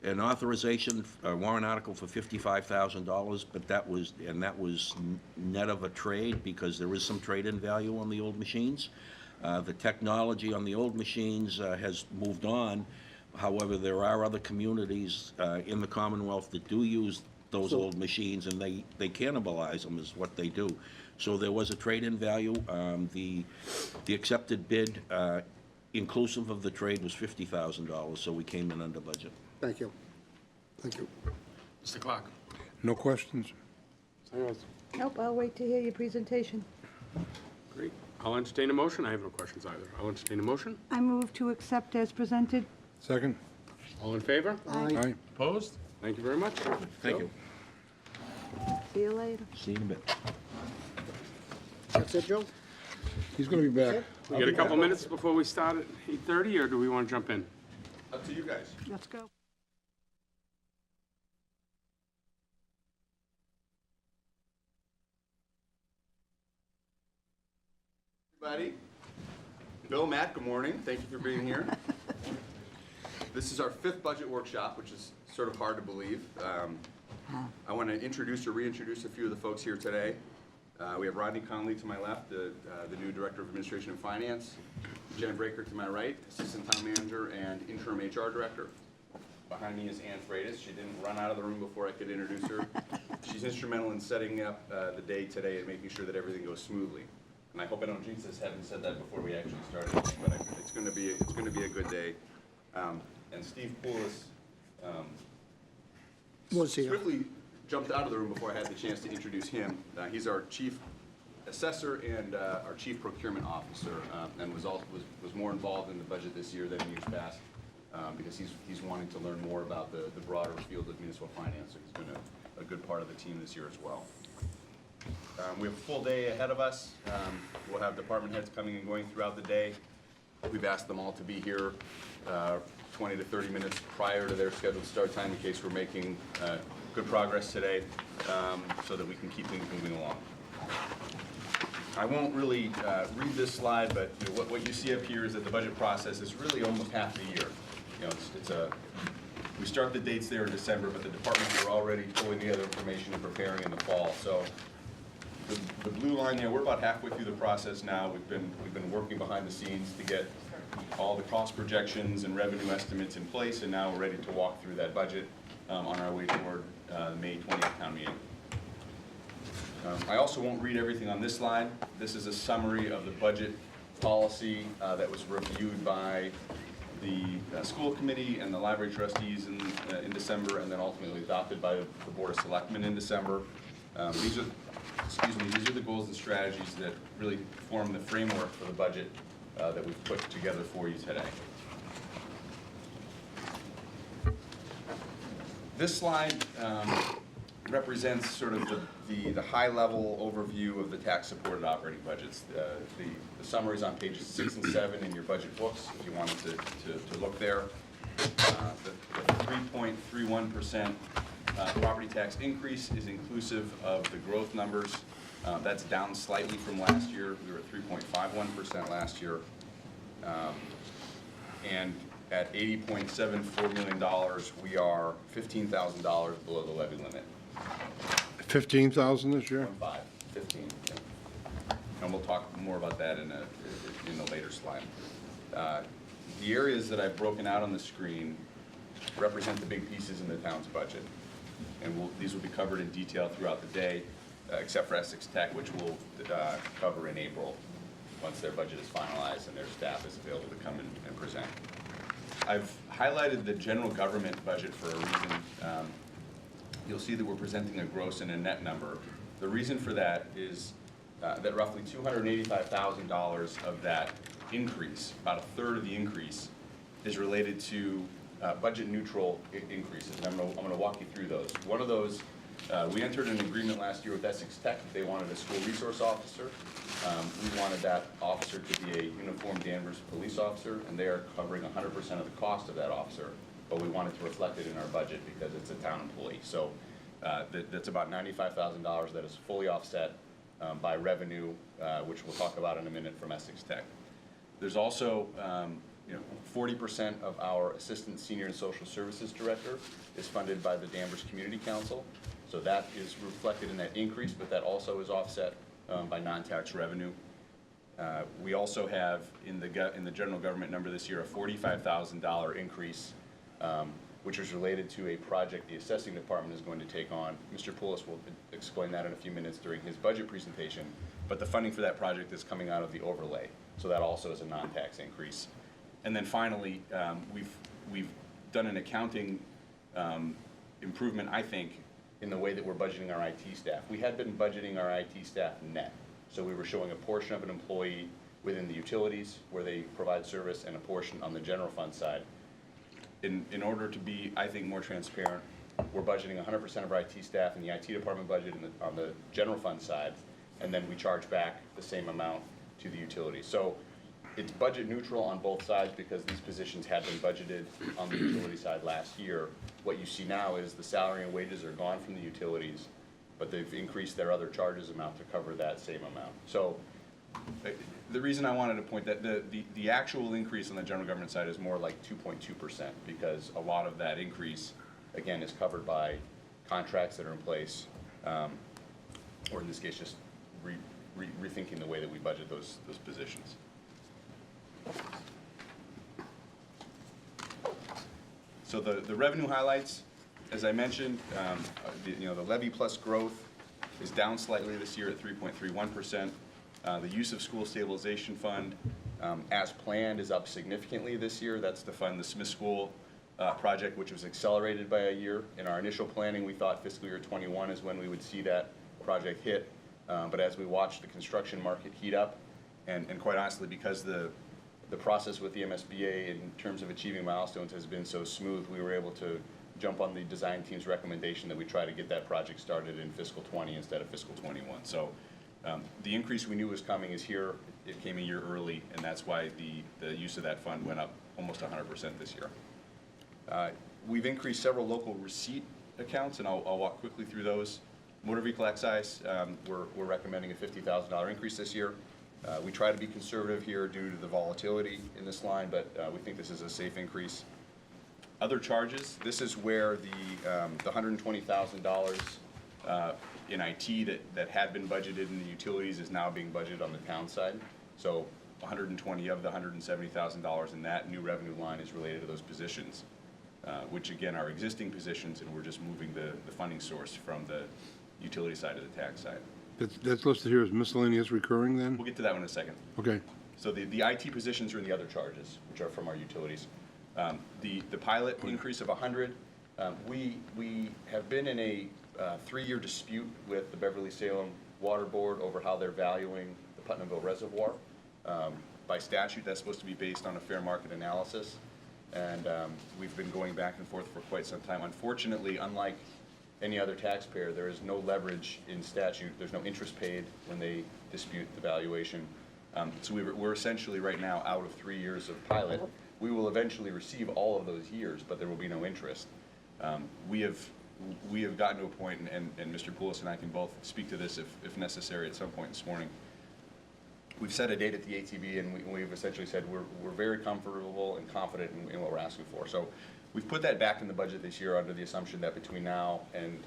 an authorization, a warrant article for $55,000, but that was net of a trade, because there is some trade-in value on the old machines. The technology on the old machines has moved on. However, there are other communities in the Commonwealth that do use those old machines, and they cannibalize them, is what they do. So there was a trade-in value. The accepted bid, inclusive of the trade, was $50,000, so we came in under budget. Thank you. Thank you. Mr. Clark. No questions? Nope, I'll wait to hear your presentation. Great. I'll entertain a motion. I have no questions either. I'll entertain a motion. I move to accept as presented. Second? All in favor? Aye. Opposed? Thank you very much. Thank you. See you later. See you in a bit. That's it, Joe? He's going to be back. We got a couple minutes before we start at 8:30, or do we want to jump in? Up to you guys. Let's go. Everybody. Bill, Matt, good morning. Thank you for being here. This is our 5th budget workshop, which is sort of hard to believe. I want to introduce or reintroduce a few of the folks here today. We have Rodney Conley to my left, the new Director of Administration and Finance. Jen Breaker to my right, Assistant Town Manager and Interim HR Director. Behind me is Ann Freitas. She didn't run out of the room before I could introduce her. She's instrumental in setting up the day today and making sure that everything goes smoothly. And I hope I don't jinx this, having said that before we actually started, but it's going to be a good day. And Steve Poulos Was here. swiftly jumped out of the room before I had the chance to introduce him. He's our Chief Assessor and our Chief Procurement Officer, and was more involved in the budget this year than in years past, because he's wanting to learn more about the broader field of municipal finance. So he's been a good part of the team this year as well. We have a full day ahead of us. We'll have department heads coming and going throughout the day. We've asked them all to be here 20 to 30 minutes prior to their scheduled start time in case we're making good progress today, so that we can keep things moving along. I won't really read this slide, but what you see up here is that the budget process is really almost half the year. We start the dates there in December, but the departments are already pulling together information and preparing in the fall. So the blue line there, we're about halfway through the process now. We've been working behind the scenes to get all the cost projections and revenue estimates in place, and now we're ready to walk through that budget on our way toward the May 20th town meeting. I also won't read everything on this slide. This is a summary of the budget policy that was reviewed by the school committee and the library trustees in December, and then ultimately adopted by the Board of Selectmen in December. These are the goals and strategies that really form the framework for the budget that we've put together for you today. This slide represents sort of the high-level overview of the tax-supported operating budgets. The summaries on pages 6 and 7 in your budget books, if you wanted to look there. The 3.31% property tax increase is inclusive of the growth numbers. That's down slightly from last year. We were at 3.51% last year. And at $80.74 million, we are $15,000 below the levy limit. 15,000 this year? 15. Yeah. And we'll talk more about that in a later slide. The areas that I've broken out on the screen represent the big pieces in the town's budget. And these will be covered in detail throughout the day, except for Essex Tech, which we'll cover in April, once their budget is finalized and their staff is available to come in and present. I've highlighted the general government budget for a reason. You'll see that we're presenting a gross and a net number. The reason for that is that roughly $285,000 of that increase, about a third of the increase, is related to budget neutral increases. And I'm going to walk you through those. One of those, we entered an agreement last year with Essex Tech. They wanted a school resource officer. We wanted that officer to be a uniformed Danvers police officer, and they are covering 100% of the cost of that officer, but we wanted to reflect it in our budget because it's a town employee. So that's about $95,000 that is fully offset by revenue, which we'll talk about in a minute, from Essex Tech. There's also 40% of our Assistant Senior and Social Services Director is funded by the Danvers Community Council. So that is reflected in that increase, but that also is offset by non-tax revenue. We also have in the general government number this year a $45,000 increase, which is related to a project the assessing department is going to take on. Mr. Poulos will explain that in a few minutes during his budget presentation, but the funding for that project is coming out of the overlay. So that also is a non-tax increase. And then finally, we've done an accounting improvement, I think, in the way that we're budgeting our IT staff. We had been budgeting our IT staff net. So we were showing a portion of an employee within the utilities where they provide service and a portion on the general fund side. In order to be, I think, more transparent, we're budgeting 100% of our IT staff in the IT department budget on the general fund side, and then we charge back the same amount to the utility. So it's budget neutral on both sides because these positions had been budgeted on the utility side last year. What you see now is the salary and wages are gone from the utilities, but they've increased their other charges amount to cover that same amount. So the reason I wanted to point that the actual increase on the general government side is more like 2.2% because a lot of that increase, again, is covered by contracts that are in place, or in this case, just rethinking the way that we budget those positions. So the revenue highlights, as I mentioned, the levy plus growth is down slightly this year at 3.31%. The use of school stabilization fund, as planned, is up significantly this year. That's to fund the Smith School project, which was accelerated by a year. In our initial planning, we thought fiscal year 21 is when we would see that project hit. But as we watched the construction market heat up, and quite honestly, because the process with the MSBA in terms of achieving milestones has been so smooth, we were able to jump on the design team's recommendation that we try to get that project started in fiscal 20 instead of fiscal 21. So the increase we knew was coming is here. It came a year early, and that's why the use of that fund went up almost 100% this year. We've increased several local receipt accounts, and I'll walk quickly through those. Motor vehicle excise, we're recommending a $50,000 increase this year. We try to be conservative here due to the volatility in this line, but we think this is a safe increase. Other charges, this is where the $120,000 in IT that had been budgeted in the utilities is now being budgeted on the town side. So 120 of the $170,000 in that new revenue line is related to those positions, which again are existing positions, and we're just moving the funding source from the utility side to the tax side. That's listed here as miscellaneous recurring then? We'll get to that one in a second. Okay. So the IT positions are in the other charges, which are from our utilities. The pilot increase of 100, we have been in a 3-year dispute with the Beverly-Salem Water Board over how they're valuing the Putnamville Reservoir. By statute, that's supposed to be based on a fair market analysis, and we've been going back and forth for quite some time. Unfortunately, unlike any other taxpayer, there is no leverage in statute. There's no interest paid when they dispute the valuation. So we're essentially right now out of 3 years of pilot. We will eventually receive all of those years, but there will be no interest. We have gotten to a point, and Mr. Poulos and I can both speak to this if necessary at some point this morning. We've set a date at the ATB, and we've essentially said we're very comfortable and confident in what we're asking for. So we've put that back in the budget this year under the assumption that between now and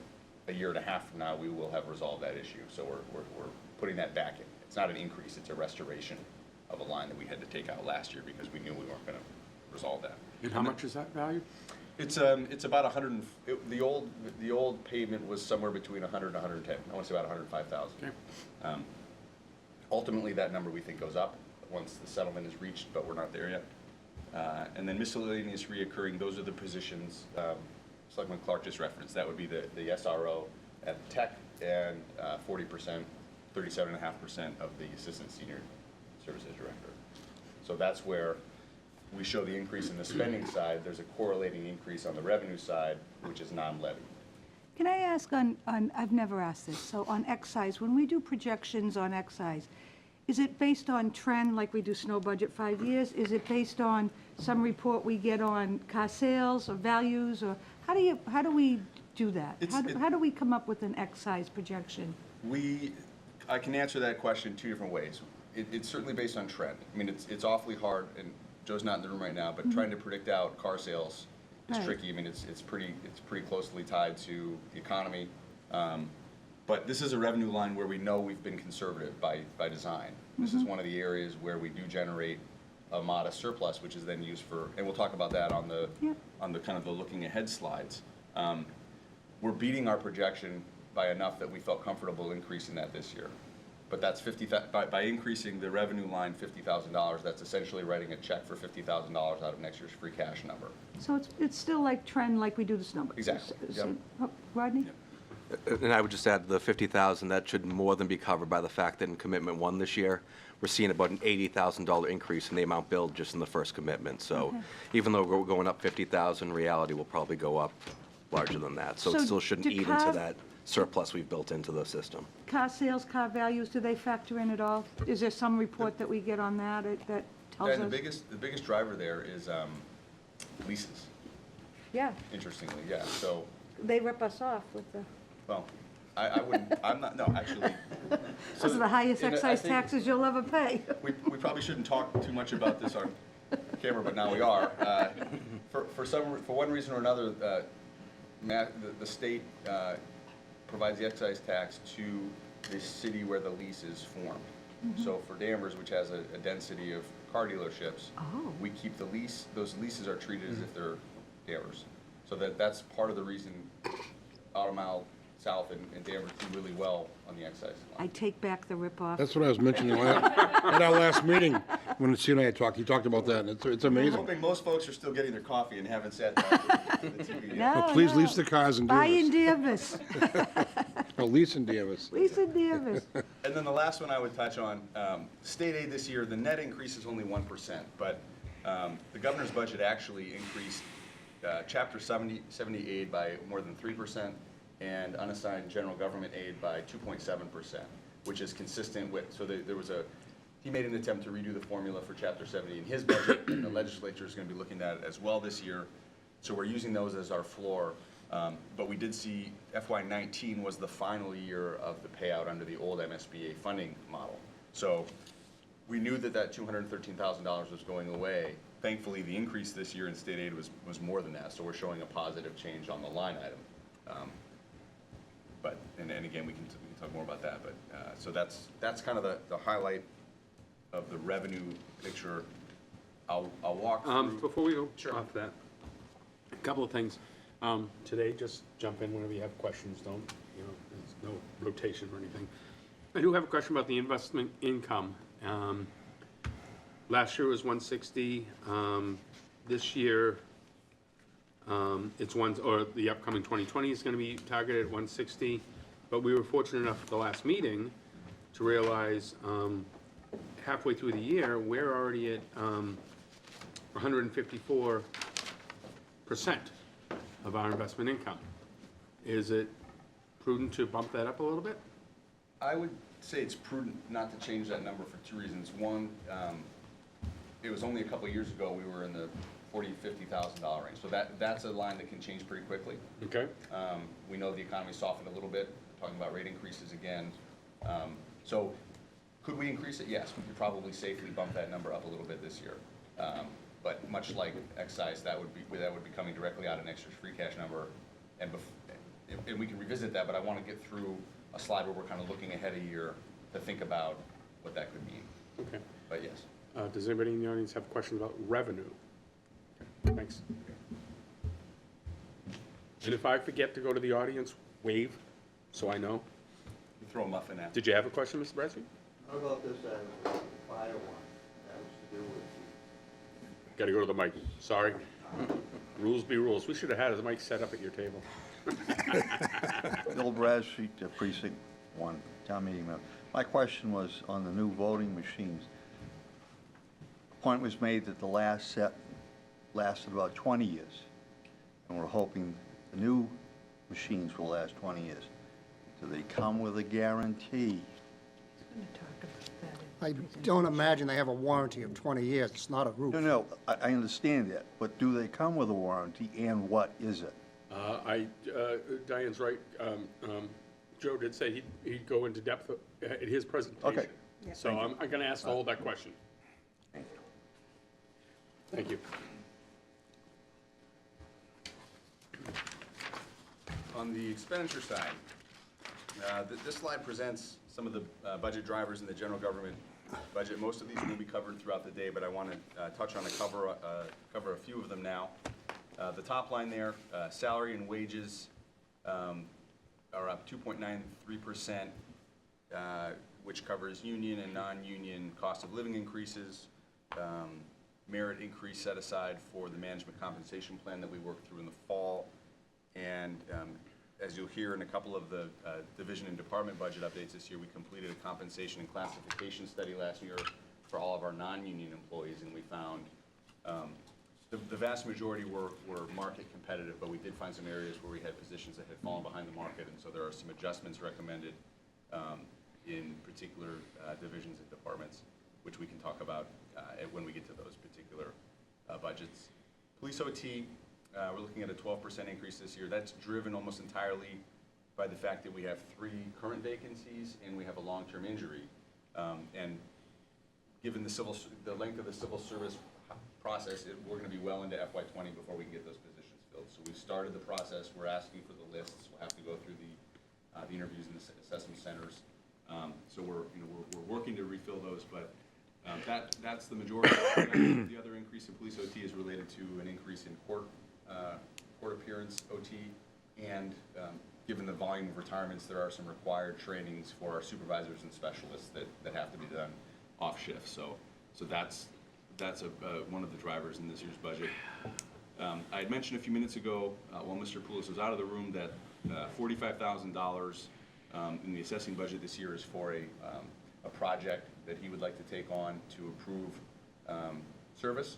a year and a half from now, we will have resolved that issue. So we're putting that back in. It's not an increase, it's a restoration of a line that we had to take out last year because we knew we weren't going to resolve that. And how much is that value? It's about 100. The old pavement was somewhere between 100 and 110. I want to say about 105,000. Okay. Ultimately, that number we think goes up once the settlement is reached, but we're not there yet. And then miscellaneous reoccurring, those are the positions Selectman Clark just referenced. That would be the SRO at Tech and 40%, 37.5% of the Assistant Senior Services Director. So that's where we show the increase in the spending side. There's a correlating increase on the revenue side, which is non-levy. Can I ask on, I've never asked this, so on excise, when we do projections on excise, is it based on trend like we do snow budget 5 years? Is it based on some report we get on car sales or values, or how do we do that? How do we come up with an excise projection? I can answer that question 2 different ways. It's certainly based on trend. I mean, it's awfully hard, and Joe's not in the room right now, but trying to predict out car sales is Right. tricky. I mean, it's pretty closely tied to the economy. But this is a revenue line where we know we've been conservative by design. This is one of the areas where we do generate a modest surplus, which is then used for, and we'll talk about that on the, Yep. on the kind of the looking ahead slides. We're beating our projection by enough that we felt comfortable increasing that this year. But that's by increasing the revenue line $50,000, that's essentially writing a check for $50,000 out of next year's free cash number. So it's still like trend, like we do the snow budget? Exactly, yep. Rodney? And I would just add the 50,000, that should more than be covered by the fact that in commitment one this year, we're seeing about an $80,000 increase in the amount billed just in the first commitment. So Okay. even though we're going up 50,000, in reality will probably go up larger than that. So it So still shouldn't do eat car- into that surplus we've built into the system. Car sales, car values, do they factor in at all? Is there some report that we get on that that tells us? And the biggest driver there is leases, Yeah, interestingly, yeah. So, they rip us off with the, well, I wouldn't, I'm not, no, actually. those are the highest and I excise think taxes you'll ever pay. We probably shouldn't talk too much about this on camera, but now we are. For one reason or another, the state provides the excise tax to the city where the lease is formed. So for Danvers, which has a density of car dealerships, Oh. we keep the lease, those leases are treated as if they're Danvers. So that's part of the reason Automall South and Danvers do really well on the excise I line. take back the rip-off. That's what I was mentioning at our last meeting, when Steve and I had talked, he talked about that, and it's I'm amazing. hoping most folks are still getting their coffee and haven't sat down to the TV yet. No, Well, please no. lease the cars and Buy in Danvers. Danvers. No, lease in Danvers. Lease in Danvers. And then the last one I would touch on, state aid this year, the net increase is only 1%, but the governor's budget actually increased Chapter 70 aid by more than 3% and unassigned general government aid by 2.7%, which is consistent with, so there was he made an attempt to redo the formula for Chapter 70 in his budget, and the legislature is going to be looking at it as well this year. So we're using those as our floor. But we did see FY19 was the final year of the payout under the old MSBA funding model. So we knew that $213,000 was going away. Thankfully, the increase this year in state aid was more than that, so we're showing a positive change on the line item. But, and again, we can talk more about that, but, so that's kind of the highlight of the revenue picture. I'll walk through. Before we go Sure. off that, a couple of things. Today, just jump in whenever you have questions, there's no rotation or anything. I do have a question about the investment income. Last year was 160, this year, the upcoming 2020 is gonna be targeted at 160, but we were fortunate enough at the last meeting to realize, halfway through the year, we're already at, 154% of our investment income. Is it prudent to bump that up a little bit? I would say it's prudent not to change that number for two reasons. One, it was only a couple of years ago, we were in the $40,000-$50,000 range. So that's a line that can change pretty quickly. Okay. We know the economy softened a little bit, talking about rate increases again. So could we increase it? Yes, we could probably safely bump that number up a little bit this year. But much like excise, that would be coming directly out of next year's free cash number. And we can revisit that, but I want to get through a slide where we're kind of looking ahead a year to think about what that could mean. Okay. But yes. Does anybody in the audience have questions about revenue? Thanks. And if I forget to go to the audience, wave, so I know. You throw a muffin at. Did you have a question, Mr. Bresci? How about this as a fire one? That was to do with Got to go to the mic, sorry. Rules be rules. We should have had a mic set up at your table. Bill Bradstreet, Precinct 1, town meeting member. My question was on the new voting machines. The point was made that the last set lasted about 20 years, and we're hoping the new machines will last 20 years. Do they come with a guarantee? I don't imagine they have a warranty of 20 years. It's not a roof. No, I understand that, but do they come with a warranty, and what is it? Diane's right. Joe did say he'd go into depth at his presentation. Okay. So I'm going to ask to hold that question. Thank you. On the expenditure side, this slide presents some of the budget drivers in the general government budget. Most of these will be covered throughout the day, but I want to touch on cover a few of them now. The top line there, salary and wages are up 2.93%, which covers union and non-union cost of living increases, merit increase set aside for the management compensation plan that we worked through in the fall, and as you'll hear in a couple of the division and department budget updates this year, we completed a compensation and classification study last year for all of our non-union employees, and we found the vast majority were market competitive, but we did find some areas where we had positions that had fallen behind the market, and so there are some adjustments recommended in particular divisions and departments, which we can talk about when we get to those particular budgets. Police OT, we're looking at a 12% increase this year. That's driven almost entirely by the fact that we have 3 current vacancies and we have a long-term injury. And given the length of the civil service process, we're going to be well into FY20 before we can get those positions filled. So we've started the process. We're asking for the lists. We'll have to go through the interviews in the assessment centers. So we're working to refill those, but that's the majority. The other increase in police OT is related to an increase in court appearance OT, and given the volume of retirements, there are some required trainings for our supervisors and specialists that have to be done off shift. So that's one of the drivers in this year's budget. I had mentioned a few minutes ago, while Mr. Poulos was out of the room, that $45,000 in the assessing budget this year is for a project that he would like to take on to improve service.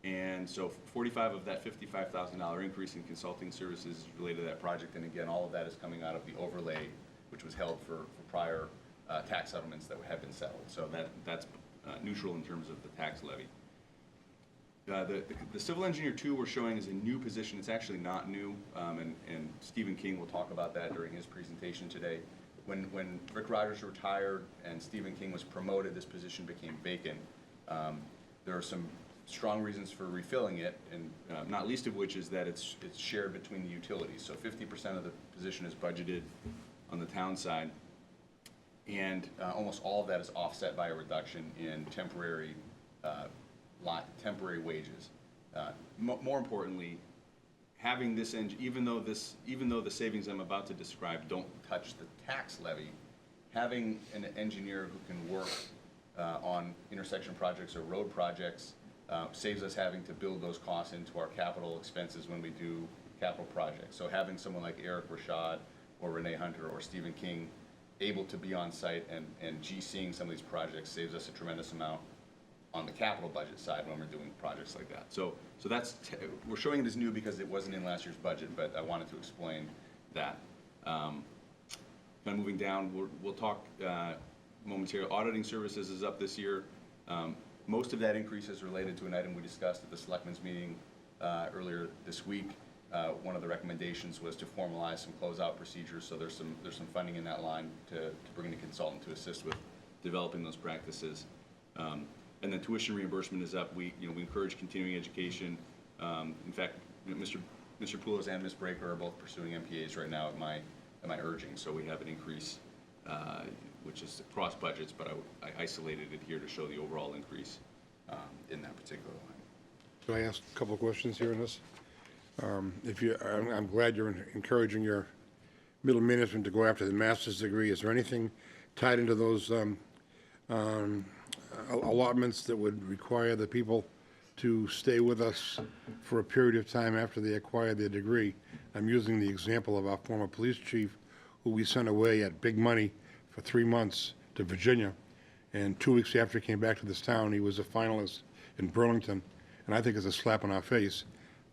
And so 45 of that $55,000 increase in consulting services is related to that project. And again, all of that is coming out of the overlay, which was held for prior tax settlements that have been settled. So that's neutral in terms of the tax levy. The civil engineer 2 we're showing is a new position. It's actually not new, and Stephen King will talk about that during his presentation today. When Rick Rogers retired and Stephen King was promoted, this position became vacant. There are some strong reasons for refilling it, and not least of which is that it's shared between the utilities. So 50% of the position is budgeted on the town side, and almost all of that is offset by a reduction in temporary wages. More importantly, having this even though the savings I'm about to describe don't touch the tax levy, having an engineer who can work on intersection projects or road projects saves us having to build those costs into our capital expenses when we do capital projects. So having someone like Eric Rashad or Renee Hunter or Stephen King able to be on site and GCing some of these projects saves us a tremendous amount on the capital budget side when we're doing projects like that. So we're showing it as new because it wasn't in last year's budget, but I wanted to explain that. Kind of moving down, we'll talk momentarily. Auditing services is up this year. Most of that increase is related to an item we discussed at the Selectmen's meeting earlier this week. One of the recommendations was to formalize some closeout procedures, so there's some funding in that line to bring in a consultant to assist with developing those practices. And then tuition reimbursement is up. We encourage continuing education. In fact, Mr. Poulos and Ms. Breaker are both pursuing MPAs right now at my urging, so we have an increase which is across budgets, but I isolated it here to show the overall increase in that particular line. Can I ask a couple of questions here on this? I'm glad you're encouraging your middle management to go after the master's degree. Is there anything tied into those allotments that would require the people to stay with us for a period of time after they acquire their degree? I'm using the example of our former police chief, who we sent away at big money for 3 months to Virginia, and 2 weeks after he came back to this town, he was a finalist in Burlington, and I think it's a slap in our face.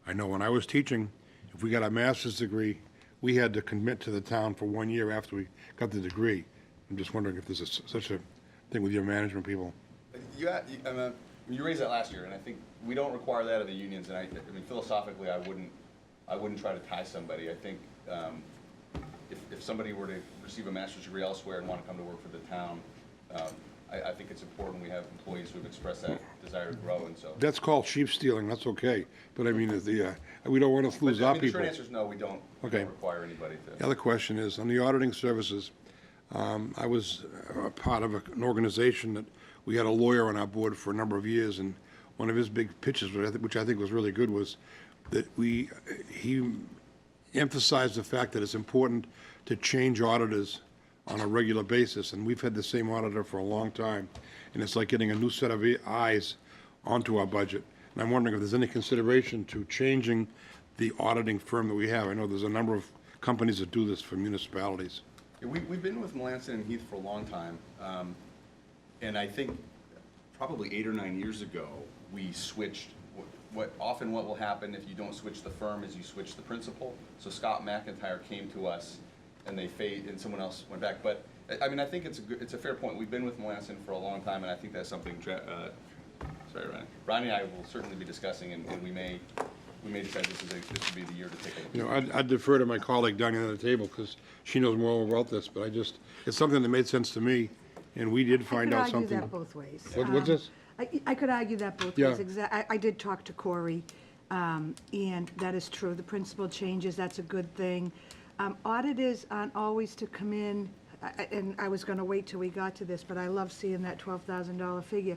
I know when I was teaching, if we got a master's degree, we had to commit to the town for 1 year after we got the degree. I'm just wondering if there's such a thing with your management people. You raised that last year, and I think we don't require that of the unions. And I mean, philosophically, I wouldn't try to tie somebody. I think if somebody were to receive a master's degree elsewhere and want to come to work for the town, I think it's important we have employees who have expressed that desire to grow, and so. That's called sheep stealing, that's okay. But I mean, we don't want to lose But, I our mean, the people. short answer is no, we don't Okay. require anybody The to. other question is, on the auditing services, I was a part of an organization that, we had a lawyer on our board for a number of years, and one of his big pitches, which I think was really good, was that he emphasized the fact that it's important to change auditors on a regular basis, and we've had the same auditor for a long time, and it's like getting a new set of eyes onto our budget. And I'm wondering if there's any consideration to changing the auditing firm that we have. I know there's a number of companies that do this for municipalities. Yeah, we've been with Melanson and Heath for a long time, and I think probably 8 or 9 years ago, we switched. What will happen if you don't switch the firm is you switch the principal. So Scott McIntyre came to us, and and someone else went back. But I mean, I think it's a fair point. We've been with Melanson for a long time, and I think that's something. Sorry, Ronnie. Ronnie and I will certainly be discussing, and we may decide this would be the year to take a look. You know, I'd defer to my colleague down at the table, because she knows more about this, but it's something that made sense to me, and we did find out I could something. argue that both ways. What's this? I could argue that both Yeah. ways. I did talk to Corey, and that is true. The principal changes, that's a good thing. Auditors aren't always to come in, and I was going to wait till we got to this, but I love seeing that $12,000 figure.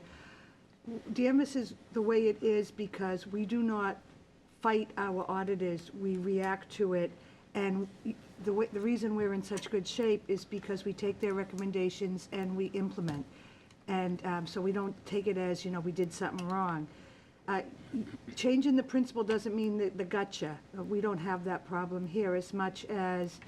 Danvers is the way it is because we do not fight our auditors, we react to it, and the reason we're in such good shape is because we take their recommendations and we implement. And so we don't take it as, we did something wrong. Changing the principle doesn't mean that the gotcha. We don't have that problem here as much as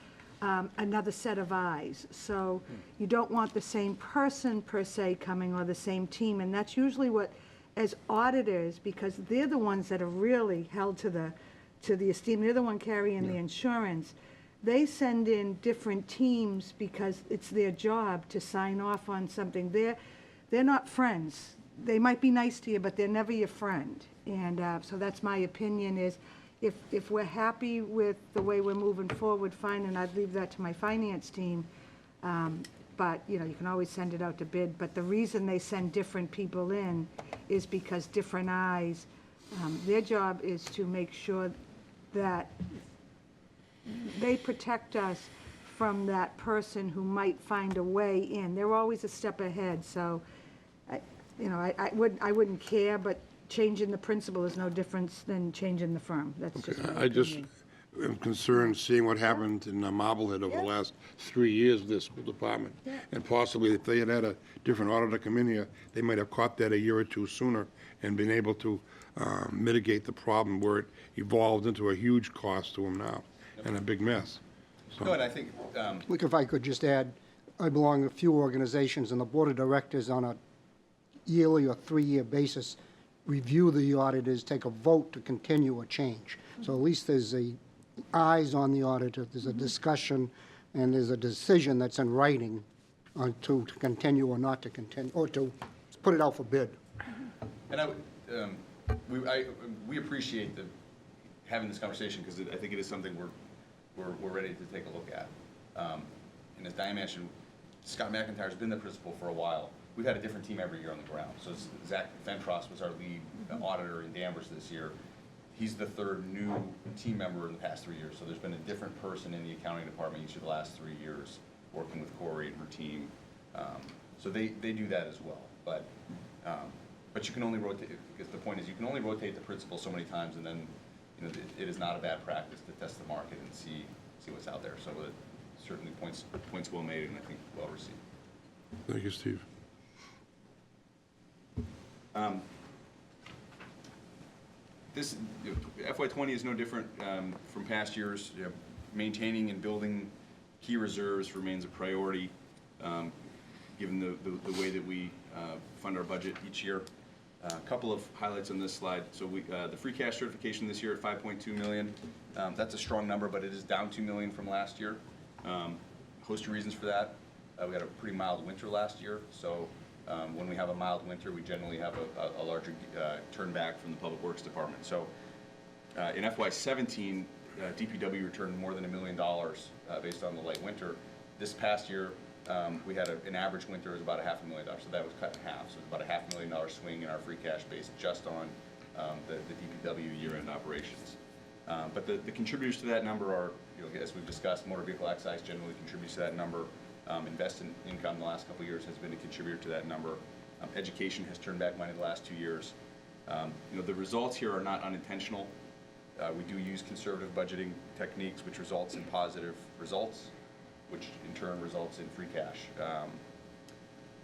another set of eyes. So you don't want the same person per se coming or the same team, and that's usually what, as auditors, because they're the ones that are really held to the esteem, they're the one carrying the insurance, they send in different teams because it's their job to sign off on something. They're not friends. They might be nice to you, but they're never your friend. And so that's my opinion is, if we're happy with the way we're moving forward, fine, and I'd leave that to my finance team. But, you can always send it out to bid. But the reason they send different people in is because different eyes, their job is to make sure that they protect us from that person who might find a way in. They're always a step ahead, so, I wouldn't care, but changing the principle is no difference than changing the firm. That's just my I just opinion. am concerned seeing what happened in Marblehead over the last 3 years of this school department. And possibly if they had had a different auditor come in here, they might have caught that a year or two sooner and been able to mitigate the problem where it evolved into a huge cost to them now and a big mess. No, and I think, Look, if I could just add, I belong to a few organizations, and the board of directors on a yearly or 3-year basis review the auditors, take a vote to continue or change. So at least there's eyes on the auditor, there's a discussion, and there's a decision that's in writing on to continue or not to continue, or to put it out for bid. and we appreciate having this conversation, because I think it is something we're ready to take a look at. And as Diane mentioned, Scott McIntyre's been the principal for a while. We've had a different team every year on the ground. So Zach Fentros was our lead auditor in Danvers this year. He's the third new team member in the past 3 years. So there's been a different person in the accounting department each of the last 3 years, working with Corey and her team. So they do that as well. But you can only rotate, because the point is you can only rotate the principal so many times, and then it is not a bad practice to test the market and see what's out there. So certainly points well made, and I think well received. Thank you, Steve. This FY20 is no different from past years. Maintaining and building key reserves remains a priority, given the way that we fund our budget each year. A couple of highlights on this slide. So the free cash certification this year at 5.2 million. That's a strong number, but it is down 2 million from last year. Host of reasons for that. We had a pretty mild winter last year, so when we have a mild winter, we generally have a larger turn back from the Public Works Department. So in FY17, DPW returned more than $1 million based on the light winter. This past year, we had an average winter was about $500,000, so that was cut in half. So it's about $500,000 swing in our free cash base just on the DPW year-end operations. But the contributors to that number are, as we've discussed, motor vehicle excise generally contributes to that number. Investment income the last couple of years has been a contributor to that number. Education has turned back money the last 2 years. The results here are not unintentional. We do use conservative budgeting techniques, which results in positive results, which in turn results in free cash.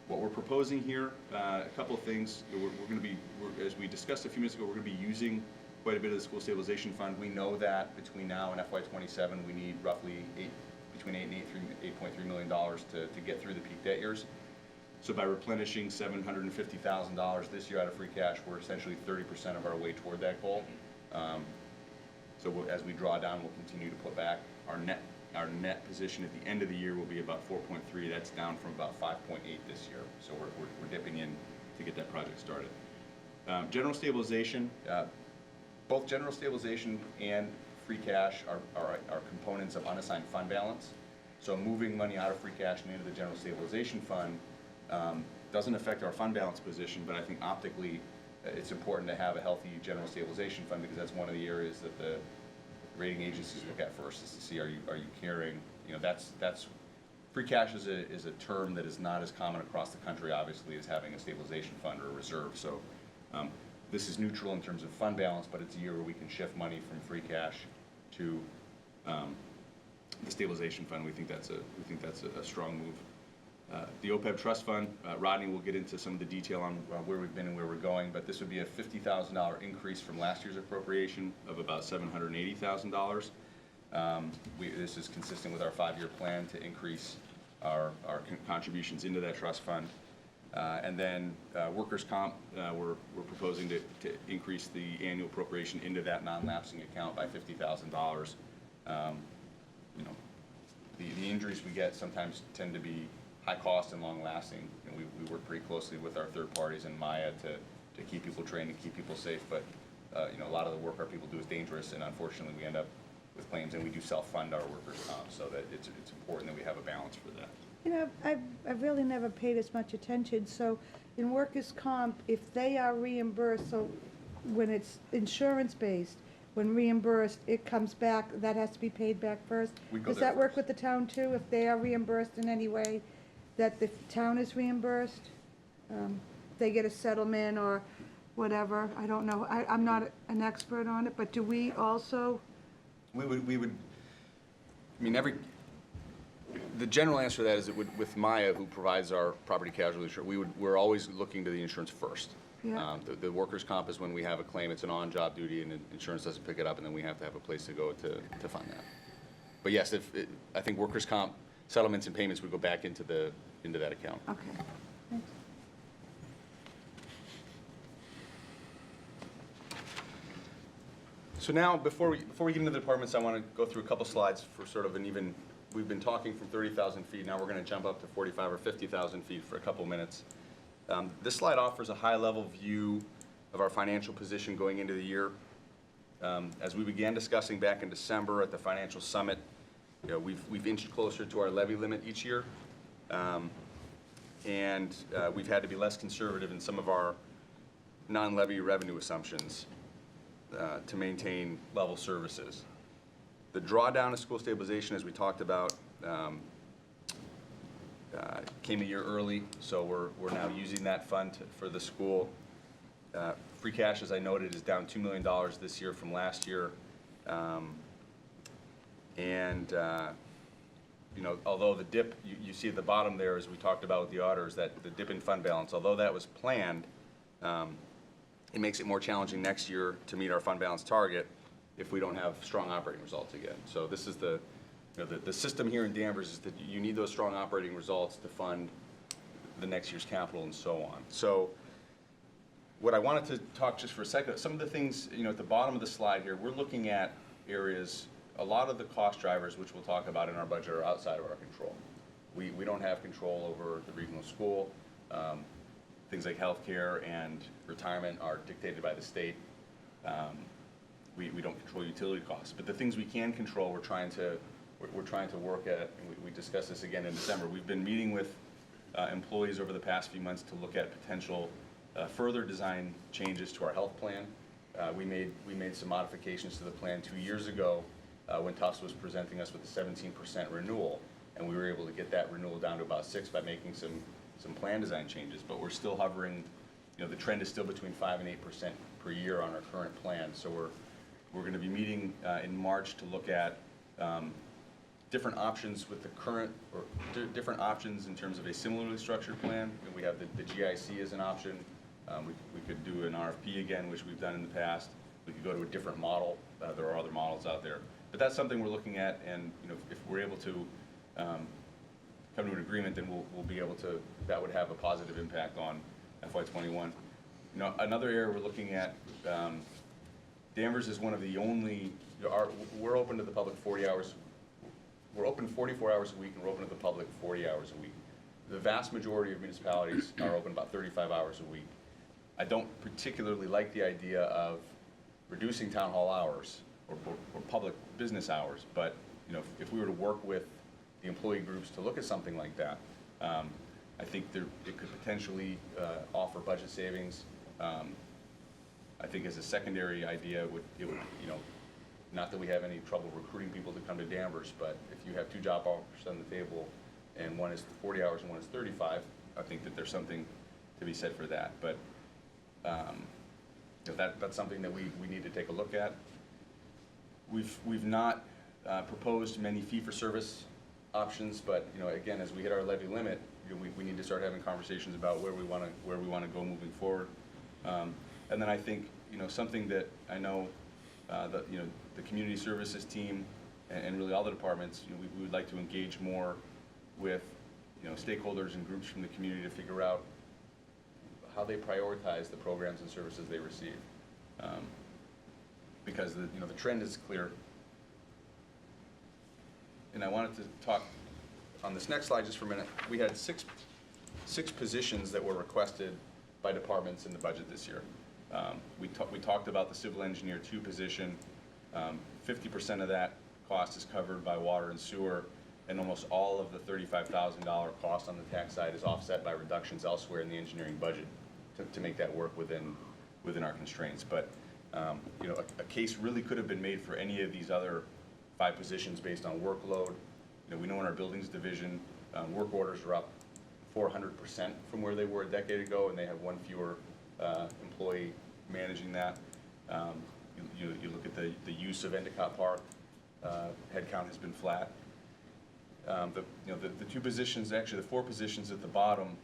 What we're proposing here, a couple of things. We're going to be, as we discussed a few minutes ago, we're going to be using quite a bit of the school stabilization fund. We know that between now and FY27, we need roughly between $8 and $8.3 million to get through the peak debt years. So by replenishing $750,000 this year out of free cash, we're essentially 30% of our way toward that goal. So as we draw down, we'll continue to put back. Our net position at the end of the year will be about 4.3. That's down from about 5.8 this year. So we're dipping in to get that project started. General stabilization, both general stabilization and free cash are components of unassigned fund balance. So moving money out of free cash and into the general stabilization fund doesn't affect our fund balance position, but I think optically it's important to have a healthy general stabilization fund because that's one of the areas that the rating agencies look at first, is to see are you carrying, that's free cash is a term that is not as common across the country, obviously, as having a stabilization fund or a reserve. So this is neutral in terms of fund balance, but it's a year where we can shift money from free cash to the stabilization fund. We think that's a strong move. The OPEB trust fund, Rodney will get into some of the detail on where we've been and where we're going, but this would be a $50,000 increase from last year's appropriation of about $780,000. This is consistent with our 5-year plan to increase our contributions into that trust fund. And then workers' comp, we're proposing to increase the annual appropriation into that non-lapsing account by $50,000. The injuries we get sometimes tend to be high cost and long lasting, and we work pretty closely with our third parties and Maya to keep people trained and keep people safe, but a lot of the work our people do is dangerous, and unfortunately we end up with claims, and we do self-fund our workers' comp, so that it's important that we have a balance for that. I've really never paid as much attention, so in workers' comp, if they are reimbursed, so when it's insurance-based, when reimbursed, it comes back, that has to be paid back first? We go Does there that work first. with the town too, if they are reimbursed in any way, that the town is reimbursed? They get a settlement or whatever, I don't know, I'm not an expert on it, but do we also? We would, the general answer to that is that with Maya, who provides our property casualty insurance, we're always looking to the insurance first. Yeah. The workers' comp is when we have a claim, it's an on-job duty, and insurance doesn't pick it up, and then we have to have a place to go to fund that. But yes, I think workers' comp settlements and payments would go back into that account. Okay, thanks. So now, before we get into the departments, I want to go through a couple slides for sort of we've been talking from 30,000 feet, now we're going to jump up to 45 or 50,000 feet for a couple minutes. This slide offers a high-level view of our financial position going into the year. As we began discussing back in December at the financial summit, we've inched closer to our levy limit each year, and we've had to be less conservative in some of our non-levy revenue assumptions to maintain level services. The drawdown of school stabilization, as we talked about, came a year early, so we're now using that fund for the school. Free cash, as I noted, is down $2 million this year from last year. Although the dip you see at the bottom there, as we talked about with the auditors, that the dip in fund balance, although that was planned, it makes it more challenging next year to meet our fund balance target if we don't have strong operating results again. So this is the system here in Danvers is that you need those strong operating results to fund the next year's capital and so on. So what I wanted to talk just for a second, some of the things, at the bottom of the slide here, we're looking at areas, a lot of the cost drivers, which we'll talk about in our budget, are outside of our control. We don't have control over the regional school. Things like healthcare and retirement are dictated by the state. We don't control utility costs, but the things we can control, we're trying to we're trying to work at, and we discussed this again in December. We've been meeting with employees over the past few months to look at potential further design changes to our health plan. We made some modifications to the plan 2 years ago when Tufts was presenting us with a 17% renewal, and we were able to get that renewal down to about 6 by making some plan design changes. But we're still hovering, the trend is still between 5 and 8% per year on our current plan. So we're going to be meeting in March to look at different options with the current, or different options in terms of a similarly structured plan. We have the GIC as an option. We could do an RFP again, which we've done in the past. We could go to a different model. There are other models out there. But that's something we're looking at, and if we're able to come to an agreement, then we'll be able to, that would have a positive impact on FY21. Another area we're looking at, Danvers is one of the only, we're open to the public 40 hours. We're open 44 hours a week, and we're open to the public 40 hours a week. The vast majority of municipalities are open about 35 hours a week. I don't particularly like the idea of reducing town hall hours or public business hours, but if we were to work with the employee groups to look at something like that, I think it could potentially offer budget savings. I think as a secondary idea, it would not that we have any trouble recruiting people to come to Danvers, but if you have 2 job offers on the table and one is 40 hours and one is 35, I think that there's something to be said for that. But that's something that we need to take a look at. We've not proposed many fee-for-service options, but again, as we hit our levy limit, we need to start having conversations about where we want to go moving forward. And then I think something that I know that the community services team and really all the departments, we would like to engage more with stakeholders and groups from the community to figure out how they prioritize the programs and services they receive, because the trend is clear. And I wanted to talk on this next slide just for a minute. We had six positions that were requested by departments in the budget this year. We talked about the civil engineer 2 position. 50% of that cost is covered by water and sewer, and almost all of the $35,000 cost on the tax side is offset by reductions elsewhere in the engineering budget to make that work within our constraints. But a case really could have been made for any of these other 5 positions based on workload. We know in our buildings division, work orders are up 400% from where they were a decade ago, and they have 1 fewer employee managing that. You look at the use of Endicott Park, headcount has been flat. The 2 positions, actually the 4 positions at the bottom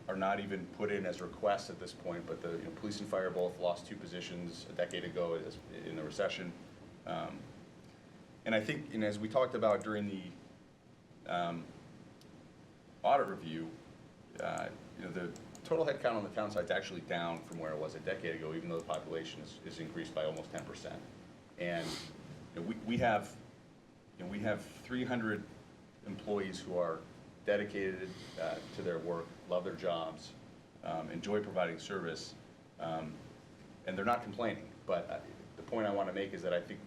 are not even put in as requests at this point, but the police and fire both lost 2 positions a decade ago in the recession. And I think, as we talked about during the audit review, the total headcount on the town side is actually down from where it was a decade ago, even though the population is increased by almost 10%. And we have 300 employees who are dedicated to their work, love their jobs, enjoy providing service, and they're not complaining. But the point I want to make is that I think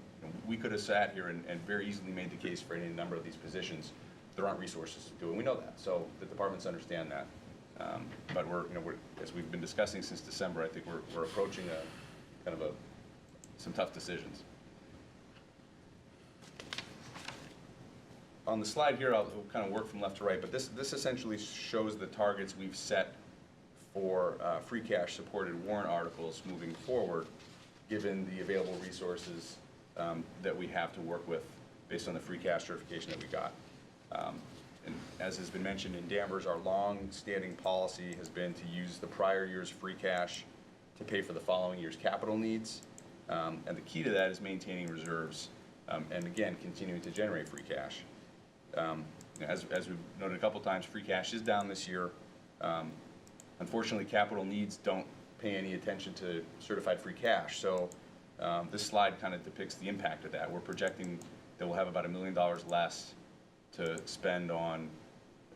we could have sat here and very easily made the case for any number of these positions. There aren't resources to do it, and we know that. So the departments understand that. But we're, as we've been discussing since December, I think we're approaching some tough decisions. On the slide here, I'll kind of work from left to right, but this essentially shows the targets we've set for free cash supported warrant articles moving forward, given the available resources that we have to work with based on the free cash certification that we got. And as has been mentioned in Danvers, our long-standing policy has been to use the prior year's free cash to pay for the following year's capital needs. And the key to that is maintaining reserves and, again, continuing to generate free cash. As we've noted a couple times, free cash is down this year. Unfortunately, capital needs don't pay any attention to certified free cash. So this slide kind of depicts the impact of that. We're projecting that we'll have about $1 million less to spend on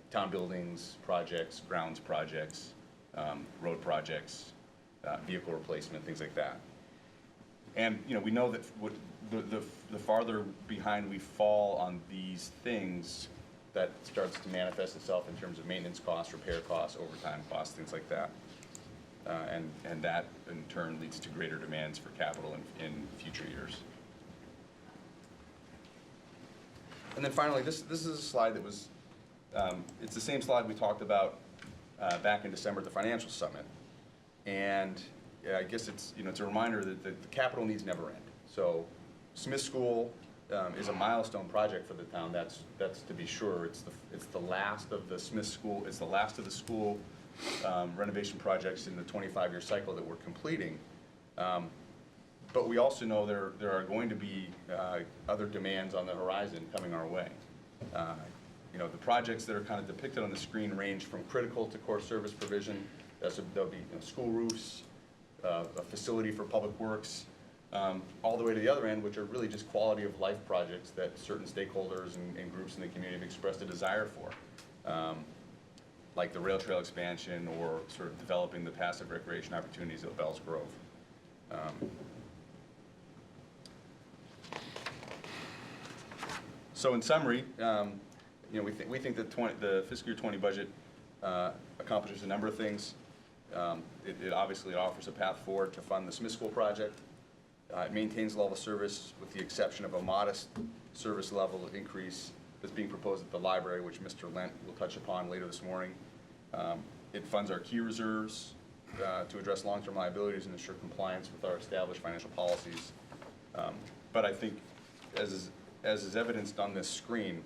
town buildings projects, grounds projects, road projects, vehicle replacement, things like that. And, you know, we know that the farther behind we fall on these things, that starts to manifest itself in terms of maintenance costs, repair costs, overtime costs, things like that. And that in turn leads to greater demands for capital in future years. And then finally, this is a slide that was, it's the same slide we talked about back in December at the Financial Summit. And I guess it's, you know, it's a reminder that the capital needs never end. So Smith School is a milestone project for the town, that's to be sure. It's the last of the Smith School, it's the last of the school renovation projects in the 25-year cycle that we're completing. But we also know there are going to be other demands on the horizon coming our way. You know, the projects that are kind of depicted on the screen range from critical to core service provision. There'll be, you know, school roofs, a facility for public works, all the way to the other end, which are really just quality of life projects that certain stakeholders and groups in the community have expressed a desire for. Like the rail trail expansion or sort of developing the passive recreation opportunities at Bells Grove. So in summary, you know, we think that the fiscal year 20 budget accomplishes a number of things. It obviously offers a path forward to fund the Smith School project. It maintains level of service with the exception of a modest service level increase that's being proposed at the library, which Mr. Lent will touch upon later this morning. It funds our key reserves to address long-term liabilities and ensure compliance with our established financial policies. But I think, as is evidenced on this screen,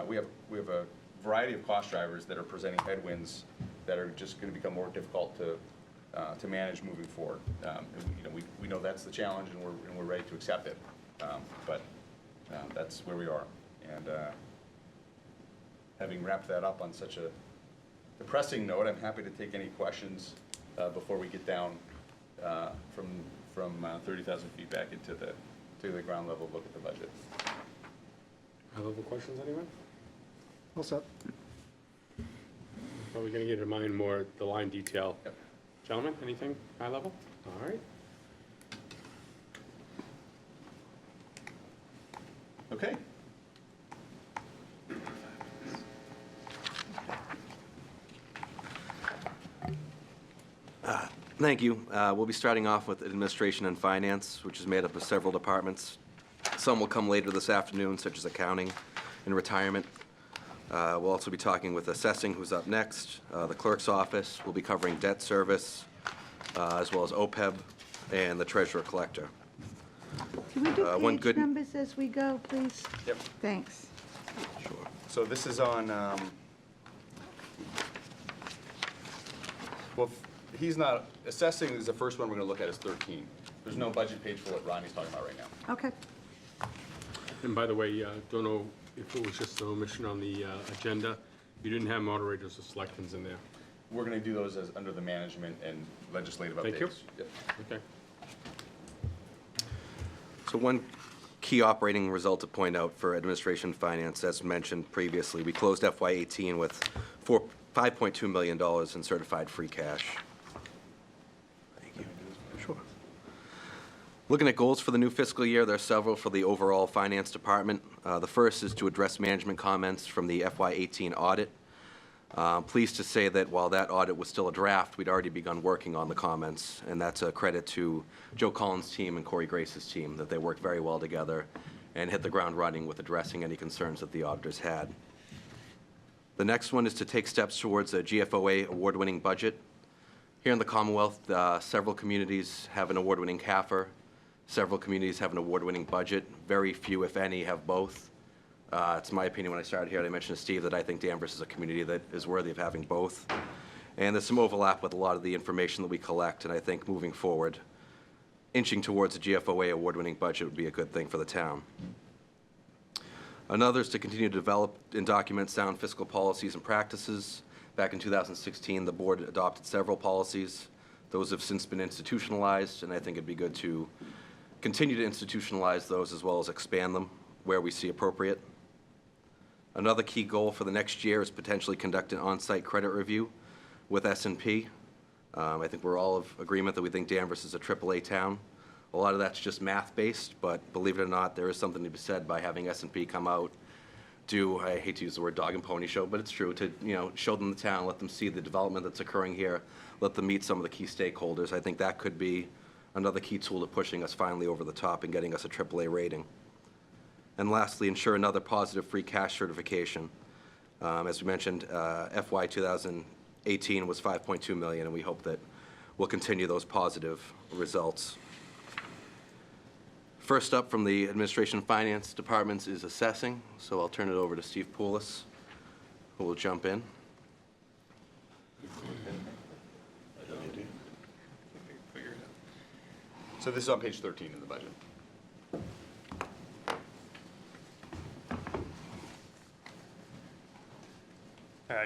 we have a variety of cost drivers that are presenting headwinds that are just going to become more difficult to manage moving forward. You know, we know that's the challenge, and we're ready to accept it. But that's where we are. And having wrapped that up on such a depressing note, I'm happy to take any questions before we get down from 30,000 feet back into the ground level look at the budget. High-level questions, anyone? All set. Probably going to get in mind more the line detail. Yep. Gentlemen, anything high level? All right. Okay. Thank you. We'll be starting off with Administration and Finance, which is made up of several departments. Some will come later this afternoon, such as Accounting and Retirement. We'll also be talking with Assessing, who's up next. The Clerk's Office. We'll be covering Debt Service, as well as OPEB and the Treasurer Collector. Can we do one page good- numbers as we go, please? Yep. Thanks. Sure. So this is on, well, he's not, Assessing is the first one we're going to look at is 13. There's no budget page for what Rodney's talking about right now. Okay. And by the way, don't know if it was just an omission on the agenda. You didn't have moderators or selectmen in there. We're going to do those as under the management and legislative updates. Thank you. Yep. Okay. So one key operating result to point out for Administration and Finance, as mentioned previously, we closed FY18 with $5.2 million in certified free cash. Thank you. Sure. Looking at goals for the new fiscal year, there are several for the overall Finance Department. The first is to address management comments from the FY18 audit. Pleased to say that while that audit was still a draft, we'd already begun working on the comments, and that's a credit to Joe Collins' team and Corey Grace's team, that they worked very well together and hit the ground running with addressing any concerns that the auditors had. The next one is to take steps towards a GFOA award-winning budget. Here in the Commonwealth, several communities have an award-winning CAFR. Several communities have an award-winning budget. Very few, if any, have both. It's my opinion when I started here, and I mentioned to Steve that I think Danvers is a community that is worthy of having both. And there's some overlap with a lot of the information that we collect, and I think moving forward, inching towards a GFOA award-winning budget would be a good thing for the town. Another is to continue to develop and document sound fiscal policies and practices. Back in 2016, the board adopted several policies. Those have since been institutionalized, and I think it'd be good to continue to institutionalize those as well as expand them where we see appropriate. Another key goal for the next year is potentially conduct an on-site credit review with S&P. I think we're all of agreement that we think Danvers is a AAA town. A lot of that's just math-based, but believe it or not, there is something to be said by having S&P come out, do, I hate to use the word dog and pony show, but it's true, to, show them the town, let them see the development that's occurring here, let them meet some of the key stakeholders. I think that could be another key tool to pushing us finally over the top and getting us a AAA rating. And lastly, ensure another positive free cash certification. As we mentioned, FY 2018 was $5.2 million, and we hope that we'll continue those positive results. First up from the Administration and Finance Departments is assessing, so I'll turn it over to Steve Poulos, who will jump in. So this is on page 13 of the budget.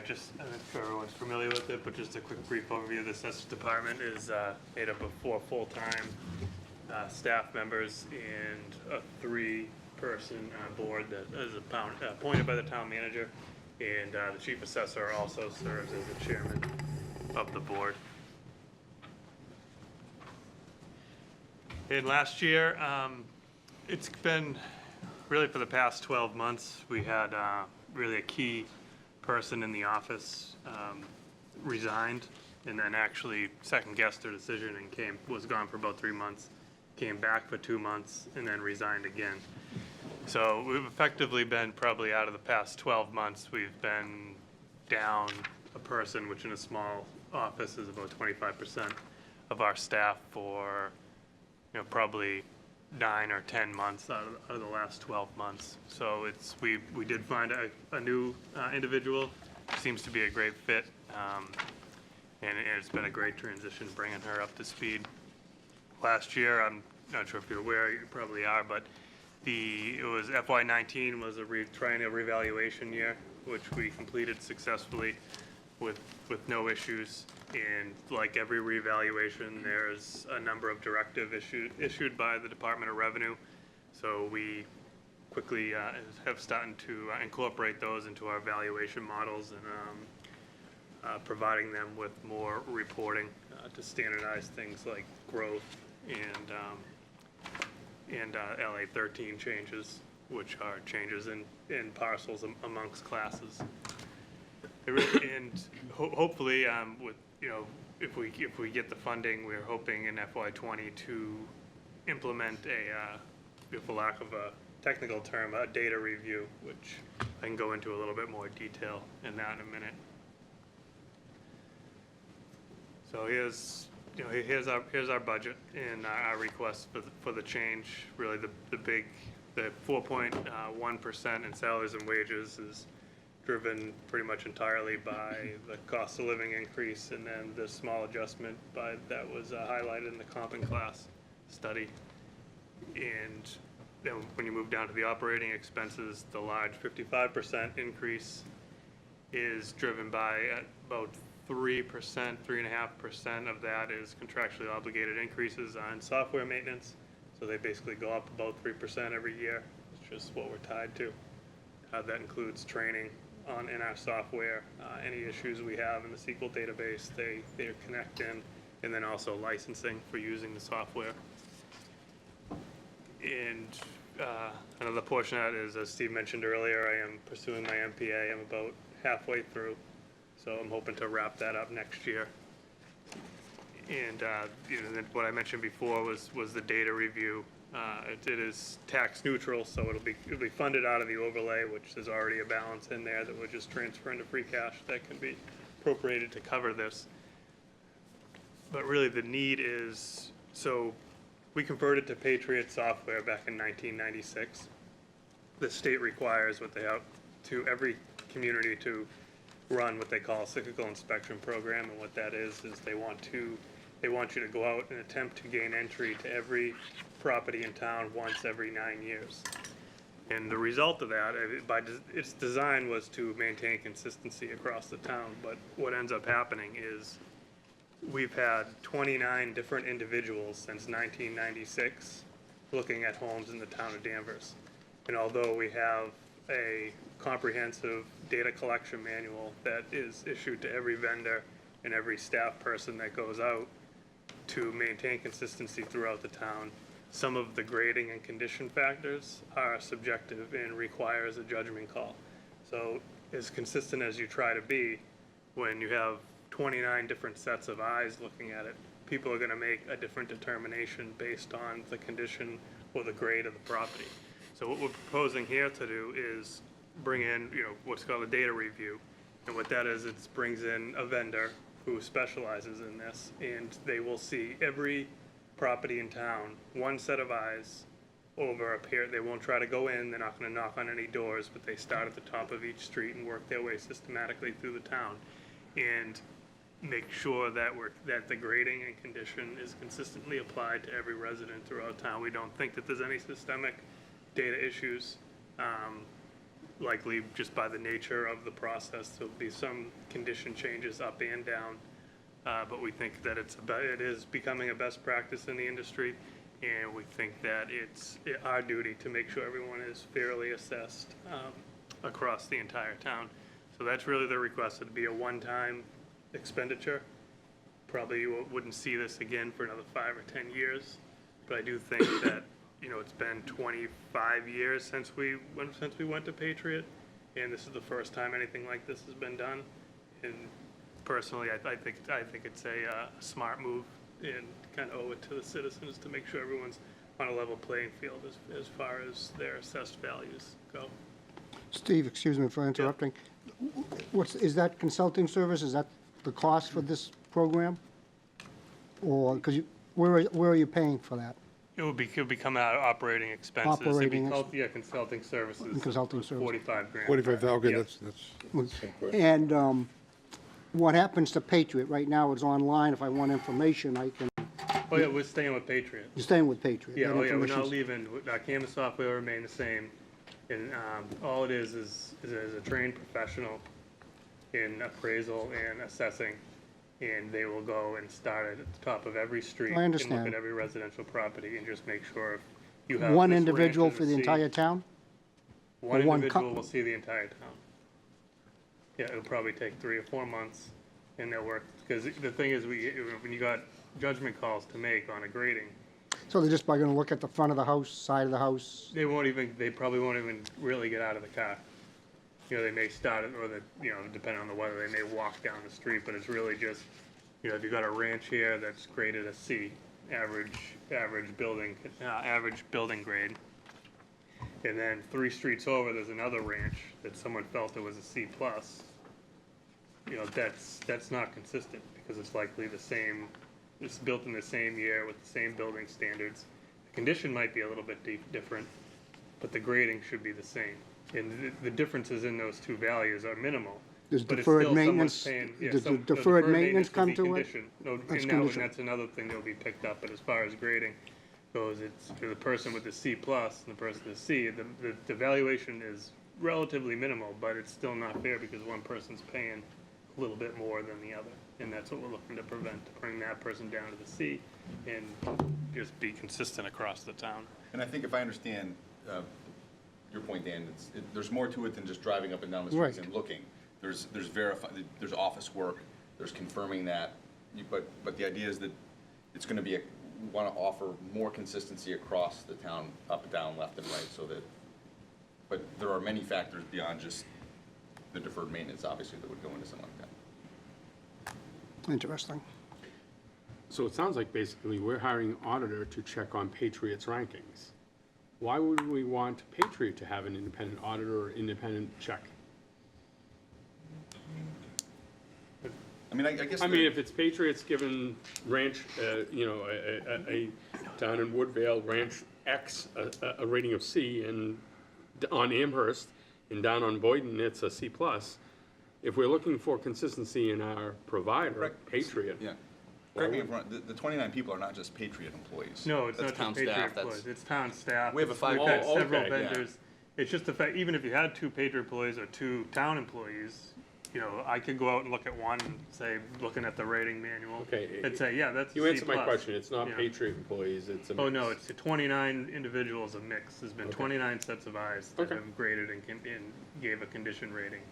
Just, I'm not sure everyone's familiar with it, but just a quick brief overview. The Assessors Department is made up of 4 full-time staff members and a 3-person board that is appointed by the town manager, and the chief assessor also serves as the chairman of the board. And last year, it's been really for the past 12 months, we had really a key person in the office resigned, and then actually second-guessed their decision and was gone for about 3 months, came back for 2 months, and then resigned again. So we've effectively been, probably out of the past 12 months, we've been down a person, which in a small office is about 25% of our staff for, probably 9 or 10 months out of the last 12 months. So we did find a new individual, seems to be a great fit, and it's been a great transition bringing her up to speed. Last year, I'm not sure if you're aware, you probably are, but it was FY19 was a triennial revaluation year, which we completed successfully with no issues. And like every revaluation, there's a number of directives issued by the Department of Revenue. So we quickly have started to incorporate those into our valuation models and providing them with more reporting to standardize things like growth and LA 13 changes, which are changes in parcels amongst classes. And hopefully, with if we get the funding, we're hoping in FY20 to implement for lack of a technical term, a data review, which I can go into a little bit more detail in that in a minute. So here's our budget and our request for the change. Really, the 4.1% in salaries and wages is driven pretty much entirely by the cost of living increase, and then the small adjustment that was highlighted in the comp and class study. And then when you move down to the operating expenses, the large 55% increase is driven by about 3%, 3.5% of that is contractually obligated increases on software maintenance. So they basically go up about 3% every year. It's just what we're tied to. That includes training in our software, any issues we have in the SQL database, they connect in, and then also licensing for using the software. And another portion of that is, as Steve mentioned earlier, I am pursuing my MPA. I'm about halfway through, so I'm hoping to wrap that up next year. And what I mentioned before was the data review. It is tax neutral, so it'll be funded out of the overlay, which there's already a balance in there that would just transfer into free cash that can be appropriated to cover this. But really the need is, so we converted to Patriot software back in 1996. The state requires what they have to every community to run what they call a cyclical inspection program, and what that is they want you to go out and attempt to gain entry to every property in town once every 9 years. And the result of that, its design was to maintain consistency across the town, but what ends up happening is we've had 29 different individuals since 1996 looking at homes in the town of Danvers. And although we have a comprehensive data collection manual that is issued to every vendor and every staff person that goes out to maintain consistency throughout the town, some of the grading and condition factors are subjective and requires a judgment call. So as consistent as you try to be, when you have 29 different sets of eyes looking at it, people are gonna make a different determination based on the condition or the grade of the property. So what we're proposing here to do is bring in, what's called a data review. And what that is, it brings in a vendor who specializes in this, and they will see every property in town, one set of eyes over a period. They won't try to go in, they're not gonna knock on any doors, but they start at the top of each street and work their way systematically through the town. And make sure that that the grading and condition is consistently applied to every resident throughout town. We don't think that there's any systemic data issues. Likely just by the nature of the process, there'll be some condition changes up and down. But we think that it is becoming a best practice in the industry, and we think that it's our duty to make sure everyone is fairly assessed across the entire town. So that's really the request. It'd be a one-time expenditure. Probably you wouldn't see this again for another 5 or 10 years. But I do think that, it's been 25 years since we went to Patriot, and this is the first time anything like this has been done. And personally, I think it's a smart move, and kind of owe it to the citizens to make sure everyone's on a level playing field as far as their assessed values go. Steve, excuse me for interrupting. Is that consulting service, is that the cost for this program? Or, because where are you paying for that? It would come out of operating expenses. It'd be Operating called, consulting services. Consulting service. 45 grand. 45,000, okay, Yeah. that's. And what happens to Patriot? Right now, it's online. If I want information, I can, Oh, yeah, we're staying with Patriot. you're staying with Patriot. Yeah, That we're not information's- leaving. Our canvas software will remain the same. And all it is a trained professional in appraisal and assessing. And they will go and start at the top of every street. I And look understand. at every residential property and just make sure if you have. One this ranch individual in for the sea, entire town? One or one individual will see the entire town. Yeah, it'll probably take 3 or 4 months, and they'll work, because the thing is, when you got judgment calls to make on a grading, So they're just going to look at the front of the house, side of the house? they probably won't even really get out of the car. They may start it, or depending on the weather, they may walk down the street, but it's really just, if you've got a ranch here that's graded a C, average building grade, and then 3 streets over, there's another ranch that someone felt it was a C plus, that's not consistent, because it's likely the same, it's built in the same year with the same building standards. The condition might be a little bit different, but the grading should be the same. And the differences in those two values are minimal. Does But it's deferred still someone's maintenance, paying- yeah, does some- the deferred maintenance will come be to it? conditioned. No, That's and conditioned. that's another thing that'll be picked up, but as far as grading goes, it's for the person with the C plus and the person with the C, the valuation is relatively minimal, but it's still not fair because one person's paying a little bit more than the other. And that's what we're looking to prevent, to bring that person down to the C and just be consistent across the town. And I think if I understand your point, Dan, there's more to it than just driving up and down the streets Right. and looking. There's office work, there's confirming that, but the idea is that it's gonna be, we wanna offer more consistency across the town, up, down, left, and right, so that, but there are many factors beyond just the deferred maintenance, obviously, that would go into something like that. Interesting. So it sounds like basically we're hiring an auditor to check on Patriot's rankings. Why would we want Patriot to have an independent auditor or independent check? I mean, I guess. I mean, if it's Patriots given ranch, a down in Woodvale, ranch X, a rating of C, and on Amherst, and down on Boyden, it's a C plus. If we're looking for consistency in our provider, Correct. Patriot. Yeah. Correct me if I'm wrong, the 29 people are not just Patriot employees. No, it's That's not town just Patriot staff, that's- employees, it's town staff. We have a We've had Oh, several okay, yeah. vendors. It's just the fact, even if you had 2 Patriot employees or 2 town employees, I could go out and look at one and say, looking at the rating manual. Okay, And say, yeah, that's a You C answered my plus. question, it's not Yeah. Patriot employees, it's a mix. Oh, no, it's 29 individuals, a mix. There's been Okay. 29 sets of eyes that Okay. have graded and gave a condition rating.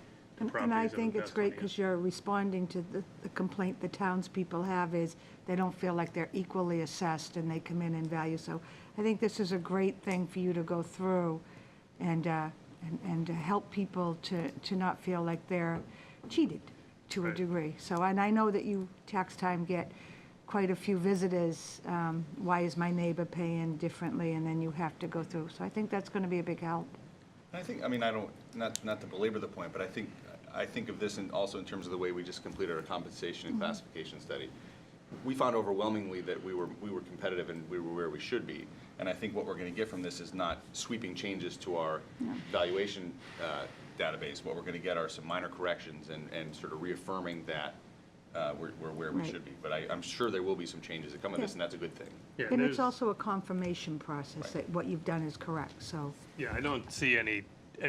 And I properties are the think it's best great one to because get. you're responding to the complaint the townspeople have is they don't feel like they're equally assessed and they come in and value. So I think this is a great thing for you to go through and to help people to not feel like they're cheated to a Right. degree. So, and I know that you, tax time, get quite a few visitors. Why is my neighbor paying differently? And then you have to go through. So I think that's going to be a big help. I think, I mean, I don't, not to belabor the point, but I think of this also in terms of the way we just completed our compensation and classification study. We found overwhelmingly that we were competitive and we were where we should be. And I think what we're gonna get from this is not sweeping changes to our valuation database. What we're gonna get are some minor corrections and sort of reaffirming that we're where we Right. should be. But I'm sure there will be some changes that come in this, and that's a good thing. Yeah, And it's there's- also a confirmation process that what you've done is correct, so. Yeah, I don't see any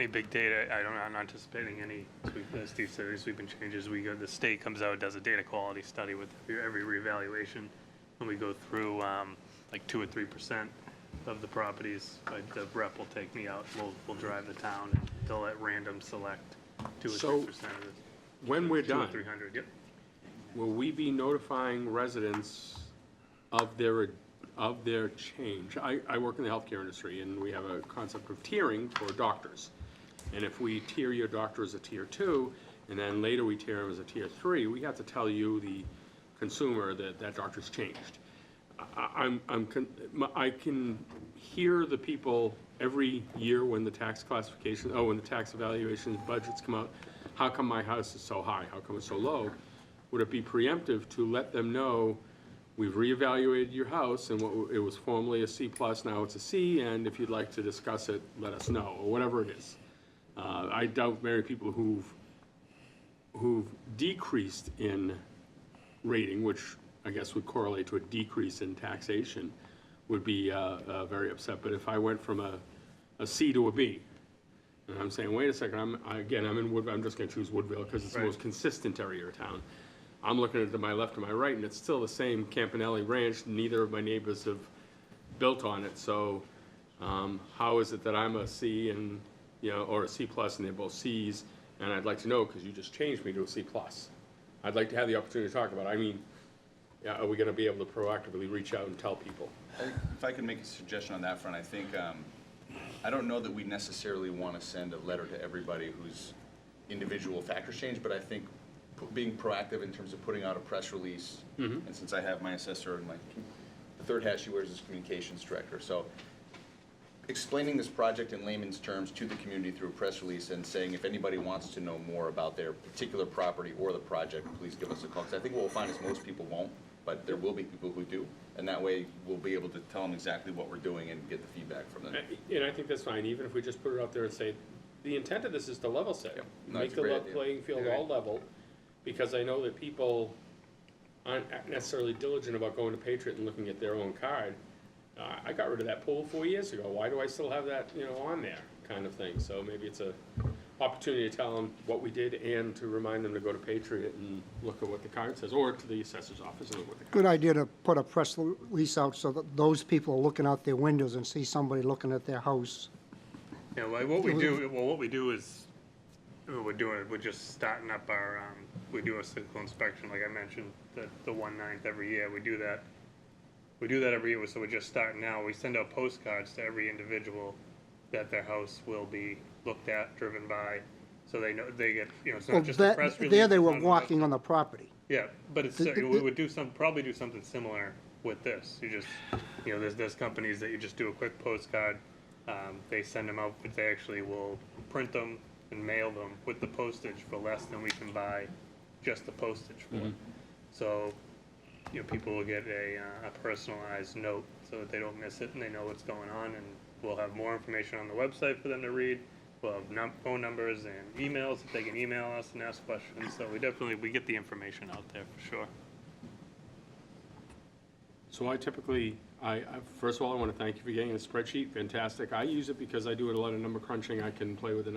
big data. I'm not anticipating any, as Steve said, any sweeping changes. The state comes out, does a data quality study with every revaluation, and we go through, like 2 or 3% of the properties. The rep will take me out, we'll drive the town, and they'll at random select 2 or So, 3% of it. When we're 200 or done, 300, yep. will we be notifying residents of their change? I work in the healthcare industry, and we have a concept of tiering for doctors. And if we tier your doctor as a tier 2, and then later we tier him as a tier 3, we have to tell you, the consumer, that that doctor's changed. I can hear the people every year when the tax classification, when the tax evaluation budgets come out, how come my house is so high? How come it's so low? Would it be preemptive to let them know, we've reevaluated your house, and it was formerly a C+, now it's a C, and if you'd like to discuss it, let us know, or whatever it is. I doubt very people who've decreased in rating, which I guess would correlate to a decrease in taxation, would be very upset. But if I went from a C to a B, and I'm saying, wait a second, I'm in Woodville, I'm just gonna choose Woodville because it's the Right. most consistent area of town. I'm looking at it to my left and my right, and it's still the same Campanelli Ranch. Neither of my neighbors have built on it, so how is it that I'm a C and, or a C+, and they're both Cs? And I'd like to know, because you just changed me to a C+. I'd like to have the opportunity to talk about it. I mean, are we gonna be able to proactively reach out and tell people? If I could make a suggestion on that front, I think, I don't know that we necessarily want to send a letter to everybody whose individual factors change, but I think being proactive in terms of putting out a press release, and since I have my assessor and the third hat she wears is communications director, so explaining this project in layman's terms to the community through a press release and saying if anybody wants to know more about their particular property or the project, please give us a call. Because I think what we'll find is most people won't, but there will be people who do. And that way, we'll be able to tell them exactly what we're doing and get the feedback from them. And I think that's fine, even if we just put it out there and say, the intent of this is to level set. No, Make it's a the great idea. playing field You're all right. level, because I know that people aren't necessarily diligent about going to Patriot and looking at their own card. I got rid of that pool 4 years ago, why do I still have that, on there, kind of thing? So maybe it's a opportunity to tell them what we did and to remind them to go to Patriot and look at what the card says, or to the assessor's office and look what the card. Good idea to put a press release out so that those people are looking out their windows and see somebody looking at their house. Yeah, well, what we do is, we're just starting up our, we do a physical inspection, like I mentioned, the 1/9 every year, we do that. We do that every year, so we're just starting now, we send out postcards to every individual that their house will be looked at, driven by, so they know, they get, it's Well, not just a press release. there they it's were not a walking website. on the property. Yeah, but it's, we would probably do something similar with this. You just, there's companies that you just do a quick postcard. They send them out, but they actually will print them and mail them with the postage for less than we can buy just the postage for. So, people will get a personalized note so that they don't miss it and they know what's going on. And we'll have more information on the website for them to read. We'll have phone numbers and emails if they can email us and ask questions. So we get the information out there for sure. So I typically, first of all, I want to thank you for getting the spreadsheet, fantastic. I use it because I do a lot of number crunching, I can play with it,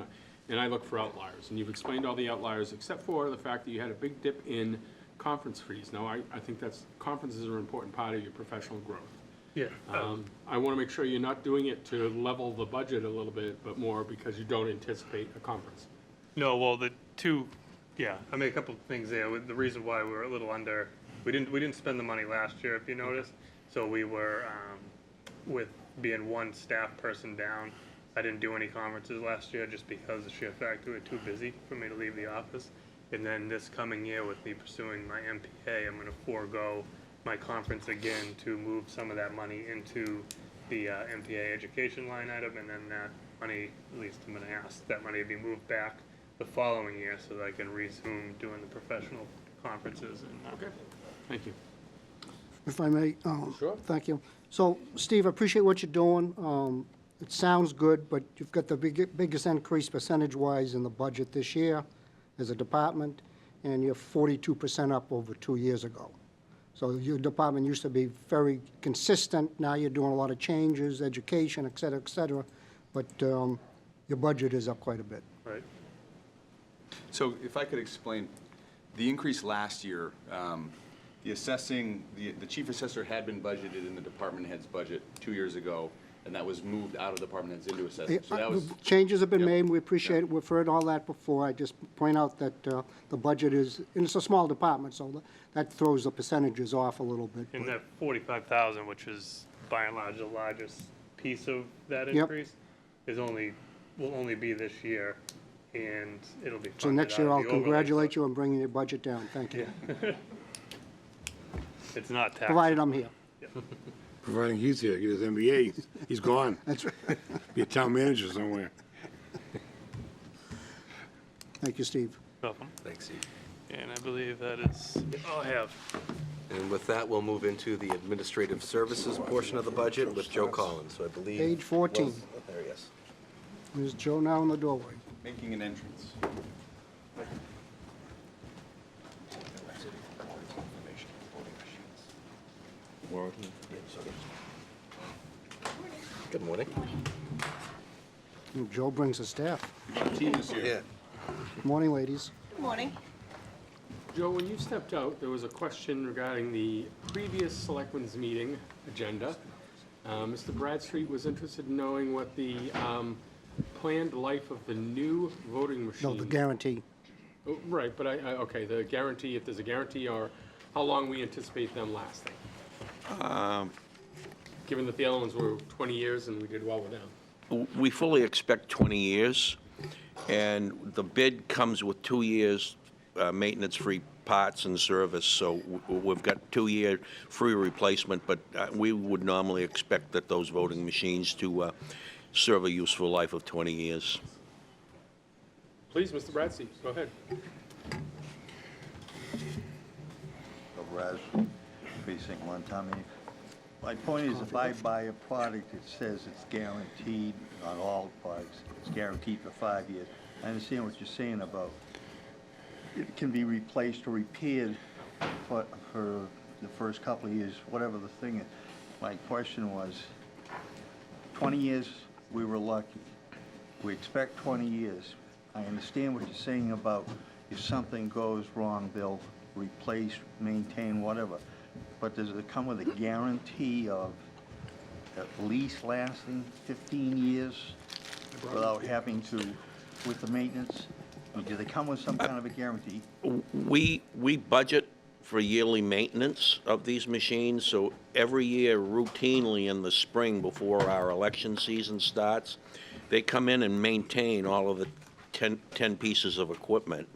and I look for outliers. And you've explained all the outliers, except for the fact that you had a big dip in conference fees. Now, I think conferences are an important part of your professional growth. Yeah. I want to make sure you're not doing it to level the budget a little bit, but more because you don't anticipate a conference. No, well, I made a couple of things there. The reason why we were a little under, we didn't spend the money last year, if you noticed. So we were, with being one staff person down, I didn't do any conferences last year just because the sheer fact we were too busy for me to leave the office. And then this coming year with me pursuing my MPA, I'm gonna forego my conference again to move some of that money into the MPA education line item, and then that money, at least I'm gonna ask, that money to be moved back the following year so that I can resume doing the professional conferences and. Okay, thank you. If I may, Sure. thank you. So, Steve, I appreciate what you're doing. It sounds good, but you've got the biggest increase percentage-wise in the budget this year as a department, and you're 42% up over 2 years ago. So your department used to be very consistent. Now you're doing a lot of changes, education, et cetera, but your budget is up quite a bit. Right. So if I could explain, the increase last year, the assessing, the chief assessor had been budgeted in the department head's budget 2 years ago, and that was moved out of department heads into assessing. So that was, Changes have been Yep. made, and we appreciate it. We've heard all that before. I just point out that the budget is, and it's a small department, so that throws the percentages off a little bit. And but- that 45,000, which is by and large the largest piece of that Yep. increase, will only be this year, and it'll be funded So next year, out of I'll the overlay congratulate you on bringing your budget down. Thank you. fund. It's not taxed. Provided I'm here. Providing he's here, get his MBA, he's gone. That's right. Be a town manager somewhere. Thank you, Steve. Welcome. Thanks, Steve. And I believe that is all I have. And with that, we'll move into the administrative services portion of the budget with Joe Collins, so I believe. Page 14. was- oh, There he is. There's Joe now in the doorway. making an entrance. Good morning. And Joe brings his staff. Team is here. Yeah. Good morning, ladies. Good morning. Joe, when you stepped out, there was a question regarding the previous selectmen's meeting agenda. Mr. Bradstreet was interested in knowing what the planned life of the new voting machine. No, the guarantee. Oh, right, but okay, the guarantee, if there's a guarantee, or how long we anticipate them lasting? Given that the other ones were 20 years and we did well with them. We fully expect 20 years, and the bid comes with 2 years maintenance-free parts and service, so we've got 2-year free replacement, but we would normally expect that those voting machines to serve a useful life of 20 years. Please, Mr. Bradstreet, go ahead. Raz, precinct 1, Tommy. My point is, if I buy a product, it says it's guaranteed, not all products, it's guaranteed for 5 years. I understand what you're saying about it can be replaced or repaired for the first couple of years, whatever the thing is. My question was, 20 years, we were lucky. We expect 20 years. I understand what you're saying about if something goes wrong, they'll replace, maintain, whatever. But does it come with a guarantee of at least lasting 15 years without having to, with the maintenance? Do they come with some kind of a guarantee? We budget for yearly maintenance of these machines, so every year routinely in the spring before our election season starts, they come in and maintain all of the 10 pieces of equipment.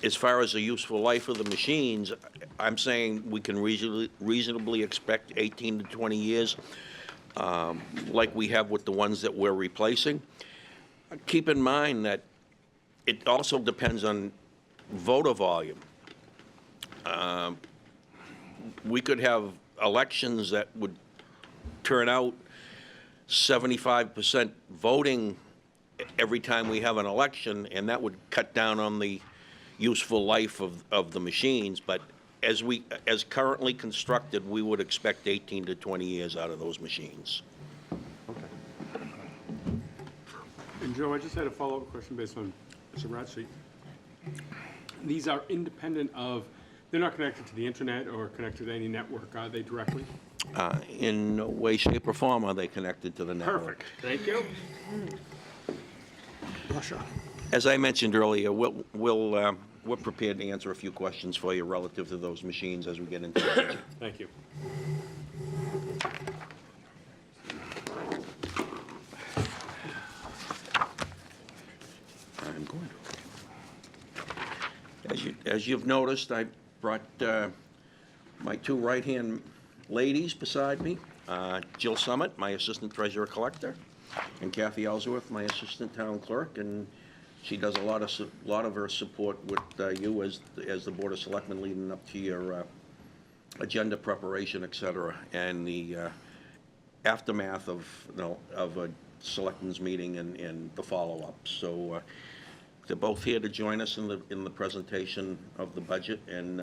As far as the useful life of the machines, I'm saying we can reasonably expect 18 to 20 years, like we have with the ones that we're replacing. Keep in mind that it also depends on voter volume. We could have elections that would turn out 75% voting every time we have an election, and that would cut down on the useful life of the machines. But as currently constructed, we would expect 18 to 20 years out of those machines. And Joe, I just had a follow-up question based on Mr. Bradstreet. These are independent of, they're not connected to the internet or connected to any network, are they directly? In no way, shape, or form are they connected to the network. Perfect, thank you. Russia. As I mentioned earlier, we're prepared to answer a few questions for you relative to those machines as we get into the budget. Thank you. I'm going to. As you've noticed, I brought my two right-hand ladies beside me, Jill Summit, my Assistant Treasurer Collector, and Kathy Ellsworth, my Assistant Town Clerk, and she does a lot of her support with you as the Board of Selectmen leading up to your agenda preparation, et cetera, and the aftermath of a Selectmen's meeting and the follow-up. So they're both here to join us in the presentation of the budget, and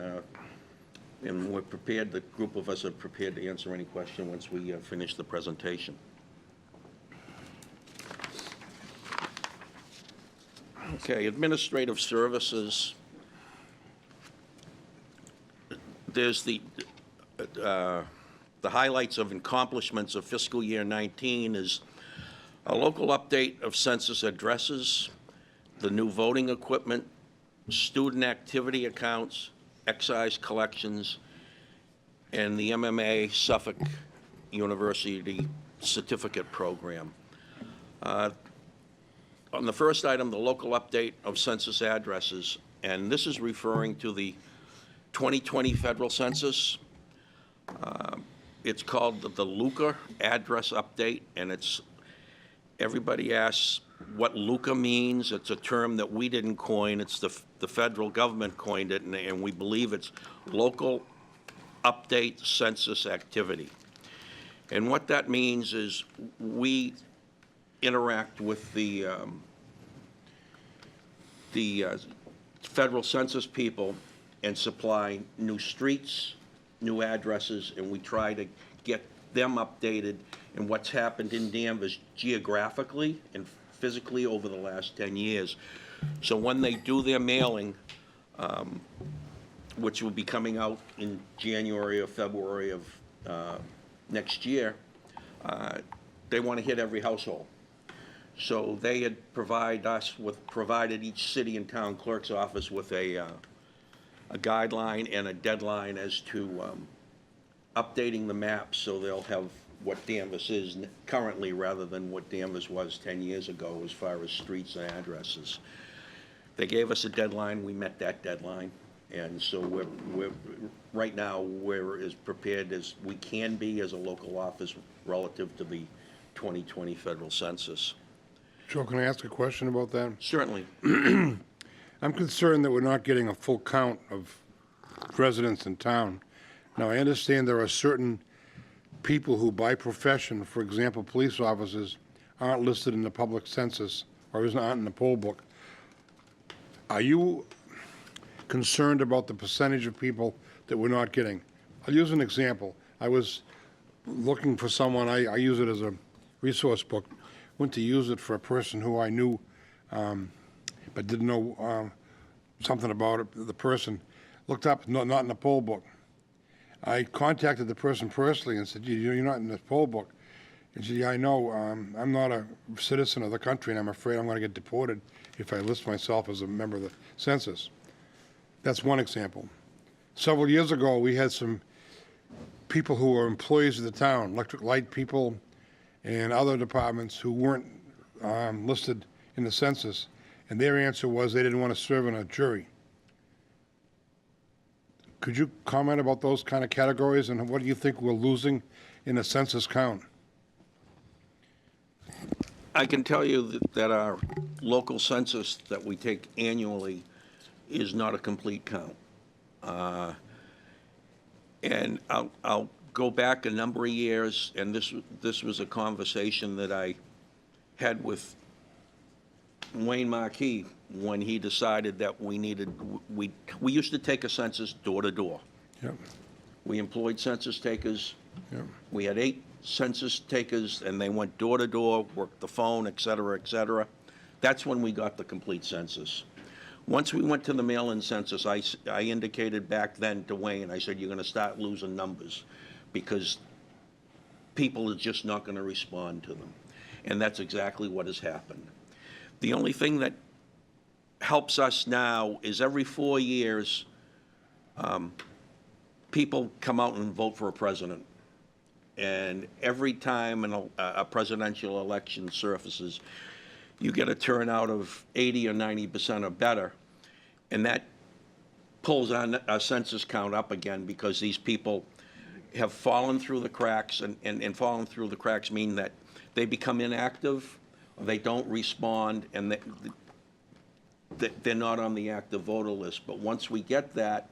we're prepared. The group of us are prepared to answer any question once we finish the presentation. Okay, administrative services. There's the highlights of accomplishments of fiscal year 19 is a local update of census addresses, the new voting equipment, student activity accounts, excise collections, and the MMA Suffolk University certificate program. On the first item, the local update of census addresses, and this is referring to the 2020 federal census. It's called the LUCA address update, and everybody asks what LUCA means. It's a term that we didn't coin. It's the federal government coined it, and we believe it's local update census activity. And what that means is we interact with the federal census people and supply new streets, new addresses, and we try to get them updated and what's happened in Danvers geographically and physically over the last 10 years. So when they do their mailing, which will be coming out in January or February of next year, they want to hit every household. So they had provided each city and town clerk's office with a guideline and a deadline as to updating the maps, so they'll have what Danvers is currently rather than what Danvers was 10 years ago as far as streets and addresses. They gave us a deadline, we met that deadline, and so we're right now we're as prepared as we can be as a local office relative to the 2020 federal census. Joe, can I ask a question about that? Certainly. I'm concerned that we're not getting a full count of residents in town. Now, I understand there are certain people who, by profession, for example, police officers, aren't listed in the public census or aren't in the poll book. Are you concerned about the percentage of people that we're not getting? I'll use an example. I was looking for someone, I use it as a resource book, went to use it for a person who I knew but didn't know something about it, the person. Looked up, not in the poll book. I contacted the person personally and said, you're not in the poll book. And she said, yeah, I know. I'm not a citizen of the country, and I'm afraid I'm going to get deported if I list myself as a member of the census. That's one example. Several years ago, we had some people who were employees of the town, electric light people and other departments who weren't listed in the census, and their answer was they didn't want to serve in a jury. Could you comment about those kind of categories, and what do you think we're losing in a census count? I can tell you that our local census that we take annually is not a complete count. And I'll go back a number of years, and this was a conversation that I had with Wayne Markey when he decided that we used to take a census door to door. Yep. We employed census takers. Yep. We had 8 census takers, and they went door to door, worked the phone, et cetera, et cetera. That's when we got the complete census. Once we went to the mail-in census, I indicated back then to Wayne, I said, you're going to start losing numbers because people are just not going to respond to them. And that's exactly what has happened. The only thing that helps us now is every 4 years, people come out and vote for a president. And every time a presidential election surfaces, you get a turnout of 80 or 90% or better. And that pulls our census count up again because these people have fallen through the cracks, and fallen through the cracks mean that they become inactive, or they don't respond, and they're not on the active voter list. But once we get that,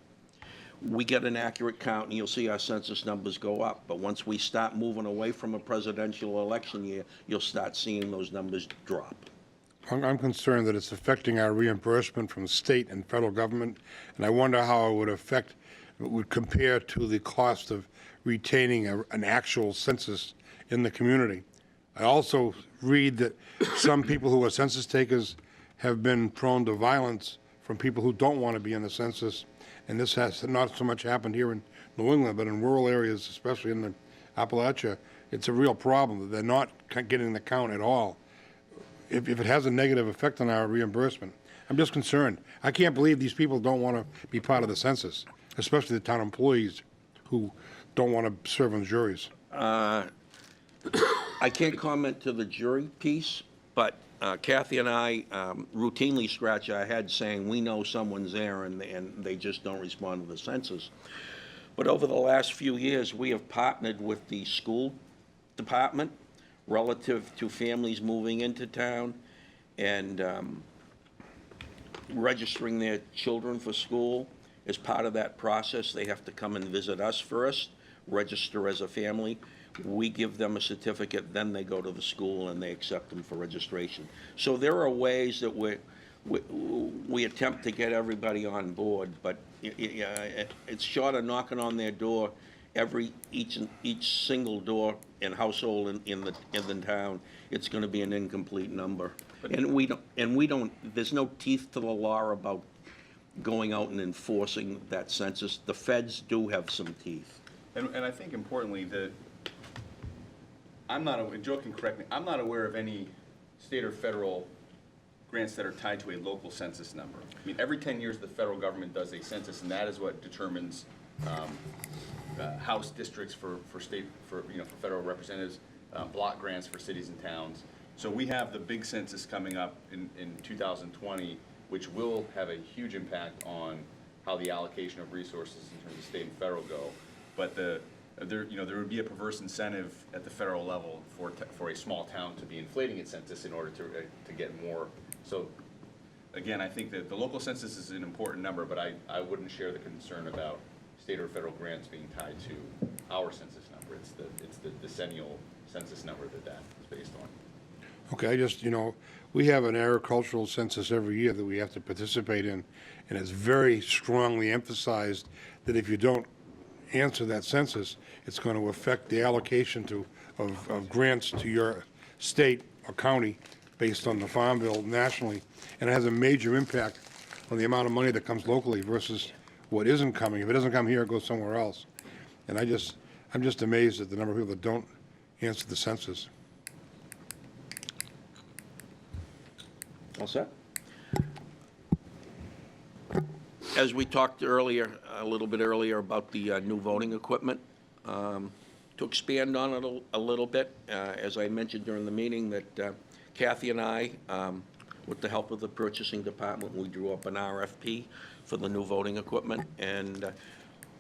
we get an accurate count, and you'll see our census numbers go up. But once we start moving away from a presidential election year, you'll start seeing those numbers drop. I'm concerned that it's affecting our reimbursement from state and federal government, and I wonder how it would compare to the cost of retaining an actual census in the community. I also read that some people who are census takers have been prone to violence from people who don't want to be in the census, and this has not so much happened here in New England, but in rural areas, especially in the Appalachia, it's a real problem that they're not getting the count at all. If it has a negative effect on our reimbursement, I'm just concerned. I can't believe these people don't want to be part of the census, especially the town employees who don't want to serve on juries. I can't comment to the jury piece, but Kathy and I routinely scratch our heads saying we know someone's there, and they just don't respond to the census. But over the last few years, we have partnered with the school department relative to families moving into town and registering their children for school. As part of that process, they have to come and visit us first, register as a family. We give them a certificate, then they go to the school and they accept them for registration. So there are ways that we attempt to get everybody on board, but it's short of knocking on their door each single door and household in the town. It's going to be an incomplete number, and we don't. There's no teeth to the law about going out and enforcing that census. The feds do have some teeth. And I think importantly that I'm not, Joe can correct me, I'm not aware of any state or federal grants that are tied to a local census number. I mean, every 10 years the federal government does a census, and that is what determines House districts for state, for federal representatives, block grants for cities and towns. So we have the big census coming up in 2020, which will have a huge impact on how the allocation of resources in terms of state and federal go. But there would be a perverse incentive at the federal level for a small town to be inflating its census in order to get more. So again, I think that the local census is an important number, but I wouldn't share the concern about state or federal grants being tied to our census number. It's the decennial census number that is based on. Okay, we have an agricultural census every year that we have to participate in, and it's very strongly emphasized that if you don't answer that census, it's going to affect the allocation of grants to your state or county based on the Farm Bill nationally, and it has a major impact on the amount of money that comes locally versus what isn't coming. If it doesn't come here, it goes somewhere else. And I'm just amazed at the number of people that don't answer the census. All set? As we talked earlier, a little bit earlier about the new voting equipment, to expand on it a little bit, as I mentioned during the meeting, that Kathy and I, with the help of the purchasing department, we drew up an RFP for the new voting equipment, and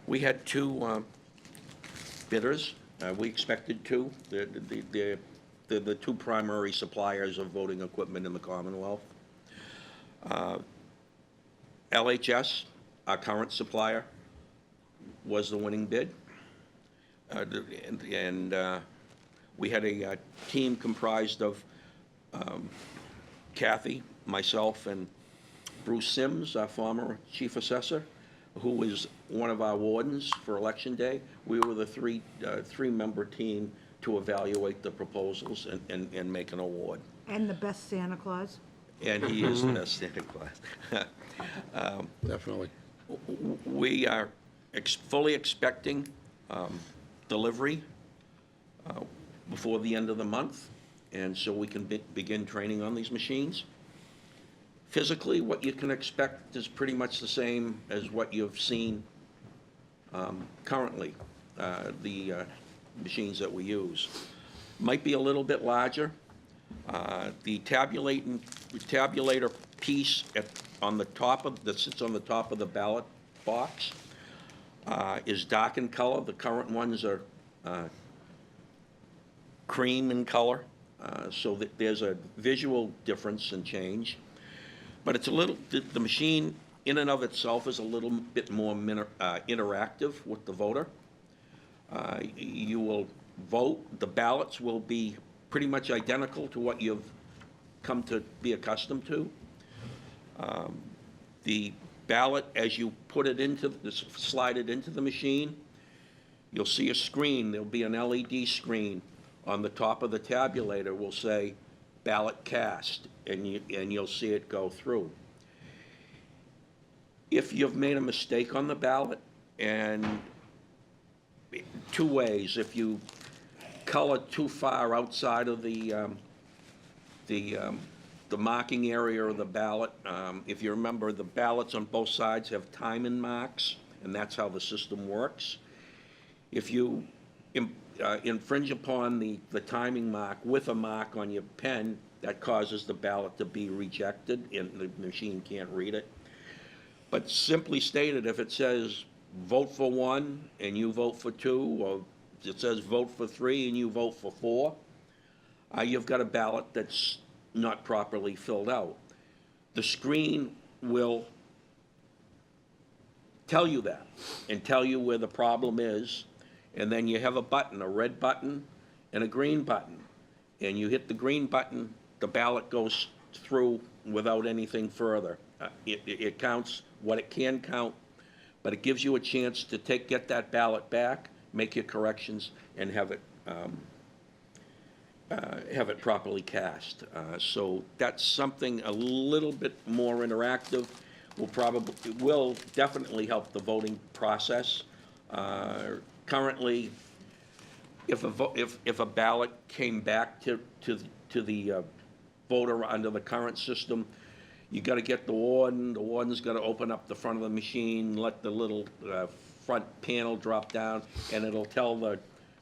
we had two bidders. We expected two. They're the two primary suppliers of voting equipment in the Commonwealth. LHS, our current supplier, was the winning bid. We had a team comprised of Kathy, myself, and Bruce Sims, our former chief assessor, who was one of our wardens for Election Day. We were the three-member team to evaluate the proposals and make an award. And the best Santa Claus? And he is the best Santa Claus. Definitely. We are fully expecting delivery before the end of the month, and so we can begin training on these machines. Physically, what you can expect is pretty much the same as what you've seen currently, the machines that we use. Might be a little bit larger. The tabulator piece on the top of, that sits on the top of the ballot box is dark in color. The current ones are cream in color, so that there's a visual difference and change. But it's a little, the machine in and of itself is a little bit more interactive with the voter. You will vote, the ballots will be pretty much identical to what you've come to be accustomed to. The ballot, as you put it into, slide it into the machine, you'll see a screen, there'll be an LED screen on the top of the tabulator will say ballot cast, and you'll see it go through. If you've made a mistake on the ballot, and two ways, if you color too far outside of the marking area of the ballot, if you remember, the ballots on both sides have timing marks, and that's how the system works. If you infringe upon the timing mark with a mark on your pen, that causes the ballot to be rejected, and the machine can't read it. But simply stated, if it says vote for 1 and you vote for 2, or it says vote for 3 and you vote for 4, you've got a ballot that's not properly filled out. The screen will tell you that and tell you where the problem is, and then you have a button, a red button and a green button, and you hit the green button, the ballot goes through without anything further. It counts what it can count, but it gives you a chance to get that ballot back, make your corrections, and have it properly cast. So that's something a little bit more interactive. Will definitely help the voting process. Currently, if a ballot came back to the voter under the current system, you got to get the warden. The warden's got to open up the front of the machine, let the little front panel drop down, and it'll tell the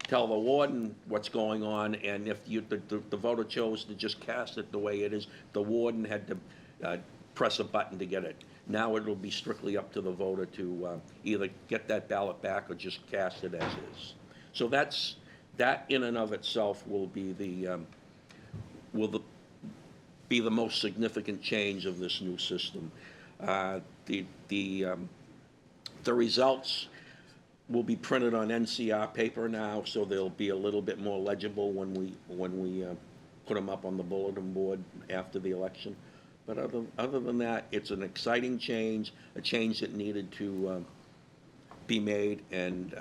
warden what's going on. And if the voter chose to just cast it the way it is, the warden had to press a button to get it. Now it'll be strictly up to the voter to either get that ballot back or just cast it as is. So that in and of itself will be the most significant change of this new system. The results will be printed on NCR paper now, so they'll be a little bit more legible when we put them up on the bulletin board after the election. But other than that, it's an exciting change, a change that needed to be made, and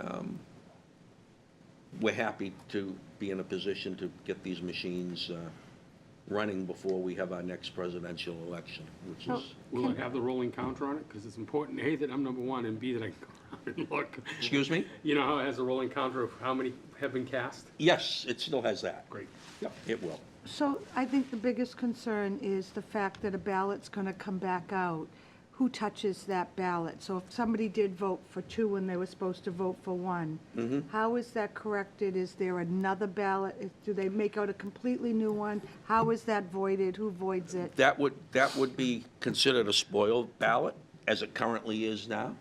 we're happy to be in a position to get these machines running before we have our next presidential election, which is... Will it have the rolling counter on it? Because it's important, A, that I'm number 1, and B, that I can go around and look. Excuse me? You know how it has a rolling counter of how many have been cast? Yes, it still has that. Great. Yep, it will. So I think the biggest concern is the fact that a ballot's going to come back out. Who touches that ballot? So if somebody did vote for 2 when they were supposed to vote for 1, how is that corrected? Is there another ballot? Do they make out a completely new one? How is that voided? Who voids it? That would be considered a spoiled ballot, as it currently is now.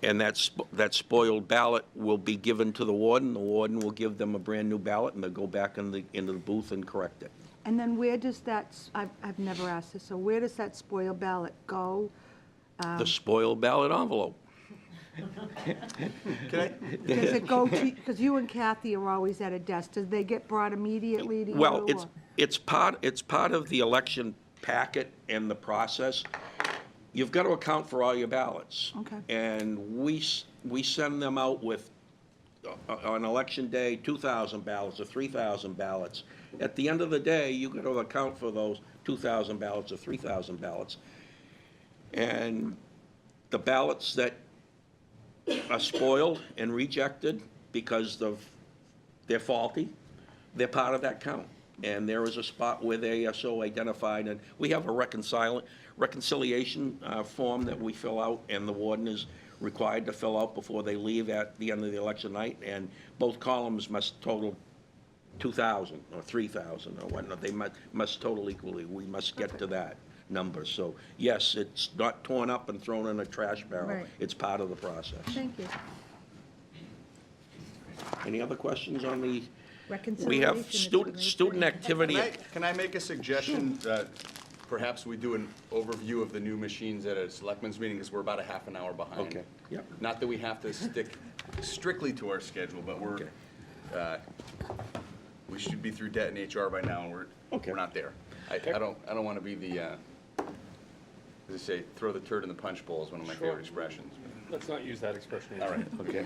And that spoiled ballot will be given to the warden. The warden will give them a brand-new ballot, and they'll go back into the booth and correct it. And then where does that, I've never asked this, so where does that spoiled ballot go? The spoiled ballot envelope. Does it go to, because you and Kathy are always at a desk, do they get brought immediately to you? Well, or- it's part of the election packet and the process. You've got to account for all your ballots. Okay. And we send them out with, on election day, 2,000 ballots or 3,000 ballots. At the end of the day, you've got to account for those 2,000 ballots or 3,000 ballots. And the ballots that are spoiled and rejected because they're faulty, they're part of that count. And there is a spot where they are so identified, and we have a reconciliation form that we fill out, and the warden is required to fill out before they leave at the end of the election night, and both columns must total 2,000 or 3,000 or whatnot. They must total equally. We must get to that number. So, yes, it's not torn up and thrown in a trash barrel. Right. It's part of the process. Thank you. Any other questions on the, we Reconciliation. have is student activity. Can I make a suggestion that perhaps we do an overview of the new machines at a selectmen's meeting, because we're about a half an hour behind. Okay, yep. Not that we have to stick strictly to our schedule, but we should be through debt and HR by now, and we're not there. I don't want to be the, as they say, throw the turd in the punch bowl is one of my favorite expressions. Let's not use that expression. All right, okay.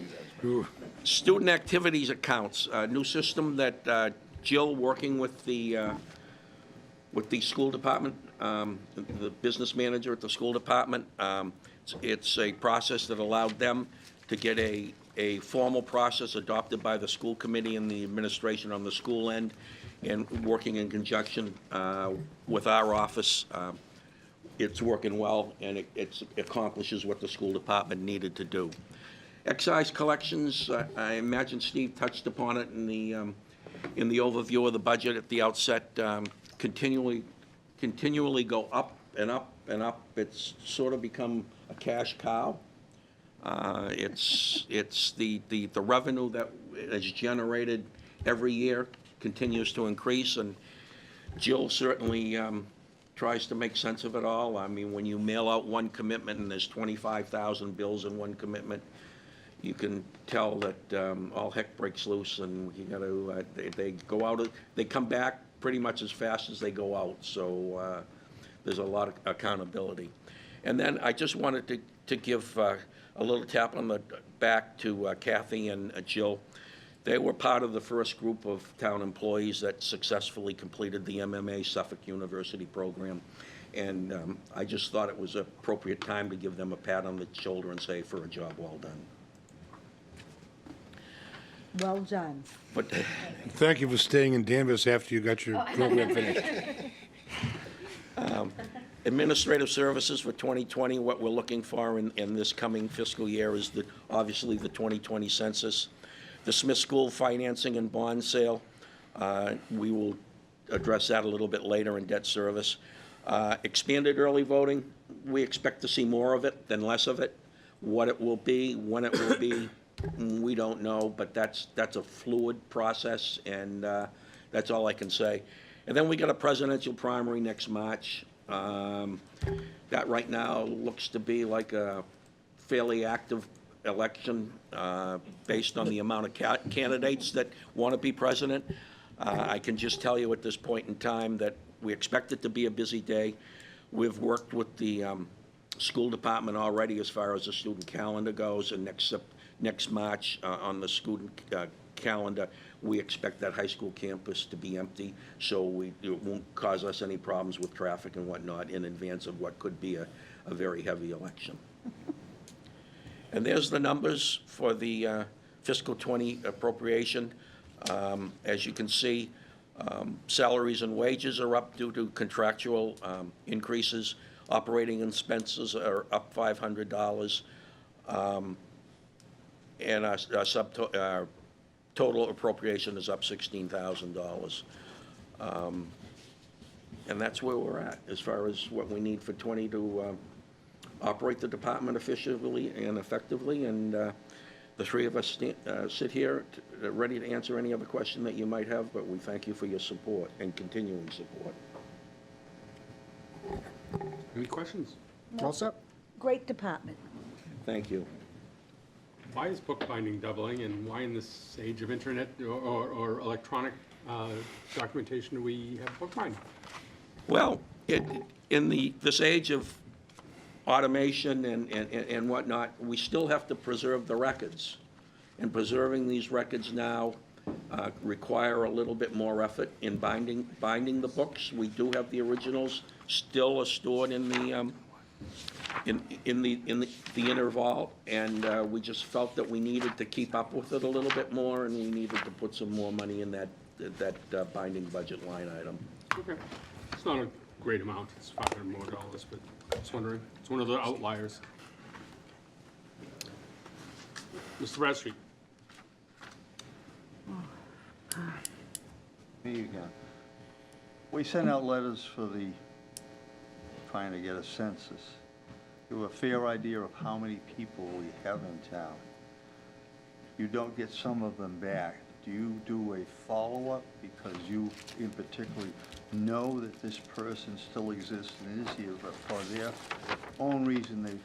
Student activities accounts, a new system that Jill, working with the school department, the business manager at the school department, it's a process that allowed them to get a formal process adopted by the school committee and the administration on the school end, and working in conjunction with our office. It's working well, and it accomplishes what the school department needed to do. Excise collections, I imagine Steve touched upon it in the overview of the budget at the outset, continually go up and up and up. It's sort of become a cash cow. It's the revenue that is generated every year continues to increase, and Jill certainly tries to make sense of it all. I mean, when you mail out one commitment and there's 25,000 bills in one commitment, you can tell that all heck breaks loose, and you got to they go out, they come back pretty much as fast as they go out. So there's a lot of accountability. And then I just wanted to give a little tap on the back to Kathy and Jill. They were part of the first group of town employees that successfully completed the MMA Suffolk University program. And I just thought it was an appropriate time to give them a pat on the shoulder and say, for a job well done. Well done. But Thank you for staying in Danvers after you got your program finished. administrative services for 2020, what we're looking for in this coming fiscal year is obviously the 2020 census. The Smith School financing and bond sale, we will address that a little bit later in debt service. Expanded early voting, we expect to see more of it than less of it. What it will be, when it will be, we don't know, but that's a fluid process, and that's all I can say. And then we got a presidential primary next March. That right now looks to be like a fairly active election based on the amount of candidates that want to be president. I can just tell you at this point in time that we expect it to be a busy day. We've worked with the school department already as far as the student calendar goes, and next March on the student calendar, we expect that high school campus to be empty, so it won't cause us any problems with traffic and whatnot in advance of what could be a very heavy election. And there's the numbers for the fiscal 20 appropriation. As you can see, salaries and wages are up due to contractual increases. Operating expenses are up $500. And our total appropriation is up $16,000. And that's where we're at as far as what we need for 20 to operate the department efficiently and effectively. And the three of us sit here ready to answer any other question that you might have, but we thank you for your support and continuing support. Any questions? All set? Great department. Thank you. Why is bookbinding doubling, and why in this age of internet or electronic documentation do we have bookbinding? Well, in this age of automation and whatnot, we still have to preserve the records. And preserving these records now require a little bit more effort in binding the books. We do have the originals still stored in the inner vault, and we just felt that we needed to keep up with it a little bit more, and we needed to put some more money in that binding budget line item. Okay. It's not great amount, it's $500 more, but just wondering, it's one of the outliers. Mr. Bradstreet? Me again. We sent out letters for trying to get a census. You have a fair idea of how many people we have in town. You don't get some of them back. Do you do a follow-up because you in particular know that this person still exists and is here, but for their own reason they've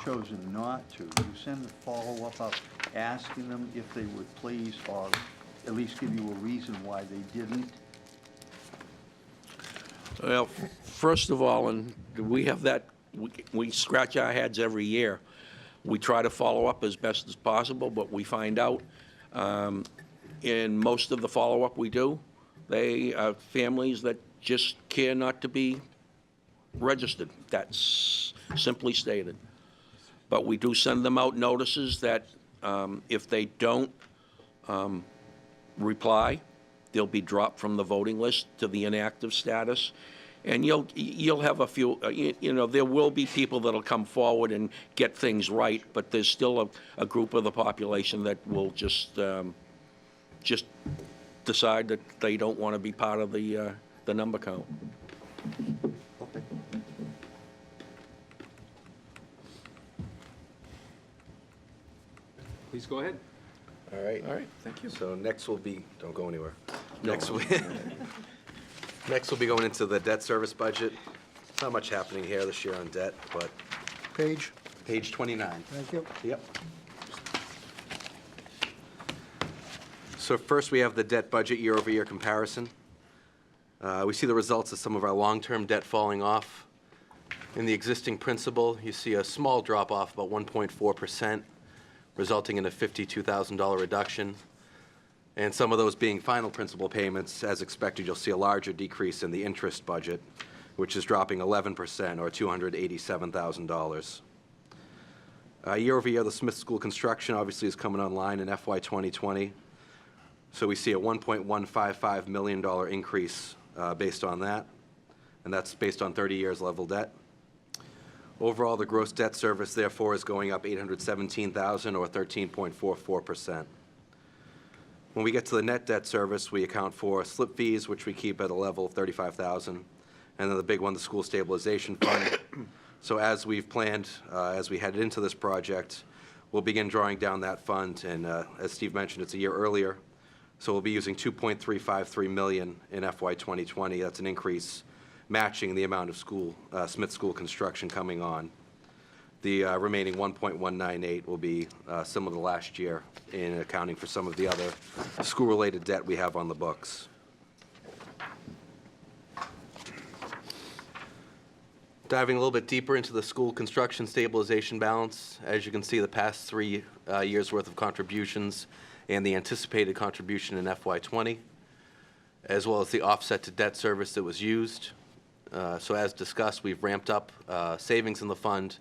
chosen not to? Do you send a follow-up out asking them if they would please, or at least give you a reason why they didn't? Well, first of all, and we have that, we scratch our heads every year. We try to follow up as best as possible, but we find out in most of the follow-up we do, they are families that just care not to be registered. That's simply stated. But we do send them out notices that if they don't reply, they'll be dropped from the voting list to the inactive status. And you'll have a few, there will be people that'll come forward and get things right, but there's still a group of the population that will just decide that they don't want to be part of the number count. Okay. Please go ahead. All right. All right, thank you. So next will be, don't go anywhere. Next we'll be going into the debt service budget. Not much happening here this year on debt, but Page, page 29. thank you. Yep. So first, we have the debt budget year-over-year comparison. We see the results of some of our long-term debt falling off. In the existing principal, you see a small drop-off, about 1.4%, resulting in a $52,000 reduction. And some of those being final principal payments, as expected, you'll see a larger decrease in the interest budget, which is dropping 11%, or $287,000. Year over year, the Smith School construction obviously is coming online in FY 2020. So we see a $1.155 million increase based on that, and that's based on 30 years level debt. Overall, the gross debt service, therefore, is going up $817,000, or 13.44%. When we get to the net debt service, we account for slip fees, which we keep at a level of $35,000, and then the big one, the school stabilization fund. So as we've planned, as we head into this project, we'll begin drawing down that fund, and as Steve mentioned, it's a year earlier, so we'll be using $2.353 million in FY 2020. That's an increase matching the amount of Smith School construction coming on. The remaining 1.198 will be similar to last year in accounting for some of the other school-related debt we have on the books. Diving a little bit deeper into the school construction stabilization balance, as you can see, the past 3 years' worth of contributions and the anticipated contribution in FY 20, as well as the offset to debt service that was used. So as discussed, we've ramped up savings in the fund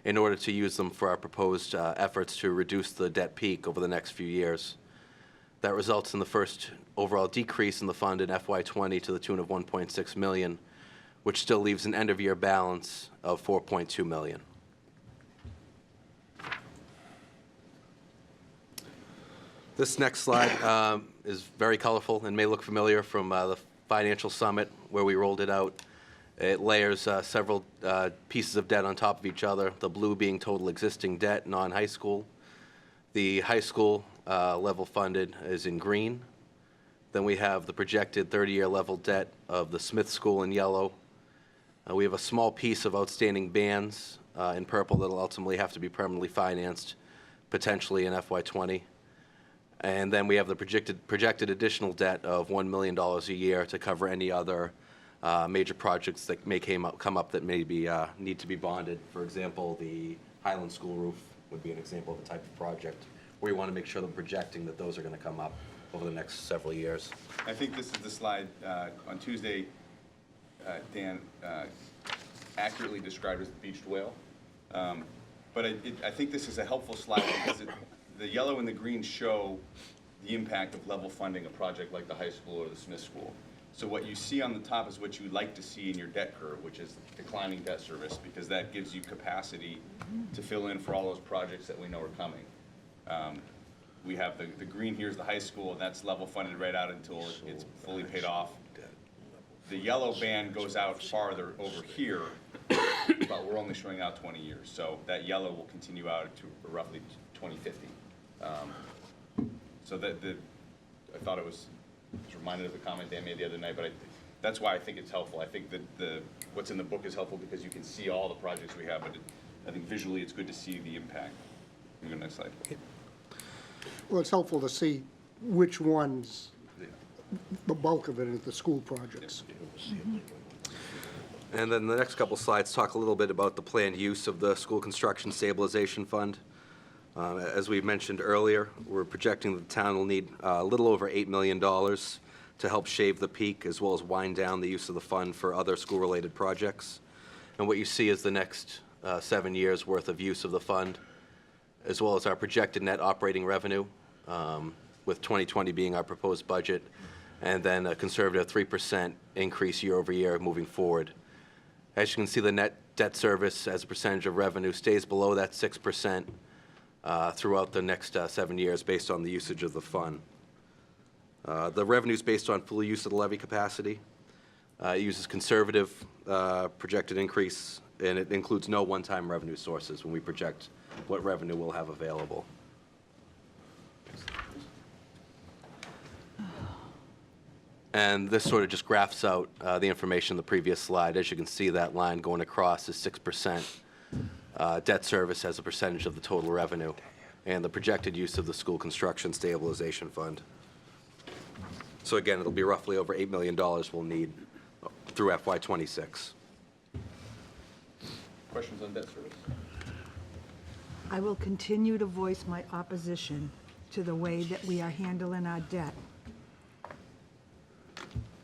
in order to use them for our proposed efforts to reduce the debt peak over the next few years. That results in the first overall decrease in the fund in FY 20 to the tune of $1.6 million, which still leaves an end-of-year balance of $4.2 million. This next slide is very colorful and may look familiar from the financial summit where we rolled it out. It layers several pieces of debt on top of each other, the blue being total existing debt, non-high school. The high school level funded is in green. Then we have the projected 30-year level debt of the Smith School in yellow. We have a small piece of outstanding bands in purple that will ultimately have to be permanently financed, potentially in FY 20. And then we have the projected additional debt of $1 million a year to cover any other major projects that may come up that maybe need to be bonded. For example, the Highland School roof would be an example of a type of project where you want to make sure that we're projecting that those are going to come up over the next several years. I think this is the slide on Tuesday, Dan accurately described as the beached whale. But I think this is a helpful slide because the yellow and the green show the impact of level funding a project like the high school or the Smith School. So what you see on the top is what you like to see in your debt curve, which is declining debt service, because that gives you capacity to fill in for all those projects that we know are coming. We have the green here is the high school, and that's level funded right out until it's fully paid off. The yellow band goes out farther over here, but we're only showing out 20 years. So that yellow will continue out to roughly 2050. So I thought it was reminded of the comment Dan made the other night, but that's why I think it's helpful. I think that what's in the book is helpful because you can see all the projects we have, but I think visually it's good to see the impact. You go next slide. Well, it's helpful to see which ones, the bulk of it is the school projects. And then the next couple slides talk a little bit about the planned use of the School Construction Stabilization Fund. As we mentioned earlier, we're projecting that the town will need a little over $8 million to help shave the peak, as well as wind down the use of the fund for other school-related projects. And what you see is the next 7 years' worth of use of the fund, as well as our projected net operating revenue, with 2020 being our proposed budget, and then a conservative 3% increase year over year moving forward. As you can see, the net debt service as a percentage of revenue stays below that 6% throughout the next 7 years based on the usage of the fund. The revenue is based on full use of the levy capacity. It uses conservative projected increase, and it includes no one-time revenue sources when we project what revenue we'll have available. And this sort of just graphs out the information in the previous slide. As you can see, that line going across is 6% debt service as a percentage of the total revenue, and the projected use of the School Construction Stabilization Fund. So again, it'll be roughly over $8 million we'll need through FY26. Questions on debt service? I will continue to voice my opposition to the way that we are handling our debt.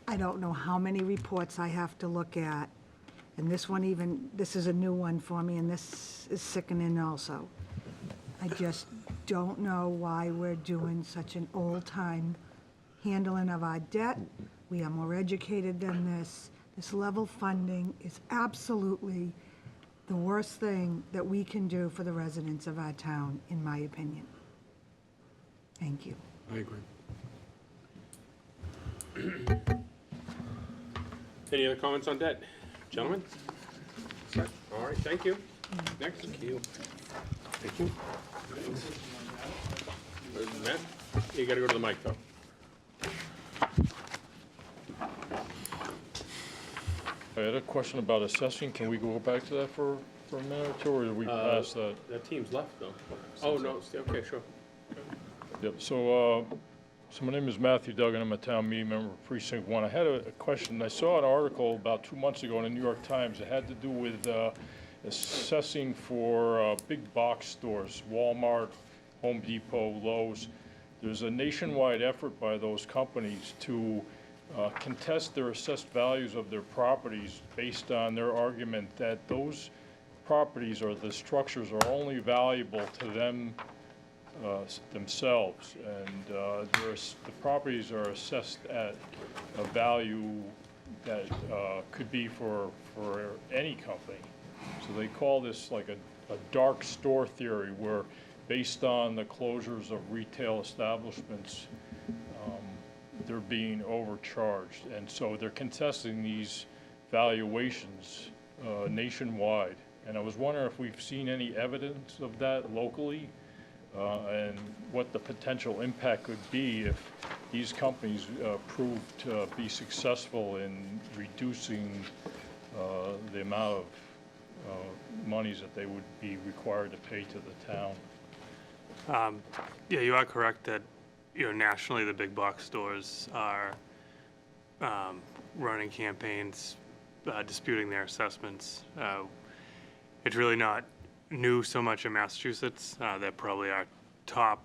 I don't know how many reports I have to look at, and this is a new one for me, and this is sickening also. I just don't know why we're doing such an old-time handling of our debt. We are more educated than this. This level funding is absolutely the worst thing that we can do for the residents of our town, in my opinion. Thank you. I agree. Any other comments on debt? Gentlemen? All right, thank you. Next. Thank you. Thank you. Matt, you gotta go to the mic, though. I had a question about assessing. Can we go back to that for a minute or two, or did we pass that? That team's left, though. Oh, no, okay, sure. Yep, so my name is Matthew Duggan. I'm a town meeting member of Precinct 1. I had a question. I saw an article about 2 months ago in the New York Times. It had to do with assessing for big box stores, Walmart, Home Depot, Lowe's. There's a nationwide effort by those companies to contest their assessed values of their properties based on their argument that those properties or the structures are only valuable to them themselves, and the properties are assessed at a value that could be for any company. So they call this like a dark store theory, where based on the closures of retail establishments, they're being overcharged, and so they're contesting these valuations nationwide. And I was wondering if we've seen any evidence of that locally, and what the potential impact could be if these companies prove to be successful in reducing the amount of monies that they would be required to pay to the town. Yeah, you are correct that, nationally, the big box stores are running campaigns disputing their assessments. It's really not new so much in Massachusetts. They're probably our top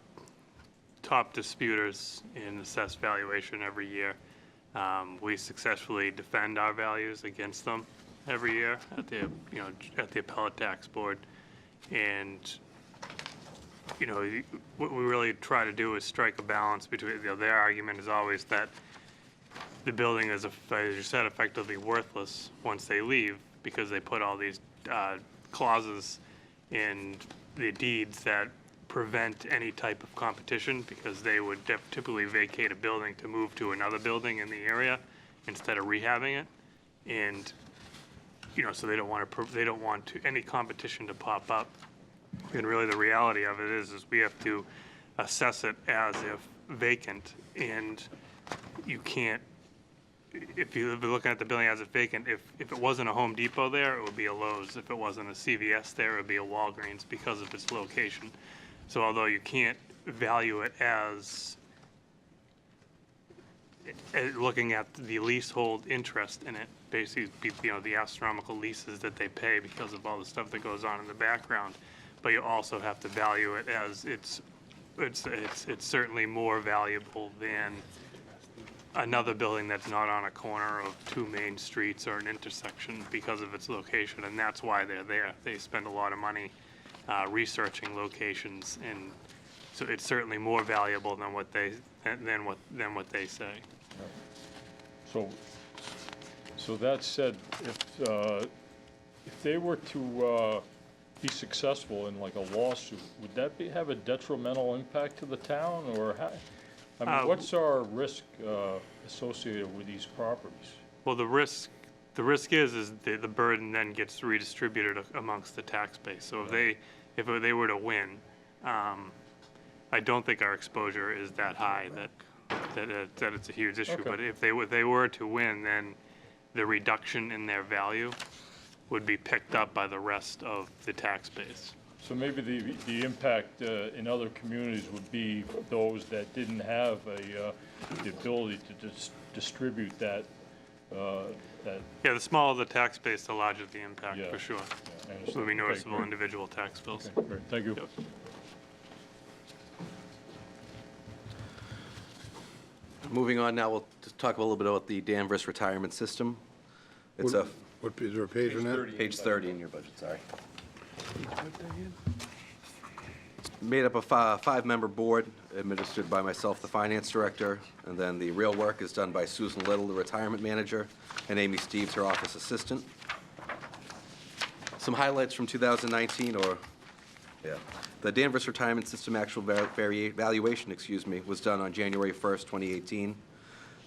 disputers in assessed valuation every year. We successfully defend our values against them every year at the appellate tax board, and what we really try to do is strike a balance between, their argument is always that the building is, as you said, effectively worthless once they leave, because they put all these clauses in the deeds that prevent any type of competition, because they would typically vacate a building to move to another building in the area instead of rehabbing it. And, so they don't want any competition to pop up. And really, the reality of it is we have to assess it as if vacant, and you can't, if you're looking at the building as if vacant, if it wasn't a Home Depot there, it would be a Lowe's. If it wasn't a CVS there, it would be a Walgreens because of its location. So although you can't value it as looking at the leasehold interest in it, basically, the astronomical leases that they pay because of all the stuff that goes on in the background, but you also have to value it as it's certainly more valuable than another building that's not on a corner of two main streets or an intersection because of its location, and that's why they're there. They spend a lot of money researching locations, and so it's certainly more valuable than what they say. So that said, if they were to be successful in like a lawsuit, would that have a detrimental impact to the town, or how? I mean, what's our risk associated with these properties? Well, the risk is the burden then gets redistributed amongst the tax base. So if they were to win, I don't think our exposure is that high that it's a huge issue. Okay. But if they were to win, then the reduction in their value would be picked up by the rest of the tax base. So maybe the impact in other communities would be those that didn't have the ability to distribute that. Yeah, the smaller the tax base, the larger the impact, Yeah. for sure. I understand. So there'll be noticeable great. individual tax bills. Okay, great, thank you. Yep. Moving on now, we'll just talk a little bit about the Danvers retirement system. It's What, is there a page on that? page 30 in your budget, sorry. It's made up of a five-member board administered by myself, the finance director, and then the real work is done by Susan Little, the retirement manager, and Amy Steves, her office assistant. Some highlights from 2019, the Danvers retirement system actual valuation, was done on January 1st, 2018.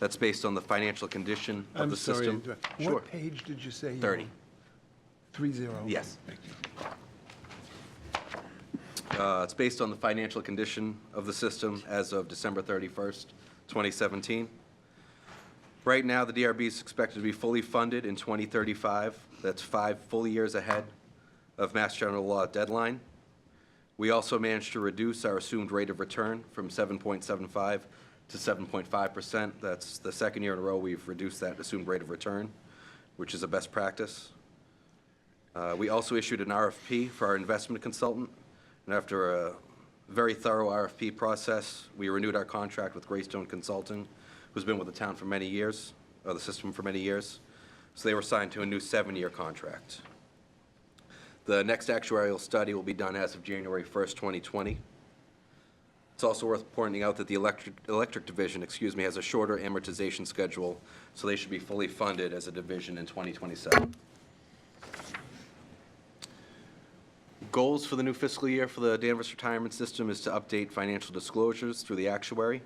That's based on the financial condition of the system. Sure. What page did you say? 30. 30? Yes. Thank you. It's based on the financial condition of the system as of December 31st, 2017. Right now, the DRB is expected to be fully funded in 2035. That's 5 full years ahead of Mass General Law deadline. We also managed to reduce our assumed rate of return from 7.75 to 7.5%. That's the second year in a row we've reduced that assumed rate of return, which is a best practice. We also issued an RFP for our investment consultant, and after a very thorough RFP process, we renewed our contract with Greystone Consulting, who's been with the town for many years, or the system for many years. So they were signed to a new 7-year contract. The next actuarial study will be done as of January 1st, 2020. It's also worth pointing out that the electric division, has a shorter amortization schedule, so they should be fully funded as a division in 2027. Goals for the new fiscal year for the Danvers retirement system is to update financial disclosures through the actuary.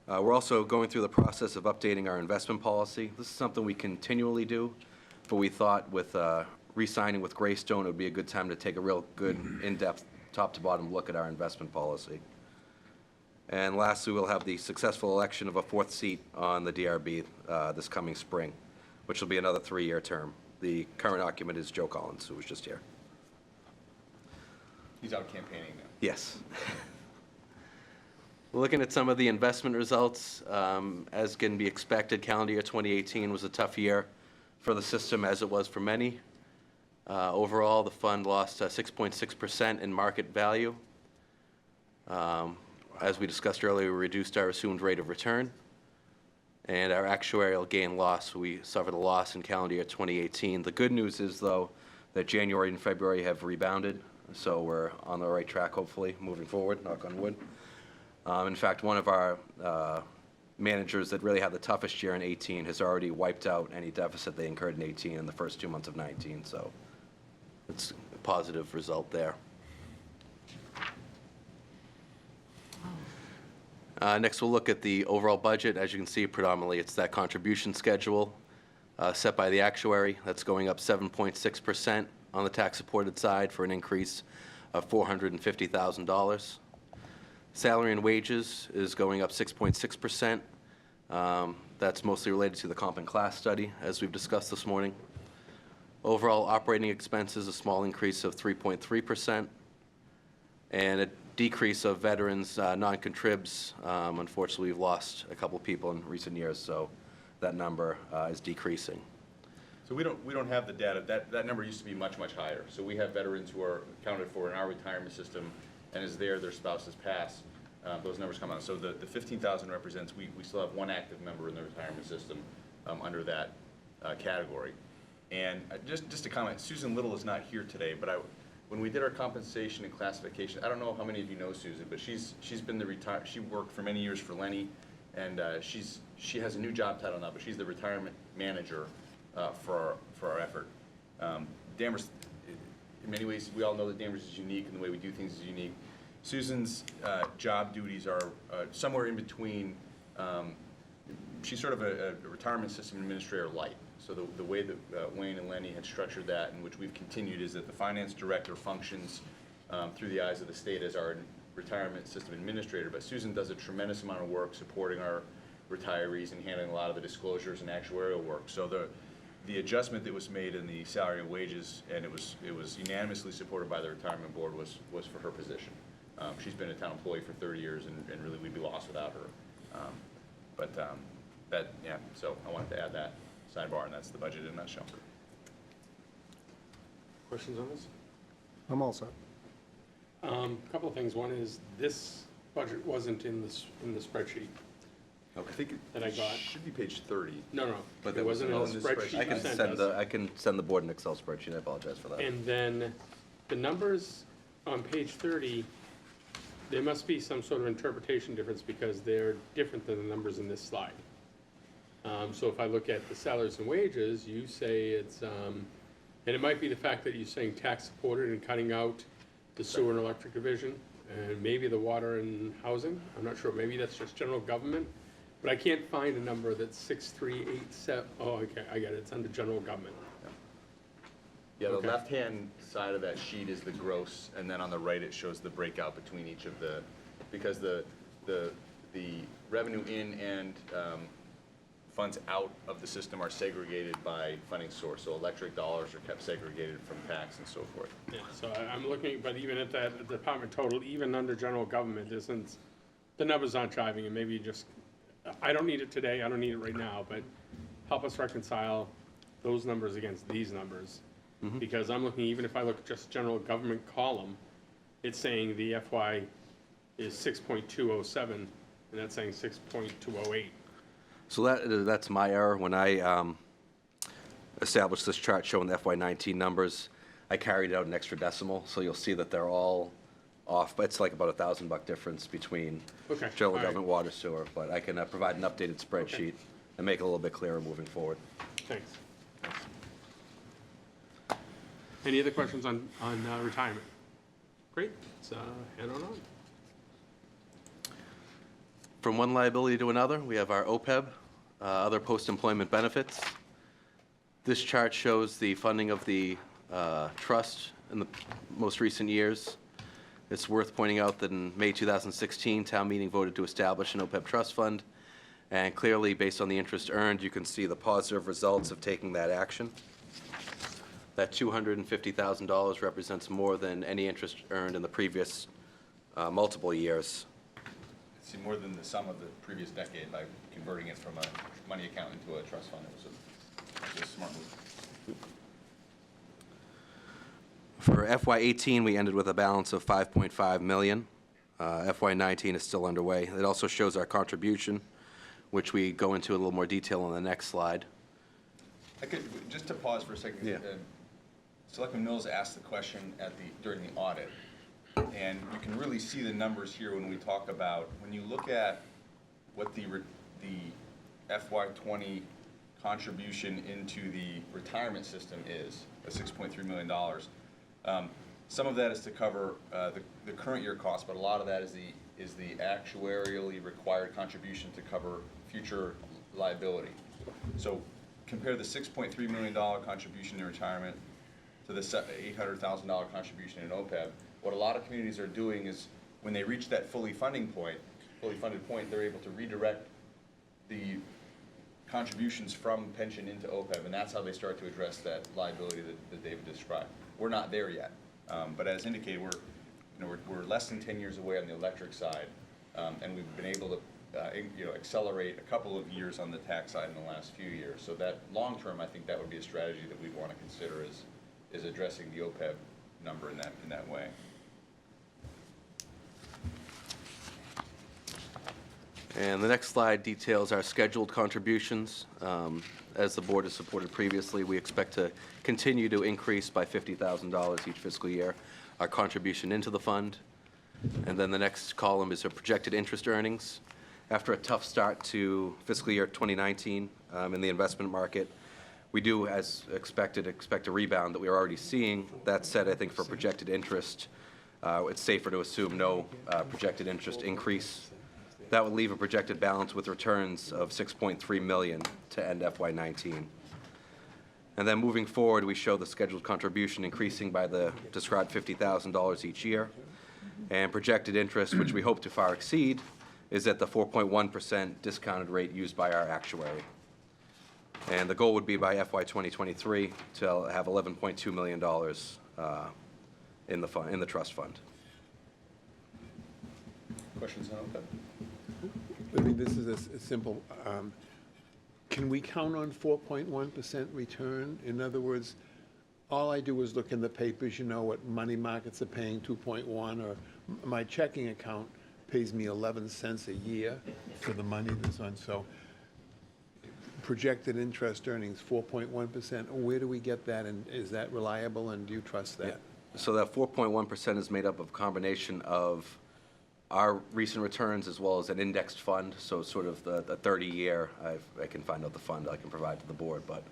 We're also going through the process of updating our investment policy. This is something we continually do, but we thought with re-signing with Greystone, it would be a good time to take a real good, in-depth, top-to-bottom look at our investment policy. And lastly, we'll have the successful election of a 4th seat on the DRB this coming spring, which will be another 3-year term. The current occupant is Joe Collins, who was just here. He's out campaigning now. Yes. Looking at some of the investment results, as can be expected, calendar year 2018 was a tough year for the system, as it was for many. Overall, the fund lost 6.6% in market value. As we discussed earlier, we reduced our assumed rate of return. And our actuarial gain loss, we suffered a loss in calendar year 2018. The good news is, though, that January and February have rebounded, so we're on the right track, hopefully, moving forward, knock on wood. In fact, one of our managers that really had the toughest year in 18 has already wiped out any deficit they incurred in 18 in the first 2 months of 19, so it's a positive result there. Next, we'll look at the overall budget. As you can see, predominantly it's that contribution schedule set by the actuary. That's going up 7.6% on the tax-supported side for an increase of $450,000. Salary and wages is going up 6.6%. That's mostly related to the comp and class study, as we've discussed this morning. Overall operating expenses, a small increase of 3.3%, and a decrease of veterans, non-contribs. Unfortunately, we've lost a couple people in recent years, so that number is decreasing. So we don't have the data. That number used to be much, much higher. So we have veterans who are accounted for in our retirement system, and as their spouses pass, those numbers come out. So the 15,000 represents, we still have one active member in the retirement system under that category. And just to comment, Susan Little is not here today, but when we did our compensation and classification, I don't know how many of you know Susan, but she's been she worked for many years for Lenny, and she has a new job title now, but she's the retirement manager for our effort. Danvers, in many ways, we all know that Danvers is unique, and the way we do things is unique. Susan's job duties are somewhere in between. She's sort of a retirement system administrator light. So the way that Wayne and Lenny had structured that, and which we've continued, is that the finance director functions through the eyes of the state as our retirement system administrator, but Susan does a tremendous amount of work supporting our retirees and handling a lot of the disclosures and actuarial work. So the adjustment that was made in the salary and wages, and it was unanimously supported by the retirement board, was for her position. She's been a town employee for 30 years, and really we'd be lost without her. So I wanted to add that sidebar, and that's the budget in a nutshell. Questions on this? I'm all set. Couple of things. One is, this budget wasn't in the spreadsheet I think that I got. should be page 30. No, But it that wasn't in the wasn't on this spreadsheet I you can sent send us. I can send the board an Excel spreadsheet. I apologize for that. And then the numbers on page 30, there must be some sort of interpretation difference because they're different than the numbers in this slide. So if I look at the salaries and wages, you say it's, and it might be the fact that you're saying tax supported and cutting out the sewer and electric division, and maybe the water and housing. I'm not sure. Maybe that's just general government. But I can't find a number that's 6387. Oh, okay, I get it. It's under general government. Yeah, the Okay. left-hand side of that sheet is the gross, and then on the right it shows the breakout between each of the, because the revenue in and funds out of the system are segregated by funding source. So electric dollars are kept segregated from tax and so forth. Yeah, so I'm looking, but even at that department total, even under general government, isn't, the numbers aren't jiving, and maybe just, I don't need it today, I don't need it right now, but help us reconcile those numbers against these numbers. Because I'm looking, even if I look at just general government column, it's saying the FY is 6.207, and that's saying 6.208. So that's my error. When I established this chart showing the FY19 numbers, I carried out an extra decimal, so you'll see that they're all off. But it's like about $1,000 difference between Okay, general all right. government, water, sewer. But I can provide an updated spreadsheet and make it a little bit clearer moving forward. Thanks. Any other questions on retirement? Great, let's head on. From one liability to another, we have our OPEB, other post-employment benefits. This chart shows the funding of the trust in the most recent years. It's worth pointing out that in May 2016, town meeting voted to establish an OPEB trust fund. And clearly, based on the interest earned, you can see the positive results of taking that action. That $250,000 represents more than any interest earned in the previous multiple years. See, more than the sum of the previous decade by converting it from a money account into a trust fund. It was a smart move. For FY18, we ended with a balance of $5.5 million. FY19 is still underway. It also shows our contribution, which we go into a little more detail on the next slide. I could, just to pause for a second. Yeah. Selectman Mills asked the question during the audit, and you can really see the numbers here when we talk about, when you look at what the the FY '20 contribution into the retirement system is, the $6.3 million. Some of that is to cover the current year costs, but a lot of that is the actuarially required contribution to cover future liability. So compare the $6.3 million contribution in retirement to the $800,000 contribution in OPEB. What a lot of communities are doing is when they reach that fully funded point, they're able to redirect the contributions from pension into OPEB, and that's how they start to address that liability that David described. We're not there yet, but as indicated, we're less than 10 years away on the electric side, and we've been able to accelerate a couple of years on the tax side in the last few years. So that long term, I think that would be a strategy that we'd want to consider is addressing the OPEB number in that way. And the next slide details our scheduled contributions. As the board has supported previously, we expect to continue to increase by $50,000 each fiscal year our contribution into the fund. And then the next column is our projected interest earnings. After a tough start to fiscal year 2019 in the investment market, we do, as expected, expect a rebound that we are already seeing. That said, I think for projected interest, it's safer to assume no projected interest increase. That would leave a projected balance with returns of $6.3 million to end FY19. And then moving forward, we show the scheduled contribution increasing by the described $50,000 each year. And projected interest, which we hope to far exceed, is at the 4.1% discounted rate used by our actuary. And the goal would be by FY 2023 to have $11.2 million in the trust fund. Questions on OPEB? I mean, this is a simple, can we count on 4.1% return? In other words, all I do is look in the papers, what money markets are paying 2.1, or my checking account pays me 11 cents a year for the money that's on. So projected interest earnings, 4.1%. Where do we get that, and is that reliable, and do you trust that? Yeah. So that 4.1% is made up of a combination of our recent returns as well as an indexed fund, so sort of the 30-year, I can find out the fund I can provide to the board, but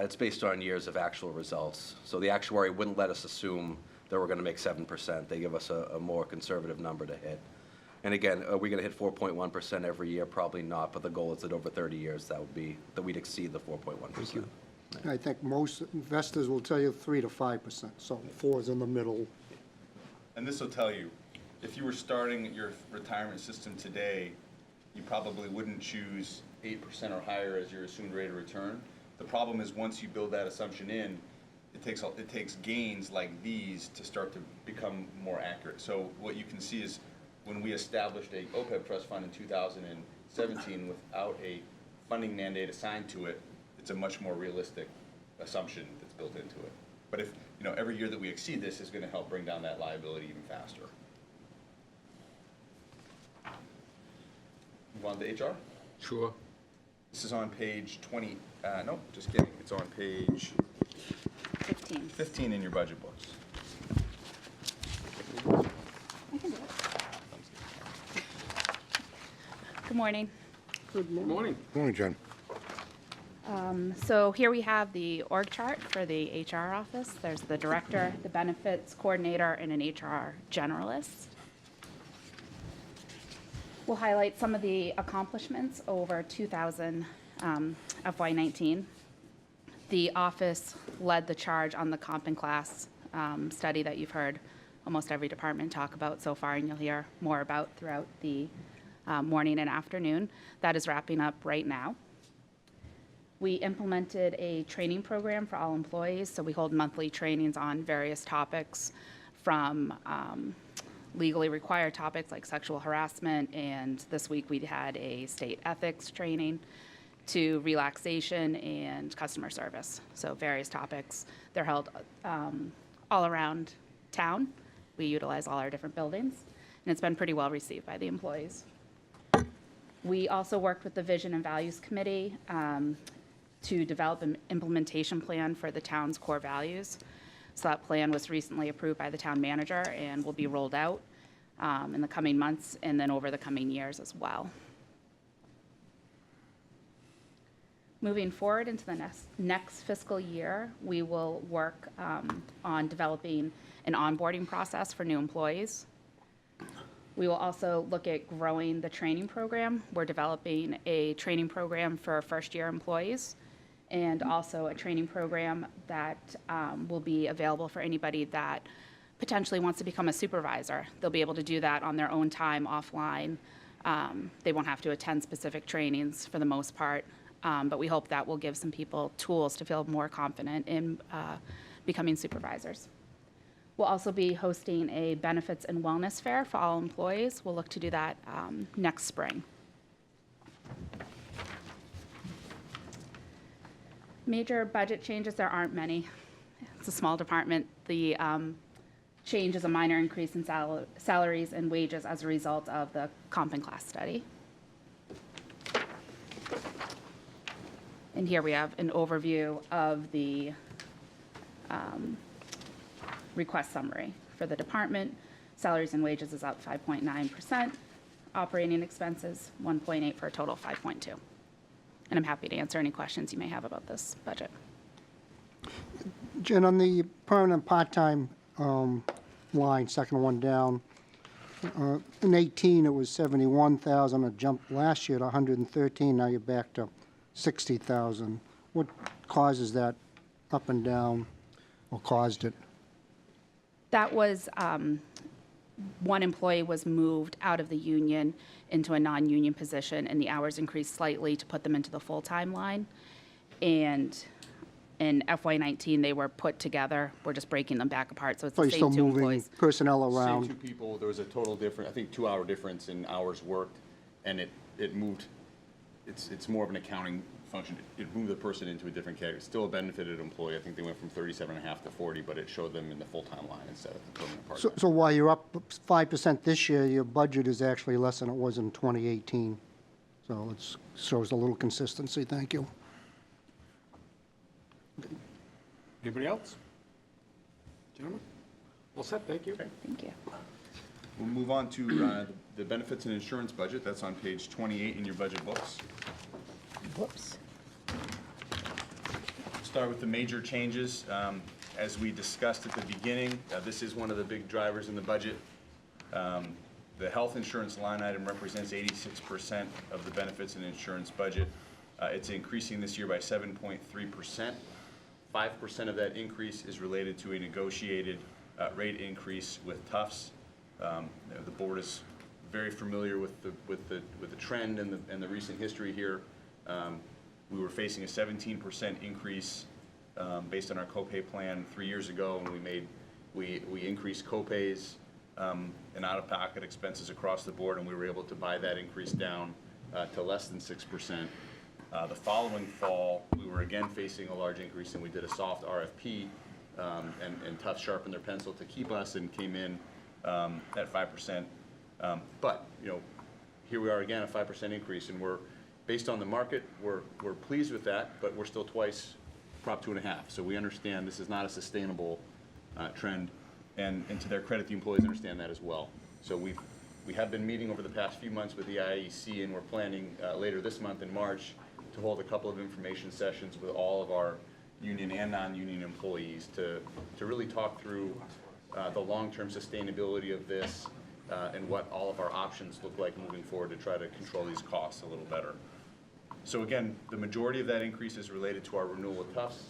it's based on years of actual results. So the actuary wouldn't let us assume that we're going to make 7%. They give us a more conservative number to hit. And again, are we going to hit 4.1% every year? Probably not, but the goal is that over 30 years that we'd exceed the 4.1%. I think most investors will tell you 3 to 5%, so 4 is in the middle. And this will tell you, if you were starting your retirement system today, you probably wouldn't choose 8% or higher as your assumed rate of return. The problem is once you build that assumption in, it takes gains like these to start to become more accurate. So what you can see is when we established a OPEB trust fund in 2017 without a funding mandate assigned to it, it's a much more realistic assumption that's built into it. But if, every year that we exceed this is going to help bring down that liability even faster. Move on to HR? Sure. This is on page 20, no, just kidding. It's on page 15 in your budget books. I can do it. Good morning. Good morning. Good morning, John. So here we have the org chart for the HR office. There's the director, the benefits coordinator, and an HR generalist. We'll highlight some of the accomplishments over 2000 FY19. The office led the charge on the comp and class study that you've heard almost every department talk about so far, and you'll hear more about throughout the morning and afternoon. That is wrapping up right now. We implemented a training program for all employees, so we hold monthly trainings on various topics from legally required topics like sexual harassment, and this week we had a state ethics training, to relaxation and customer service. So various topics. They're held all around town. We utilize all our different buildings, and it's been pretty well received by the employees. We also worked with the Vision and Values Committee to develop an implementation plan for the town's core values. So that plan was recently approved by the town manager and will be rolled out in the coming months and then over the coming years as well. Moving forward into the next fiscal year, we will work on developing an onboarding process for new employees. We will also look at growing the training program. We're developing a training program for first-year employees and also a training program that will be available for anybody that potentially wants to become a supervisor. They'll be able to do that on their own time offline. They won't have to attend specific trainings for the most part, but we hope that will give some people tools to feel more confident in becoming supervisors. We'll also be hosting a benefits and wellness fair for all employees. We'll look to do that next spring. Major budget changes, there aren't many. It's a small department. The change is a minor increase in salaries and wages as a result of the comp and class study. And here we have an overview of the request summary for the department. Salaries and wages is up 5.9%. Operating expenses, 1.8 for a total of 5.2. And I'm happy to answer any questions you may have about this budget. Jen, on the permanent part-time line, second one down, in 18 it was 71,000, it jumped last year to 113, now you're back to 60,000. What causes that up and down, or caused it? That was, one employee was moved out of the union into a non-union position, and the hours increased slightly to put them into the full-time line. And in FY19, they were put together. We're just breaking them back apart, so it's So the you're still same two moving employees. personnel Same around? two people, there was a total difference, I think 2-hour difference in hours worked, and it moved, it's more of an accounting function. It moved the person into a different category. Still a benefited employee. I think they went from 37.5 to 40, but it showed them in the full-time line instead of the permanent part-time. So while you're up 5% this year, your budget is actually less than it was in 2018. So it shows a little consistency. Thank you. Anybody else? Gentlemen? All set, thank you. Thank you. We'll move on to the benefits and insurance budget. That's on page 28 in your budget books. Whoops. Start with the major changes. As we discussed at the beginning, this is one of the big drivers in the budget. The health insurance line item represents 86% of the benefits and insurance budget. It's increasing this year by 7.3%. 5% of that increase is related to a negotiated rate increase with Tufts. The board is very familiar with the trend and the recent history here. We were facing a 17% increase based on our copay plan 3 years ago, and we increased copays and out-of-pocket expenses across the board, and we were able to buy that increase down to less than 6%. The following fall, we were again facing a large increase, and we did a soft RFP, and Tufts sharpened their pencil to keep us and came in at 5%. But here we are again, a 5% increase, and we're based on the market. We're pleased with that, but we're still twice Prop 2.5. So we understand this is not a sustainable trend, and to their credit, the employees understand that as well. So we have been meeting over the past few months with the IAEC, and we're planning later this month in March to hold a couple of information sessions with all of our union and non-union employees to really talk through the long-term sustainability of this and what all of our options look like moving forward to try to control these costs a little better. So again, the majority of that increase is related to our renewal with Tufts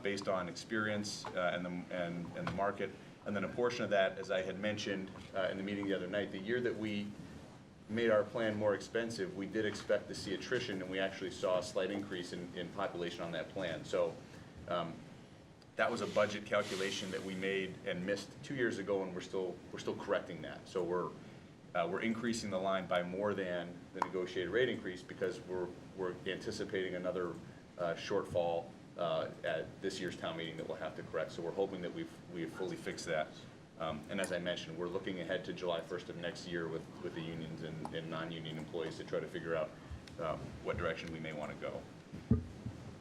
based on experience and the market. And then a portion of that, as I had mentioned in the meeting the other night, the year that we made our plan more expensive, we did expect to see attrition, and we actually saw a slight increase in population on that plan. So that was a budget calculation that we made and missed 2 years ago, and we're still correcting that. So we're increasing the line by more than the negotiated rate increase because we're anticipating another shortfall at this year's town meeting that we'll have to correct. So we're hoping that we've fully fixed that. And as I mentioned, we're looking ahead to July 1st of next year with the unions and non-union employees to try to figure out what direction we may want to go.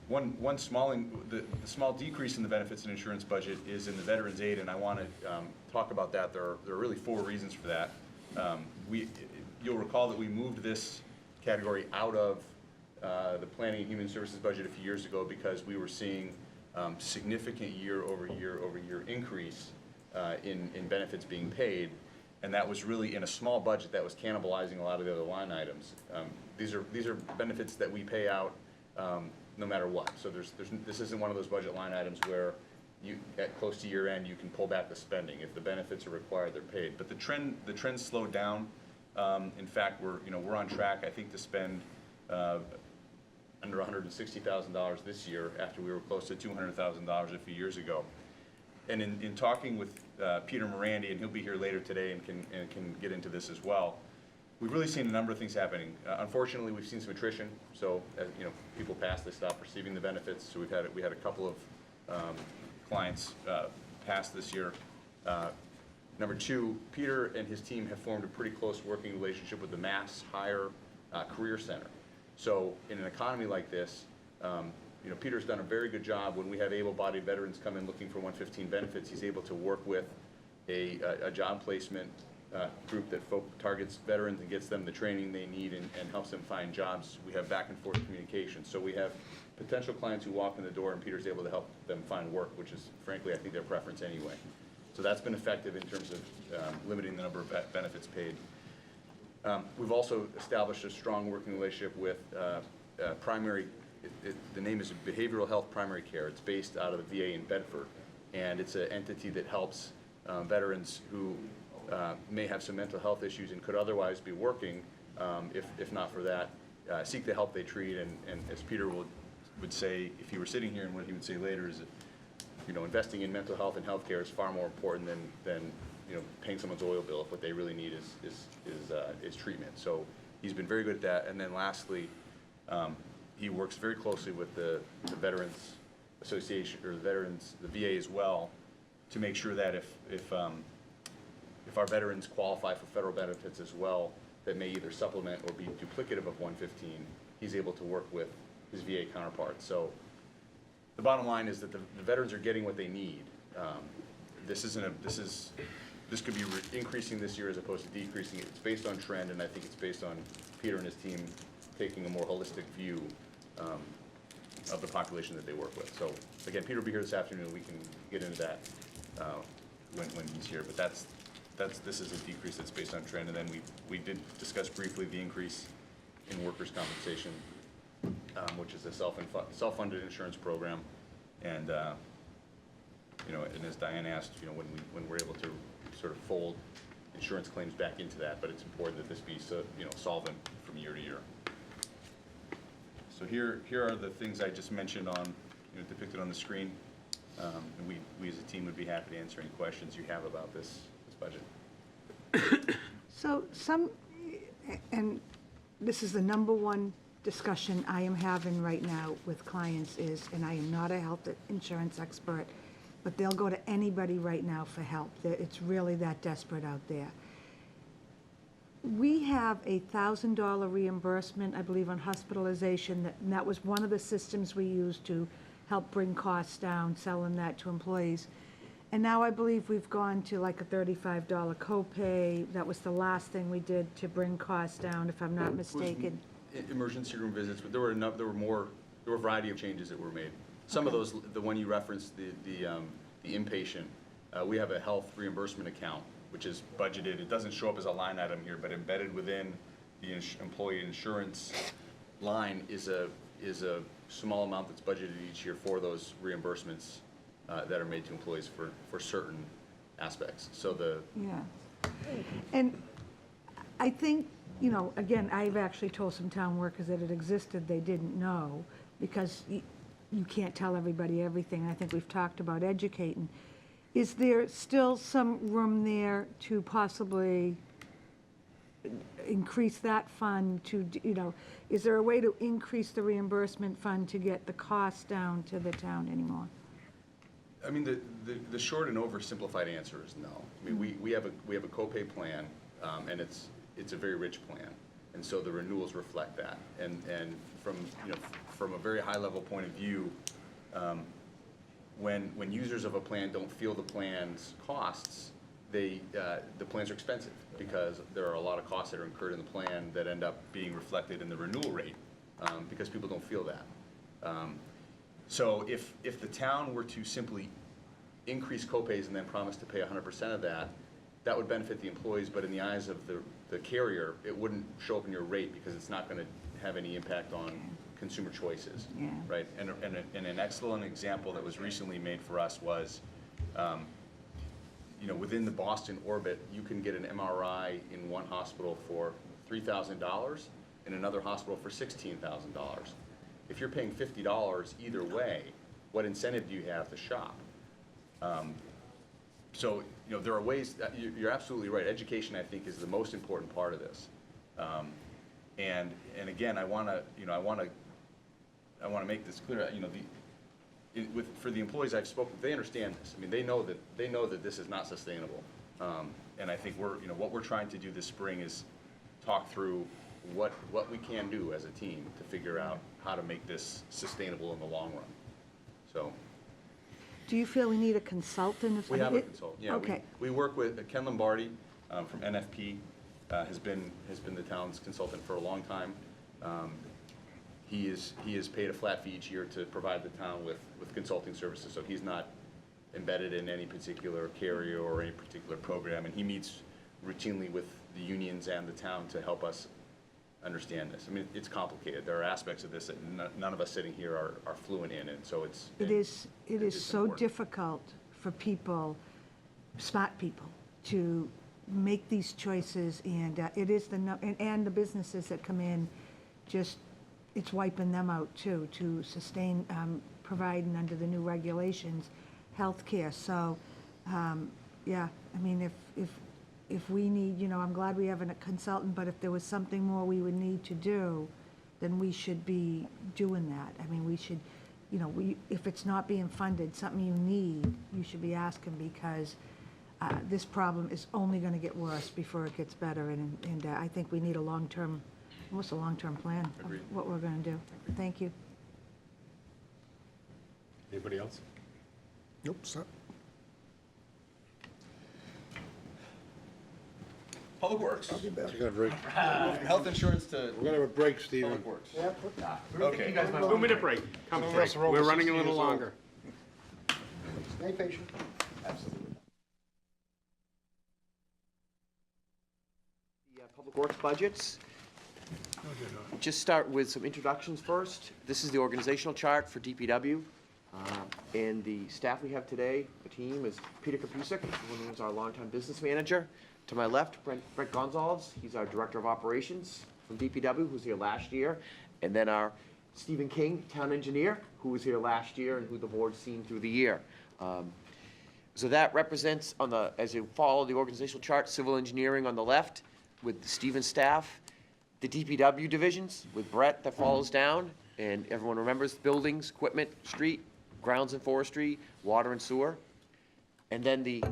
One small decrease in the benefits and insurance budget is in the veterans aid, and I want to talk about that. There are really 4 reasons for that. You'll recall that we moved this category out of the Planning and Human Services budget a few years ago because we were seeing significant year-over-year increase in benefits being paid, and that was really in a small budget that was cannibalizing a lot of the other line items. These are benefits that we pay out no matter what. So this isn't one of those budget line items where you, at close to year end, you can pull back the spending. If the benefits are required, they're paid. But the trend slowed down. In fact, we're on track, I think, to spend under $160,000 this year after we were close to $200,000 a few years ago. And in talking with Peter Morandi, and he'll be here later today and can get into this as well, we've really seen a number of things happening. Unfortunately, we've seen some attrition. So as people pass, they stop receiving the benefits. So we had a couple of clients pass this year. Number two, Peter and his team have formed a pretty close working relationship with the Mass Hire Career Center. So in an economy like this, Peter's done a very good job. When we have able-bodied veterans come in looking for 115 benefits, he's able to work with a job placement group that targets veterans and gets them the training they need and helps them find jobs. We have back and forth communication. So we have potential clients who walk in the door and Peter's able to help them find work, which is frankly, I think, their preference anyway. So that's been effective in terms of limiting the number of benefits paid. We've also established a strong working relationship with primary, the name is Behavioral Health Primary Care. It's based out of the VA in Bedford, and it's an entity that helps veterans who may have some mental health issues and could otherwise be working, if not for that, seek the help they treat. And as Peter would say, if he were sitting here, and what he would say later is that, investing in mental health and healthcare is far more important than paying someone's oil bill if what they really need is treatment. So he's been very good at that. And then lastly, he works very closely with the Veterans Association, or the VA as well, to make sure that if our veterans qualify for federal benefits as well, that may either supplement or be duplicative of 115, he's able to work with his VA counterparts. So the bottom line is that the veterans are getting what they need. This could be increasing this year as opposed to decreasing. It's based on trend, and I think it's based on Peter and his team taking a more holistic view of the population that they work with. So again, Peter will be here this afternoon. We can get into that when he's here. But this is a decrease that's based on trend. And then we did discuss briefly the increase in workers' compensation, which is a self-funded insurance program. And and as Diane asked, when we're able to sort of fold insurance claims back into that, but it's important that this be solvent from year to year. So here are the things I just mentioned depicted on the screen. And we as a team would be happy to answer any questions you have about this budget. So and this is the number one discussion I am having right now with clients is, and I am not a health insurance expert, but they'll go to anybody right now for help. It's really that desperate out there. We have a $1,000 reimbursement, I believe, on hospitalization, and that was one of the systems we used to help bring costs down, selling that to employees. And now I believe we've gone to like a $35 copay. That was the last thing we did to bring costs down, if I'm not mistaken. Emergency room visits, but there were a variety of changes that were made. Some of those, the one you referenced, the inpatient, we have a health reimbursement account, which is budgeted. It doesn't show up as a line item here, but embedded within the employee insurance line is a small amount that's budgeted each year for those reimbursements that are made to employees for certain aspects. So Yeah. And I think, again, I've actually told some town workers that it existed, they didn't know, because you can't tell everybody everything. I think we've talked about educating. Is there still some room there to possibly increase that fund to, is there a way to increase the reimbursement fund to get the cost down to the town anymore? I mean, the short and oversimplified answer is no. I mean, we have a copay plan, and it's a very rich plan, and so the renewals reflect that. And from a very high level point of view, when users of a plan don't feel the plan's costs, the plans are expensive because there are a lot of costs that are incurred in the plan that end up being reflected in the renewal rate because people don't feel that. So if the town were to simply increase copays and then promise to pay 100% of that, that would benefit the employees, but in the eyes of the carrier, it wouldn't show up in your rate because it's not going to have any impact on consumer choices, Yeah. right? And an excellent example that was recently made for us was, within the Boston orbit, you can get an MRI in one hospital for $3,000, in another hospital for $16,000. If you're paying $50 either way, what incentive do you have to shop? So, there are ways, you're absolutely right. Education, I think, is the most important part of this. And again, I want to make this clear. For the employees I've spoken, they understand this. I mean, they know that this is not sustainable. And I think what we're trying to do this spring is talk through what we can do as a team to figure out how to make this sustainable in the long run. So. Do you feel we need a consultant? We have a consultant, yeah. Okay. We work with Ken Lombardi from NFP, has been the town's consultant for a long time. He is paid a flat fee each year to provide the town with consulting services, so he's not embedded in any particular carrier or any particular program, and he meets routinely with the unions and the town to help us understand this. I mean, it's complicated. There are aspects of this that none of us sitting here are fluent in, and so it's so important. difficult for people, smart people, to make these choices, and it is and the businesses that come in, just, it's wiping them out too, to sustain, providing under the new regulations, healthcare. So, yeah, I mean, if we need, I'm glad we have a consultant, but if there was something more we would need to do, then we should be doing that. I mean, we should, if it's not being funded, something you need, you should be asking, because this problem is only going to get worse before it gets better, and I think we need almost a long-term plan of Agreed. what we're going to do. Thank you. Anybody else? Nope, sir. Public Works. Taking a break. From health insurance to We're gonna have a break, Stephen. Public Works. Okay. 2-minute break. Come break. We're running a little longer. Stay patient. The Public Works budgets. Just start with some introductions first. This is the organizational chart for DPW. And the staff we have today, the team, is Peter Kapusek, who is our longtime business manager. To my left, Brent Gonzalez, he's our director of operations from DPW, who's here last year. And then our Stephen King, town engineer, who was here last year and who the board's seen through the year. So that represents, as you follow the organizational chart, civil engineering on the left with the Stephen staff, the DPW divisions with Brett that follows down, and everyone remembers buildings, equipment, street, grounds and forestry, water and sewer. And then the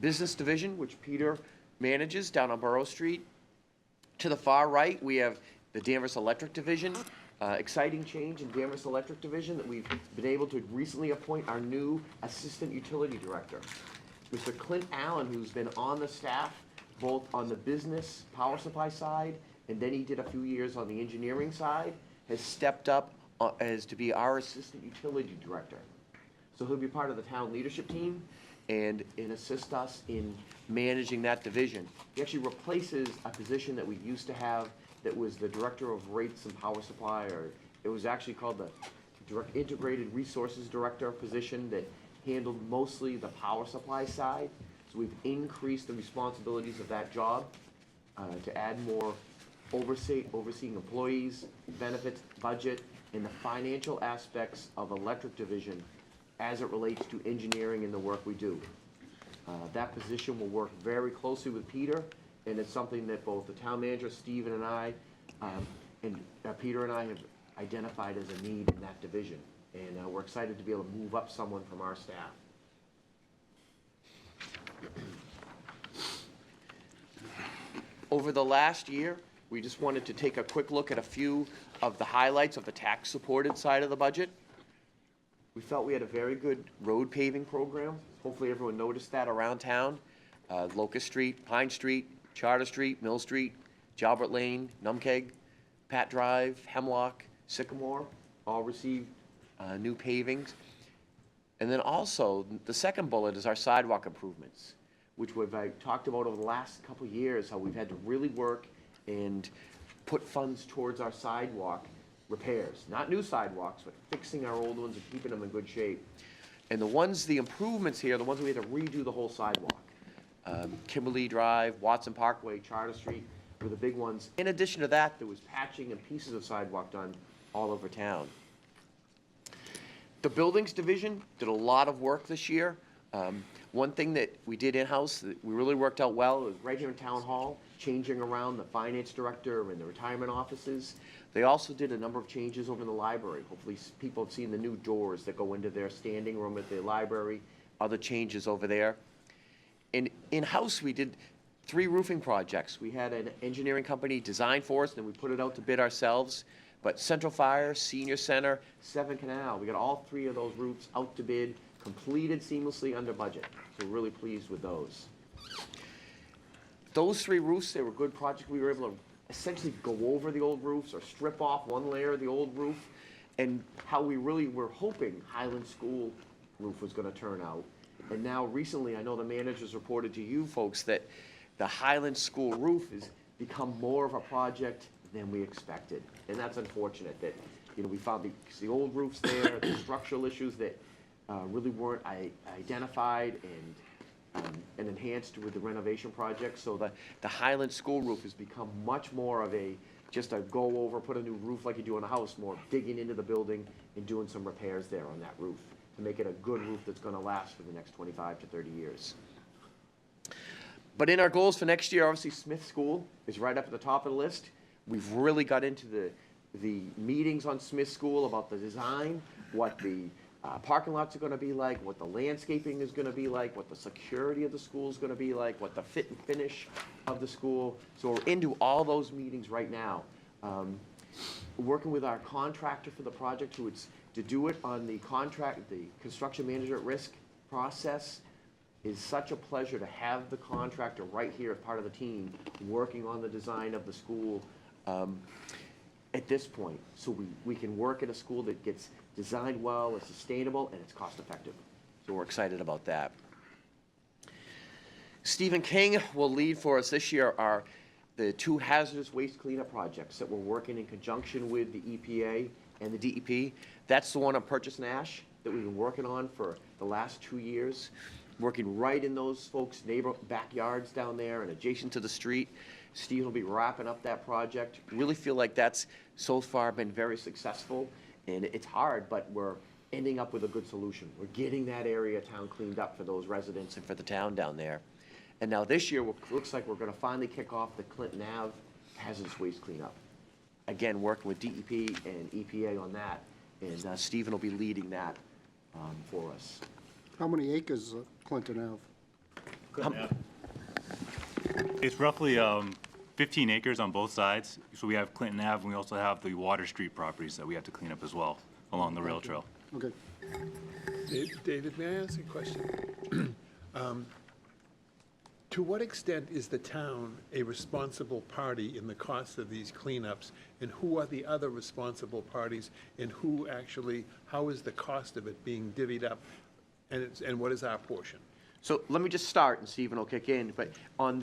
business division, which Peter manages down on Borough Street. To the far right, we have the Danvers Electric Division. Exciting change in Danvers Electric Division that we've been able to recently appoint our new Assistant Utility Director. Mr. Clint Allen, who's been on the staff both on the business power supply side, and then he did a few years on the engineering side, has stepped up as to be our Assistant Utility Director. So he'll be part of the town leadership team and assist us in managing that division. He actually replaces a position that we used to have that was the Director of Rates and Power Supply, or it was actually called the Integrated Resources Director position that handled mostly the power supply side. So we've increased the responsibilities of that job to add more overseeing employees, benefits, budget, and the financial aspects of electric division as it relates to engineering and the work we do. That position will work very closely with Peter, and it's something that both the town manager, Stephen, and I, Peter and I have identified as a need in that division. And we're excited to be able to move up someone from our staff. Over the last year, we just wanted to take a quick look at a few of the highlights of the tax-supported side of the budget. We felt we had a very good road paving program. Hopefully everyone noticed that around town. Locust Street, Pine Street, Charter Street, Mill Street, Jalbert Lane, Numkeg. Pat Drive, Hemlock, Sycamore, all received new pavings. And then also, the second bullet is our sidewalk improvements, which I've talked about over the last couple of years, how we've had to really work and put funds towards our sidewalk repairs. Not new sidewalks, but fixing our old ones and keeping them in good shape. And the improvements here, the ones we had to redo the whole sidewalk. Kimberly Drive, Watson Parkway, Charter Street were the big ones. In addition to that, there was patching and pieces of sidewalk done all over town. The Buildings Division did a lot of work this year. One thing that we did in-house that we really worked out well was right here in Town Hall, changing around the finance director and the retirement offices. They also did a number of changes over in the library. Hopefully people have seen the new doors that go into their standing room at the library, other changes over there. And in-house, we did 3 roofing projects. We had an engineering company design for us, and then we put it out to bid ourselves. But Central Fire, Senior Center, 7 Canal, we got all 3 of those roofs out to bid, completed seamlessly under budget. So we're really pleased with those. Those 3 roofs, they were good projects. We were able to essentially go over the old roofs or strip off one layer of the old roof, and how we really were hoping Highland School roof was gonna turn out. And now recently, I know the managers reported to you folks that the Highland School roof has become more of a project than we expected. And that's unfortunate that, we found the old roofs there, the structural issues that really weren't identified and enhanced with the renovation project. So the Highland School roof has become much more of just a go over, put a new roof like you do on a house, more digging into the building and doing some repairs there on that roof to make it a good roof that's gonna last for the next 25 to 30 years. But in our goals for next year, obviously Smith School is right up at the top of the list. We've really got into the meetings on Smith School about the design, what the parking lots are gonna be like, what the landscaping is gonna be like, what the security of the school is gonna be like, what the fit and finish of the school. So we're into all those meetings right now. Working with our contractor for the project, who is to do it on the construction manager at risk process. Is such a pleasure to have the contractor right here as part of the team, working on the design of the school at this point. So we can work at a school that gets designed well, is sustainable, and it's cost effective. So we're excited about that. Stephen King will lead for us this year the 2 hazardous waste cleanup projects that we're working in conjunction with the EPA and the DEP. That's the one on Purchase Nash that we've been working on for the last 2 years. Working right in those folks' backyards down there and adjacent to the street. Steve will be wrapping up that project. Really feel like that's so far been very successful, and it's hard, but we're ending up with a good solution. We're getting that area of town cleaned up for those residents and for the town down there. And now this year, looks like we're gonna finally kick off the Clinton Ave hazardous waste cleanup. Again, working with DEP and EPA on that, and Stephen will be leading that for us. How many acres, Clinton Ave? It's roughly 15 acres on both sides. So we have Clinton Ave, and we also have the Water Street properties that we have to clean up as well along the rail trail. Okay. David, may I ask a question? To what extent is the town a responsible party in the cost of these cleanups? And who are the other responsible parties? And how is the cost of it being divvied up? And what is our portion? So let me just start, and Stephen will kick in, but on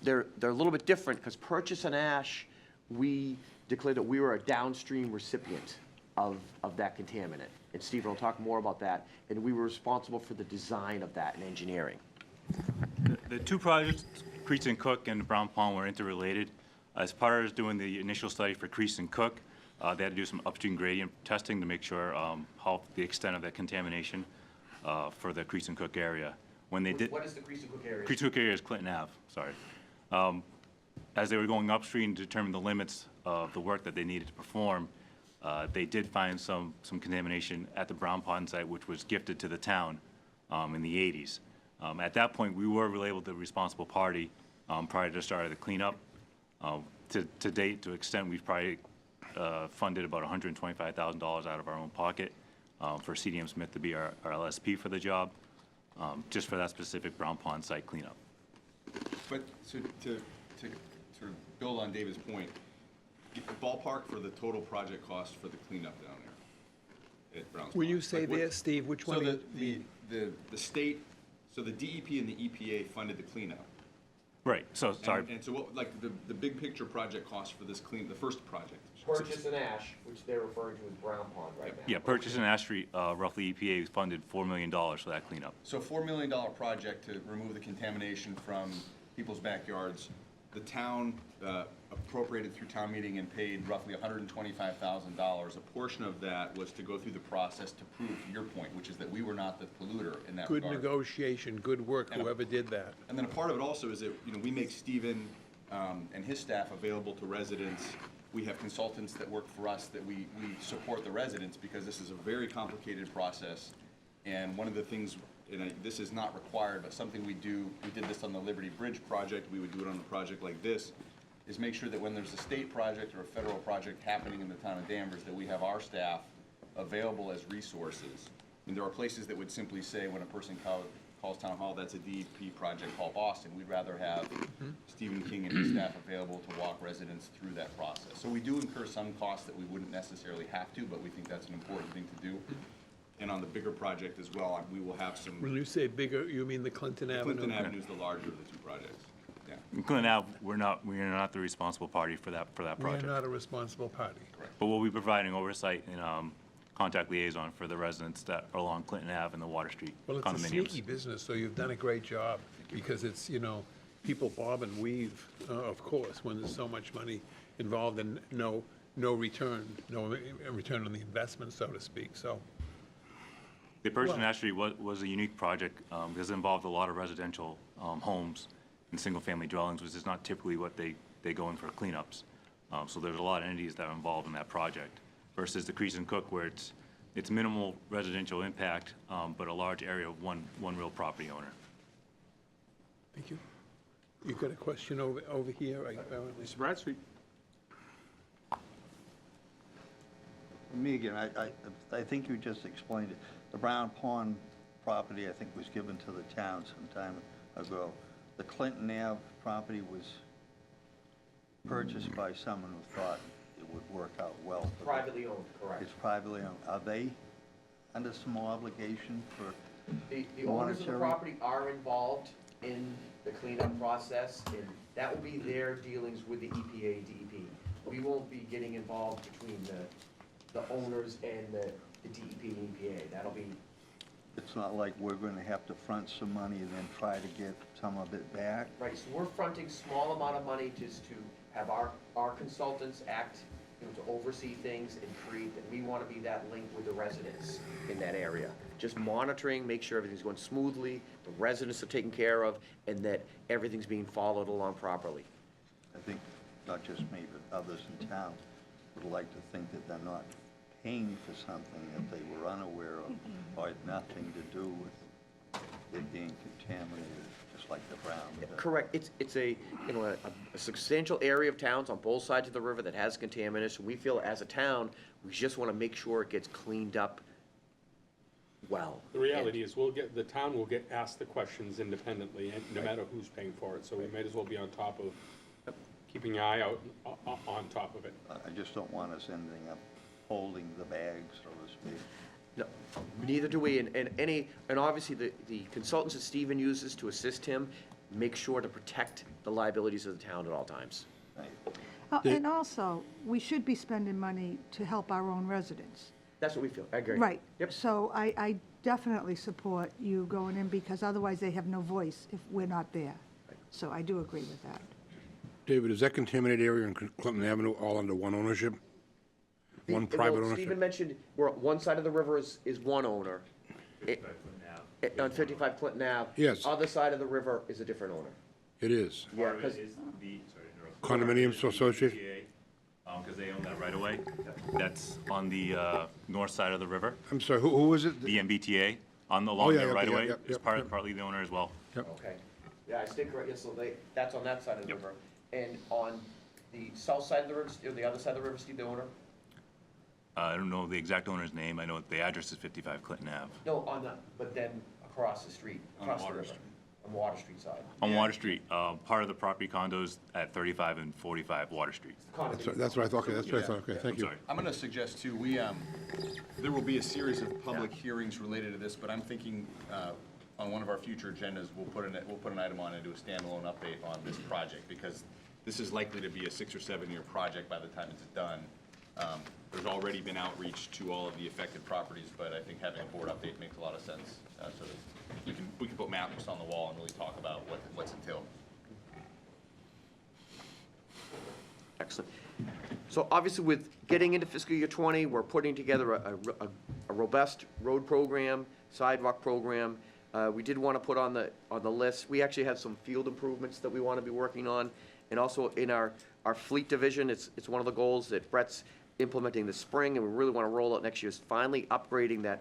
they're a little bit different, because Purchase and Ash, we declared that we were a downstream recipient of that contaminant. And Stephen will talk more about that, and we were responsible for the design of that and engineering. The 2 projects, Crease and Cook and Brown Pond, were interrelated. As part of doing the initial study for Crease and Cook, they had to do some upstream gradient testing to make sure the extent of that contamination for the Crease and Cook area. When they did, What is the Crease and Cook area? Crease and Cook area is Clinton Ave, sorry. As they were going upstream to determine the limits of the work that they needed to perform, they did find some contamination at the Brown Pond site, which was gifted to the town in the 80s. At that point, we were labeled the responsible party prior to the start of the cleanup. To date, to extent, we've probably funded about $125,000 out of our own pocket for CDM Smith to be our LSP for the job, just for that specific Brown Pond site cleanup. But so to sort of build on David's point, ballpark for the total project cost for the cleanup down there at Browns When you Pond. say Like what- there, Steve, which So one? the, do you mean? the state, so the DEP and the EPA funded the cleanup. Right, so, sorry. And so what, like, the big picture project cost for this the first project? Purchase and ash, which they're referring to as Brown Pond right now. Yeah, Purchase and Ash Street, roughly EPA funded $4 million for that cleanup. So $4 million project to remove the contamination from people's backyards. The town appropriated through town meeting and paid roughly $125,000. A portion of that was to go through the process to prove, to your point, which is that we were not the polluter in that Good regard. negotiation, good work, And a- whoever did that. And then a part of it also is that, you know, we make Stephen and his staff available to residents. We have consultants that work for us that we support the residents because this is a very complicated process. And one of the things, and this is not required, but something we do, we did this on the Liberty Bridge project, we would do it on a project like this, is make sure that when there's a state project or a federal project happening in the town of Danvers, that we have our staff available as resources. And there are places that would simply say, when a person calls town hall, that's a DEP project, call Boston. We'd rather have Stephen King and his staff available to walk residents through that process. So we do incur some costs that we wouldn't necessarily have to, but we think that's an important thing to do. And on the bigger project as well, we will have some. When you say bigger, you mean the Clinton Avenue? Clinton Avenue is the larger of the two projects. Yeah. In Clinton Ave, we are not the responsible party for that We are project. not a responsible party. But we'll be providing oversight and contact liaison for the residents that are along Clinton Ave and the Water Street Well, it's a condominiums. sneaky business, so you've done a great job, because it's, you know, people bob and weave, of course, when there's so much money involved and no return, no return on the investment, so to speak, so. The Purchase and Ash Street was a unique project because it involved a lot of residential homes and single-family dwellings, which is not typically what they go in for cleanups. So there's a lot of entities that are involved in that project versus the Crease and Cook, where it's minimal residential impact, but a large area of one real property owner. Thank you. You've got a question over here, apparently. Mr. Bradstreet? Me again, I think you just explained it. The Brown Pond property, I think, was given to the town some time ago. The Clinton Ave property was purchased by someone who thought it would work out well. for them. Privately owned, correct. It's privately owned. Are they under some obligation for The owners of the monetary? property are involved in the cleanup process, and that will be their dealings with the EPA, DEP. We won't be getting involved between the owners and the DEP and EPA. That'll be, It's not like we're gonna have to front some money and then try to get some of it back? right, so we're fronting small amount of money just to have our consultants act, you know, to oversee things and create, that we want to be that link with the residents in that area. Just monitoring, make sure everything's going smoothly, the residents are taken care of, and that everything's being followed along properly. I think not just me, but others in town would like to think that they're not paying for something that they were unaware of or had nothing to do with it being contaminated, just like the Brown. Correct, it's a, you know, a substantial area of towns on both sides of the river that has contaminants. We feel as a town, we just want to make sure it gets cleaned up well. The reality is, the town will get asked the questions independently, and no matter who's paying for it, so we might as well be on top of, keeping an eye out on top of it. I just don't want us ending up holding the bag, so to speak. No, neither do we, and obviously the consultants that Stephen uses to assist him make sure to protect the liabilities of the town at all times. Right. And also, we should be spending money to help our own residents. That's what we feel, I agree. Right. Yep. So I definitely support you going in, because otherwise they have no voice if we're not there. So I do agree with that. David, is that contaminated area in Clinton Avenue all under one ownership? One private Well, ownership? Stephen mentioned, we're, one side of the river is one owner. On 55 Clinton Ave. Yes. Other side of the river is a different owner. It is. Yeah, because Condominium association? Because they own that right away. That's on the north side of the river. I'm sorry, who is it? The MBTA along yeah, there okay, right yeah, away yeah, is yeah. partly the owner as well. Okay, yeah, I stand corrected, so that's on that side of the river. And on the south side of the river, or the other side of the river, Steve, the owner? I don't know the exact owner's name. I know the address is 55 Clinton Ave. No, but then across the street, On across the Water river. Street. on Water Street side. On Water Street, part of the property condos at 35 and 45 Water Street. That's what I thought, okay, that's what I thought, okay, thank you. Sorry. I'm gonna suggest too, there will be a series of public hearings related to this, but I'm thinking, on one of our future agendas, we'll put an item on and do a standalone update on this project, because this is likely to be a 6 or 7 year project by the time it's done. There's already been outreach to all of the affected properties, but I think having a board update makes a lot of sense, so that we can put maps on the wall and really talk about what's entailed. Excellent. So obviously, with getting into fiscal year '20, we're putting together a robust road program, sidewalk program. We did want to put on the list, we actually have some field improvements that we want to be working on. And also in our fleet division, it's one of the goals that Brett's implementing this spring, and we really want to roll out next year, is finally upgrading the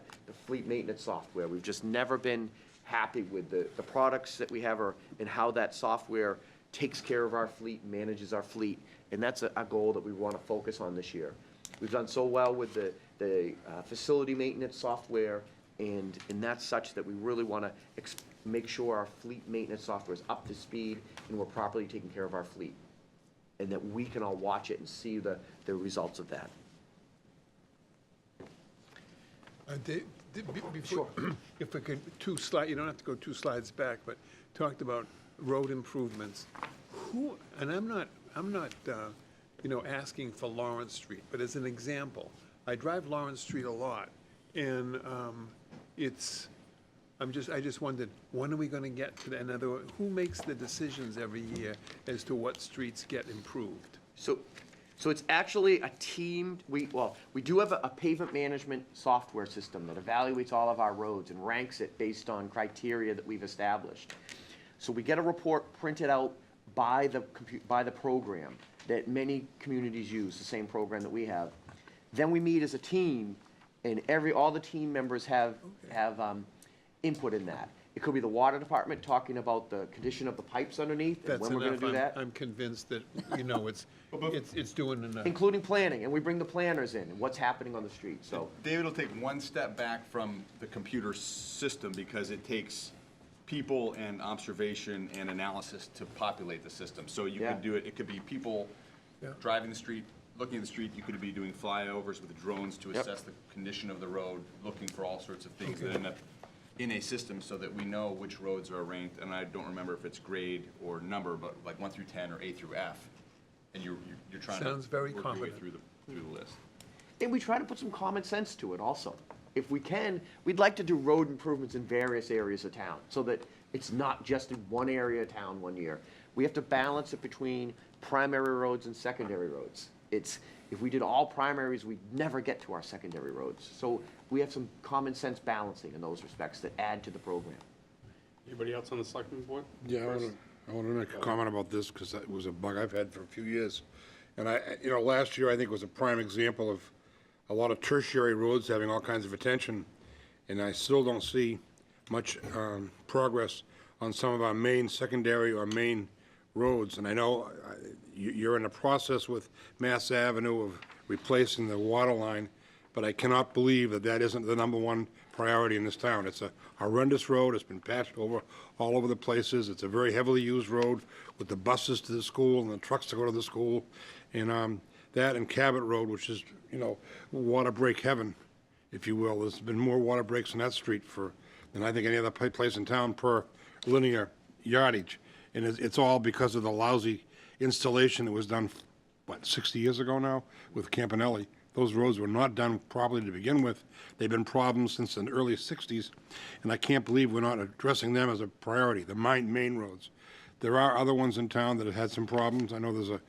fleet maintenance software. We've just never been happy with the products that we have and how that software takes care of our fleet, manages our fleet. And that's a goal that we want to focus on this year. We've done so well with the facility maintenance software, and that's such that we really want to make sure our fleet maintenance software is up to speed and we're properly taking care of our fleet, and that we can all watch it and see the results of that. Before, if we could, you don't have to go 2 slides back, but talked about road improvements. And I'm not, asking for Lawrence Street, but as an example, I drive Lawrence Street a lot, and I just wondered, when are we gonna get to that? In other words, who makes the decisions every year as to what streets get improved? So it's actually a team, we do have a pavement management software system that evaluates all of our roads and ranks it based on criteria that we've established. So we get a report printed out by the program that many communities use, the same program that we have. Then we meet as a team, and all the team members have input in that. It could be the water department talking about the condition of the pipes underneath and when we're gonna do that. I'm convinced that, it's doing enough. Including planning, and we bring the planners in, and what's happening on the street, so. David will take one step back from the computer system, because it takes people and observation and analysis to populate the system. So you Yeah. could do it could be people driving the street, looking at the street. You could be doing flyovers with drones to assess the condition of the road, looking for all sorts of things that end up in a system, so that we know which roads are ranked. And I don't remember if it's grade or number, but like 1 through 10 or A through F. And you're trying Sounds to very work your way competent. through the list. And we try to put some common sense to it also. If we can, we'd like to do road improvements in various areas of town, so that it's not just in one area of town one year. We have to balance it between primary roads and secondary roads. If we did all primaries, we'd never get to our secondary roads. So we have some common sense balancing in those respects that add to the program. Anybody else on the selectmen board? Yeah, I want to make a comment about this, because that was a bug I've had for a few years. And last year, I think, was a prime example of a lot of tertiary roads having all kinds of attention, and I still don't see much progress on some of our main secondary or main roads. And I know you're in a process with Mass Avenue of replacing the water line, but I cannot believe that isn't the #1 priority in this town. It's a horrendous road. It's been patched over all over the places. It's a very heavily used road with the buses to the school and the trucks to go to the school. And that and Cabot Road, which is, water break heaven, if you will. There's been more water breaks on that street than I think any other place in town per linear yardage. And it's all because of the lousy installation that was done, 60 years ago now, with Campanelli. Those roads were not done properly to begin with. They've been problems since the early 60s, and I can't believe we're not addressing them as a priority, the main roads. There are other ones in town that have had some problems. I know there's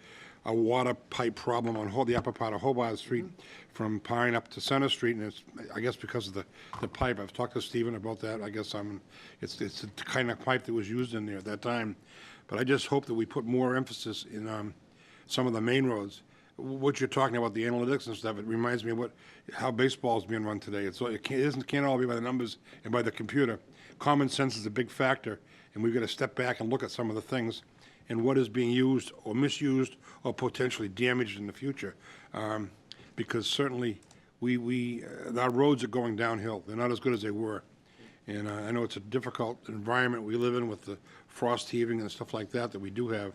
a water pipe problem on the upper part of Hobart Street from Pine up to Center Street, and it's, I guess, because of the pipe. I've talked to Stephen about that. I guess it's the kind of pipe that was used in there at that time. But I just hope that we put more emphasis in some of the main roads. What you're talking about, the analytics and stuff, it reminds me of how baseball is being run today. It can't all be by the numbers and by the computer. Common sense is a big factor, and we've got to step back and look at some of the things and what is being used or misused or potentially damaged in the future. Because certainly our roads are going downhill. They're not as good as they were. And I know it's a difficult environment we live in with the frost heaving and stuff like that we do have.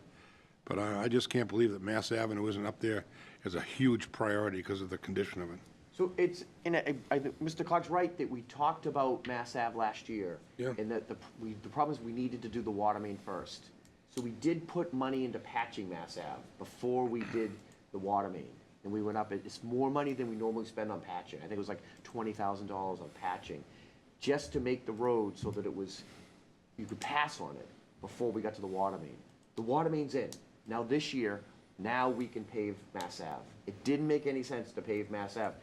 But I just can't believe that Mass Avenue isn't up there as a huge priority because of the condition of it. So it's, and I think Mr. Clark's right that we talked about Mass Ave last year. Yeah. And that the problem is we needed to do the water main first. So we did put money into patching Mass Ave before we did the water main. And we went up, it's more money than we normally spend on patching. I think it was like $20,000 on patching, just to make the road so that it was, you could pass on it before we got to the water main. The water main's in. Now this year, now we can pave Mass Ave. It didn't make any sense to pave Mass Ave.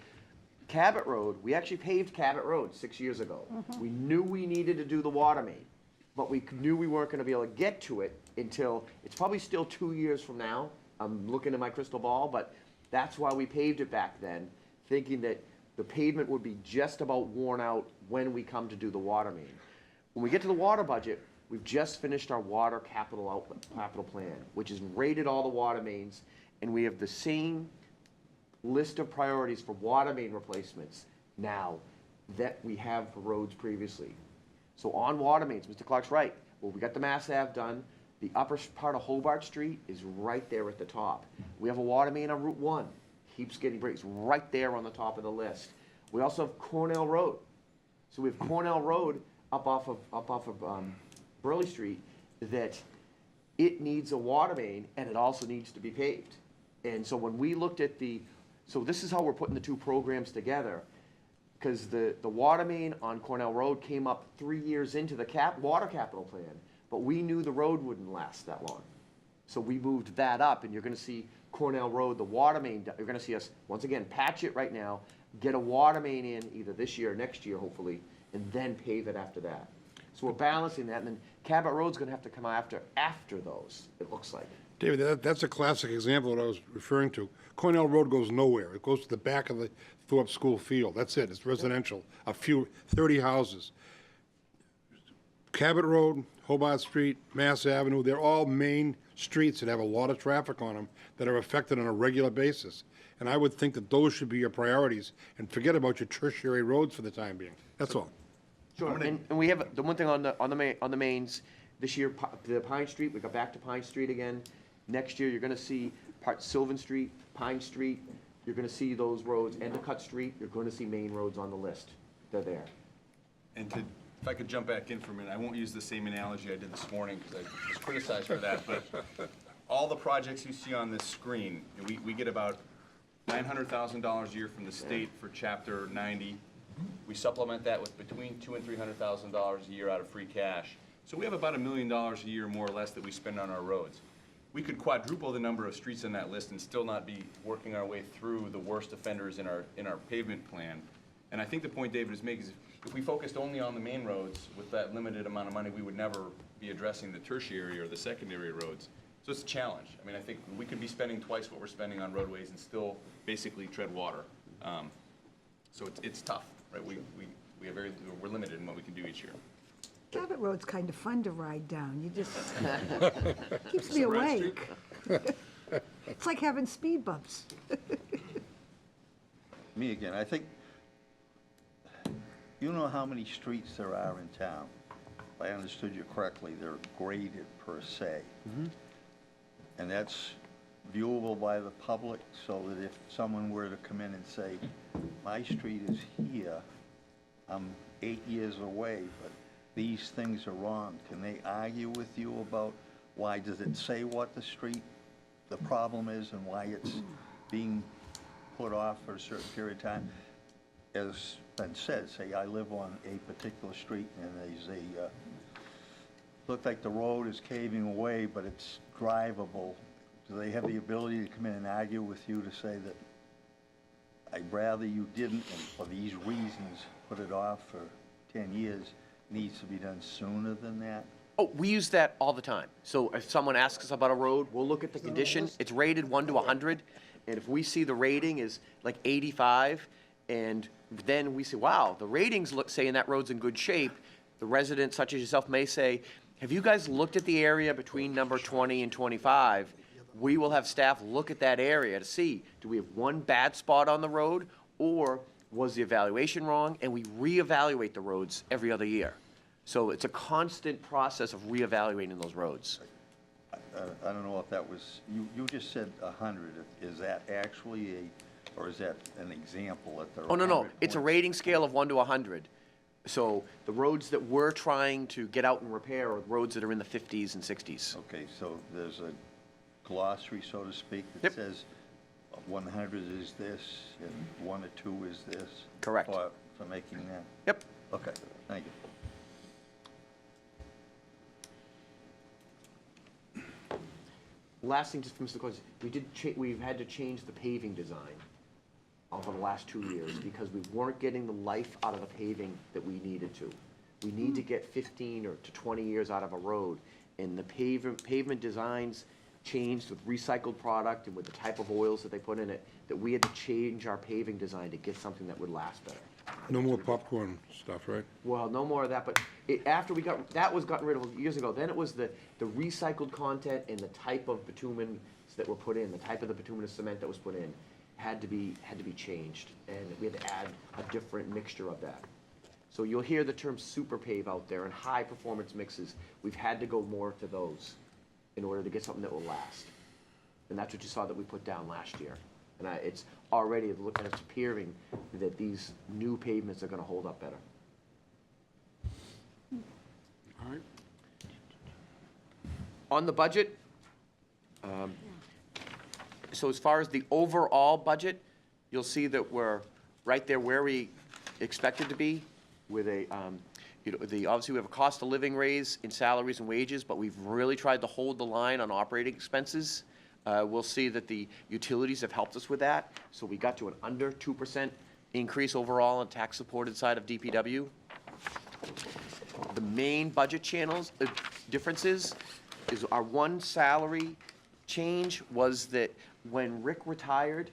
Cabot Road, we actually paved Cabot Road 6 years ago. We knew we needed to do the water main, but we knew we weren't gonna be able to get to it until, it's probably still 2 years from now. I'm looking at my crystal ball, but that's why we paved it back then, thinking that the pavement would be just about worn out when we come to do the water main. When we get to the water budget, we've just finished our water capital plan, which has rated all the water mains, and we have the same list of priorities for water main replacements now that we have for roads previously. So on water mains, Mr. Clark's right. Well, we got the Mass Ave done. The upper part of Hobart Street is right there at the top. We have a water main on Route 1. Keeps getting breaks right there on the top of the list. We also have Cornell Road. So we have Cornell Road up off of Burley Street that it needs a water main and it also needs to be paved. And so when we looked at so this is how we're putting the two programs together, because the water main on Cornell Road came up 3 years into the water capital plan, but we knew the road wouldn't last that long. So we moved that up, and you're gonna see Cornell Road, the water main, you're gonna see us, once again, patch it right now, get a water main in either this year or next year, hopefully, and then pave it after that. So we're balancing that, and then Cabot Road's gonna have to come after those, it looks like. David, that's a classic example of what I was referring to. Cornell Road goes nowhere. It goes to the back of the Thorpe School field. That's it. It's residential. 30 houses. Cabot Road, Hobart Street, Mass Avenue, they're all main streets that have a lot of traffic on them that are affected on a regular basis. And I would think that those should be your priorities, and forget about your tertiary roads for the time being. That's all. Sure, and we have, the one thing on the mains, this year, the Pine Street, we got back to Pine Street again. Next year, you're gonna see Sylvan Street, Pine Street, you're gonna see those roads, Endicott Street, you're gonna see main roads on the list. They're there. And if I could jump back in for a minute, I won't use the same analogy I did this morning, because I was criticized for that, but all the projects you see on this screen, we get about $900,000 a year from the state for Chapter 90. We supplement that with between $200,000 and $300,000 a year out of free cash. So we have about $1 million a year, more or less, that we spend on our roads. We could quadruple the number of streets on that list and still not be working our way through the worst offenders in our pavement plan. And I think the point David is making is if we focused only on the main roads with that limited amount of money, we would never be addressing the tertiary or the secondary roads. So it's a challenge. I mean, I think we could be spending twice what we're spending on roadways and still basically tread water. So it's tough, right? We're limited in what we can do each year. Cabot Road's kind of fun to ride down. You just, keeps me awake. It's like having speed bumps. Me again, I think, you know how many streets there are in town? If I understood you correctly, they're graded per se. And that's viewable by the public, so that if someone were to come in and say, my street is here, I'm 8 years away, but these things are wrong, can they argue with you about why does it say what the street, the problem is, and why it's being put off for a certain period of time? As been said, say I live on a particular street and there's look like the road is caving away, but it's drivable. Do they have the ability to come in and argue with you to say that I'd rather you didn't, and for these reasons, put it off for 10 years, needs to be done sooner than that? Oh, we use that all the time. So if someone asks us about a road, we'll look at the condition. It's rated 1 to 100, and if we see the rating is like 85, and then we say, wow, the ratings look saying that road's in good shape, the resident such as yourself may say, have you guys looked at the area between number 20 and 25? We will have staff look at that area to see, do we have one bad spot on the road, or Was the evaluation wrong? And we reevaluate the roads every other year. So it's a constant process of reevaluating those roads. I don't know if that was, you just said 100. Is that actually or is that an example that there are Oh, no, no, 100 it's a points? rating scale of 1 to 100. So the roads that we're trying to get out and repair are roads that are in the 50s and 60s. Okay, so there's a glossary, so to speak, Yep. that says 100 is this and 1 or 2 is this? Correct. For making that? Yep. Okay, thank you. Last thing, just from Mr. Coyce, we've had to change the paving design over the last 2 years because we weren't getting the life out of the paving that we needed to. We need to get 15 or to 20 years out of a road, and the pavement designs changed with recycled product and with the type of oils that they put in it, that we had to change our paving design to get something that would last better. No more popcorn stuff, right? Well, no more of that, but after that was gotten rid of years ago, then it was the recycled content and the type of bitumen that were put in, the type of the bituminous cement that was put in, had to be changed, and we had to add a different mixture of that. So you'll hear the term super pave out there and high performance mixes. We've had to go more to those in order to get something that will last. And that's what you saw that we put down last year. And it's already looking, it's appearing that these new pavements are gonna hold up better. All right. On the budget, so as far as the overall budget, you'll see that we're right there where we expected to be with obviously we have a cost of living raise in salaries and wages, but we've really tried to hold the line on operating expenses. We'll see that the utilities have helped us with that, so we got to an under 2% increase overall on tax-supported side of DPW. The main budget channels, differences, is our one salary change was that when Rick retired,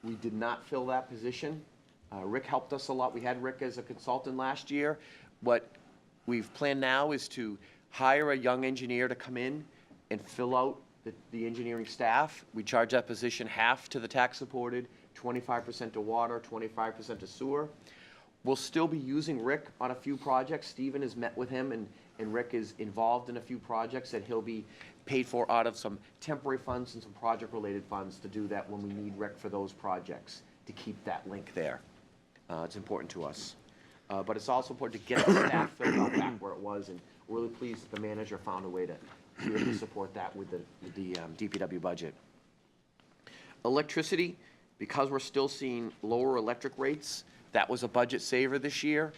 we did not fill that position. Rick helped us a lot. We had Rick as a consultant last year. What we've planned now is to hire a young engineer to come in and fill out the engineering staff. We charge that position half to the tax-supported, 25% to water, 25% to sewer. We'll still be using Rick on a few projects. Stephen has met with him, and Rick is involved in a few projects that he'll be paid for out of some temporary funds and some project-related funds to do that when we need Rick for those projects, to keep that link there. It's important to us. But it's also important to get the staff filled out back where it was, and we're really pleased that the manager found a way to be able to support that with the DPW budget. Electricity, because we're still seeing lower electric rates, that was a budget saver this year.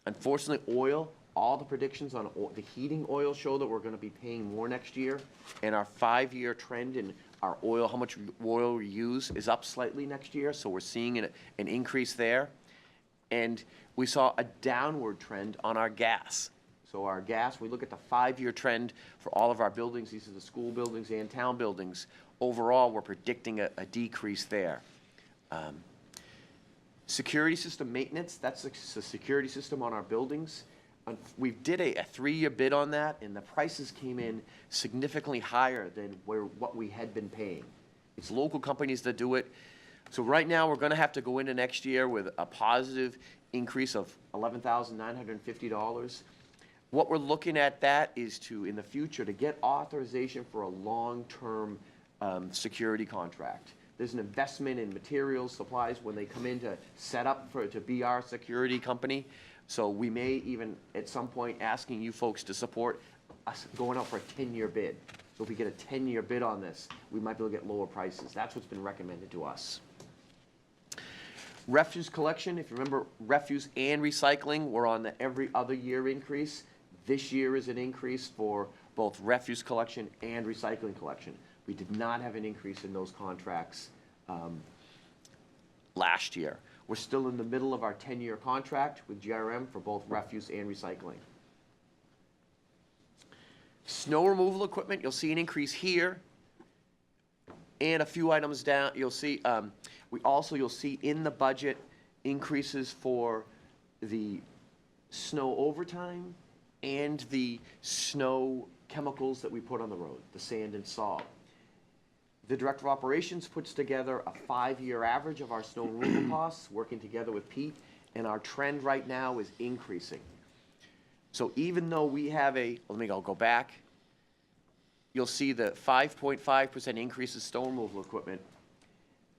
Unfortunately, oil, all the predictions on the heating oil show that we're gonna be paying more next year, and our 5-year trend in our oil, how much oil we use, is up slightly next year, so we're seeing an increase there. And we saw a downward trend on our gas. So our gas, we look at the 5-year trend for all of our buildings, these are the school buildings and town buildings. Overall, we're predicting a decrease there. Security system maintenance, that's the security system on our buildings. We did a 3-year bid on that, and the prices came in significantly higher than what we had been paying. It's local companies that do it. So right now, we're gonna have to go into next year with a positive increase of $11,950. What we're looking at that is to, in the future, to get authorization for a long-term security contract. There's an investment in materials, supplies, when they come in to set up to be our security company. So we may even, at some point, asking you folks to support us going out for a 10-year bid. So if we get a 10-year bid on this, we might be able to get lower prices. That's what's been recommended to us. Refuse collection, if you remember, refuse and recycling were on the every other year increase. This year is an increase for both refuse collection and recycling collection. We did not have an increase in those contracts last year. We're still in the middle of our 10-year contract with GRM for both refuse and recycling. Snow removal equipment, you'll see an increase here. And a few items down, you'll see, you'll see in the budget increases for the snow overtime and the snow chemicals that we put on the road, the sand and salt. The Director of Operations puts together a 5-year average of our snow removal costs, working together with Pete, and our trend right now is increasing. So even though we have I'll go back. You'll see the 5.5% increase in snow removal equipment.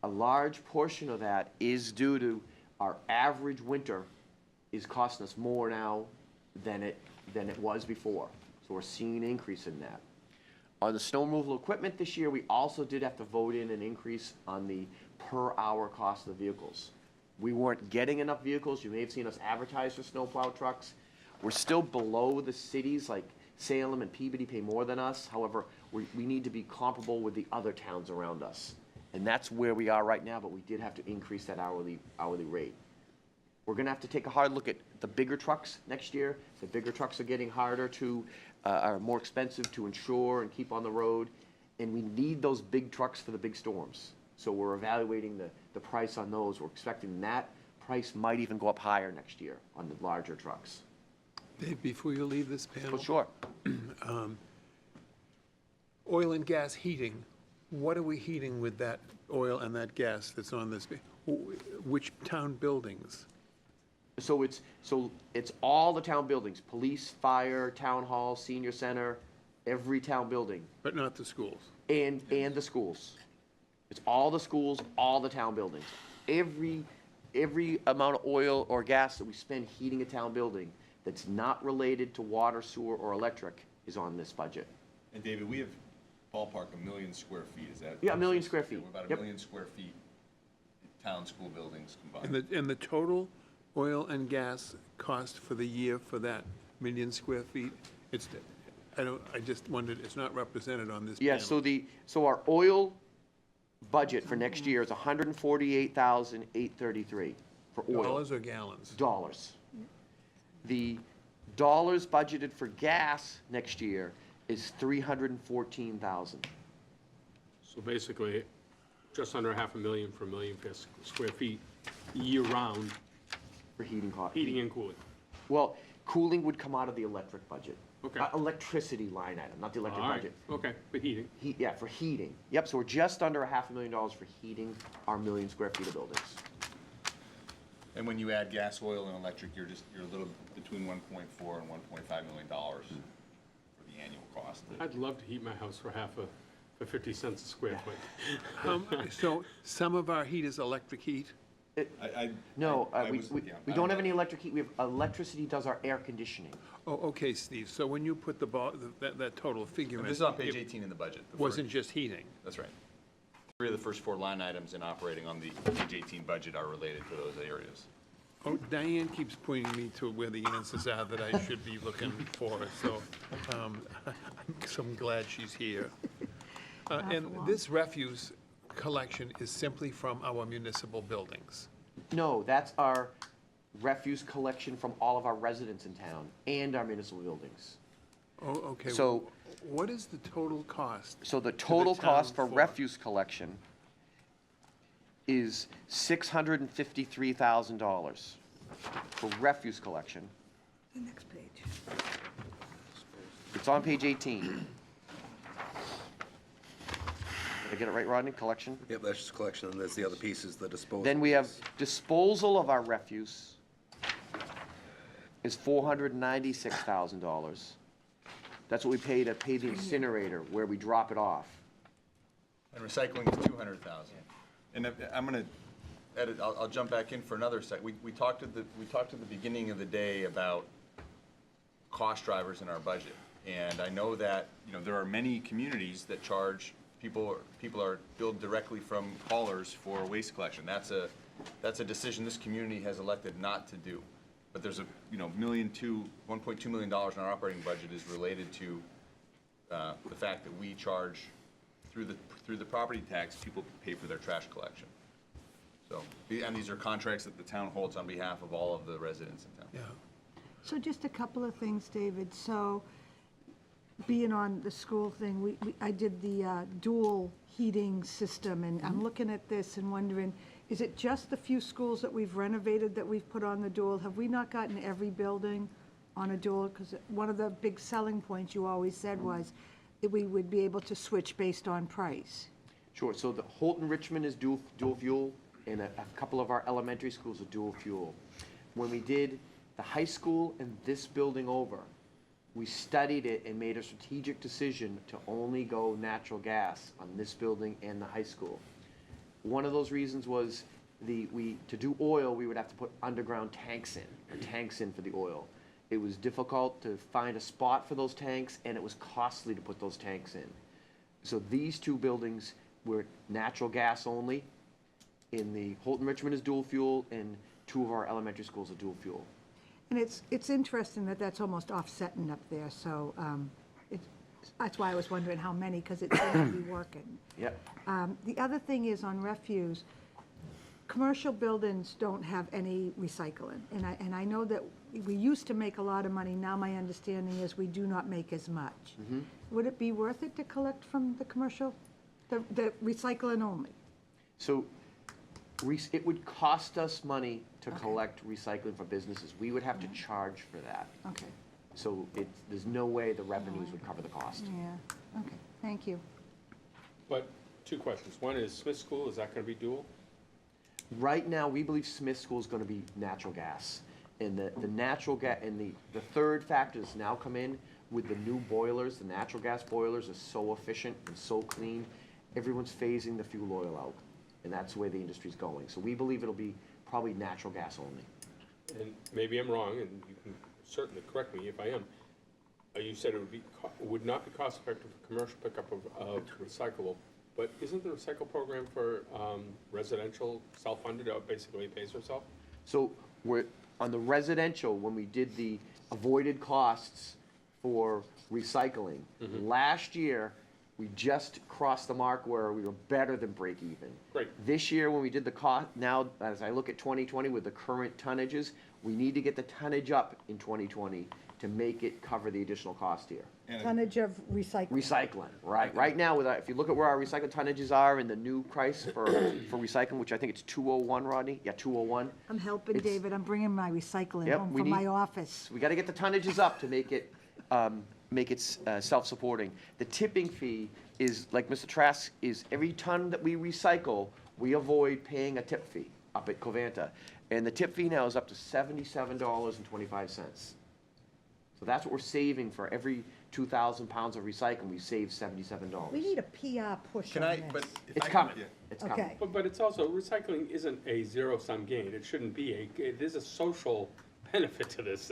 A large portion of that is due to our average winter is costing us more now than it was before. So we're seeing an increase in that. On the snow removal equipment this year, we also did have to vote in an increase on the per hour cost of the vehicles. We weren't getting enough vehicles. You may have seen us advertise for snowplow trucks. We're still below the cities, like Salem and Peabody pay more than us. However, we need to be comparable with the other towns around us. And that's where we are right now, but we did have to increase that hourly rate. We're gonna have to take a hard look at the bigger trucks next year. The bigger trucks are getting harder are more expensive to insure and keep on the road. And we need those big trucks for the big storms. So we're evaluating the price on those. We're expecting that price might even go up higher next year on the larger trucks. Dave, before you leave this panel. Oh, sure. Oil and gas heating, what are we heating with that oil and that gas that's on this? Which town buildings? So it's all the town buildings, police, fire, town hall, senior center, every town building, But not the schools? and the schools. It's all the schools, all the town buildings. Every amount of oil or gas that we spend heating a town building that's not related to water, sewer, or electric is on this budget. And David, we have ballpark 1 million square feet, is that? Yeah, 1 million square feet. We're about a Yep. million square feet, town, school buildings combined. And the total oil and gas cost for the year for that 1 million square feet, I just wondered, it's not represented on this Yeah, panel. so our oil budget for next year is $148,833 for oil. Dollars or gallons? Dollars. The dollars budgeted for gas next year is $314,000. So basically, just under $500,000 for 1 million square feet, year-round, For heating cost. heating and cooling. Well, cooling would come out of the electric budget. Okay. Electricity line item, not the electric All right, budget. okay, but heating. Yeah, for heating. Yep, so we're just under $500,000 for heating our 1 million square feet of buildings. And when you add gas, oil, and electric, you're a little between $1.4 and $1.5 million for the annual cost. I'd love to heat my house for for 50 cents a square foot. So some of our heat is electric heat? No, I we was- yeah, we I don't don't have know. any electric heat. We have electricity does our air conditioning. Oh, okay, Steve, so when you put that total figure in. This is on page it 18 in the budget. the Wasn't first- just heating? That's right. 3 of the first 4 line items in operating on the page 18 budget are related to those areas. Oh, Diane keeps pointing me to where the answers are that I should be looking for, so I'm glad she's here. And this refuse collection is simply from our municipal buildings? No, that's our refuse collection from all of our residents in town and our municipal buildings. Oh, okay. So- What is the total cost? So the to total cost town for refuse collection is $653,000 for refuse collection. The next page. It's on page 18. Did I get it right, Rodney? Collection? Yep, that's just collection, and there's the other pieces, the disposal. Then we have disposal of our refuse is $496,000. That's what we pay to pay the incinerator where we drop it off. And recycling is 200,000. And I'm gonna edit, I'll jump back in for another sec. We talked at the beginning of the day about cost drivers in our budget. And I know that, there are many communities that charge, people are billed directly from haulers for waste collection. That's a decision this community has elected not to do. But there's $1.2 million in our operating budget is related to the fact that we charge through the property tax, people pay for their trash collection. So, and these are contracts that the town holds on behalf of all of the residents in town. Yeah. So just a couple of things, David. So being on the school thing, I did the dual heating system, and I'm looking at this and wondering, is it just the few schools that we've renovated that we've put on the dual? Have we not gotten every building on a dual? Because one of the big selling points you always said was that we would be able to switch based on price. Sure, so the Holton Richmond is dual fuel, and a couple of our elementary schools are dual fuel. When we did the high school and this building over, we studied it and made a strategic decision to only go natural gas on this building and the high school. One of those reasons was to do oil, we would have to put underground tanks in for the oil. It was difficult to find a spot for those tanks, and it was costly to put those tanks in. So these two buildings were natural gas only. In the Holton Richmond is dual fuel, and two of our elementary schools are dual fuel. And it's interesting that that's almost offsetting up there, so that's why I was wondering how many, because it seems to be working. Yep. The other thing is on refuse, commercial buildings don't have any recycling. And I know that we used to make a lot of money, now my understanding is we do not make as much. Would it be worth it to collect from the commercial, the recycling only? So it would cost us money to collect recycling for businesses. We would have to charge for that. Okay, So there's no way the revenues would cover the cost. yeah, okay, thank you. But two questions. One is Smith School, is that going to be dual? Right now, we believe Smith School is going to be natural gas. And the natural gas, and the third factor that's now come in with the new boilers, the natural gas boilers are so efficient and so clean, everyone's phasing the fuel oil out. And that's the way the industry's going. So we believe it'll be probably natural gas only. And maybe I'm wrong, and you can certainly correct me if I am. You said it would not be cost effective for commercial pickup of recyclable, but isn't the recycle program for residential self-funded, or basically it pays for itself? So we're, on the residential, when we did the avoided costs for recycling, last year, we just crossed the mark where we were better than break even. Great. This year, when we did the cost, now, as I look at 2020 with the current tonnages, we need to get the tonnage up in 2020 to make it cover the additional cost here. Tonnage of recycling. Recycling, right? Right now, with if you look at where our recycled tonnages are and the new price for recycling, which I think it's 201, Rodney? Yeah, 201. I'm helping It's- David, I'm bringing my recycling Yep, home we from my need- office. We gotta get the tonnages up to make it self-supporting. The tipping fee is, like Mr. Trask, is every ton that we recycle, we avoid paying a tip fee up at Covanta. And the tip fee now is up to $77.25. So that's what we're saving for every 2,000 pounds of recycling, we save $77. We need a PR push Can on I, this. but if It's I coming, yeah. it's coming. Okay, But it's also, recycling isn't a zero-sum gain. It shouldn't be. There's a social benefit to this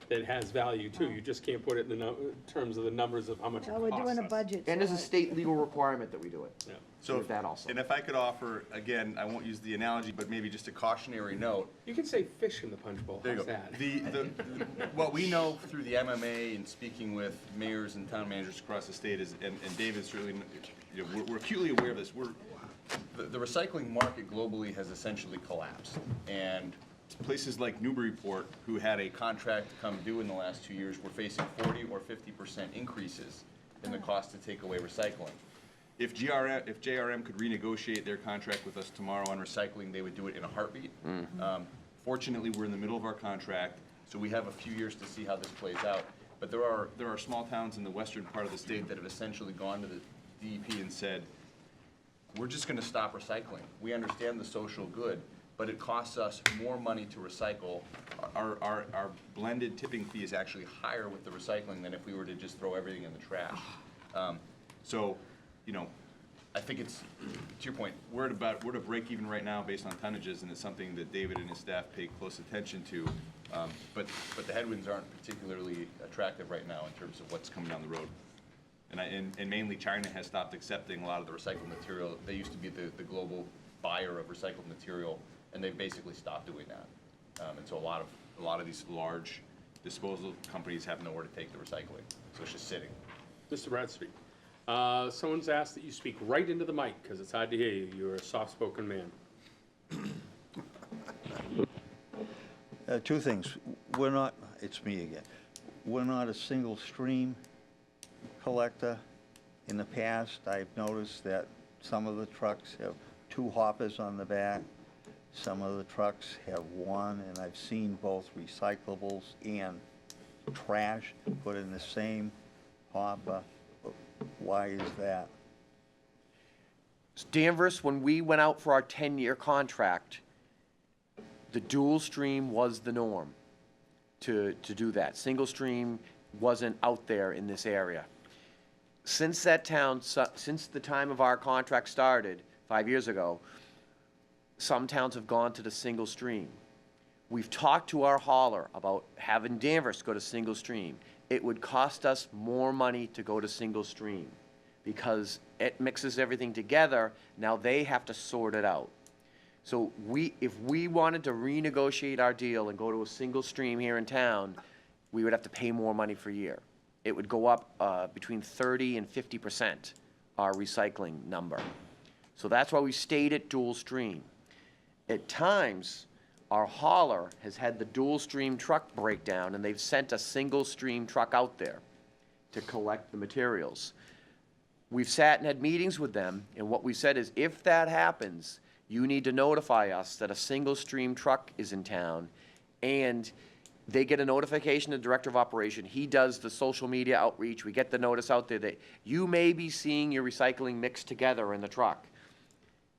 that has value too. You just can't put it in the terms of the numbers of how much it well, costs we're doing a us. budget. And there's a so state legal requirement that we do it. Yeah. So With that also. And if I could offer, again, I won't use the analogy, but maybe just a cautionary note. You can say fish in the punch bowl. There you How's go. that? What we know through the MMA and speaking with mayors and town managers across the state is, and David's certainly, you know, we're acutely aware of this. The recycling market globally has essentially collapsed. And places like Newburyport, who had a contract come due in the last 2 years, were facing 40 or 50% increases in the cost to take away recycling. If JRM could renegotiate their contract with us tomorrow on recycling, they would do it in a heartbeat. Fortunately, we're in the middle of our contract, so we have a few years to see how this plays out. But there are small towns in the western part of the state that have essentially gone to the DEP and said, we're just gonna stop recycling. We understand the social good, but it costs us more money to recycle. Our blended tipping fee is actually higher with the recycling than if we were to just throw everything in the trash. So, you know, I think it's, to your point, we're at break even right now based on tonnages, and it's something that David and his staff pay close attention to. But the headwinds aren't particularly attractive right now in terms of what's coming down the road. And mainly China has stopped accepting a lot of the recycled material. They used to be the global buyer of recycled material, and they've basically stopped doing that. And so a lot of these large disposal companies have nowhere to take the recycling, so it's just sitting. Mr. Bradstreet, someone's asked that you speak right into the mic because it's hard to hear you. You're a soft-spoken man. Two things. We're not, it's me again. We're not a single stream collector. In the past, I've noticed that some of the trucks have 2 hoppers on the back. Some of the trucks have 1, and I've seen both recyclables and trash put in the same hopper. Why is that? Well, Danvers, when we went out for our 10-year contract, the dual stream was the norm to do that. Single stream wasn't out there in this area. Since that town, since the time of our contract started 5 years ago, some towns have gone to the single stream. We've talked to our hauler about having Danvers go to single stream. It would cost us more money to go to single stream because it mixes everything together. Now they have to sort it out. So if we wanted to renegotiate our deal and go to a single stream here in town, we would have to pay more money for a year. It would go up between 30 and 50%, our recycling number. So that's why we stayed at dual stream. At times, our hauler has had the dual stream truck break down, and they've sent a single stream truck out there to collect the materials. We've sat and had meetings with them, and what we said is, if that happens, you need to notify us that a single stream truck is in town, and they get a notification to the director of operation. He does the social media outreach. We get the notice out there that you may be seeing your recycling mixed together in the truck.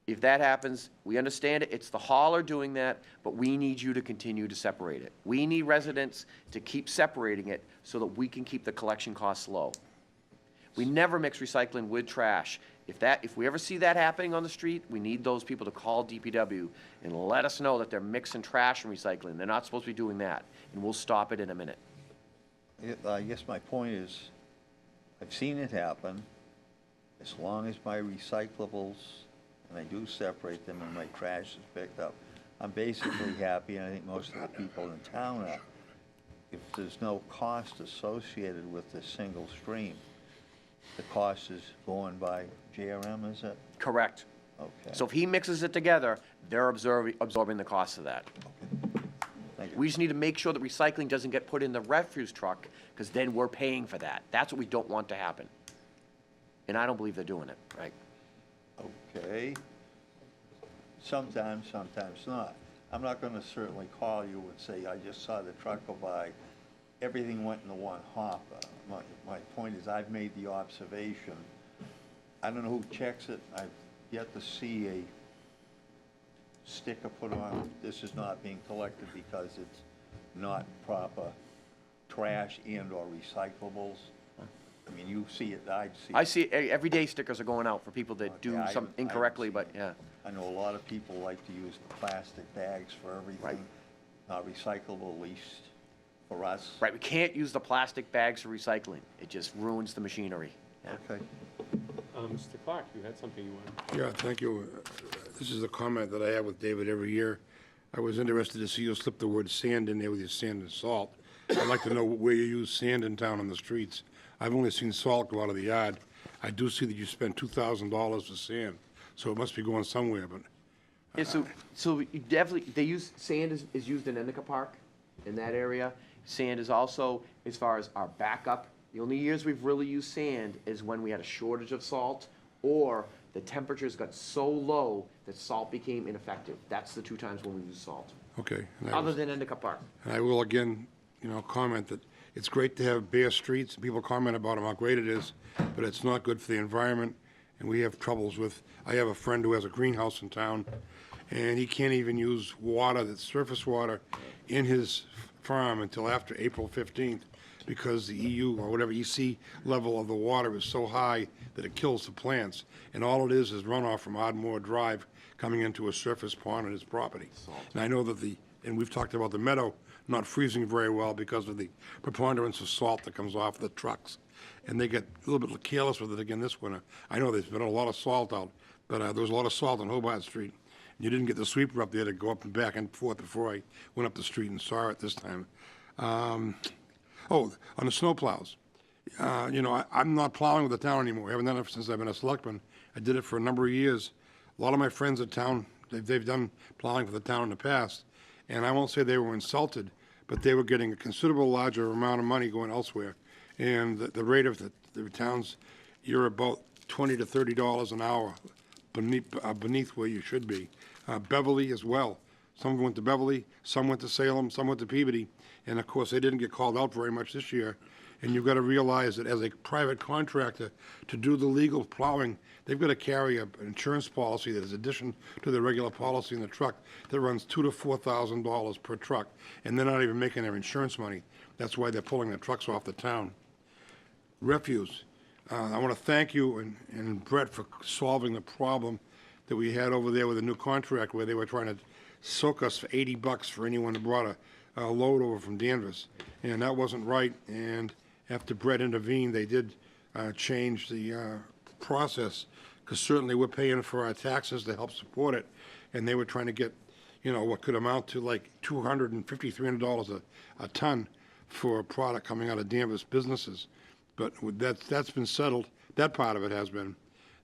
If that happens, we understand it. It's the hauler doing that, but we need you to continue to separate it. We need residents to keep separating it so that we can keep the collection costs low. We never mix recycling with trash. If we ever see that happening on the street, we need those people to call DPW and let us know that they're mixing trash and recycling. They're not supposed to be doing that, and we'll stop it in a minute. I guess my point is, I've seen it happen. As long as my recyclables, and I do separate them and my trash is picked up, I'm basically happy, and I think most of the people in town are. If there's no cost associated with the single stream, the cost is borne by JRM, is it? Correct. Okay. So if he mixes it together, they're absorbing the cost of that. Thank you. We just need to make sure that recycling doesn't get put in the refuse truck, because then we're paying for that. That's what we don't want to happen. And I don't believe they're doing it, right? Okay. Sometimes, sometimes not. I'm not gonna certainly call you and say, I just saw the truck go by. Everything went into one hop. My point is, I've made the observation. I don't know who checks it. I've yet to see a sticker put on, this is not being collected because it's not proper trash and or recyclables. I mean, you see it, I see, everyday stickers are going out for people that do Okay, something I haven't incorrectly, seen but, it. yeah. I know a lot of people like to use the plastic bags for everything. Right. Not recyclable, at least for us. Right, we can't use the plastic bags for recycling. It just ruins the machinery. Yeah. Okay. Mr. Clark, you had something you wanted. Yeah, thank you. This is a comment that I have with David every year. I was interested to see you slip the word sand in there with your sand and salt. I'd like to know where you use sand in town on the streets. I've only seen salt go out of the yard. I do see that you spent $2,000 for sand, so it must be going somewhere, but Yeah, so you definitely, sand is used in Endicott Park, in that area. Sand is also, as far as our backup, the only years we've really used sand is when we had a shortage of salt, or the temperatures got so low that salt became ineffective. That's the two times when we use salt, okay. And other than Endicott Park. And I will again, comment that it's great to have bare streets, and people comment about how great it is, but it's not good for the environment, and we have troubles with, I have a friend who has a greenhouse in town, and he can't even use water, that's surface water, in his farm until after April 15th, because the EU, or whatever, EC level of the water is so high that it kills the plants, and all it is runoff from Ardmore Drive coming into a surface pond on his property. And I know that and we've talked about the meadow not freezing very well because of the preponderance of salt that comes off the trucks. And they get a little bit careless with it again this winter. I know there's been a lot of salt out, but there was a lot of salt on Hobart Street. You didn't get the sweeper up there to go up and back and forth before I went up the street and saw it this time. On the snowplows. I'm not plowing with the town anymore. I haven't done it since I've been a selectman. I did it for a number of years. A lot of my friends at town, they've done plowing for the town in the past, and I won't say they were insulted, but they were getting a considerable larger amount of money going elsewhere. And the rate of the towns, you're about $20 to $30 an hour beneath where you should be. Beverly as well. Some went to Beverly, some went to Salem, some went to Peabody, and of course, they didn't get called out very much this year. And you've got to realize that as a private contractor, to do the legal plowing, they've got to carry an insurance policy that is addition to the regular policy in the truck that runs $2,000 to $4,000 per truck, and they're not even making their insurance money. That's why they're pulling the trucks off the town. Refuse. I want to thank you and Brett for solving the problem that we had over there with a new contract where they were trying to soak us for $80 for anyone that brought a load over from Danvers. And that wasn't right. And after Brett intervened, they did change the process, because certainly we're paying for our taxes to help support it. And they were trying to get, you know, what could amount to like $250, $300 a ton for a product coming out of Danvers businesses. But that's been settled. That part of it has been.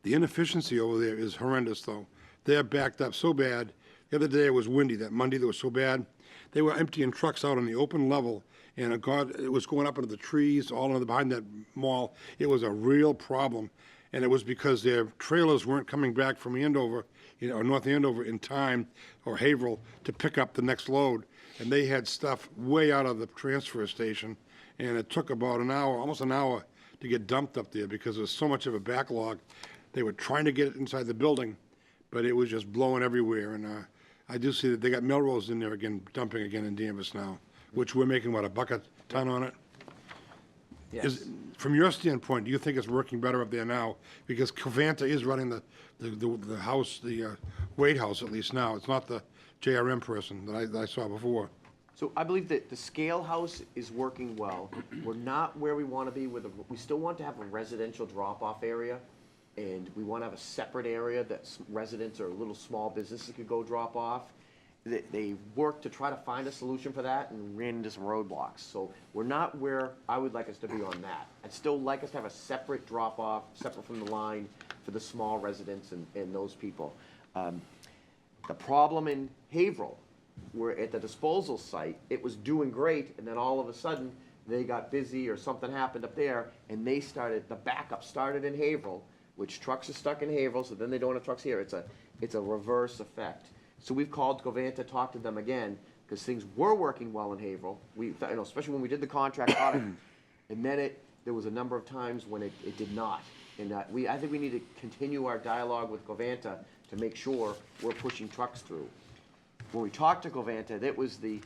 The inefficiency over there is horrendous, though. They're backed up so bad. The other day it was windy. That Monday that was so bad. They were emptying trucks out on the open level, and it was going up into the trees, all behind that mall. It was a real problem, and it was because their trailers weren't coming back from Andover, or North Andover in time, or Haverhill, to pick up the next load. And they had stuff way out of the transfer station, and it took about an hour, almost an hour, to get dumped up there because there was so much of a backlog. They were trying to get it inside the building, but it was just blowing everywhere. And I do see that they got Melrose in there again, dumping again in Danvers now, which we're making, what, $1 a ton on it? Yes. From your standpoint, do you think it's working better up there now? Because Covanta is running the house, the Wade House at least now. It's not the JRM person that I saw before. So I believe that the scale house is working well. We're not where we want to be we still want to have a residential drop-off area, and we want to have a separate area that residents or little small businesses could go drop off. They worked to try to find a solution for that and ran into some roadblocks. So we're not where I would like us to be on that. I'd still like us to have a separate drop-off, separate from the line for the small residents and those people. The problem in Haverhill, where at the disposal site, it was doing great, and then all of a sudden, they got busy or something happened up there, and the backup started in Haverhill, which trucks are stuck in Haverhill, so then they don't have trucks here. It's a reverse effect. So we've called Covanta, talked to them again, because things were working well in Haverhill. Especially when we did the contract audit, and then there was a number of times when it did not. And I think we need to continue our dialogue with Covanta to make sure we're pushing trucks through. When we talked to Covanta, that was the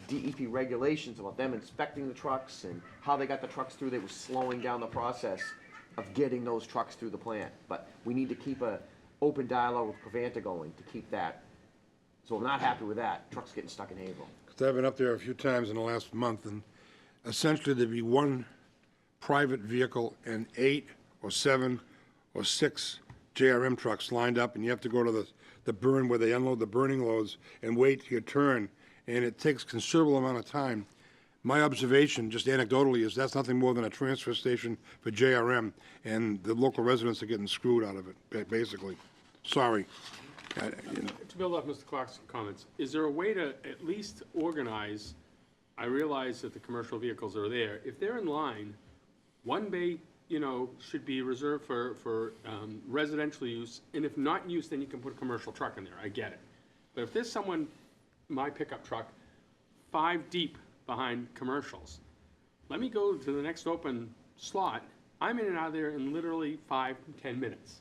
DEP regulations about them inspecting the trucks and how they got the trucks through. They were slowing down the process of getting those trucks through the plant. But we need to keep an open dialogue with Covanta going to keep that. So I'm not happy with that, trucks getting stuck in Haverhill. I've been up there a few times in the last month, and essentially there'd be one private vehicle and 8 or 7 or 6 JRM trucks lined up, and you have to go to the burn where they unload the burning loads and wait your turn, and it takes considerable amount of time. My observation, just anecdotally, is that's nothing more than a transfer station for JRM, and the local residents are getting screwed out of it, basically. Sorry. To build off Mr. Clark's comments, is there a way to at least organize, I realize that the commercial vehicles are there, if they're in line, one bay, should be reserved for residential use, and if not used, then you can put a commercial truck in there, I get it. But if there's someone, my pickup truck, 5 deep behind commercials, let me go to the next open slot, I'm in and out of there in literally 5 to 10 minutes.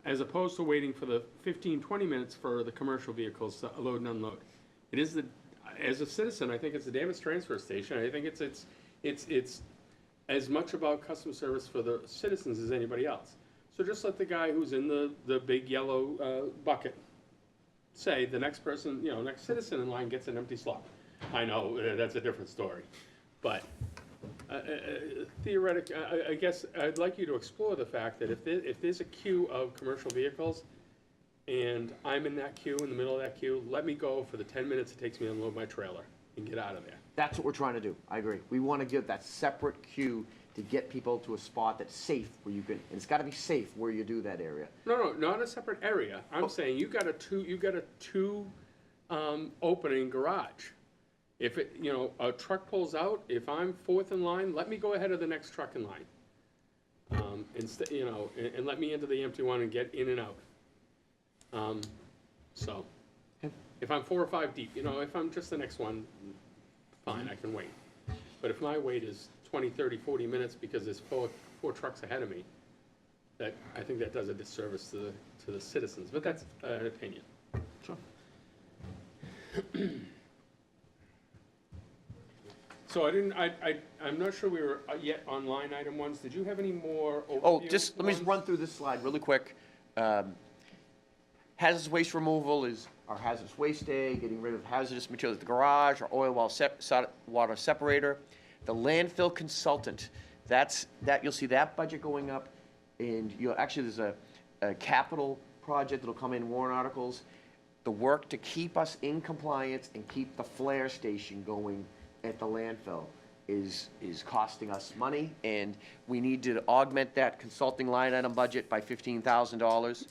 As opposed to waiting for the 15, 20 minutes for the commercial vehicles to load and unload. It is as a citizen, I think it's the Danvers transfer station. I think it's as much about customer service for the citizens as anybody else. So just let the guy who's in the big yellow bucket say the next person, next citizen in line gets an empty slot. I know that's a different story, but theoretically, I guess I'd like you to explore the fact that if there's a queue of commercial vehicles and I'm in that queue, in the middle of that queue, let me go for the 10 minutes it takes me to unload my trailer and get out of there. That's what we're trying to do. I agree. We want to give that separate queue to get people to a spot that's safe where you can, and it's got to be safe where you do that area. No, not a separate area. I'm saying you got a two opening garage. If a truck pulls out, if I'm 4th in line, let me go ahead of the next truck in line. And let me into the empty one and get in and out. if I'm 4 or 5 deep, if I'm just the next one, fine, I can wait. But if my wait is 20, 30, 40 minutes because there's four trucks ahead of me, I think that does a disservice to the citizens, but that's an opinion. Sure. So I'm not sure we were yet on line item ones. Did you have any more overview? Oh, just, let me just ones? run through this slide really quick. Hazardous waste removal is our hazardous waste day, getting rid of hazardous materials at the garage, our oil water separator. The landfill consultant, you'll see that budget going up, and actually, there's a capital project that'll come in warrant articles. The work to keep us in compliance and keep the flare station going at the landfill is costing us money, and we need to augment that consulting line item budget by $15,000.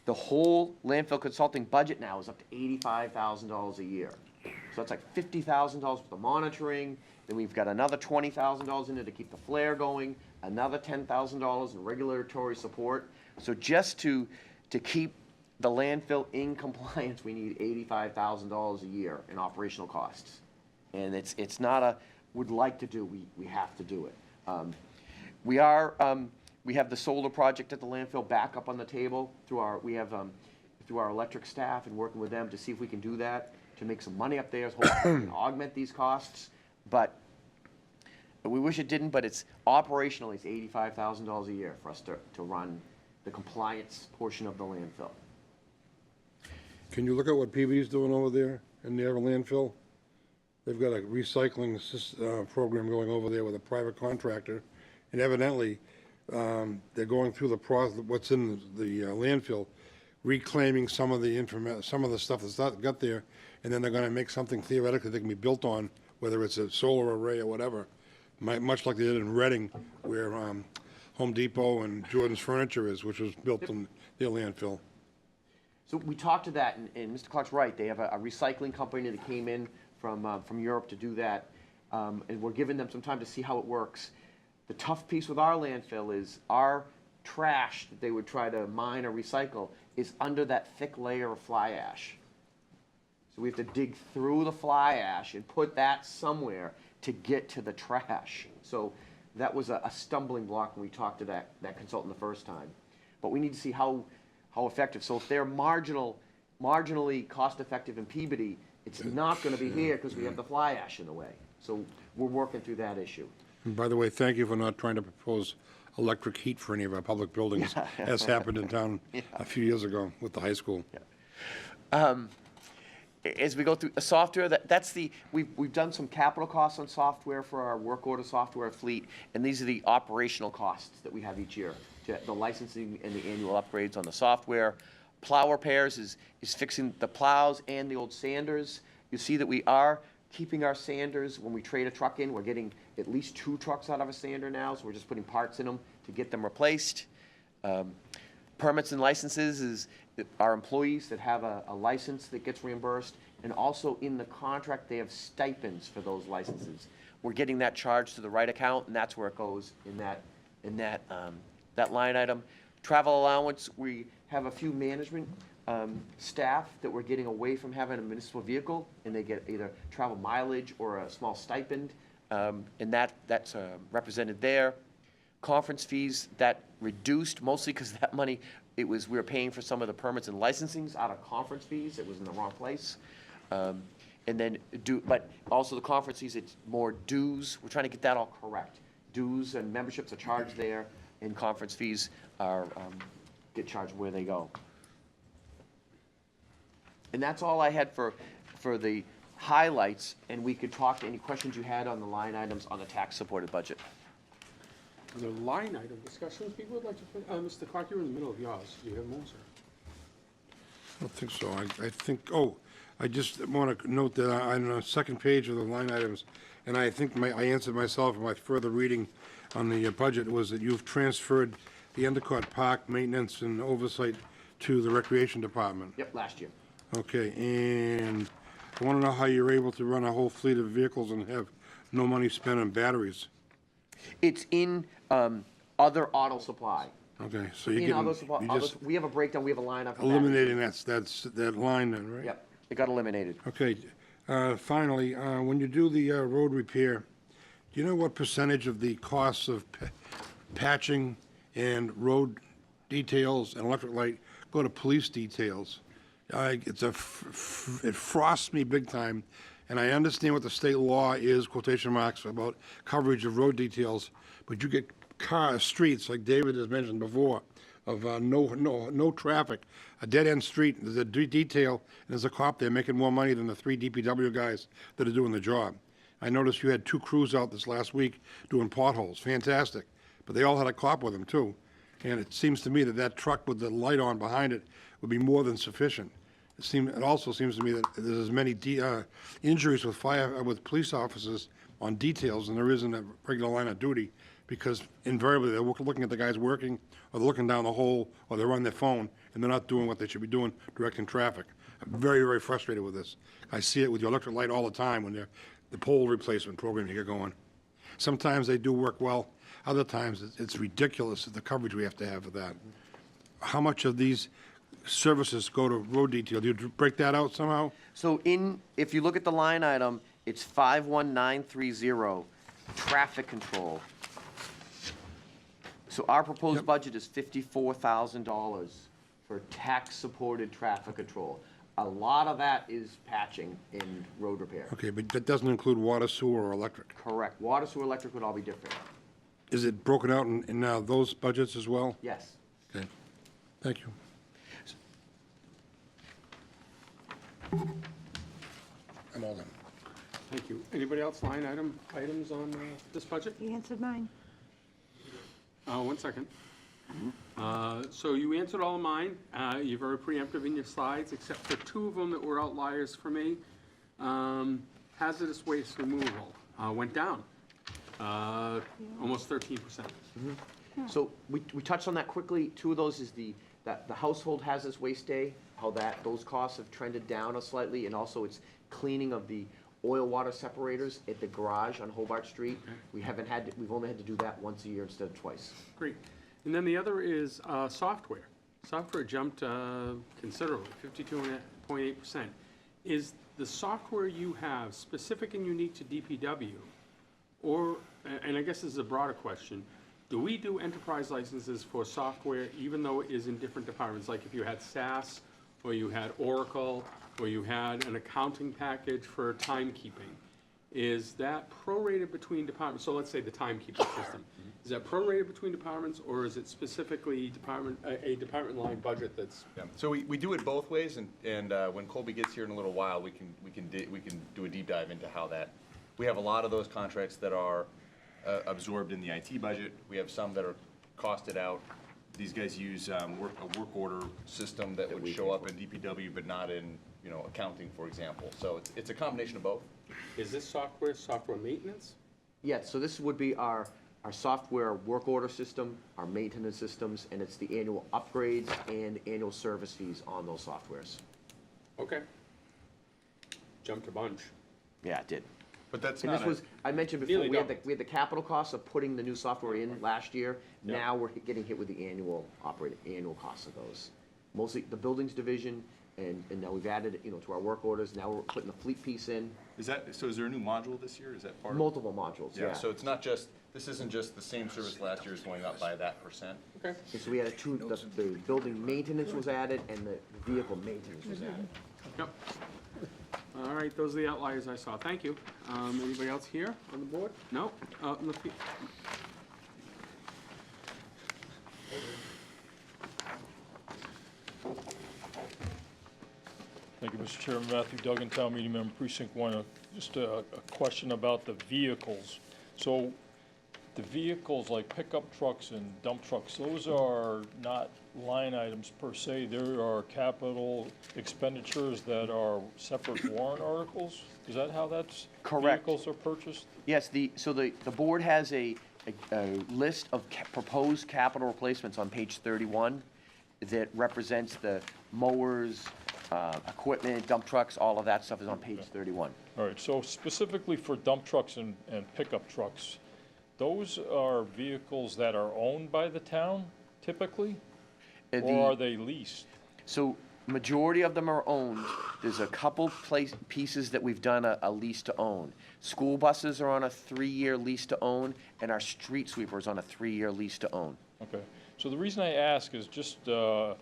The whole landfill consulting budget now is up to $85,000 a year. So it's like $50,000 for the monitoring, then we've got another $20,000 in it to keep the flare going, another $10,000 in regulatory support. So just to keep the landfill in compliance, we need $85,000 a year in operational costs. And it's not would like to do, we have to do it. We have the solar project at the landfill back up on the table through our electric staff and working with them to see if we can do that, to make some money up there, so hopefully we can augment these costs. But we wish it didn't, but it's operationally, it's $85,000 a year for us to run the compliance portion of the landfill. Can you look at what PB's doing over there in their landfill? They've got a recycling program going over there with a private contractor, and evidently, they're going through the process, what's in the landfill, reclaiming some of the stuff that's not got there, and then they're gonna make something theoretically that can be built on, whether it's a solar array or whatever, much like they did in Reading, where Home Depot and Jordan's Furniture is, which was built in their landfill. So we talked to that, and Mr. Clark's right. They have a recycling company that came in from Europe to do that, and we're giving them some time to see how it works. The tough piece with our landfill is our trash that they would try to mine or recycle is under that thick layer of fly ash. So we have to dig through the fly ash and put that somewhere to get to the trash. So that was a stumbling block when we talked to that consultant the first time. But we need to see how effective. So if they're marginally cost-effective in Peabody, it's not going to be here because we have the fly ash in the way. So we're working through that issue. And by the way, thank you for not trying to propose electric heat for any of our public buildings, as happened in town a few years ago with the high school. As we go through software, we've done some capital costs on software for our work order software fleet, and these are the operational costs that we have each year, the licensing and the annual upgrades on the software. Plow repairs is fixing the plows and the old sanders. You see that we are keeping our sanders. When we trade a truck in, we're getting at least 2 trucks out of a sander now, so we're just putting parts in them to get them replaced. Permits and licenses is our employees that have a license that gets reimbursed, and also in the contract, they have stipends for those licenses. We're getting that charged to the right account, and that's where it goes in that line item. Travel allowance, we have a few management staff that we're getting away from having a municipal vehicle, and they get either travel mileage or a small stipend, and that's represented there. Conference fees, that reduced mostly because that money, we were paying for some of the permits and licensings out of conference fees. It was in the wrong place. And then but also the conference fees, it's more dues. We're trying to get that all correct. Dues and memberships are charged there, and conference fees get charged where they go. And that's all I had for the highlights, and we could talk to any questions you had on the line items on the tax-supported budget. The line item discussions, people would like to, Mr. Clark, you're in the middle of yours. Do you have more, sir? I don't think so. I think, I just want to note that on the second page of the line items, and I think I answered myself in my further reading on the budget, was that you've transferred the Endicott Park maintenance and oversight to the Recreation Department. Yep, last year. Okay, and I want to know how you're able to run a whole fleet of vehicles and have no money spent on batteries. It's in other auto supply. Okay, so you In can, other, you just we have a breakdown, we have a line up. eliminating that line then, right? Yep, it got eliminated. Okay, finally, when you do the road repair, do you know what percentage of the costs of patching and road details and electric light go to police details? It frosts me big time, and I understand what the state law is, quotation marks, about coverage of road details, but you get streets, like David has mentioned before, of no traffic, a dead-end street, there's a detail, and there's a cop there making more money than the 3 DPW guys that are doing the job. I noticed you had 2 crews out this last week doing potholes, fantastic, but they all had a cop with them too. And it seems to me that that truck with the light on behind it would be more than sufficient. It also seems to me that there's as many injuries with police officers on details than there is in a regular line of duty, because invariably they're looking at the guys working, or they're looking down the hole, or they're on their phone, and they're not doing what they should be doing, directing traffic. I'm very, very frustrated with this. I see it with your electric light all the time when the pole replacement program you get going. Sometimes they do work well. Other times it's ridiculous the coverage we have to have for that. How much of these services go to road detail? Do you break that out somehow? So if you look at the line item, it's 51930, traffic control. So our proposed budget is $54,000 for tax-supported traffic control. A lot of that is patching and road repair. Okay, but that doesn't include water, sewer, or electric. Correct. Water, sewer, electric would all be different. Is it broken out in those budgets as well? Yes. Okay, thank you. I'm all done. Thank you. Anybody else items on this budget? He answered mine. 1 second. So you answered all of mine. You're very preemptive in your slides, except for 2 of them that were outliers for me. Hazardous waste removal went down, almost 13%. So we touched on that quickly. 2 of those is the household hazardous waste day, how those costs have trended down slightly, and also it's cleaning of the oil water separators at the garage on Hobart Street. We've only had to do that once a year instead of twice. Great. And then the other is software. Software jumped considerably, 52.8%. Is the software you have specific and unique to DPW? Or, and I guess this is a broader question, do we do enterprise licenses for software even though it is in different departments? Like if you had SAS, or you had Oracle, or you had an accounting package for timekeeping, is that prorated between departments? So let's say the timekeeping system. Is that prorated between departments, or is it specifically a department line budget that's? Yeah. So we do it both ways, and when Colby gets here in a little while, we can do a deep dive into how that. We have a lot of those contracts that are absorbed in the IT budget. We have some that are costed out. These guys use a work order system that would show up in DPW, but not in accounting, for example. So it's a combination of both. Is this software maintenance? Yes, so this would be our software work order system, our maintenance systems, and it's the annual upgrades and annual service fees on those softwares. Okay. Jumped a bunch. Yeah, it did. But that's And not this was, I mentioned before, Nearly we had doubled. the capital costs of putting the new software in last year. Now we're getting hit with the annual costs of those. Mostly the buildings division, and now we've added, to our work orders. Now we're putting the fleet piece in. Is there a new module this year? Is that part of? Multiple modules, yeah. So it's not just, this isn't just the same service last year is going up by that percent? Okay. And so we had the building maintenance was added and the vehicle maintenance was added. Yep. All right, those are the outliers I saw. Thank you. Anybody else here on the board? No? Thank you, Mr. Chairman. Matthew Duggan, Town Meeting Member, Precinct 1. Just a question about the vehicles. So the vehicles like pickup trucks and dump trucks, those are not line items per se. There are capital expenditures that are separate warrant articles? Is that how that's? Correct. Vehicles are purchased? Yes, so the board has a list of proposed capital replacements on page 31 that represents the mowers, equipment, dump trucks, all of that stuff is on page 31. All right, so specifically for dump trucks and pickup trucks, those are vehicles that are owned by the town? typically? Uh, the- Or are they leased? So majority of them are owned. There's a couple pieces that we've done a lease to own. School buses are on a 3-year lease to own, and our street sweepers on a 3-year lease to own. Okay, so the reason I ask is just a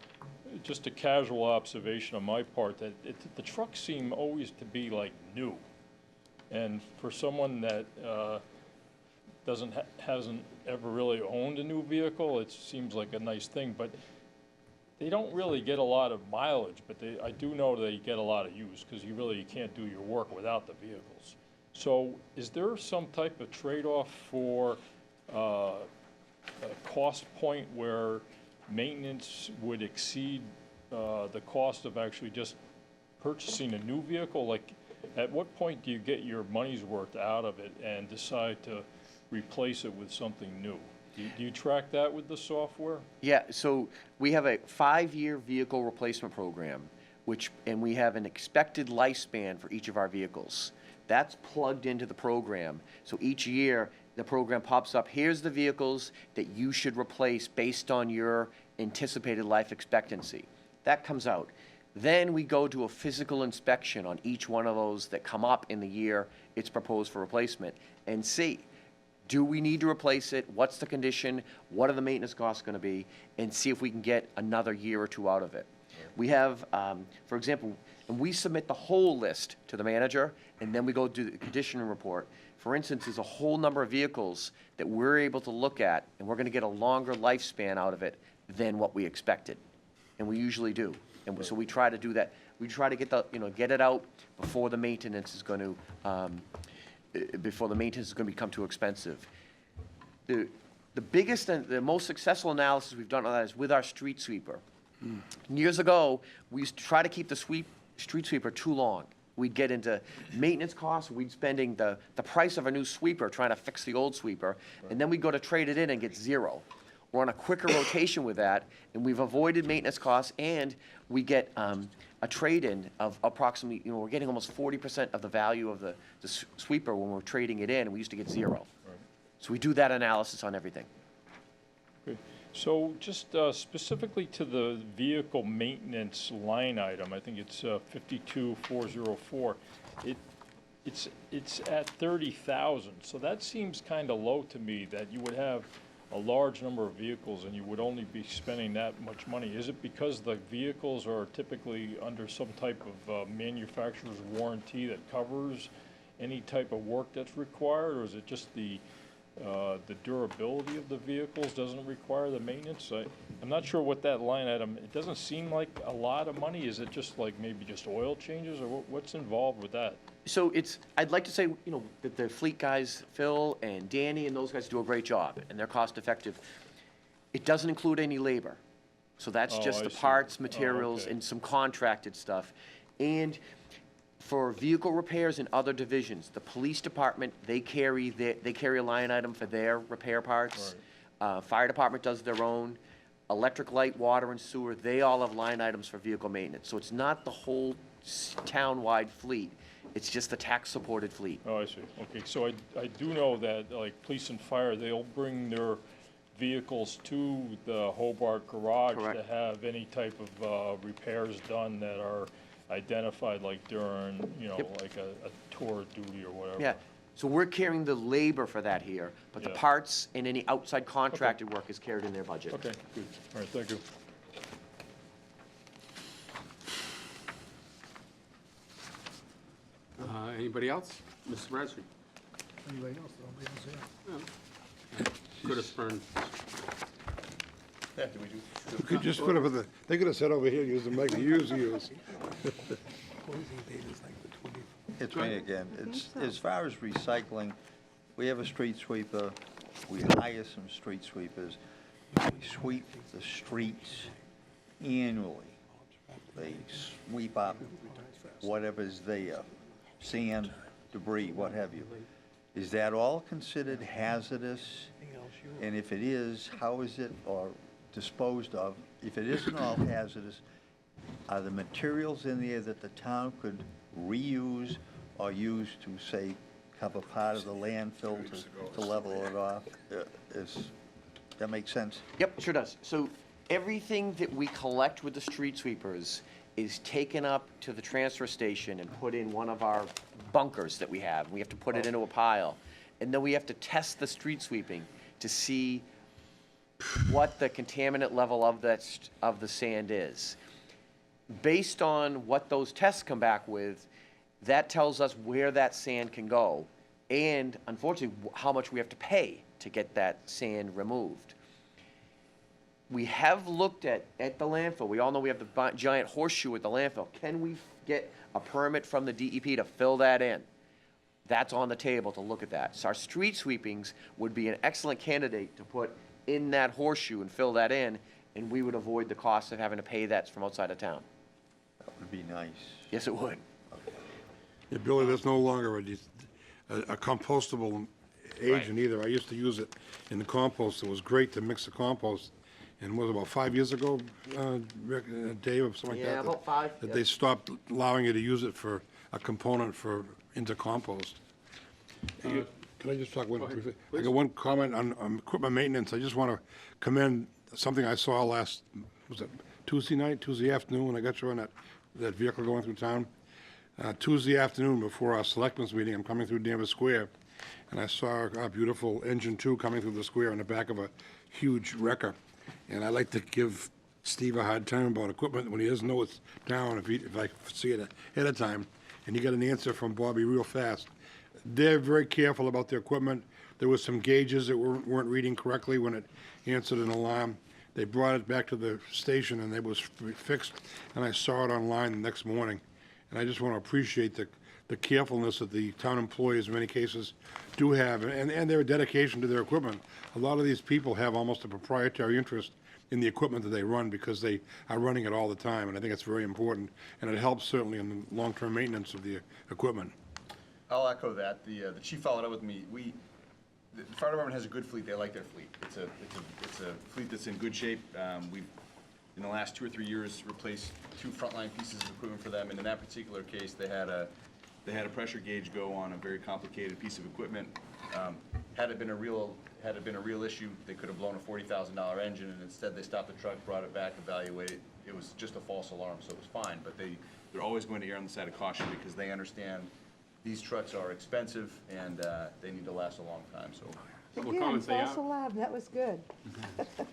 casual observation on my part, that the trucks seem always to be like new. And for someone that hasn't ever really owned a new vehicle, it seems like a nice thing, but they don't really get a lot of mileage, but I do know they get a lot of use, because you can't do your work without the vehicles. So is there some type of trade-off for a cost point where maintenance would exceed the cost of actually just purchasing a new vehicle? Like, at what point do you get your money's worth out of it and decide to replace it with something new? Do you track that with the software? Yeah, so we have a 5-year vehicle replacement program, and we have an expected lifespan for each of our vehicles. That's plugged into the program. So each year, the program pops up, here's the vehicles that you should replace based on your anticipated life expectancy. That comes out. Then we go to a physical inspection on each one of those that come up in the year it's proposed for replacement, and see, do we need to replace it? What's the condition? What are the maintenance costs going to be? And see if we can get another year or two out of it. We have, for example, and we submit the whole list to the manager, and then we go do the condition report. For instance, there's a whole number of vehicles that we're able to look at, and we're going to get a longer lifespan out of it than what we expected. And we usually do. And so we try to do that. We try to get get it out before the maintenance is going to become too expensive. The biggest and the most successful analysis we've done on that is with our street sweeper. Years ago, we used to try to keep the street sweeper too long. We'd get into maintenance costs, we'd spending the price of a new sweeper trying to fix the old sweeper, and then we'd go to trade it in and get zero. We're on a quicker rotation with that, and we've avoided maintenance costs, and we get a trade-in of approximately, we're getting almost 40% of the value of the sweeper when we're trading it in, and we used to get zero. So we do that analysis on everything. Okay. So just specifically to the vehicle maintenance line item, I think it's 52404. It's at 30,000. So that seems kind of low to me, that you would have a large number of vehicles and you would only be spending that much money. Is it because the vehicles are typically under some type of manufacturer's warranty that covers any type of work that's required, or is it just the durability of the vehicles doesn't require the maintenance? I'm not sure what that line item, it doesn't seem like a lot of money. Is it just like maybe just oil changes, or what's involved with that? So I'd like to say, that the fleet guys, Phil and Danny and those guys do a great job, and they're cost effective. It doesn't include any labor. So that's just I the see. parts, materials, okay. and some contracted stuff. And for vehicle repairs in other divisions, the police department, they carry a line item for their repair parts. Fire department does their own. Electric, light, water, and sewer, they all have line items for vehicle maintenance. So it's not the whole town-wide fleet. It's just the tax-supported fleet. Oh, I see. Okay, so I do know that, like, police and fire, they'll bring their vehicles to the Hobart garage to Correct. have any type of repairs done that are identified, like during, like a tour duty or whatever. Yeah, so we're carrying the labor for that here, but the Yeah. parts and any outside contracted work is carried in their budget. Okay, good. All right, thank you. Anybody else? Mr. Bradstreet? Anybody else? Nobody else here? Could have spurned. We could just put it with they could have said over here, use the mic you usually use. It's me again. As far as recycling, we have a street sweeper, we hire some street sweepers, we sweep the streets annually. They sweep up whatever's there, sand, debris, what have you. Is that all considered hazardous? And if it is, how is it or disposed of? If it isn't all hazardous, are the materials in there that the town could reuse or use to, say, cover part of the landfill to level it off? That makes sense. Yep, sure does. So everything that we collect with the street sweepers is taken up to the transfer station and put in one of our bunkers that we have. We have to put it into a pile. And then we have to test the street sweeping to see what the contaminant level of the sand is. Based on what those tests come back with, that tells us where that sand can go and, unfortunately, how much we have to pay to get that sand removed. We have looked at the landfill. We all know we have the giant horseshoe at the landfill. Can we get a permit from the DEP to fill that in? That's on the table to look at that. So our street sweepings would be an excellent candidate to put in that horseshoe and fill that in, and we would avoid the cost of having to pay that from outside of town. That would be nice. Yes, it would. Yeah, Billy, that's no longer a compostable agent either. I used to use it in the compost. It was great to mix the compost. And was it about 5 years ago, Rick, Dave, or something like that? Yeah, about 5, That yeah. they stopped allowing you to use it for a component into compost. Can I just talk one briefly? I got one comment on equipment maintenance. I just want to commend something I saw last, was it Tuesday afternoon, when I got you on that vehicle going through town? Tuesday afternoon, before our selectmen's meeting, I'm coming through Danvers Square, and I saw our beautiful Engine 2 coming through the square on the back of a huge wrecker. And I like to give Steve a hard time about equipment when he doesn't know it's down, if I see it ahead of time. And he got an answer from Bobby real fast. They're very careful about their equipment. There was some gauges that weren't reading correctly when it answered an alarm. They brought it back to the station and it was fixed, and I saw it online the next morning. And I just want to appreciate the carefulness that the town employees in many cases do have, and their dedication to their equipment. A lot of these people have almost a proprietary interest in the equipment that they run because they are running it all the time, and I think it's very important, and it helps certainly in the long-term maintenance of the equipment. I'll echo that. The chief followed up with me. The fire department has a good fleet. They like their fleet. It's a fleet that's in good shape. We've, in the last 2 or 3 years, replaced 2 frontline pieces of equipment for them, and in that particular case, they had a pressure gauge go on a very complicated piece of equipment. Had it been a real issue, they could have blown a $40,000 engine, and instead they stopped the truck, brought it back, evaluated. It was just a false alarm, so it was fine. But they're always going to err on the side of caution because they understand these trucks are expensive and they need to last a long time. So, Couple of Again, comments. false alarm, that was good.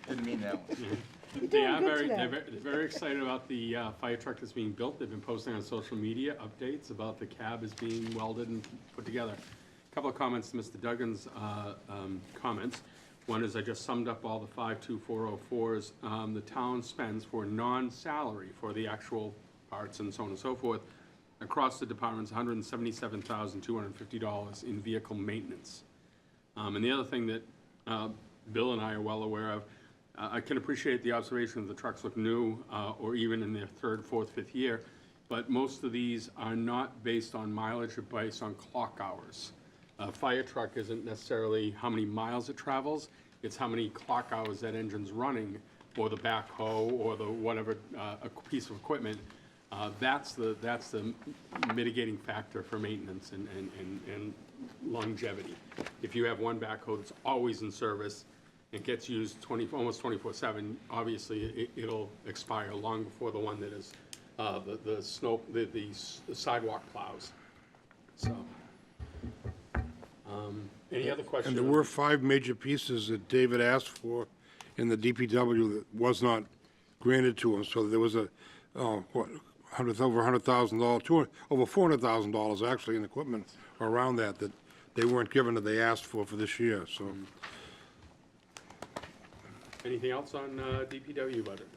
didn't mean that one. You're They doing are good they're today. very excited about the fire truck that's being built. They've been posting on social media updates about the cab is being welded and put together. A couple of comments to Mr. Duggan's comments. One is I just summed up all the 52404s the town spends for non-salary for the actual parts and so on and so forth. Across the departments, $177,250 in vehicle maintenance. And the other thing that Bill and I are well aware of, I can appreciate the observation that the trucks look new or even in their 3rd, 4th, 5th year, but most of these are not based on mileage or based on clock hours. A fire truck isn't necessarily how many miles it travels, it's how many clock hours that engine's running, or the backhoe, or the whatever a piece of equipment. That's the mitigating factor for maintenance and longevity. If you have one backhoe that's always in service, it gets used almost 24/7, obviously it'll expire long before the one that is the sidewalk plows. So, any other questions? And there were 5 major pieces that David asked for in the DPW that was not granted to him. So there was over $100,000, over $400,000 actually in equipment around that they weren't given that they asked for this year, so. Anything else on DPW budget?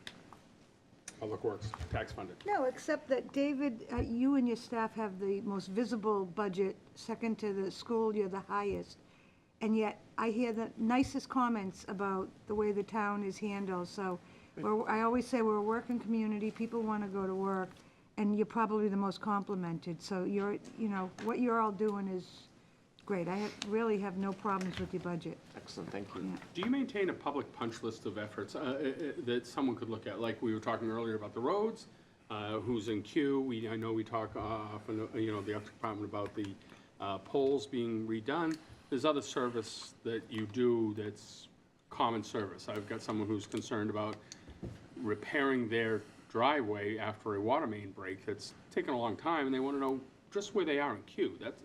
Public Works, tax funded. No, except that, David, you and your staff have the most visible budget, second to the school, you're the highest. And yet, I hear the nicest comments about the way the town is handled, so I always say we're a working community, people want to go to work, and you're probably the most complimented, so what you're all doing is great. I really have no problems with your budget. Excellent, thank you. Yeah. Do you maintain a public punch list of efforts that someone could look at? Like we were talking earlier about the roads, who's in queue. I know we talk often, the electric department about the poles being redone. There's other service that you do that's common service. I've got someone who's concerned about repairing their driveway after a water main break that's taken a long time, and they want to know just where they are in queue. That's,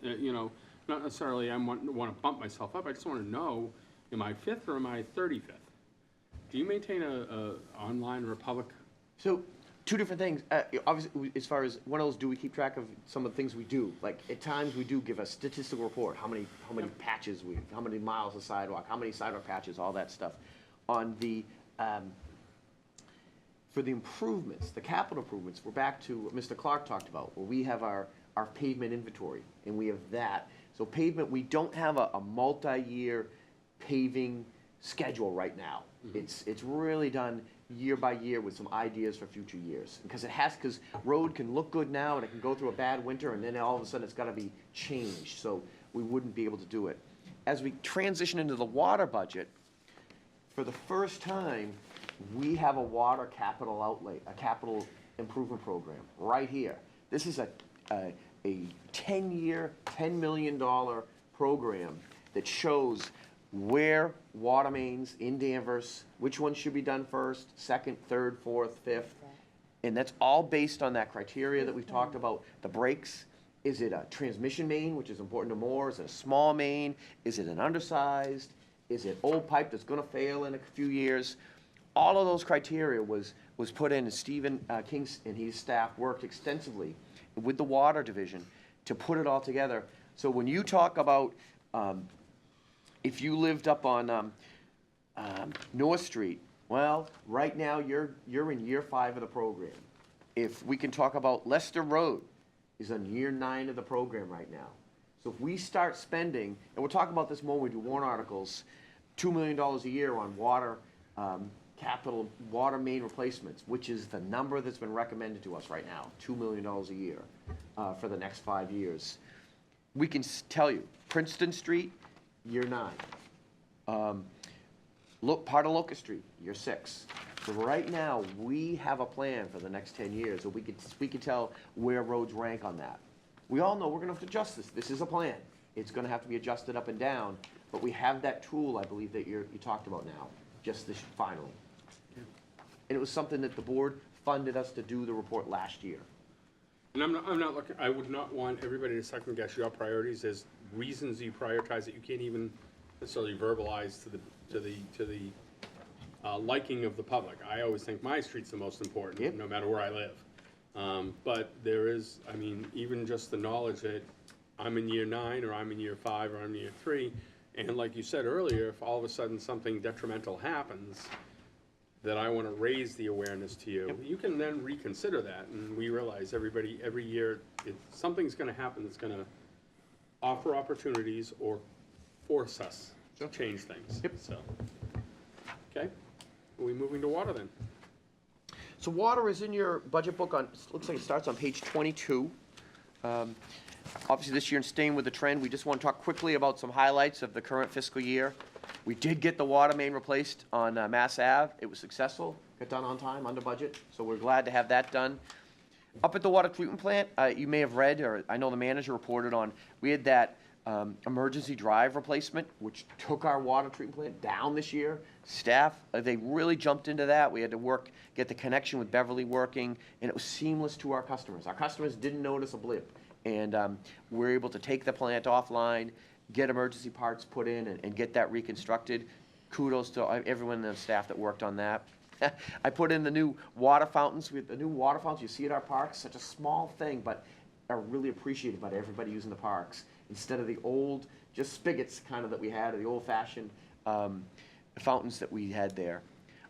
not necessarily I want to bump myself up, I just want to know, am I 5th or am I 35th? Do you maintain a online Republic? So, two different things. Obviously, as far as one of those, do we keep track of some of the things we do? Like, at times, we do give a statistical report, how many patches how many miles of sidewalk, how many sidewalk patches, all that stuff. On the, for the improvements, the capital improvements, we're back to what Mr. Clark talked about, where we have our pavement inventory, and we have that. So pavement, we don't have a multi-year paving schedule right now. It's really done year by year with some ideas for future years. Because road can look good now and it can go through a bad winter and then all of a sudden it's gotta be changed, so we wouldn't be able to do it. As we transition into the water budget, for the first time, we have a water capital outlay, a capital improvement program, right here. This is a 10-year, $10 million program that shows where water mains in Danvers, which ones should be done first, second, third, fourth, fifth. And that's all based on that criteria that we've talked about, the breaks. Is it a transmission main, which is important to more? Is it a small main? Is it an undersized? Is it old pipe that's gonna fail in a few years? All of those criteria was put in, and Stephen King and his staff worked extensively with the water division to put it all together. So when you talk about, if you lived up on North Street, well, right now you're in year 5 of the program. If we can talk about Leicester Road is on year 9 of the program right now. So if we start spending, and we'll talk about this more when we do warrant articles, $2 million a year on water, capital water main replacements, which is the number that's been recommended to us right now, $2 million a year for the next 5 years. We can tell you, Princeton Street, year 9. Part of Locust Street, year 6. So right now, we have a plan for the next 10 years, so we could tell where roads rank on that. We all know we're gonna have to adjust this. This is a plan. It's gonna have to be adjusted up and down, but we have that tool, I believe, that you talked about now, just this finally. And it was something that the board funded us to do the report last year. And I'm not looking, I would not want everybody to second guess your priorities as reasons you prioritize that you can't even necessarily verbalize to the liking of the public. I always think my street's the most important, Yep. no matter where I live. But there is, I mean, even just the knowledge that I'm in year 9, or I'm in year 5, or I'm in year 3, and like you said earlier, if all of a sudden something detrimental happens, that I want to raise the awareness to you, you can then reconsider that, and we realize every year, something's going to happen that's going to offer opportunities or force us to change things. Yep. So, okay, are we moving to water then? So water is in your budget book looks like it starts on page 22. Obviously this year, and staying with the trend, we just want to talk quickly about some highlights of the current fiscal year. We did get the water main replaced on Mass Ave. It was successful, got done on time, under budget, so we're glad to have that done. Up at the water treatment plant, you may have read, or I know the manager reported on, we had that emergency drive replacement, which took our water treatment plant down this year. Staff, they really jumped into that. We had to get the connection with Beverly working, and it was seamless to our customers. Our customers didn't notice a blip, and we're able to take the plant offline, get emergency parts put in, and get that reconstructed. Kudos to everyone in the staff that worked on that. I put in the new water fountains. The new water fountains you see at our parks, such a small thing, but are really appreciated by everybody using the parks. Instead of the old, just spigots kind of that we had, or the old-fashioned fountains that we had there.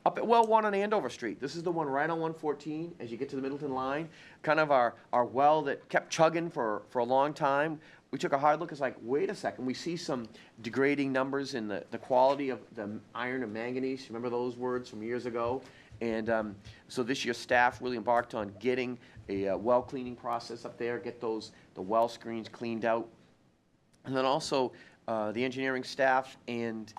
Up at well 1 on Andover Street. This is the one right on 114 as you get to the Middleton line. Kind of our well that kept chugging for a long time. We took a hard look. It's like, wait a second. We see some degrading numbers in the quality of the iron and manganese. Remember those words from years ago? And so this year, staff really embarked on getting a well cleaning process up there, get the well screens cleaned out. And then also the engineering staff and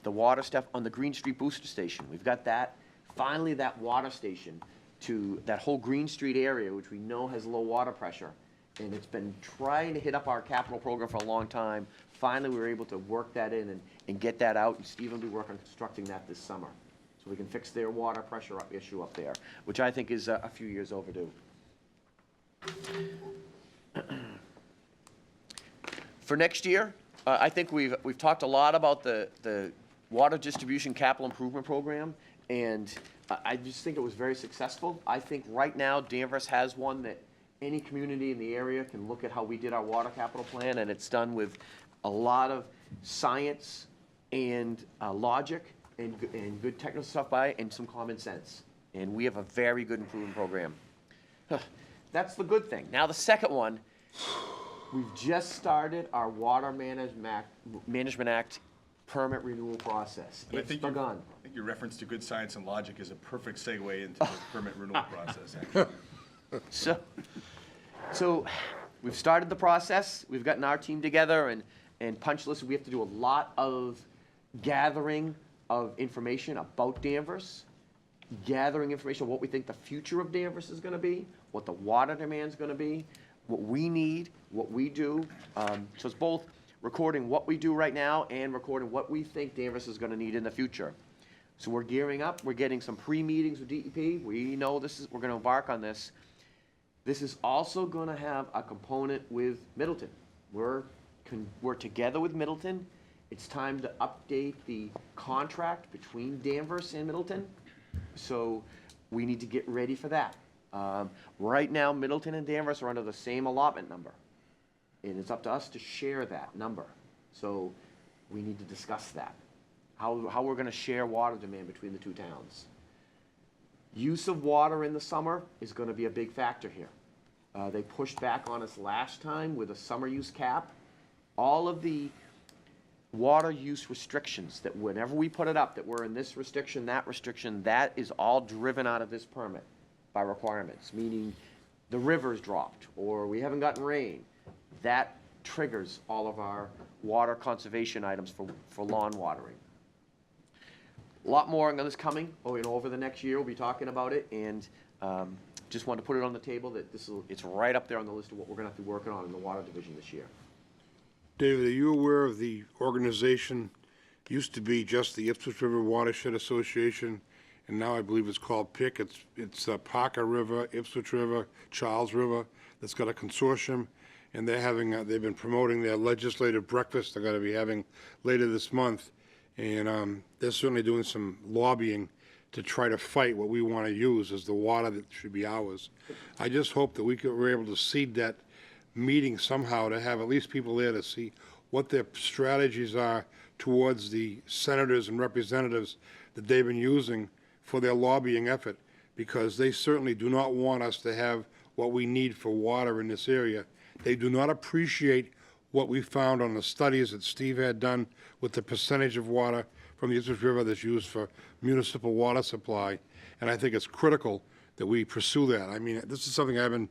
the water staff on the Green Street Booster Station. We've got that, finally that water station to that whole Green Street area, which we know has low water pressure. And it's been trying to hit up our capital program for a long time. Finally, we were able to work that in and get that out, and Steve will be working on constructing that this summer. So we can fix their water pressure issue up there, which I think is a few years overdue. For next year, I think we've talked a lot about the water distribution capital improvement program, and I just think it was very successful. I think right now Danvers has one that any community in the area can look at how we did our water capital plan, and it's done with a lot of science and logic and good technical stuff by it, and some common sense. And we have a very good improvement program. That's the good thing. Now the second one, we've just started our Water Management Act permit renewal process. And It's begun. I think your reference to good science and logic is a perfect segue into the permit renewal process, actually. So we've started the process. We've gotten our team together and punch lists. We have to do a lot of gathering of information about Danvers, gathering information on what we think the future of Danvers is going to be, what the water demand is going to be, what we need, what we do. So it's both recording what we do right now and recording what we think Danvers is going to need in the future. So we're gearing up. We're getting some pre-meetings with DEP. We know we're going to embark on this. This is also going to have a component with Middleton. We're together with Middleton. It's time to update the contract between Danvers and Middleton. So we need to get ready for that. Right now, Middleton and Danvers are under the same allotment number. And it's up to us to share that number. So we need to discuss that. How we're going to share water demand between the two towns. Use of water in the summer is going to be a big factor here. They pushed back on us last time with a summer use cap. All of the water use restrictions that whenever we put it up, that we're in this restriction, that is all driven out of this permit by requirements, meaning the river's dropped or we haven't gotten rain. That triggers all of our water conservation items for lawn watering. A lot more on this coming over the next year. We'll be talking about it, and just wanted to put it on the table that it's right up there on the list of what we're going to have to be working on in the water division this year. David, are you aware of the organization, used to be just the Ipswich River Watershed Association, and now I believe it's called PIC. It's Parker River, Ipswich River, Charles River, that's got a consortium, and they've been promoting their legislative breakfast they're going to be having later this month, and they're certainly doing some lobbying to try to fight what we want to use as the water that should be ours. I just hope that we're able to seed that meeting somehow to have at least people there to see what their strategies are towards the senators and representatives that they've been using for their lobbying effort, because they certainly do not want us to have what we need for water in this area. They do not appreciate what we found on the studies that Steve had done with the percentage of water from the Ipswich River that's used for municipal water supply, and I think it's critical that we pursue that. I mean, this is something I've been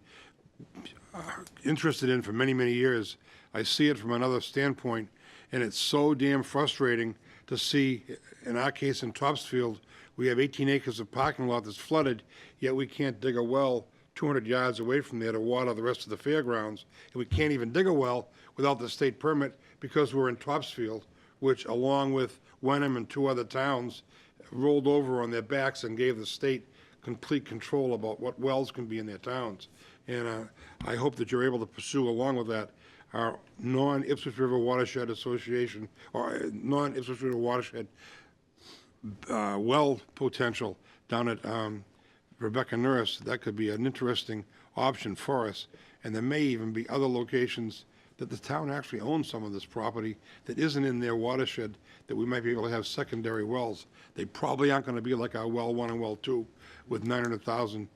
interested in for many, many years. I see it from another standpoint, and it's so damn frustrating to see, in our case in Topsfield, we have 18 acres of parking lot that's flooded, yet we can't dig a well 200 yards away from there to water the rest of the fairgrounds, and we can't even dig a well without the state permit because we're in Topsfield, which, along with Wenham and 2 other towns, rolled over on their backs and gave the state complete control about what wells can be in their towns. And I hope that you're able to pursue, along with that, our non-Ipswich River Watershed Association, or non-Ipswich River Watershed well potential down at Rebecca Nurse. That could be an interesting option for us. And there may even be other locations that the town actually owns some of this property that isn't in their watershed, that we might be able to have secondary wells. They probably aren't going to be like our well 1 and well 2 with 900,000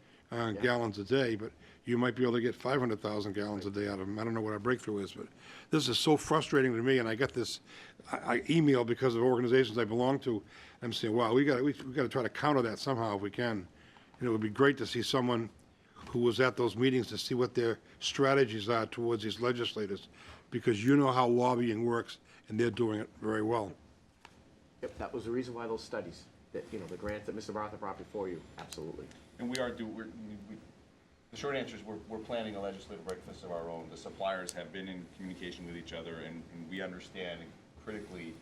gallons a day, but you might be able to get 500,000 gallons a day out of them. I don't know what our breakthrough is, but this is so frustrating to me, and I get this I email because of organizations I belong to. I'm saying, wow, we got to try to counter that somehow if we can. And it would be great to see someone who was at those meetings to see what their strategies are towards these legislators, because you know how lobbying works, and they're doing it very well. Yep, that was the reason why those studies, that, the grants that Mr. Bartha brought before you, absolutely. And The short answer is we're planning a legislative breakfast of our own. The suppliers have been in communication with each other, and we understand critically,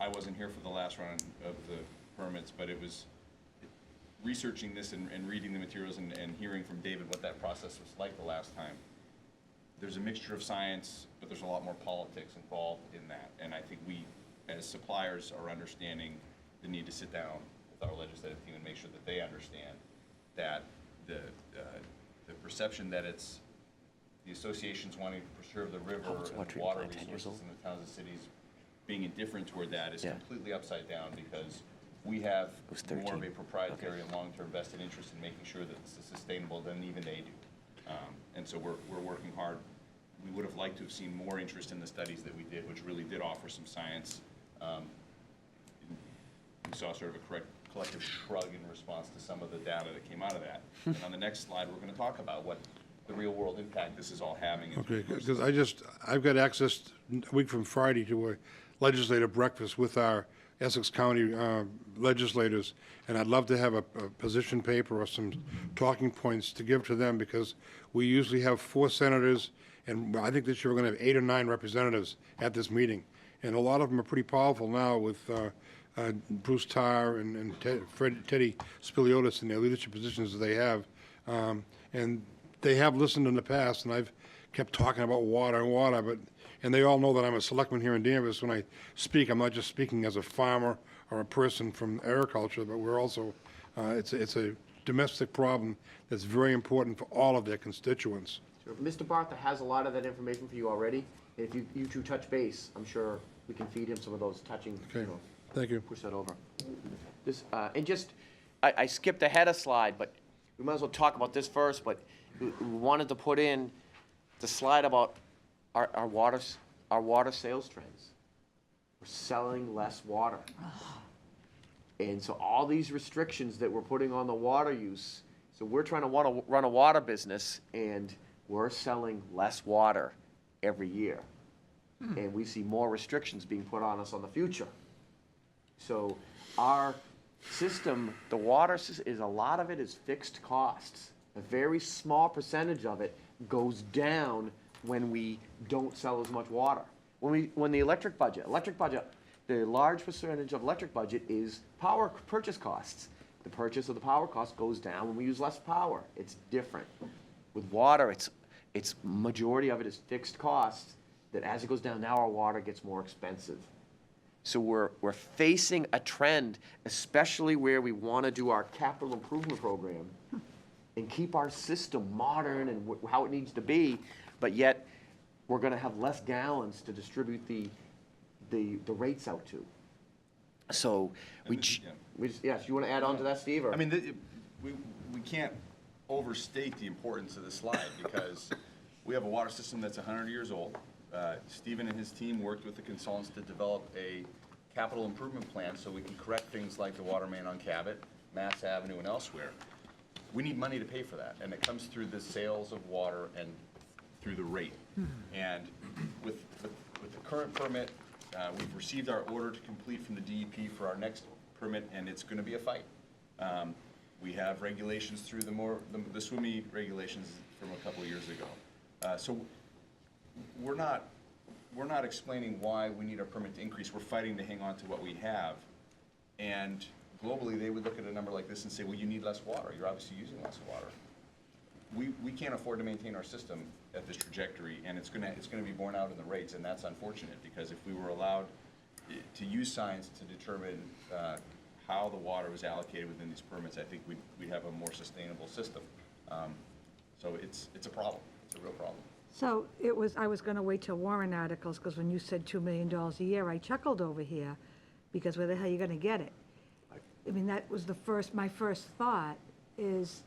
I wasn't here for the last round of the permits, but it was researching this and reading the materials and hearing from David what that process was like the last time. There's a mixture of science, but there's a lot more politics involved in that. And I think we, as suppliers, are understanding the need to sit down with our legislative team and make sure that they understand that the perception that it's the associations wanting to preserve the river and the water resources in the towns and cities being indifferent toward that is completely upside down, because we have more of a proprietary and long-term vested interest in making sure that this is sustainable than even they do. And so we're working hard. We would have liked to have seen more interest in the studies that we did, which really did offer some science. We saw sort of a collective shrug in response to some of the data that came out of that. And on the next slide, we're going to talk about what the real-world impact this is all having. Okay, because I've got access a week from Friday to a legislative breakfast with our Essex County legislators, and I'd love to have a position paper or some talking points to give to them, because we usually have 4 senators, and I think this year we're going to have 8 or 9 representatives at this meeting. And a lot of them are pretty powerful now with Bruce Tarr and Teddy Spiliotis in their leadership positions that they have. And they have listened in the past, and I've kept talking about water and water, and they all know that I'm a selectman here in Danvers. When I speak, I'm not just speaking as a farmer or a person from agriculture, but we're also, it's a domestic problem that's very important for all of their constituents. Sure. Mr. Bartha has a lot of that information for you already. And if you two touch base, I'm sure we can feed him some of those touching, Okay, thank you. push that over. This, and just, I skipped ahead a slide, but we might as well talk about this first, but we wanted to put in the slide about our water sales trends. We're selling less water. And so all these restrictions that we're putting on the water use, so we're trying to run a water business, and we're selling less water every year. And we see more restrictions being put on us on the future. So our system, the water system, a lot of it is fixed costs. A very small percentage of it goes down when we don't sell as much water. When the electric budget, the large percentage of electric budget is power purchase costs. The purchase of the power cost goes down when we use less power. It's different. With water, it's majority of it is fixed costs, that as it goes down, now our water gets more expensive. So we're facing a trend, especially where we want to do our capital improvement program and keep our system modern and how it needs to be, but yet we're going to have less gallons to distribute the rates out to. So yes, you want to add on to that, Steve? Or? I mean, we can't overstate the importance of this slide, because we have a water system that's 100 years old. Stephen and his team worked with the consultants to develop a capital improvement plan so we can correct things like the water main on Cabot, Mass Avenue, and elsewhere. We need money to pay for that, and it comes through the sales of water and through the rate. And with the current permit, we've received our order to complete from the DEP for our next permit, and it's going to be a fight. We have regulations through the SWIMI regulations from a couple of years ago. So we're not explaining why we need our permit to increase. We're fighting to hang on to what we have. And globally, they would look at a number like this and say, well, you need less water. You're obviously using less water. We can't afford to maintain our system at this trajectory, and it's gonna be borne out in the rates, and that's unfortunate, because if we were allowed to use science to determine how the water was allocated within these permits, I think we'd have a more sustainable system. So it's a problem. It's a real problem. So I was going to wait till warrant articles, because when you said $2 million a year, I chuckled over here, because where the hell are you going to get it? I mean, that was my first thought is,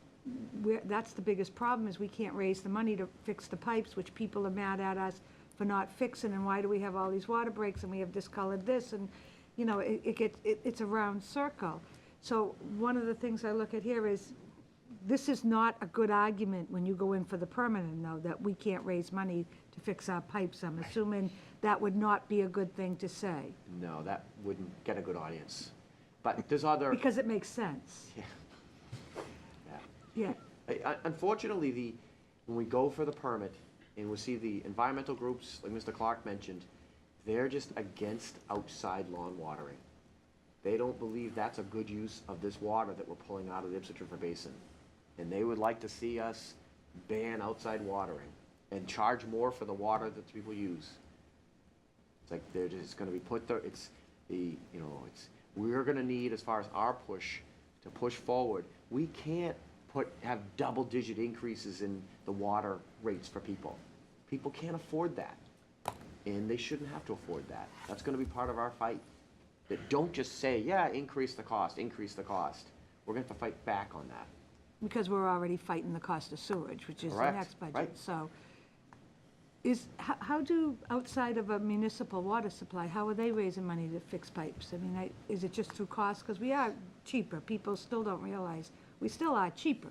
that's the biggest problem, is we can't raise the money to fix the pipes, which people are mad at us for not fixing, and why do we have all these water breaks, and we have discolored this, and, you know, it's a round circle. So one of the things I look at here is, this is not a good argument when you go in for the permanent, though, that we can't raise money to fix our pipes. I'm assuming that would not be a good thing to say. No, that wouldn't get a good audience. But there's other... Because it makes sense. Yeah. Yeah. Unfortunately, when we go for the permit and we see the environmental groups, like Mr. Clark mentioned, they're just against outside lawn watering. They don't believe that's a good use of this water that we're pulling out of the Ipswich River Basin. And they would like to see us ban outside watering and charge more for the water that people use. It's like they're just gonna be put there, we're gonna need, as far as our push, to push forward, we can't have double-digit increases in the water rates for people. People can't afford that, and they shouldn't have to afford that. That's gonna be part of our fight. That don't just say, yeah, increase the cost, increase the cost. We're gonna have to fight back on that. Because we're already fighting the cost of sewage, which is the Correct, next budget. right. So how do, outside of a municipal water supply, how are they raising money to fix pipes? I mean, is it just through cost? Because we are cheaper. People still don't realize, we still are cheaper.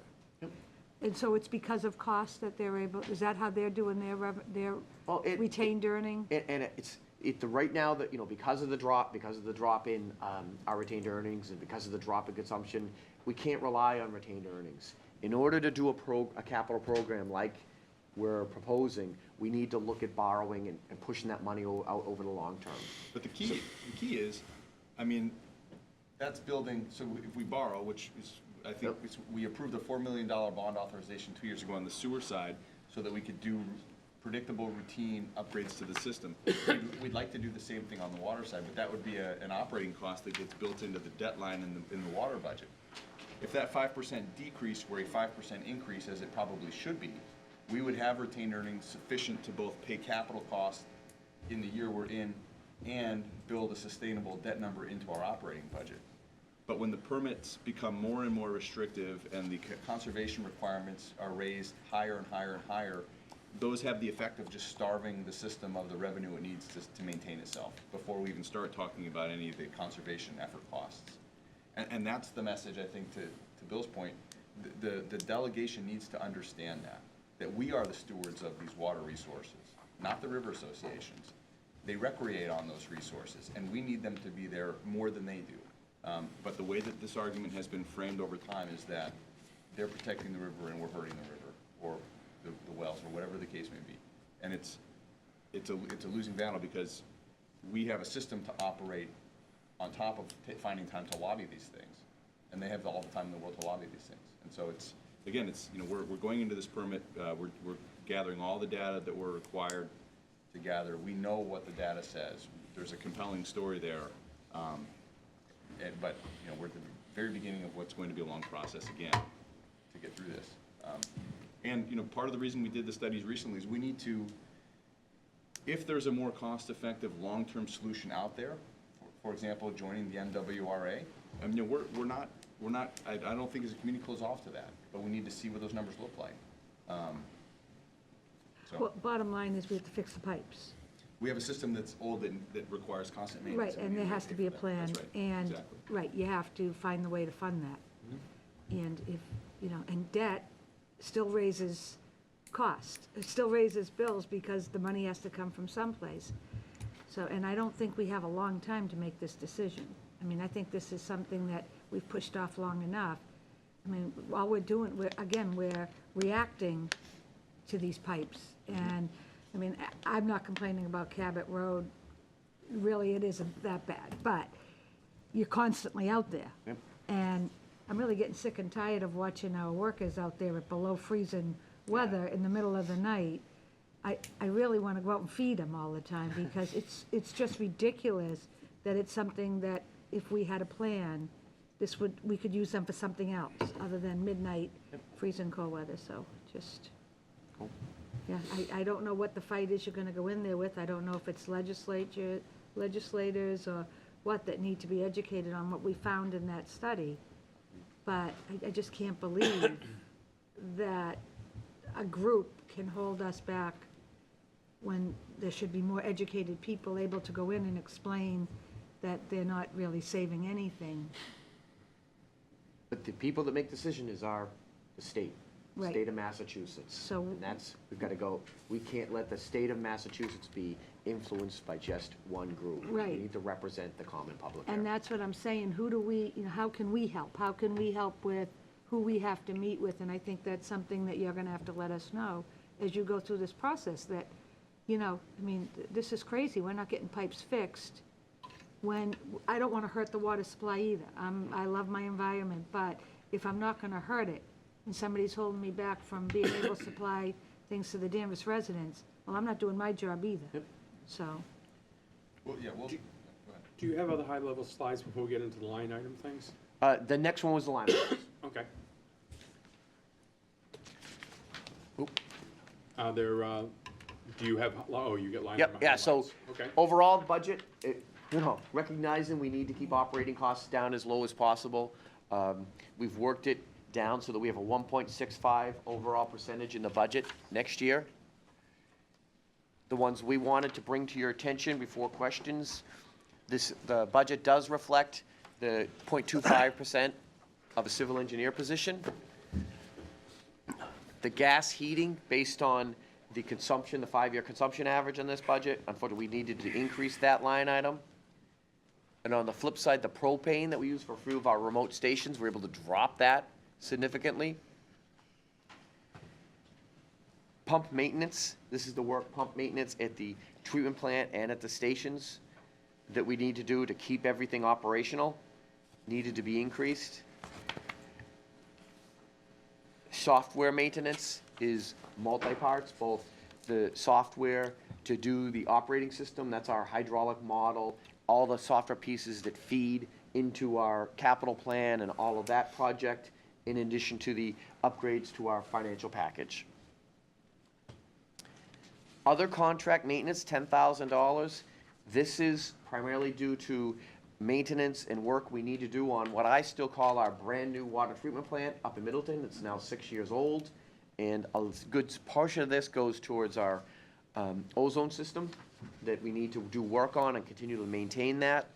And so it's because of cost that they're able, is that how they're doing their Well, retained earning? Right now, that, because of the drop in our retained earnings and because of the drop in consumption, we can't rely on retained earnings. In order to do a capital program like we're proposing, we need to look at borrowing and pushing that money out over the long term. But the key is, that's building, so if we borrow, which is, I think, we approved a $4 million bond authorization 2 years ago on the sewer side so that we could do predictable routine upgrades to the system. We'd like to do the same thing on the water side, but that would be an operating cost that gets built into the debt line in the water budget. If that 5% decrease were a 5% increase, as it probably should be, we would have retained earnings sufficient to both pay capital costs in the year we're in and build a sustainable debt number into our operating budget. But when the permits become more and more restrictive and the conservation requirements are raised higher and higher and higher, those have the effect of just starving the system of the revenue it needs to maintain itself before we even start talking about any of the conservation effort costs. And that's the message, I think, to Bill's point. The delegation needs to understand that we are the stewards of these water resources, not the river associations. They recreate on those resources, and we need them to be there more than they do. But the way that this argument has been framed over time is that they're protecting the river and we're hurting the river, or the wells, or whatever the case may be. And it's a losing battle because we have a system to operate on top of finding time to lobby these things. And they have all the time in the world to lobby these things. And so we're going into this permit, we're gathering all the data that we're required to gather. We know what the data says. There's a compelling story there. But we're at the very beginning of what's going to be a long process again to get through this. And part of the reason we did the studies recently is we need to, if there's a more cost-effective long-term solution out there, for example, joining the MWRA, we're not. I don't think as a community close off to that, but we need to see what those numbers look like. Well, bottom line is we have to fix the pipes. We have a system that's old that requires constant maintenance. Right, and there has to be a plan. That's right, And, exactly. right, you have to find the way to fund that. And if, and debt still raises cost. It still raises bills because the money has to come from someplace. So, and I don't think we have a long time to make this decision. I mean, I think this is something that we've pushed off long enough. I mean, all we're doing, we're reacting to these pipes. And, I mean, I'm not complaining about Cabot Road. Really, it isn't that bad, but you're constantly out there. Yep. And I'm really getting sick and tired of watching our workers out there at below freezing weather in the middle of the night. I really want to go out and feed them all the time because it's just ridiculous that it's something that if we had a plan, we could use them for something else other than midnight freezing cold weather, so just, Cool. yeah, I don't know what the fight is you're gonna go in there with. I don't know if it's legislators or what that need to be educated on what we found in that study. But I just can't believe that a group can hold us back when there should be more educated people able to go in and explain that they're not really saving anything. But the people that make decision is the state. Right. State of Massachusetts. So- And we've got to go, we can't let the state of Massachusetts be influenced by just one group. Right. We need to represent the common public. And there. that's what I'm saying, how can we help? How can we help with who we have to meet with, and I think that's something that you're gonna have to let us know as you go through this process, that, you know, I mean, this is crazy, we're not getting pipes fixed when, I don't wanna hurt the water supply either. I love my environment, but if I'm not gonna hurt it, and somebody's holding me back from being able to supply things to the Danvers residents, well, I'm not doing my job either. So, Well, yeah, well, go ahead. Do you have other high-level slides before we get into the line item things? The next one was the line items. Okay. Are there, do you have, oh, you get line item Yep, yeah, so highlights. Okay. overall budget, you know, recognizing we need to keep operating costs down as low as possible. We've worked it down so that we have a 1.65 overall percentage in the budget next year. The ones we wanted to bring to your attention before questions, the budget does reflect the 0.25% of a civil engineer position. The gas heating, based on the consumption, the 5-year consumption average on this budget, unfortunately, we needed to increase that line item. And on the flip side, the propane that we use for a few of our remote stations, we're able to drop that significantly. Pump maintenance, this is the work, pump maintenance at the treatment plant and at the stations that we need to do to keep everything operational, needed to be increased. Software maintenance is multi-parts, both the software to do the operating system, that's our hydraulic model, all the software pieces that feed into our capital plan and all of that project, in addition to the upgrades to our financial package. Other contract maintenance, $10,000. This is primarily due to maintenance and work we need to do on what I still call our brand-new water treatment plant up in Middleton. It's now 6 years old, and a good portion of this goes towards our ozone system that we need to do work on and continue to maintain that.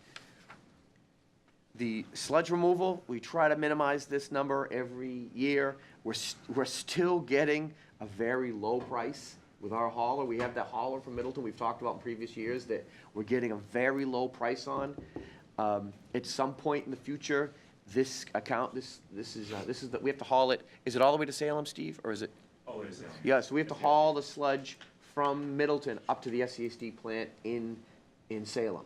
The sludge removal, we try to minimize this number every year. We're still getting a very low price with our hauler. We have that hauler from Middleton we've talked about in previous years that we're getting a very low price on. At some point in the future, this account, this is that we have to haul it. Is it all the way to Salem, Steve, or is it? All the way to Salem. Yeah, so we have to haul the sludge from Middleton up to the SCSD plant in Salem.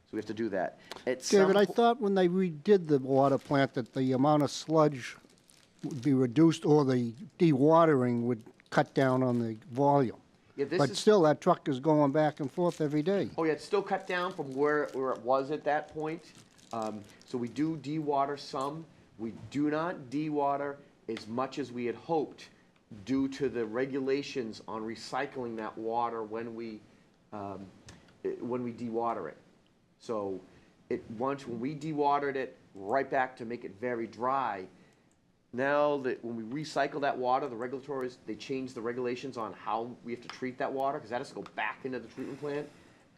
So we have to do that. David, I thought when they redid the water plant that the amount of sludge would be reduced, or the dewatering would cut down on the volume. Yeah, this But is, still, that truck is going back and forth every day. oh yeah, it's still cut down from where it was at that point. So we do dewater some. We do not dewater as much as we had hoped due to the regulations on recycling that water when we dewater it. So when we dewatered it right back to make it very dry, now that when we recycle that water, the regulatories, they change the regulations on how we have to treat that water, because that has to go back into the treatment plant,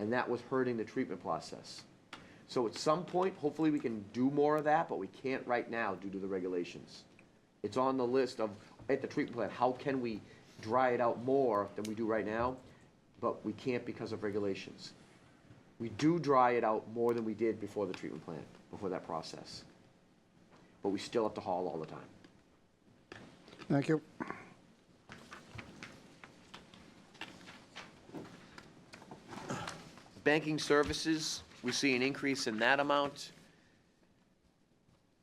and that was hurting the treatment process. So at some point, hopefully we can do more of that, but we can't right now due to the regulations. It's on the list of, at the treatment plant, how can we dry it out more than we do right now, but we can't because of regulations. We do dry it out more than we did before the treatment plant, before that process. But we still have to haul all the time. Thank you. Banking services, we see an increase in that amount.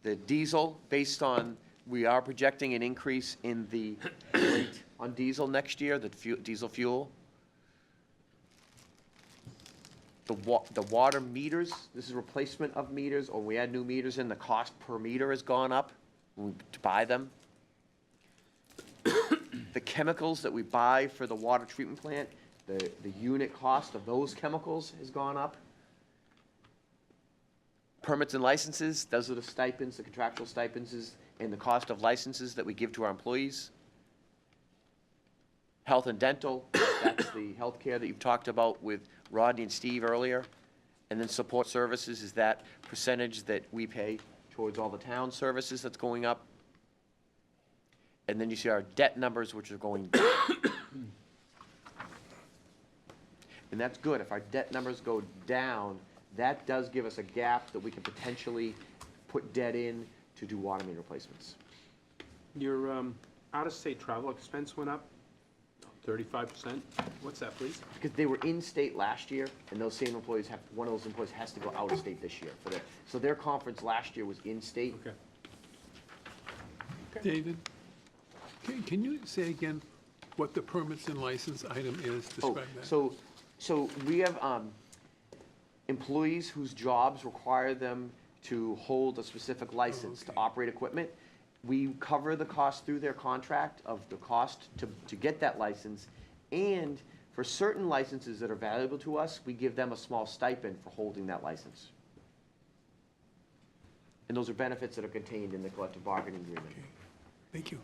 The diesel, based on, we are projecting an increase in the rate on diesel next year, the diesel fuel. The water meters, this is replacement of meters, or we add new meters in, the cost per meter has gone up to buy them. The chemicals that we buy for the water treatment plant, the unit cost of those chemicals has gone up. Permits and licenses, those are the stipends, the contractual stipends, and the cost of licenses that we give to our employees. Health and dental, that's the health care that you've talked about with Rodney and Steve earlier. And then support services is that percentage that we pay towards all the town services that's going up. And then you see our debt numbers, which are going down. And that's good. If our debt numbers go down, that does give us a gap that we can potentially put debt in to do water main replacements. Your out-of-state travel expense went up 35%. What's that, please? Because they were in-state last year, and those same employees one of those employees has to go out of state this year for their, so their conference last year was in-state. Okay. David, can you say again what the permits and license item is? Oh, Describe that. so we have employees whose jobs require them to hold a specific license to operate equipment. We cover the cost through their contract of the cost to get that license, and for certain licenses that are valuable to us, we give them a small stipend for holding that license. And those are benefits that are contained in the collective bargaining agreement. Okay. Thank you.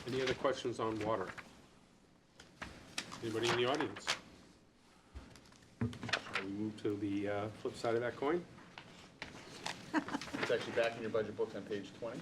Any other questions on water? Anybody in the audience? Shall we move to the flip side of that coin? It's actually back in your budget book on page 20.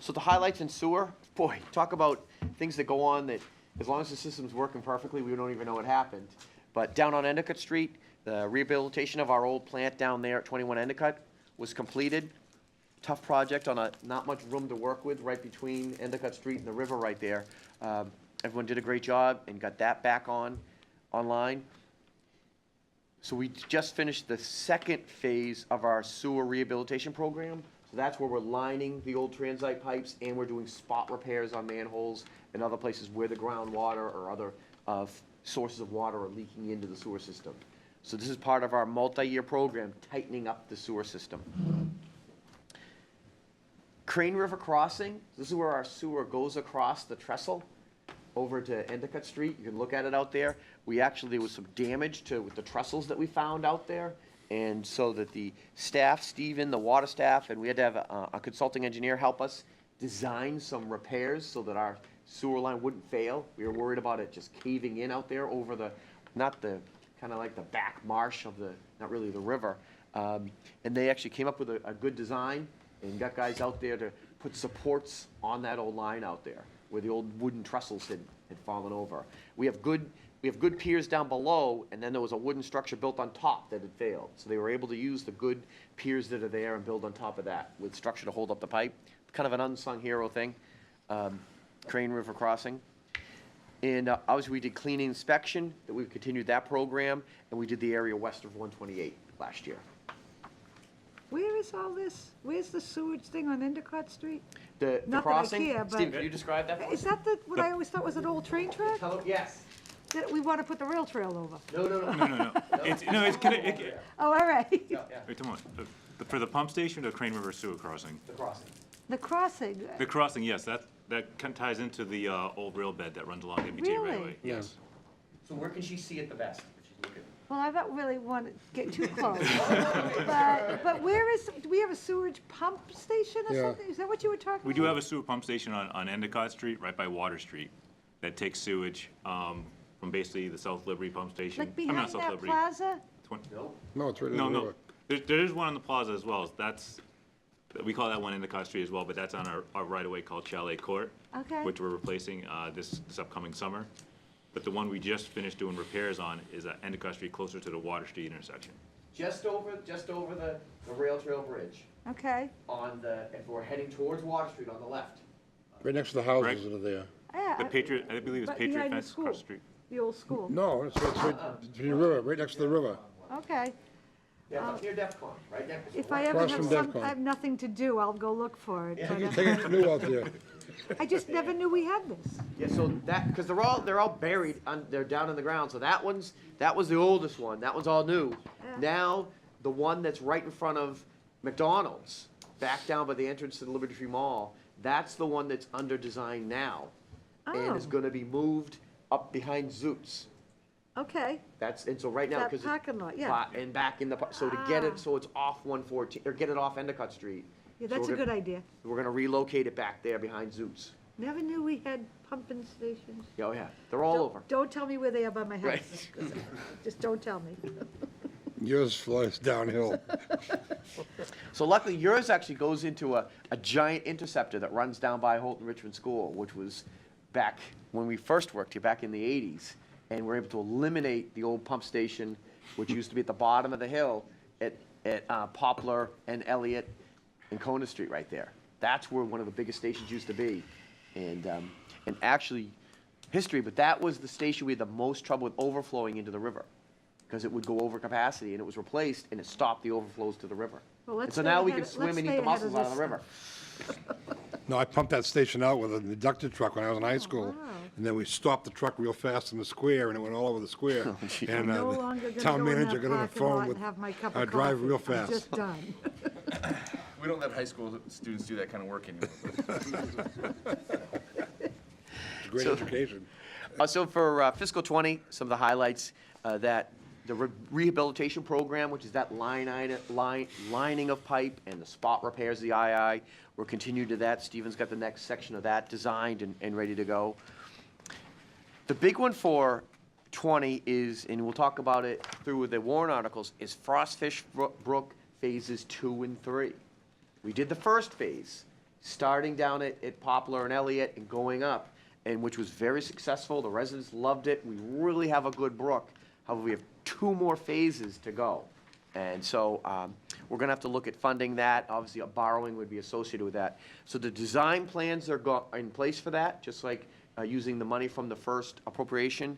So the highlights in sewer, boy, talk about things that go on that, as long as the system's working perfectly, we don't even know what happened. But down on Endicott Street, the rehabilitation of our old plant down there at 21 Endicott was completed. Tough project on not much room to work with right between Endicott Street and the river right there. Everyone did a great job and got that back online. So we just finished the second phase of our sewer rehabilitation program. So that's where we're lining the old transite pipes, and we're doing spot repairs on manholes and other places where the groundwater or other sources of water are leaking into the sewer system. So this is part of our multi-year program, tightening up the sewer system. Crane River Crossing, this is where our sewer goes across the trestle over to Endicott Street. You can look at it out there. There was some damage with the trestles that we found out there. And so that the staff, Stephen, the water staff, and we had to have a consulting engineer help us design some repairs so that our sewer line wouldn't fail. We were worried about it just caving in out there over kind of like the back marsh of not really the river. And they actually came up with a good design and got guys out there to put supports on that old line out there where the old wooden trestles had fallen over. We have good piers down below, and then there was a wooden structure built on top that had failed. So they were able to use the good piers that are there and build on top of that with structure to hold up the pipe. Kind of an unsung hero thing, Crane River Crossing. And obviously we did cleaning inspection, that we've continued that program, and we did the area west of 128 last year. Where is all this? Where's the sewage thing on Endicott Street? The Not crossing, that I care, but- Steve, can you describe that for us? Is that what I always thought was an old train track? Yes. That we want to put the rail trail over? No. It's Oh, all right. wait, come on. For the pump station or Crane River Sewer Crossing? The crossing. The crossing, The crossing, yes, that ties into the old rail bed that runs along MBTA right Really? away. Yes. So where can she see it the best if she's looking? well, I don't really want to get too close. But do we have a sewage pump station or Yeah. something? Is that what you were talking about? We do have a sewer pump station on Endicott Street, right by Water Street, that takes sewage from basically the South Liberty pump station. Like I mean, not behind South that Liberty. plaza? No, it's right in the No, river. no. There is one on the plaza as well. We call that one Endicott Street as well, but that's on our right-of-way called Chalet Court, Okay. which we're replacing this upcoming summer. But the one we just finished doing repairs on is at Endicott Street, closer to the Water Street intersection. Just over the rail trail bridge Okay. if we're heading towards Water Street on the left. Right next to the houses that are there. Yeah, The Patriot, I believe it's But Patriot behind the fence across school. the street. the old school. No, it's right between the river, right next to the river. Okay. Yeah, up near DEFCON, right next to If I ever Across have from DEFCON. I have nothing to do, I'll go look for it. Take But, take a canoe out there. I just never knew we had this. Yeah, so because they're all buried, they're down in the ground, so that was the oldest one, that one's all new. Now, the one that's right in front of McDonald's, back down by the entrance to the Liberty Tree Mall, that's the one that's under design now. And is Oh. gonna be moved up behind Zoots. Okay. So right now, That because parking lot, yeah. and back in the, so to get it, so it's off 114, or get it off Endicott Street. Yeah, So that's a we're good gonna- idea. We're gonna relocate it back there behind Zoots. Never knew we had pumping stations. Oh, yeah, they're all over. Don't tell me where they are by my house. Right. Just don't tell me. Yours flies downhill. So luckily, yours actually goes into a giant interceptor that runs down by Holton Richmond School, which was back when we first worked here, back in the 80s. And we're able to eliminate the old pump station, which used to be at the bottom of the hill at Poplar and Elliott and Kona Street right there. That's where one of the biggest stations used to be. And actually, history, but that was the station we had the most trouble with overflowing into the river, because it would go over capacity, and it was replaced, and it stopped the overflows to the river. Well, let's And so stay now we ahead can of- swim let's and eat stay the ahead of mussels out of this the river. No, I pumped that station out with an inductor truck when I was in high school. And then we stopped the truck real fast in the square, and it went all over the square. And I'm no the longer gonna town go in manager that got on the parking lot phone and with, have my cup I of drive coffee. real I'm fast. just done. We don't let high school students do that kind of work anymore. Great So- education. So for fiscal '20, some of the highlights, that the rehabilitation program, which is that lining of pipe and the spot repairs, the II, we're continuing to that. Stephen's got the next section of that designed and ready to go. The big one for '20 is, and we'll talk about it through the warrant articles, is Frostfish Brook Phases 2 and 3. We did the first phase, starting down at Poplar and Elliott and going up, and which was very successful. The residents loved it. We really have a good brook. However, we have 2 more phases to go. And so we're going to have to look at funding that. Obviously, a borrowing would be associated with that. So the design plans are in place for that, just like using the money from the first appropriation.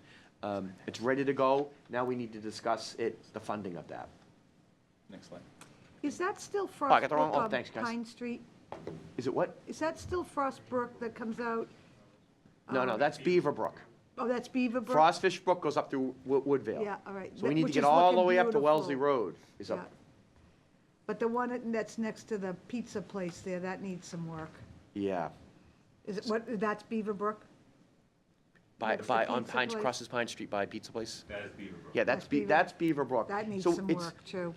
It's ready to go. Now we need to discuss the funding of that. Next slide. Is that still I got the wrong- Frostbrook oh, on thanks, guys. Pine Street? Is it what? Is that still Frostbrook that comes out? No, that's Beaver Brook. Oh, that's Beaver Brook? Frostfish Brook goes up through Woodvale. Yeah, all right. So we need to Which get is all the looking way up to beautiful. Wellesley Road. Is Yeah. up. But the one that's next to the pizza place there, that needs some work. Yeah. Is it, what, that's Beaver Brook? By Next to on Pizza Pine, Place? crosses Pine Street by Pizza Place. That is Beaver Brook. Yeah, that's Beaver Brook. That needs So some it's- work, too.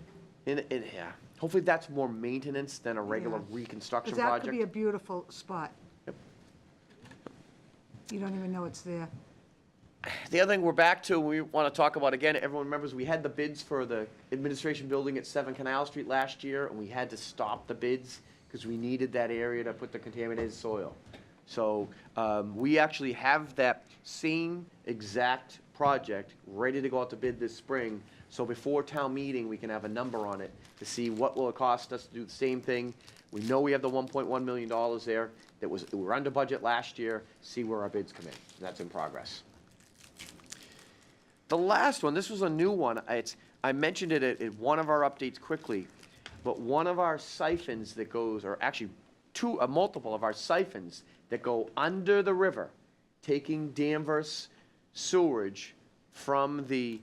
Yeah. Hopefully that's more maintenance than a regular Yeah. reconstruction Because that could be a project. beautiful spot. Yep. You don't even know it's there. The other thing we're back to, we want to talk about again, everyone remembers we had the bids for the administration building at 7 Canal Street last year, and we had to stop the bids because we needed that area to put the contaminated soil. So we actually have that same exact project ready to go out to bid this spring. So before town meeting, we can have a number on it to see what will it cost us to do the same thing. We know we have the $1.1 million there we were under budget last year, see where our bids come in. That's in progress. The last one, this was a new one. I mentioned it at one of our updates quickly, but one of our siphons that goes, or actually multiple of our siphons that go under the river, taking Danvers sewerage from the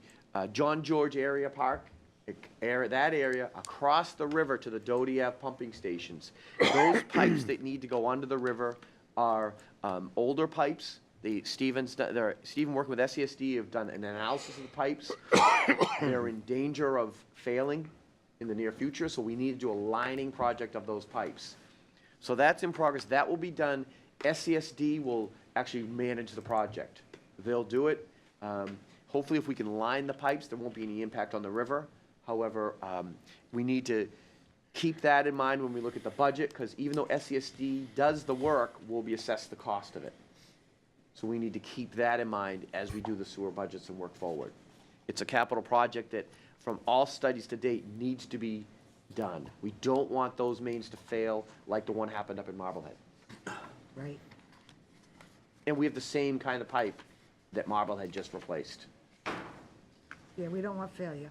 John George Area Park, that area, across the river to the Doty Ave pumping stations. Those pipes that need to go under the river are older pipes. Stephen working with SESD have done an analysis of the pipes. They're in danger of failing in the near future, so we need to do a lining project of those pipes. So that's in progress. That will be done. SESD will actually manage the project. They'll do it. Hopefully, if we can line the pipes, there won't be any impact on the river. However, we need to keep that in mind when we look at the budget, because even though SESD does the work, we'll be assessed the cost of it. So we need to keep that in mind as we do the sewer budgets and work forward. It's a capital project that, from all studies to date, needs to be done. We don't want those mains to fail like the one happened up in Marblehead. Right. And we have the same kind of pipe that Marblehead just replaced. Yeah, we don't want failure.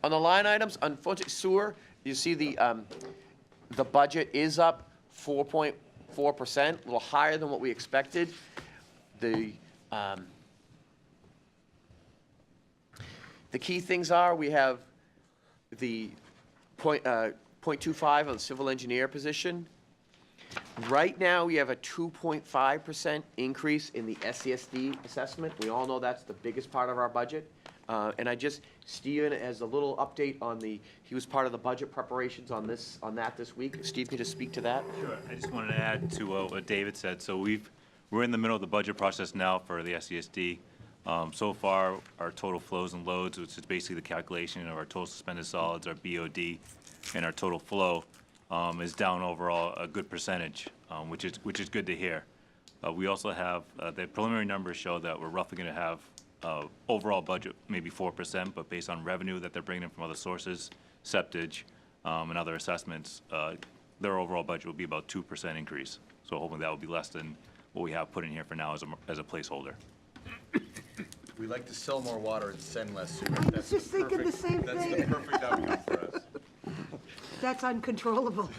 On the line items, unfortunately, sewer, you see the budget is up 4.4%, a little higher than what we expected. The key things are, we have the 0.25 of the civil engineer position. Right now, we have a 2.5% increase in the SESD assessment. We all know that's the biggest part of our budget. And Stephen has a little update on he was part of the budget preparations on that this week. Steve, can you just speak to that? Sure. I just wanted to add to what David said. So we're in the middle of the budget process now for the SESD. So far, our total flows and loads, which is basically the calculation of our total suspended solids, our BOD, and our total flow, is down overall a good percentage, which is good to hear. We also have, the preliminary numbers show that we're roughly going to have overall budget maybe 4%, but based on revenue that they're bringing in from other sources, septage, and other assessments, their overall budget will be about 2% increase. So hopefully that will be less than what we have put in here for now as a placeholder. We like to sell more water and send less sewer. I was just thinking the same That's the thing. perfect outcome for us. That's uncontrollable.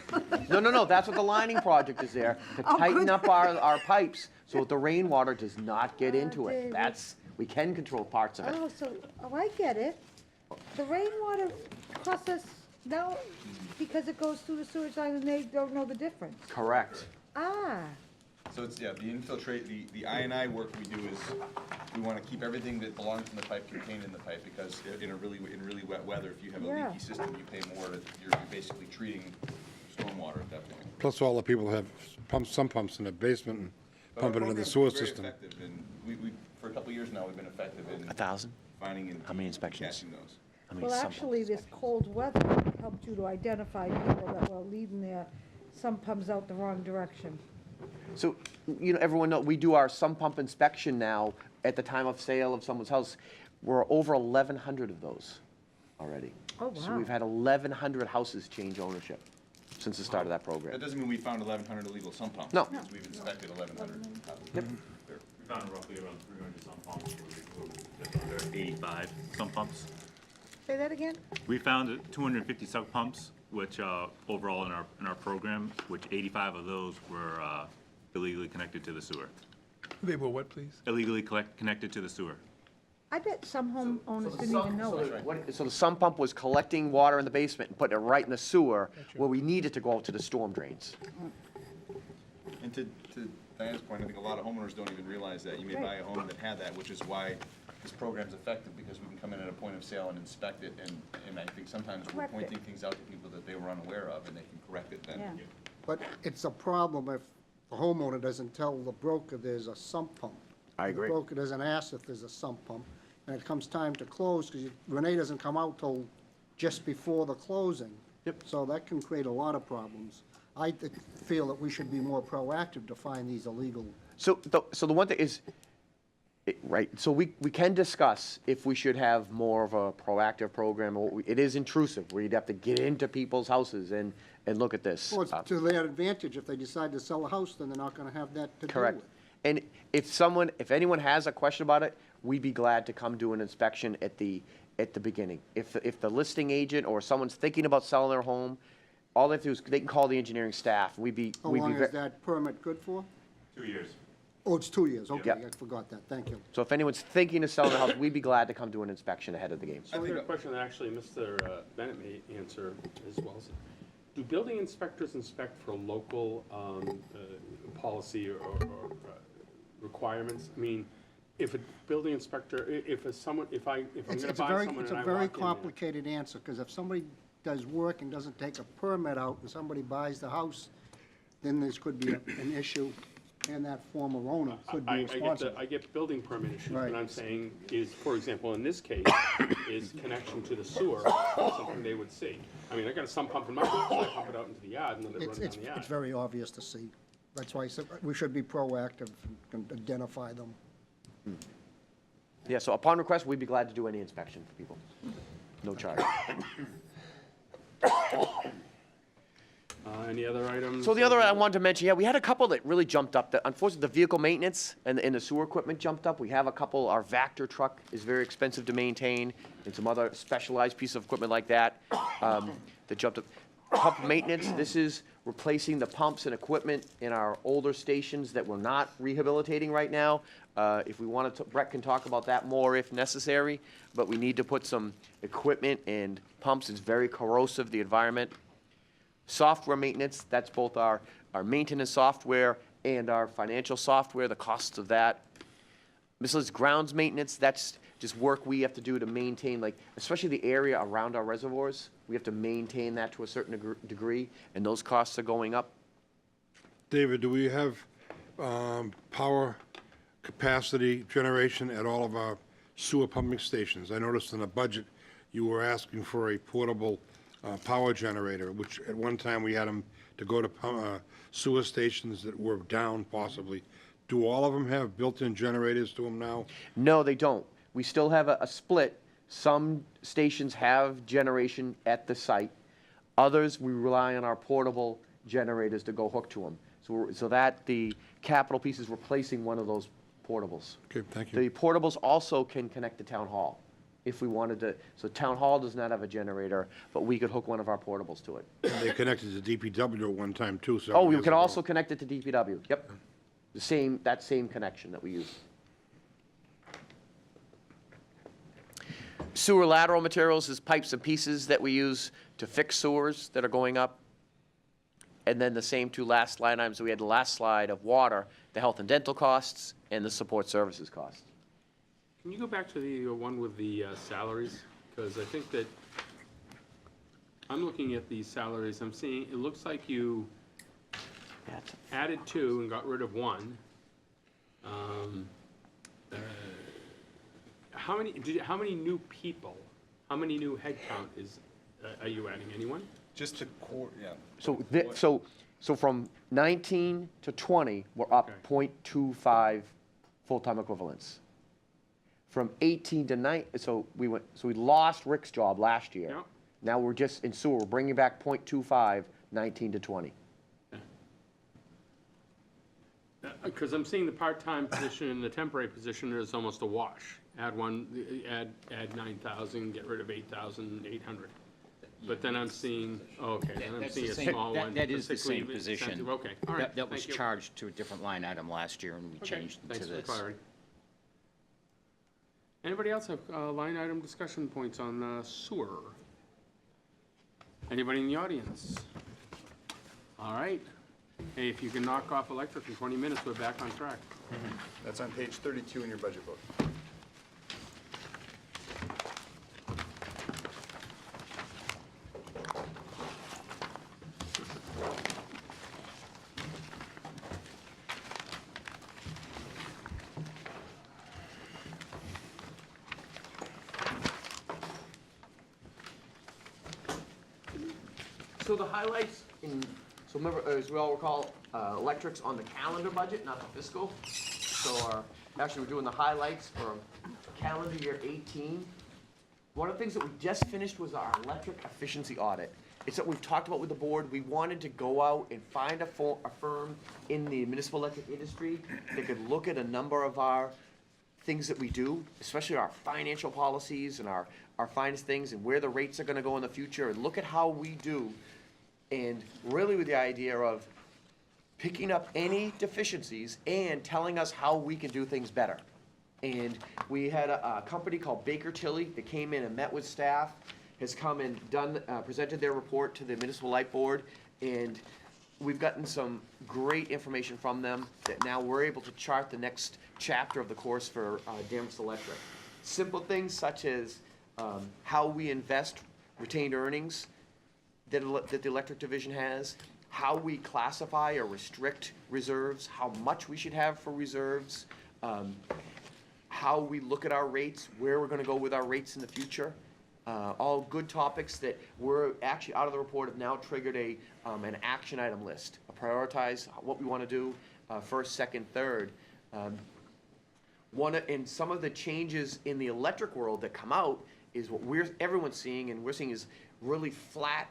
No, that's what the lining project is there, to Oh, tighten good. up our pipes so that the rainwater does not get into it. David. That's, we can control parts of it. Oh, I get it. The rainwater costs us now because it goes through the sewage line and they don't know the difference. Correct. Ah, So it's, yeah, the infiltrate, the I&I work we do is, we want to keep everything that belongs in the pipe contained in the pipe, because in really wet weather, if you have a Yeah. leaky system, you pay more, you're basically treating stormwater at that point. Plus all the people have sump pumps in the basement and But pump it our into the program's sewer very system. effective, and we, for a couple of years now, we've been effective in 1,000? finding and How many inspections? catching those. I mean, well, some- actually, this cold weather helped you to identify people that were leading their sump pumps out the wrong direction. So, everyone know, we do our sump pump inspection now at the time of sale of someone's house. We're over 1,100 of those already. Oh, So wow. we've had 1,100 houses change ownership since the start of that That program. doesn't mean we found 1,100 illegal sump pumps. No. It means we've inspected 1,100 houses. Yep. We found roughly around 300 sump pumps, just under 85 sump pumps. Say that again? We found 250 sump pumps, which overall in our program, which 85 of those were illegally connected to the sewer. They were what, please? Illegally connected to the sewer. I bet some homeowners didn't even know it. So the sump pump was collecting water in the basement and putting it right in the sewer where we needed to go out to the storm drains. And to Diana's point, I think a lot of homeowners don't even realize that. You may buy a home that had that, which is why this program's effective, because we can come in at a point of sale and inspect it, and I think sometimes we're Correct it. pointing things out to people that they were unaware of, and they can correct it then. Yeah. But it's a problem if the homeowner doesn't tell the broker there's a sump pump. I agree. The broker doesn't ask if there's a sump pump, and it comes time to close, because Renee doesn't come out till just before the closing. Yep. So that can create a lot of problems. I feel that we should be more proactive to find these illegal. So the one thing is, right, so we can discuss if we should have more of a proactive program. It is intrusive, where you'd have to get into people's houses and look at this. Well, it's to their advantage. If they decide to sell a house, then they're not gonna have that to deal with. Correct. And if anyone has a question about it, we'd be glad to come do an inspection at the beginning. If the listing agent or someone's thinking about selling their home, all they have to do is, they can call the engineering staff. How long is that permit good for? 2 years. Oh, it's 2 years, okay, Yeah. I forgot that, thank you. So if anyone's thinking of selling their house, we'd be glad to come do an inspection ahead of the game. So I got a question that actually Mr. Bennett may answer as well. Do building inspectors inspect for local policy or requirements? I mean, if a building inspector, if I'm gonna buy It's someone a and I very walk in there. complicated answer, because if somebody does work and doesn't take a permit out, and somebody buys the house, then this could be an issue, and that former owner could be responsible. I get building permit issues, Right. but I'm saying is, for example, in this case, is connection to the sewer something they would see? I mean, I got a sump pump in my house, I pump it out into the yard and let it run down the yard. It's very obvious to see. That's why I said we should be proactive and identify them. Yeah, so upon request, we'd be glad to do any inspection for people. No charge. Any other items? So the other I wanted to mention, yeah, we had a couple that really jumped up. Unfortunately, the vehicle maintenance and the sewer equipment jumped up. We have a couple, our Vector truck is very expensive to maintain, and some other specialized piece of equipment like that, that jumped up. Pump maintenance, this is replacing the pumps and equipment in our older stations that we're not rehabilitating right now. If we wanted to, Brett can talk about that more if necessary, but we need to put some equipment and pumps. It's very corrosive, the environment. Software maintenance, that's both our maintenance software and our financial software, the costs of that. Miscellaneous grounds maintenance, that's just work we have to do to maintain, like, especially the area around our reservoirs. We have to maintain that to a certain degree, and those costs are going up. David, do we have power capacity generation at all of our sewer pumping stations. I noticed in the budget, you were asking for a portable power generator, which at one time we had them to go to sewer stations that were down possibly. Do all of them have built-in generators to them now? No, they don't. We still have a split. Some stations have generation at the site. Others, we rely on our portable generators to go hook to them. So that the capital piece is replacing one of those portables. Okay, thank you. The portables also can connect to town hall if we wanted to. So town hall does not have a generator, but we could hook one of our portables to it. They connected to DPW at one time too, so. Oh, we can also connect it to DPW. Yep. That same connection that we use. Sewer lateral materials is pipes and pieces that we use to fix sewers that are going up. And then the same two last line items that we had the last slide of water, the health and dental costs and the support services costs. Can you go back to the one with the salaries? Because I think that, I'm looking at these salaries, I'm seeing, it looks like you added 2 and got rid of 1. How many new people, how many new headcount are you adding? Anyone? Just to core, yeah. So from 19 to 20, we're up Okay. 0.25 full-time equivalents. From 18 to 9, so we lost Rick's job last year. Yeah. Now we're just in sewer, we're bringing back 0.25, 19 to 20. Because I'm seeing the part-time position and the temporary position is almost a wash. Add 9,000, get rid of 8,800. But then I'm seeing, okay, then I'm That's seeing the a same- small one. That for is the sick leave same position. incentive. Okay, all right, That was thank you. charged to a different line item last year, and we Okay, changed it thanks to for the this. clarity. Anybody else have line item discussion points on sewer? Anybody in the audience? All right. Hey, if you can knock off electric in 20 minutes, we're back on track. That's on page 32 in your budget book. So the highlights so remember, as we all recall, electric's on the calendar budget, not the fiscal. So actually we're doing the highlights for calendar year 18. One of the things that we just finished was our electric efficiency audit. It's what we've talked about with the board. We wanted to go out and find a firm in the municipal electric industry that could look at a number of our things that we do, especially our financial policies and our finest things and where the rates are gonna go in the future, and look at how we do. And really with the idea of picking up any deficiencies and telling us how we can do things better. And we had a company called Baker Tilly that came in and met with staff, has come and presented their report to the Municipal Light Board, and we've gotten some great information from them that now we're able to chart the next chapter of the course for Danvers Electric. Simple things such as how we invest retained earnings that the electric division has, how we classify or restrict reserves, how much we should have for reserves, how we look at our rates, where we're gonna go with our rates in the future. All good topics that we're actually out of the report have now triggered an action item list, prioritize what we wanna do, first, second, third. And some of the changes in the electric world that come out is what everyone's seeing, and we're seeing is really flat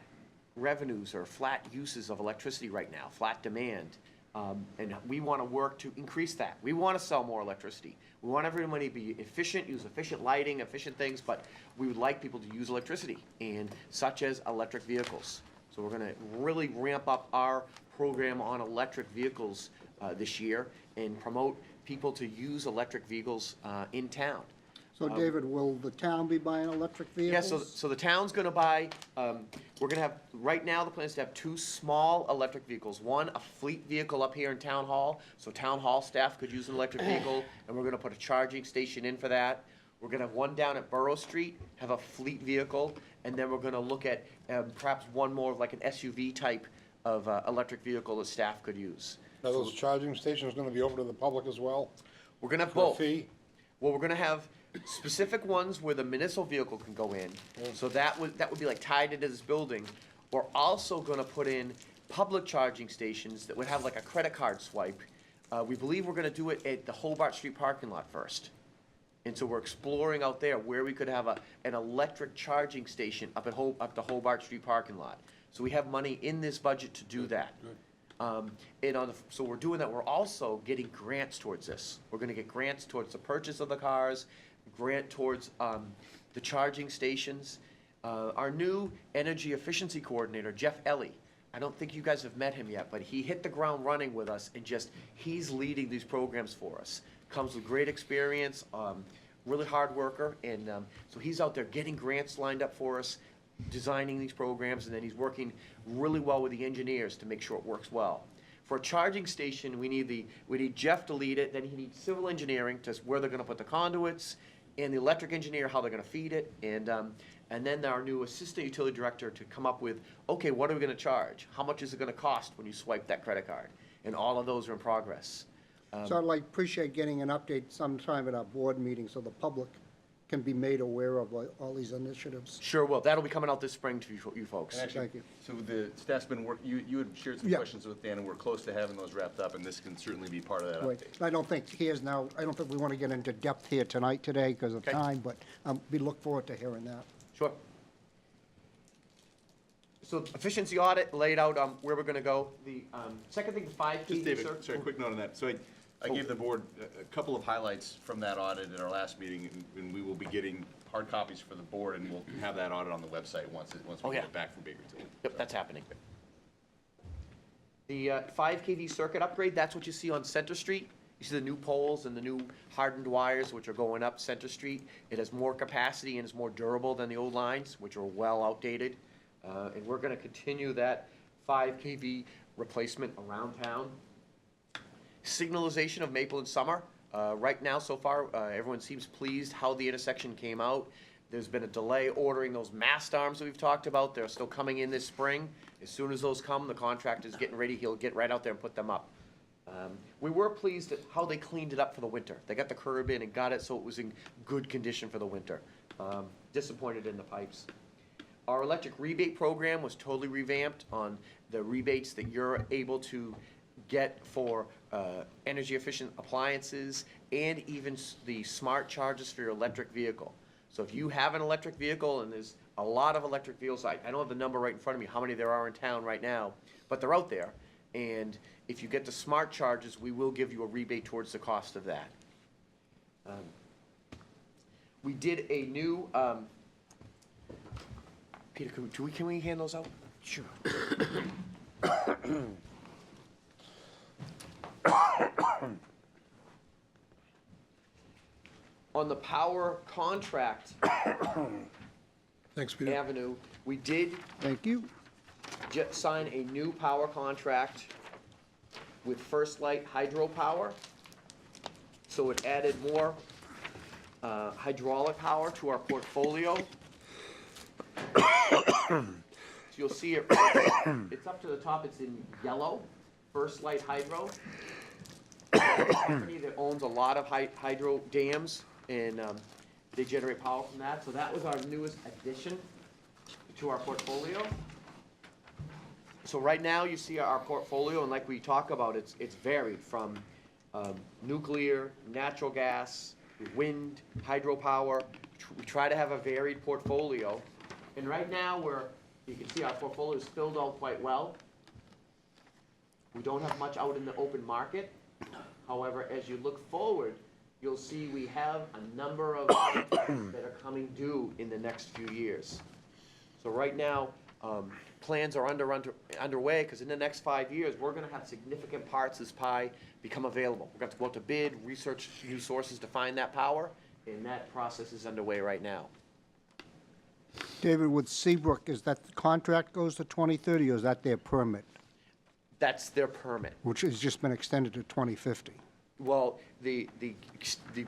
revenues or flat uses of electricity right now, flat demand. And we want to work to increase that. We want to sell more electricity. We want everybody to be efficient, use efficient lighting, efficient things, but we would like people to use electricity, and such as electric vehicles. So we're going to really ramp up our program on electric vehicles this year and promote people to use electric vehicles in town. So David, will the town be buying electric vehicles? Yeah, so the town's gonna buy, we're gonna have, right now, the plan is to have 2 small electric vehicles. One, a fleet vehicle up here in Town Hall, so Town Hall staff could use an electric vehicle, and we're gonna put a charging station in for that. We're gonna have one down at Borough Street, have a fleet vehicle, and then we're gonna look at perhaps one more, like an SUV type of electric vehicle that staff could use. Now, those charging stations gonna be open to the public as well? We're gonna have For a both. fee? Well, we're gonna have specific ones where the municipal vehicle can go in, so that would be like tied into this building. We're also gonna put in public charging stations that would have like a credit card swipe. We believe we're gonna do it at the Hobart Street parking lot first. And so we're exploring out there where we could have an electric charging station up the Hobart Street parking lot. So we have money in this budget to do that. So we're doing that. We're also getting grants towards this. We're gonna get grants towards the purchase of the cars, grant towards the charging stations. Our new energy efficiency coordinator, Jeff Ellie, I don't think you guys have met him yet, but he hit the ground running with us and he's leading these programs for us. Comes with great experience, really hard worker, and so he's out there getting grants lined up for us, designing these programs, and then he's working really well with the engineers to make sure it works well. For a charging station, we need Jeff to lead it, then he needs civil engineering to where they're gonna put the conduits, and the electric engineer, how they're gonna feed it, and then our new assistant utility director to come up with, okay, what are we gonna charge? How much is it gonna cost when you swipe that credit card? And all of those are in progress. So I'd like, appreciate getting an update sometime at our board meeting so the public can be made aware of all these initiatives. Sure will. That'll be coming out this spring to you folks. And actually, Thank you. so the staff's been you had shared some Yeah. questions with Dan, and we're close to having those wrapped up, and this can certainly be part of that Right. update. I don't think we want to get into depth here today because of Okay. time, but we look forward to hearing that. Sure. So efficiency audit laid out where we're gonna go. The second thing, the 5 Just key David, research. sorry, quick note on that. So I gave the board a couple of highlights from that audit at our last meeting, and we will be getting hard copies for the board, and we'll have that audit on the website once we get it back from Baker Tilly. Yep, that's happening. The 5 kV circuit upgrade, that's what you see on Center Street. You see the new poles and the new hardened wires which are going up Center Street. It has more capacity and is more durable than the old lines, which are well outdated. And we're gonna continue that 5 kV replacement around town. Signalization of Maple and Summer. Right now, so far, everyone seems pleased how the intersection came out. There's been a delay ordering those mast arms that we've talked about. They're still coming in this spring. As soon as those come, the contractor's getting ready. He'll get right out there and put them up. We were pleased at how they cleaned it up for the winter. They got the curb in and got it so it was in good condition for the winter. Disappointed in the pipes. Our electric rebate program was totally revamped on the rebates that you're able to get for energy efficient appliances and even the smart charges for your electric vehicle. So if you have an electric vehicle, and there's a lot of electric vehicles, I don't have the number right in front of me, how many there are in town right now, but they're out there. And if you get the smart charges, we will give you a rebate towards the cost of that. We did a new, Peter, can we hand those out? Sure. On the power contract Thanks, Peter. avenue, we did Thank you. sign a new power contract with First Light Hydropower. So it added more hydraulic power to our portfolio. So you'll see it, it's up to the top, it's in yellow, First Light Hydro. It's a company that owns a lot of hydro dams, and they generate power from that. So that was our newest addition to our portfolio. So right now, you see our portfolio, and like we talk about, it's varied from nuclear, natural gas, wind, hydropower. We try to have a varied portfolio. And right now, you can see our portfolio is filled out quite well. We don't have much out in the open market. However, as you look forward, you'll see we have a number of contracts that are coming due in the next few years. So right now, plans are underway, because in the next 5 years, we're gonna have significant parts of this pie become available. We're gonna have to go out to bid, research new sources to find that power, and that process is underway right now. David, with Seabrook, is that the contract goes to 2030, or is that their permit, That's their permit. which has just been extended to 2050? Well, the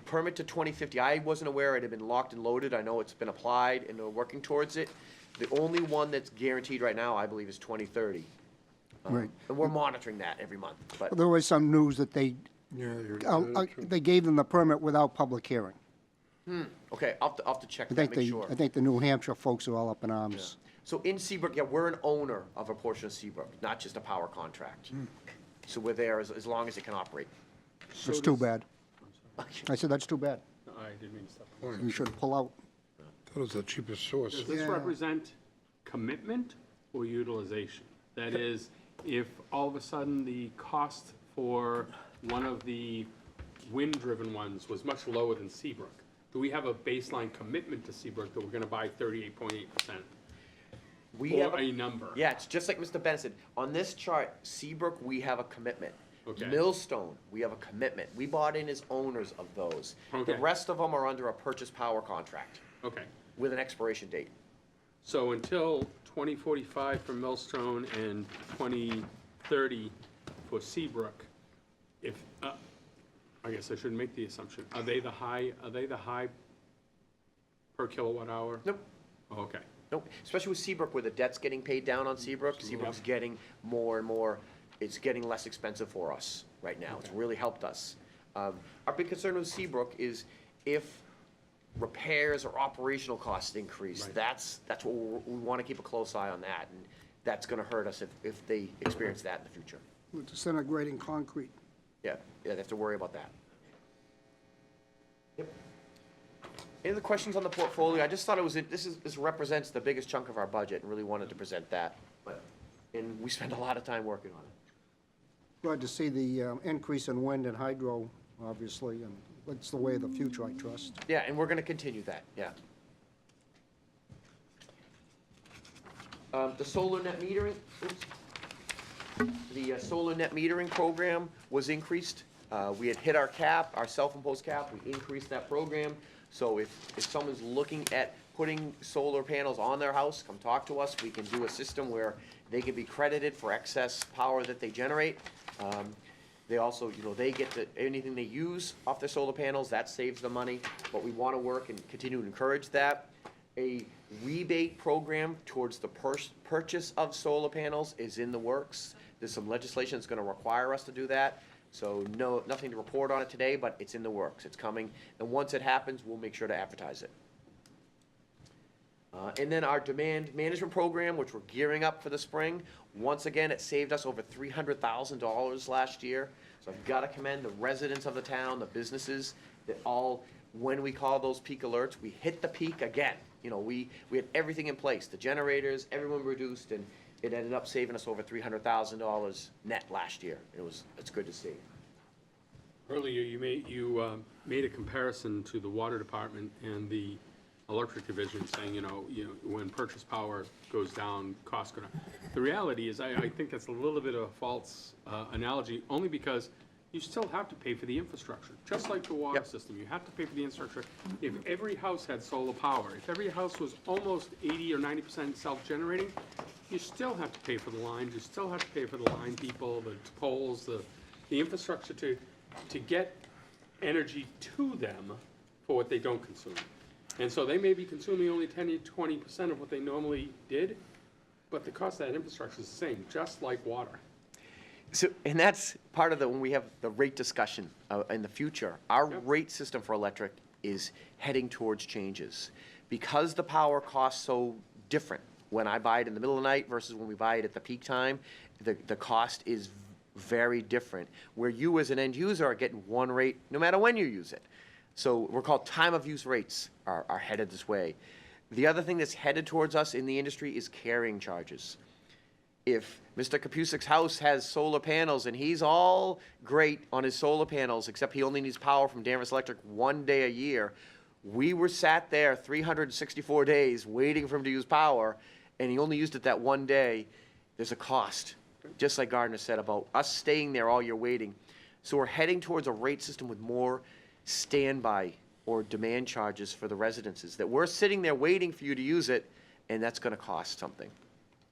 permit to 2050, I wasn't aware it had been locked and loaded. I know it's been applied and they're working towards it. The only one that's guaranteed right now, I believe, is 2030. Right. And we're monitoring that every month, but There was some news that Yeah, you're true. They gave them the permit without public hearing. Okay, I'll have to check I that, think make sure. I think the New Hampshire folks are all up in arms. So in Seabrook, yeah, we're an owner of a portion of Seabrook, not just a power contract. So we're there as long as it can operate. It's too bad. I said, that's too bad. I didn't mean to step on. We should pull out. That was the cheapest source. Does this Yeah. represent commitment or utilization? That is, if all of a sudden the cost for one of the wind-driven ones was much lower than Seabrook, do we have a baseline commitment to Seabrook that we're gonna buy 38.8%? We have Or a number? Yeah, it's just like Mr. Bennett said. On this chart, Seabrook, we have a commitment. Okay. Millstone, we have a commitment. We bought in as owners of those. The Okay. rest of them are under a purchase power contract Okay, with an expiration date. so until 2045 for Millstone and 2030 for Seabrook, if, I guess I shouldn't make the assumption, are they the high per kilowatt hour? Nope. Oh, okay. Nope, especially with Seabrook, where the debt's getting paid down on Seabrook. Seabrook's getting more and more, it's getting less expensive for us right now. It's really helped us. Our big concern with Seabrook is if repairs or operational costs increase, Right. that's what we want to keep a close eye on that. And that's going to hurt us if they experience that in the future. We're disintegrating concrete. Yeah, they have to worry about that. Yep. Any other questions on the portfolio? I just thought this represents the biggest chunk of our budget and really wanted to present that. And we spend a lot of time working on it. Glad to see the increase in wind and hydro, obviously, and it's the way of the future, I trust. Yeah, and we're gonna continue that, yeah. The solar net metering, the solar net metering program was increased. We had hit our cap, our self-imposed cap, we increased that program. So if someone's looking at putting solar panels on their house, come talk to us. We can do a system where they can be credited for excess power that they generate. They also, they get anything they use off their solar panels, that saves them money. But we want to work and continue to encourage that. A rebate program towards the purchase of solar panels is in the works. There's some legislation that's going to require us to do that. So nothing to report on it today, but it's in the works. It's coming. And once it happens, we'll make sure to advertise it. And then our demand management program, which we're gearing up for the spring, once again, it saved us over $300,000 last year. So I've got to commend the residents of the town, the businesses, that all, when we call those peak alerts, we hit the peak again. We had everything in place, the generators, everyone reduced, and it ended up saving us over $300,000 net last year. It's good to see. Earlier, you made a comparison to the water department and the electric division, saying, when purchase power goes down, costs go down. The reality is, I think that's a little bit of a false analogy, only because you still have to pay for the infrastructure. Just like the water system, you have to pay for the infrastructure. If every house had solar power, if every house was almost 80 or 90% self-generating, you still have to pay for the lines, you still have to pay for the line people, the poles, the infrastructure to get energy to them for what they don't consume. And so they may be consuming only 10 to 20% of what they normally did, but the cost of that infrastructure is the same, just like water. So, and that's part of when we have the rate discussion in the future. Our rate system for electric is heading towards changes. Because the power costs so different, when I buy it in the middle of the night versus when we buy it at the peak time, the cost is very different. Where you as an end user are getting one rate no matter when you use it. So we're called time of use rates are headed this way. The other thing that's headed towards us in the industry is carrying charges. If Mr. Kapusak's house has solar panels and he's all great on his solar panels, except he only needs power from Danvers Electric one day a year, we were sat there 364 days waiting for him to use power, and he only used it that one day, there's a cost. Just like Gardner said about us staying there all year waiting. So we're heading towards a rate system with more standby or demand charges for the residences, that we're sitting there waiting for you to use it, and that's going to cost something.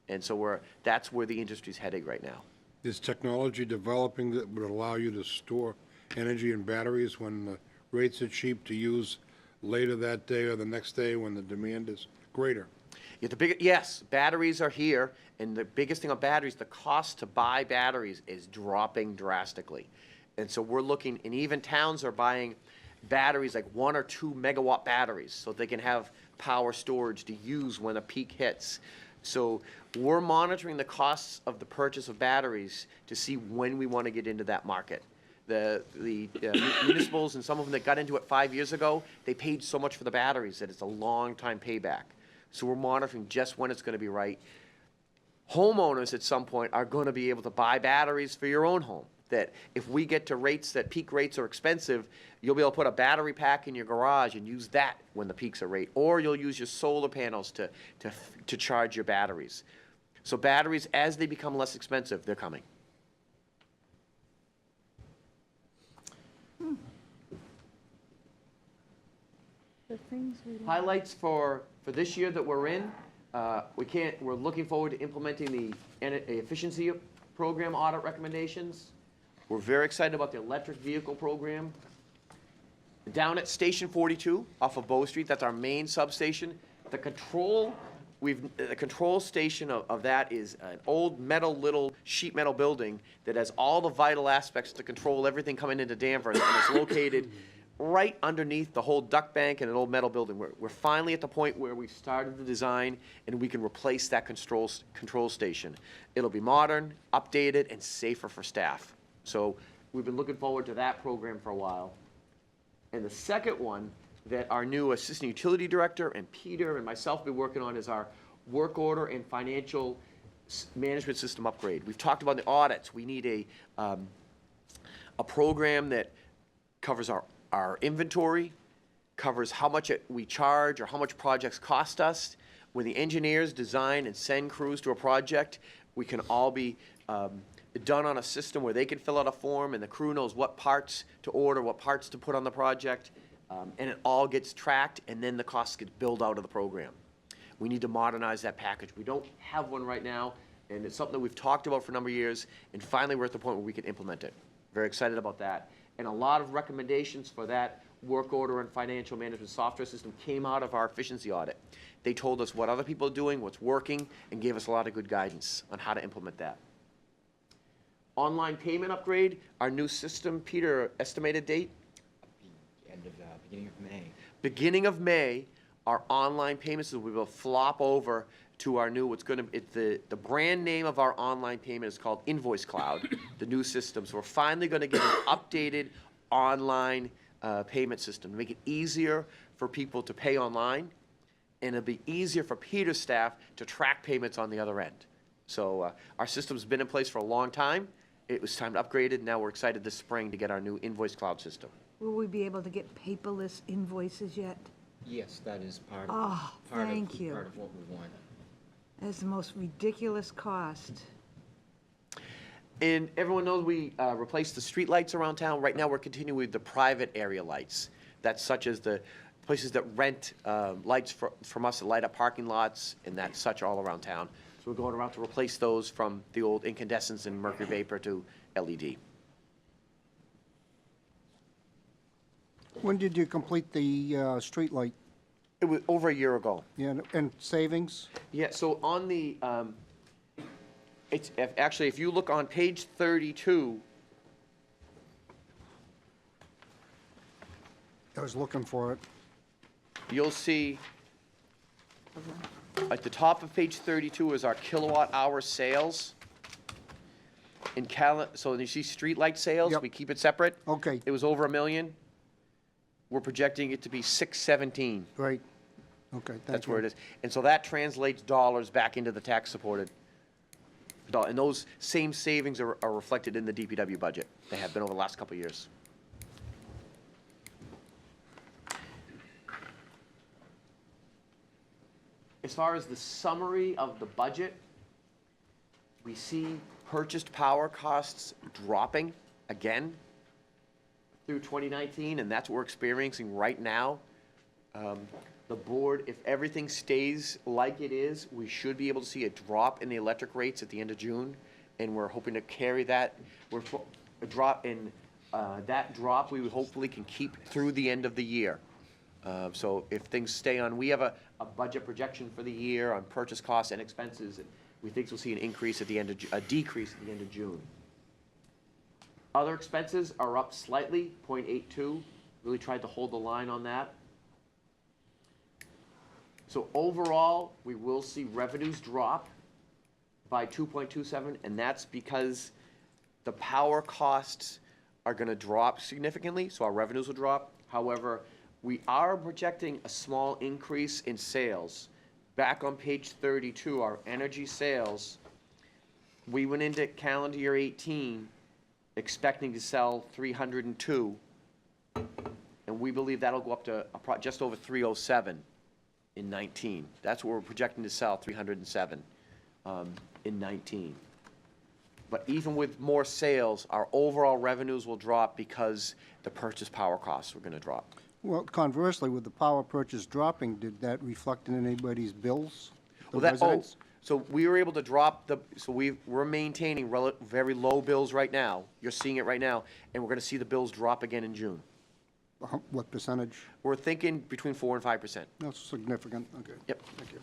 And so that's where the industry's heading right now. Is technology developing that would allow you to store energy in batteries when the rates are cheap to use later that day or the next day when the demand is greater? Yeah, yes, batteries are here, and the biggest thing on batteries, the cost to buy batteries is dropping drastically. And so we're looking, and even towns are buying batteries, like 1 or 2 megawatt batteries, so they can have power storage to use when a peak hits. So we're monitoring the costs of the purchase of batteries to see when we want to get into that market. The municipals and some of them that got into it 5 years ago, they paid so much for the batteries that it's a long time payback. So we're monitoring just when it's going to be right. Homeowners at some point are going to be able to buy batteries for your own home. That if we get to rates that peak rates are expensive, you'll be able to put a battery pack in your garage and use that when the peaks are rate. Or you'll use your solar panels to charge your batteries. So batteries, as they become less expensive, they're coming. The things we don't- Highlights for this year that we're in, we're looking forward to implementing the efficiency program audit recommendations. We're very excited about the electric vehicle program. Down at Station 42 off of Bow Street, that's our main substation. The control station of that is an old little sheet metal building that has all the vital aspects to control everything coming into Danvers, and it's located right underneath the whole duct bank and an old metal building. We're finally at the point where we've started the design and we can replace that control station. It'll be modern, updated, and safer for staff. So we've been looking forward to that program for a while. And the second one that our new assistant utility director and Peter and myself have been working on is our work order and financial management system upgrade. We've talked about the audits. We need a program that covers our inventory, covers how much we charge or how much projects cost us. When the engineers design and send crews to a project, we can all be done on a system where they can fill out a form and the crew knows what parts to order, what parts to put on the project, and it all gets tracked, and then the costs get billed out of the program. We need to modernize that package. We don't have one right now, and it's something that we've talked about for a number of years, and finally we're at the point where we can implement it. Very excited about that. And a lot of recommendations for that work order and financial management software system came out of our efficiency audit. They told us what other people are doing, what's working, and gave us a lot of good guidance on how to implement that. Online payment upgrade, our new system, Peter, estimated date? Beginning of May. Beginning of May, our online payment system, we will flop over to our new, the brand name of our online payment is called Invoice Cloud, the new system. So we're finally going to get an updated online payment system to make it easier for people to pay online, and it'll be easier for Peter's staff to track payments on the other end. So our system's been in place for a long time. It was time to upgrade it. Now we're excited this spring to get our new Invoice Cloud system. Will we be able to get paperless invoices yet? Yes, that is part Oh, of, thank you. part of what we want. That's the most ridiculous cost. And everyone knows we replaced the street lights around town. Right now, we're continuing with the private area lights. That's such as the places that rent lights from us that light up parking lots, and that's such all around town. So we're going around to replace those from the old incandescents and mercury vapor to LED. When did you complete the street light? It was over a year ago. Yeah, and savings? Yeah, so on the, actually, if you look on page 32, I was looking for it. you'll see at the top of page 32 is our kilowatt hour sales. So you see streetlight sales, Yep. we keep it separate. Okay, It was over $1 million. We're projecting it to be 617. great. Okay, thank you. That's where it is. And so that translates dollars back into the tax-supported. And those same savings are reflected in the DPW budget. They have been over the last couple of years. As far as the summary of the budget, we see purchased power costs dropping again through 2019, and that's what we're experiencing right now. The board, if everything stays like it is, we should be able to see a drop in the electric rates at the end of June, and we're hoping to carry that. That drop we hopefully can keep through the end of the year. So if things stay on, we have a budget projection for the year on purchase costs and expenses. We think we'll see an increase at the end of, a decrease at the end of June. Other expenses are up slightly, 0.82. Really tried to hold the line on that. So overall, we will see revenues drop by 2.27, and that's because the power costs are gonna drop significantly, so our revenues will drop. However, we are projecting a small increase in sales. Back on page 32, our energy sales, we went into calendar year 18 expecting to sell 302, and we believe that'll go up to just over 307 in 19. That's what we're projecting to sell, 307 in 19. But even with more sales, our overall revenues will drop because the purchase power costs are gonna drop. Well, conversely, with the power purchase dropping, did that reflect in anybody's bills? The Well, residents? so we were able to drop so we're maintaining very low bills right now. You're seeing it right now, and we're gonna see the bills drop again in June. What percentage? We're thinking between 4% and 5%. That's significant, okay. Yep. Thank you.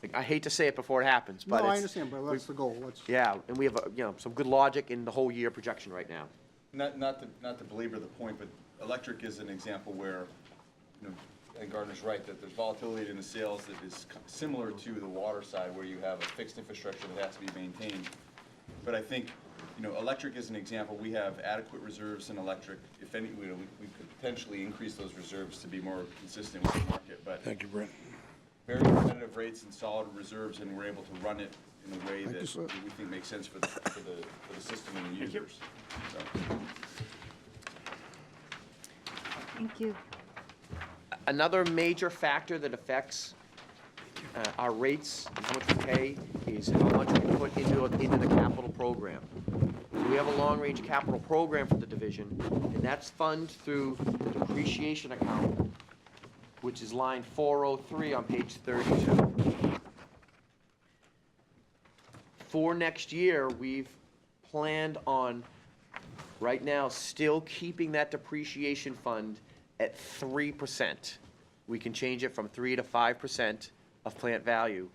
Like, I hate to say it before it happens, but No, I it's- understand, but that's the goal. Let's, Yeah, and we have, some good logic in the whole year projection right now. Not to belabor the point, but electric is an example where, and Gardner's right, that there's volatility in the sales that is similar to the water side, where you have a fixed infrastructure that has to be maintained. But I think, electric is an example. We have adequate reserves in electric. If any, we could potentially increase those reserves to be more consistent with the market, but. Thank you, Brent. Very competitive rates and solid reserves, and we're able to run it in a way Thank you, that sir. we think makes sense for the system and the users. So. Thank you. Another major factor that affects our rates and how much we pay is how much we put into the capital program. We have a long-range capital program for the division, and that's funded through the depreciation account, which is line 403 on page 32. For next year, we've planned on, right now, still keeping that depreciation fund at 3%. We can change it from 3 to 5% of plant value.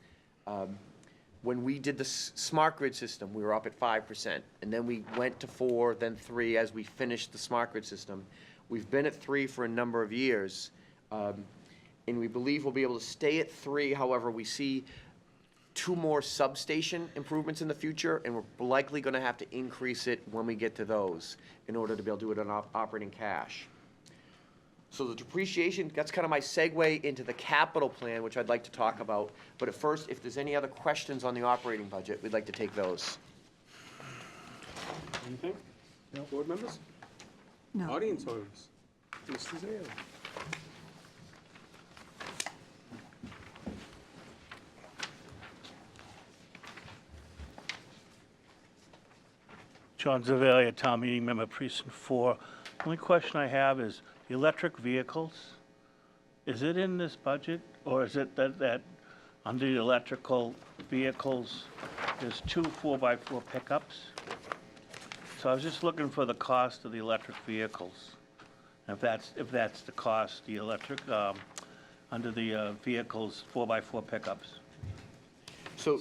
When we did the smart grid system, we were up at 5%, and then we went to 4, then 3 as we finished the smart grid system. We've been at 3 for a number of years, and we believe we'll be able to stay at 3. However, we see 2 more substation improvements in the future, and we're likely gonna have to increase it when we get to those in order to be able to do it on operating cash. So the depreciation, that's kind of my segue into the capital plan, which I'd like to talk about. But at first, if there's any other questions on the operating budget, we'd like to take those. Anything? Board members? No. Audience members? Mr. Zale? John Zavalia, town meeting member, precinct 4. Only question I have is, the electric vehicles, is it in this budget, or is it that under the electrical vehicles, there's 2 4x4 pickups? So I was just looking for the cost of the electric vehicles. If that's the cost, the electric, under the vehicles, 4x4 pickups. So,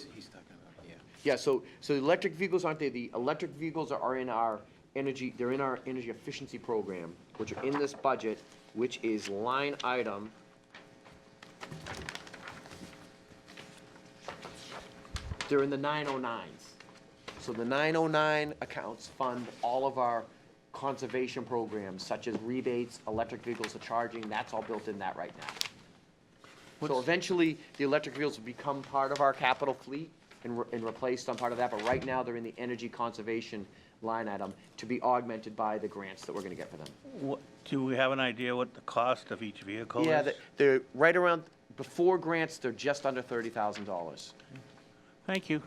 yeah, so the electric vehicles aren't there. The electric vehicles are in our energy, they're in our energy efficiency program, which are in this budget, which is line item. They're in the 909s. So the 909 accounts fund all of our conservation programs, such as rebates, electric vehicles, the charging, that's all built in that right now. So eventually, the electric vehicles will become part of our capital fleet and replaced on part of that, but right now, they're in the energy conservation line item to be augmented by the grants that we're gonna get for them. Do we have an idea what the cost of each vehicle is? Yeah, they're right around, before grants, they're just under $30,000. Thank you.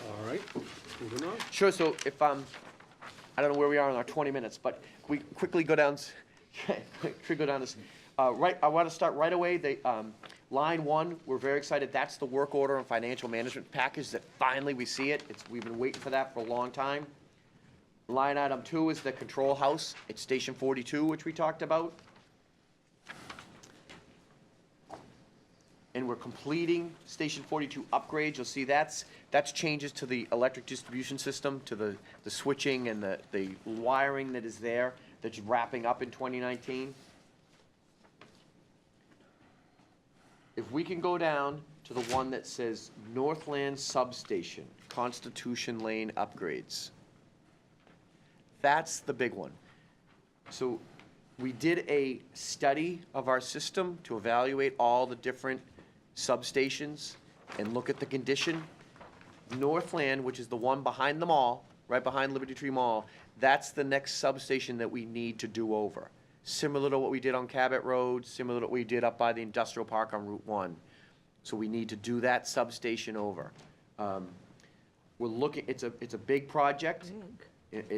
All right, moving on. Sure, so if, I don't know where we are in our 20 minutes, but we quickly go down, quickly go down this. Right, I want to start right away. Line 1, we're very excited. That's the work order and financial management package that finally we see it. We've been waiting for that for a long time. Line item 2 is the control house at Station 42, which we talked about. And we're completing Station 42 upgrades. You'll see that's changes to the electric distribution system, to the switching and the wiring that is there, that's wrapping up in 2019. If we can go down to the one that says Northland Substation, Constitution Lane upgrades. That's the big one. So we did a study of our system to evaluate all the different substations and look at the condition. Northland, which is the one behind the mall, right behind Liberty Tree Mall, that's the next substation that we need to do over. Similar to what we did on Cabot Road, similar to what we did up by the industrial park on Route 1. So we need to do that substation over. We're looking, it's a big project.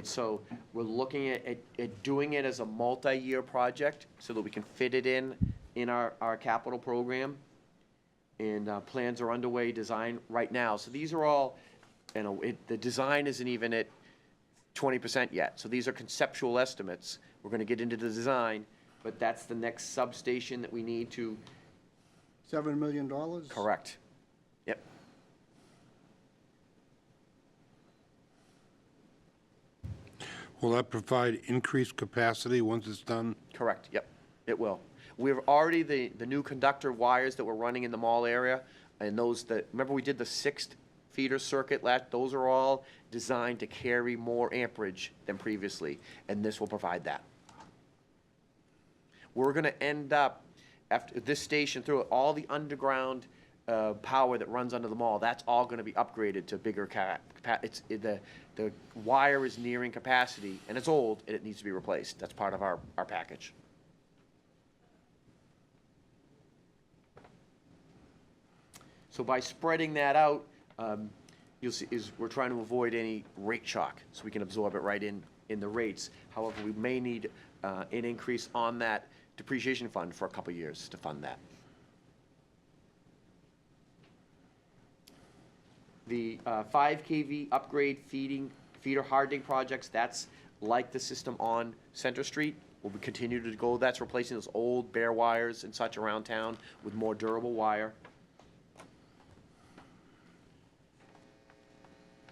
So we're looking at doing it as a multi-year project so that we can fit it in our capital program. And plans are underway, design right now. So these are all, the design isn't even at 20% yet. So these are conceptual estimates. We're gonna get into the design, but that's the next substation that we need to. $7 million? Correct. Yep. Will that provide increased capacity once it's done? Correct, yep, it will. We've already, the new conductor wires that we're running in the mall area, and those that, remember we did the 6 feeder circuit, those are all designed to carry more amperage than previously, and this will provide that. We're gonna end up, after this station, through it, all the underground power that runs under the mall, that's all gonna be upgraded to bigger the wire is nearing capacity, and it's old, and it needs to be replaced. That's part of our package. So by spreading that out, you'll see, we're trying to avoid any rate shock, so we can absorb it right in the rates. However, we may need an increase on that depreciation fund for a couple of years to fund that. The 5 kV upgrade feeder hardening projects, that's like the system on Center Street. We'll continue to go, that's replacing those old bare wires and such around town with more durable wire.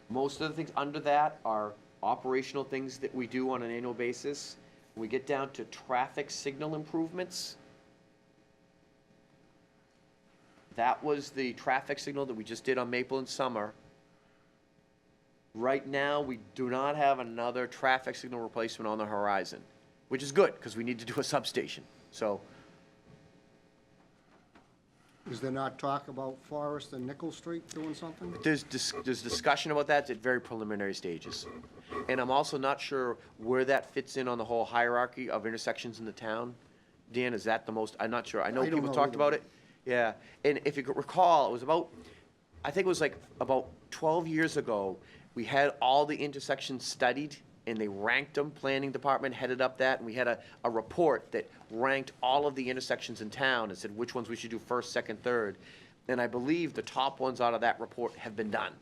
Most of the things under that are operational things that we do on an annual basis. When we get down to traffic signal improvements, that was the traffic signal that we just did on Maple and Summer. Right now, we do not have another traffic signal replacement on the horizon, which is good, because we need to do a substation. So, Is there not talk about Forest and Nickel Street doing something? there's discussion about that at very preliminary stages. And I'm also not sure where that fits in on the whole hierarchy of intersections in the town. Dan, is that the most, I'm not sure. I know I don't people know talked either. about it. Yeah, and if you could recall, it was about, I think it was like about 12 years ago, we had all the intersections studied, and they ranked them. Planning department headed up that, and we had a report that ranked all of the intersections in town and said which ones we should do first, second, third. And I believe the top ones out of that report have been done.